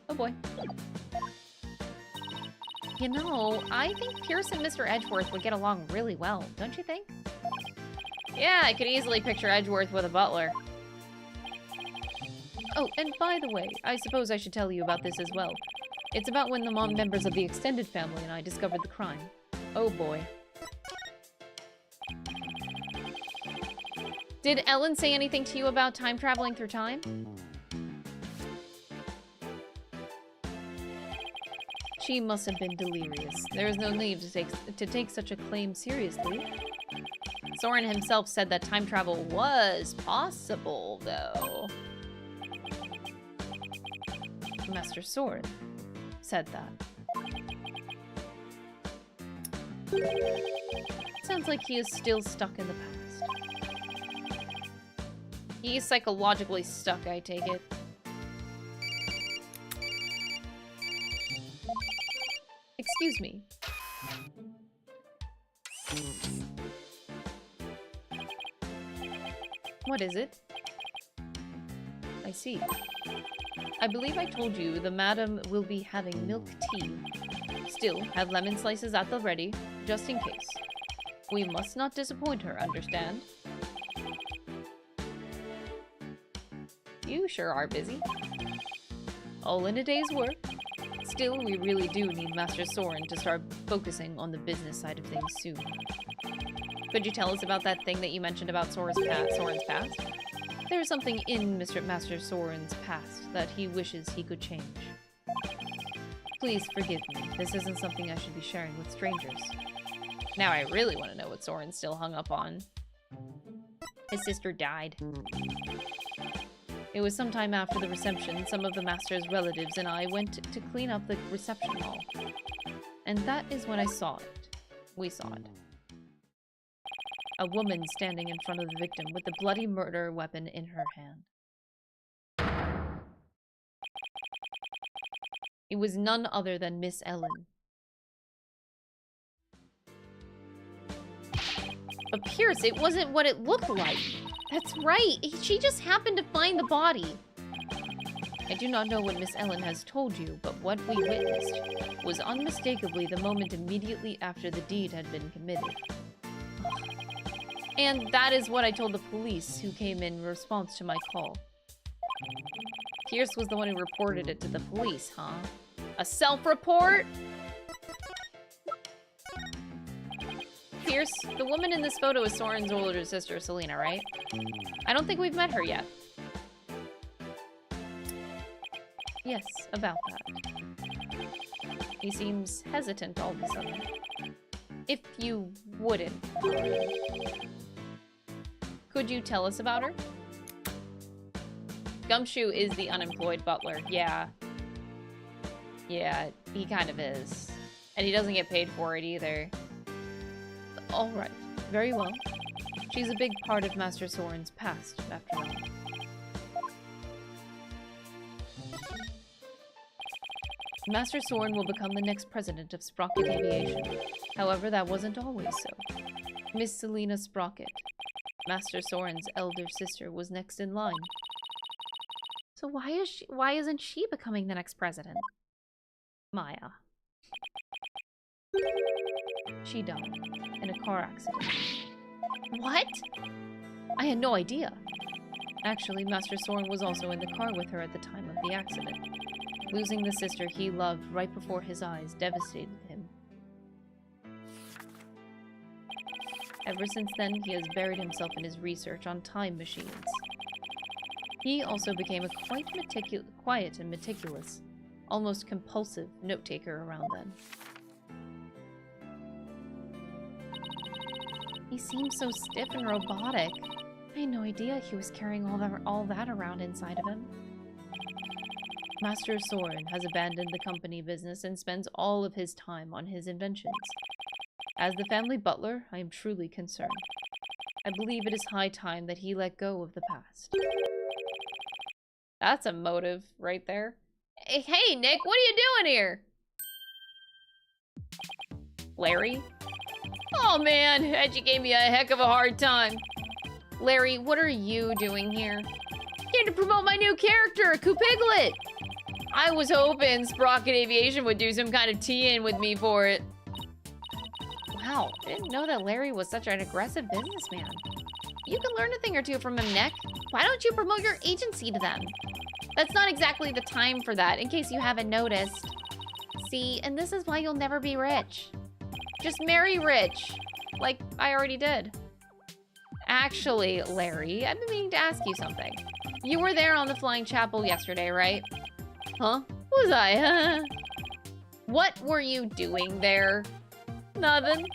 Oh boy. You know, I think Pierce and Mr. Edgeworth would get along really well, don't you think? Yeah, I could easily picture Edgeworth with a butler. Oh, and by the way, I suppose I should tell you about this as well. It's about when the members of the extended family and I discovered the crime. Oh boy. Did Ellen say anything to you about time traveling through time? She must have been delirious. There is no need to take such a claim seriously. Soren himself said that time travel was possible, though. Master Soren said that. Sounds like he is still stuck in the past. He is psychologically stuck, I take it. Excuse me. What is it? I see. I believe I told you the madam will be having milk tea. Still, have lemon slices at the ready, just in case. We must not disappoint her, understand? You sure are busy. All in a day's work. Still, we really do need Master Soren to start focusing on the business side of things soon. Could you tell us about that thing that you mentioned about Soren's past? There's something in Master Soren's past that he wishes he could change. Please forgive me. This isn't something I should be sharing with strangers. Now I really want to know what Soren's still hung up on. His sister died. It was sometime after the reception, some of the Master's relatives and I went to clean up the reception hall. And that is when I saw it. We saw it. A woman standing in front of the victim with the bloody murder weapon in her hand. It was none other than Miss Ellen. But Pierce, it wasn't what it looked like. That's right. She just happened to find the body. I do not know what Miss Ellen has told you, but what we witnessed was unmistakably the moment immediately after the deed had been committed. And that is what I told the police who came in response to my call. Pierce was the one who reported it to the police, huh? A self-report? Pierce, the woman in this photo is Soren's older sister, Selena, right? I don't think we've met her yet. Yes, about that. He seems hesitant all of a sudden. If you wouldn't. Could you tell us about her? Gumshoe is the unemployed butler. Yeah. Yeah, he kind of is. And he doesn't get paid for it either. Alright, very well. She's a big part of Master Soren's past, after all. Master Soren will become the next president of Sprocket Aviation. However, that wasn't always so. Miss Selena Sprocket, Master Soren's elder sister, was next in line. So why isn't she becoming the next president? Maya. She died in a car accident. What? I had no idea. Actually, Master Soren was also in the car with her at the time of the accident. Losing the sister he loved right before his eyes devastated him. Ever since then, he has buried himself in his research on time machines. He also became a quite quiet and meticulous, almost compulsive note-taker around then. He seemed so stiff and robotic. I had no idea he was carrying all that around inside of him. Master Soren has abandoned the company business and spends all of his time on his inventions. As the family butler, I am truly concerned. I believe it is high time that he let go of the past. That's a motive right there. Hey, Nick, what are you doing here? Larry? Oh man, Edgy gave me a heck of a hard time. Larry, what are you doing here? Here to promote my new character, Coopiglet! I was hoping Sprocket Aviation would do some kind of tee-in with me for it. Wow, I didn't know that Larry was such an aggressive businessman. You can learn a thing or two from him, Nick. Why don't you promote your agency to them? That's not exactly the time for that, in case you haven't noticed. See, and this is why you'll never be rich. Just marry rich, like I already did. Actually, Larry, I've been meaning to ask you something. You were there on the Flying Chapel yesterday, right? Huh? Was I? What were you doing there? Nothing.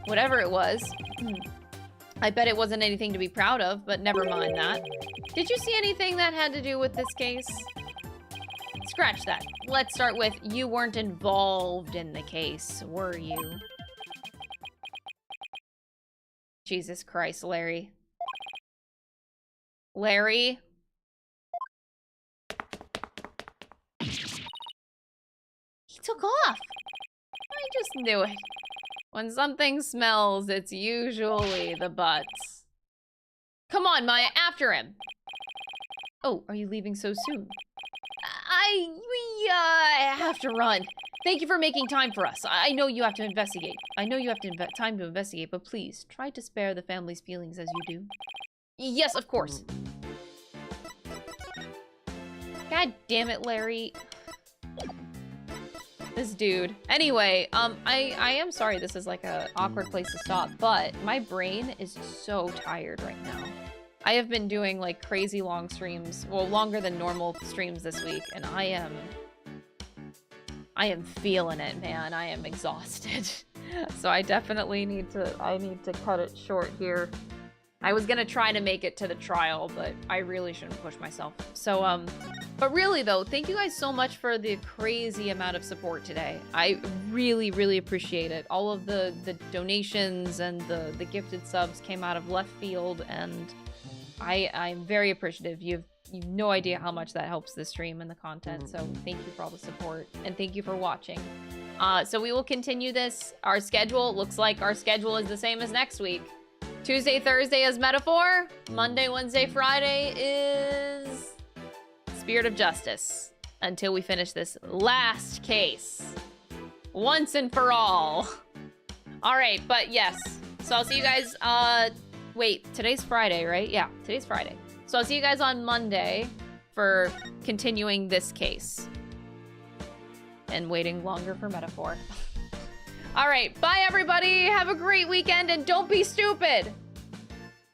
Whatever it was. I bet it wasn't anything to be proud of, but never mind that. Did you see anything that had to do with this case? Scratch that. Let's start with, you weren't involved in the case, were you? Jesus Christ, Larry. Larry? He took off! I just knew it. When something smells, it's usually the butts. Come on, Maya, after him! Oh, are you leaving so soon? We have to run. Thank you for making time for us. I know you have to investigate. I know you have to time to investigate, but please, try to spare the family's feelings as you do. Yes, of course. God damn it, Larry. This dude. Anyway, I am sorry this is like a awkward place to stop, but my brain is so tired right now. I have been doing like crazy long streams, well, longer than normal streams this week, and I am feeling it, man. I am exhausted. So I definitely need to cut it short here. I was gonna try to make it to the trial, but I really shouldn't push myself. So, but really though, thank you guys so much for the crazy amount of support today. I really, really appreciate it. All of the donations and the gifted subs came out of left field, and I'm very appreciative. You've no idea how much that helps the stream and the content, so thank you for all the support, and thank you for watching. So we will continue this. Our schedule, looks like our schedule is the same as next week. Tuesday, Thursday is Metaphor. Monday, Wednesday, Friday is Spirit of Justice. Until we finish this last case. Once and for all. Alright, but yes. So I'll see you guys, wait, today's Friday, right? Yeah, today's Friday. So I'll see you guys on Monday for continuing this case. And waiting longer for Metaphor. All right, bye everybody. Have a great weekend and don't be stupid.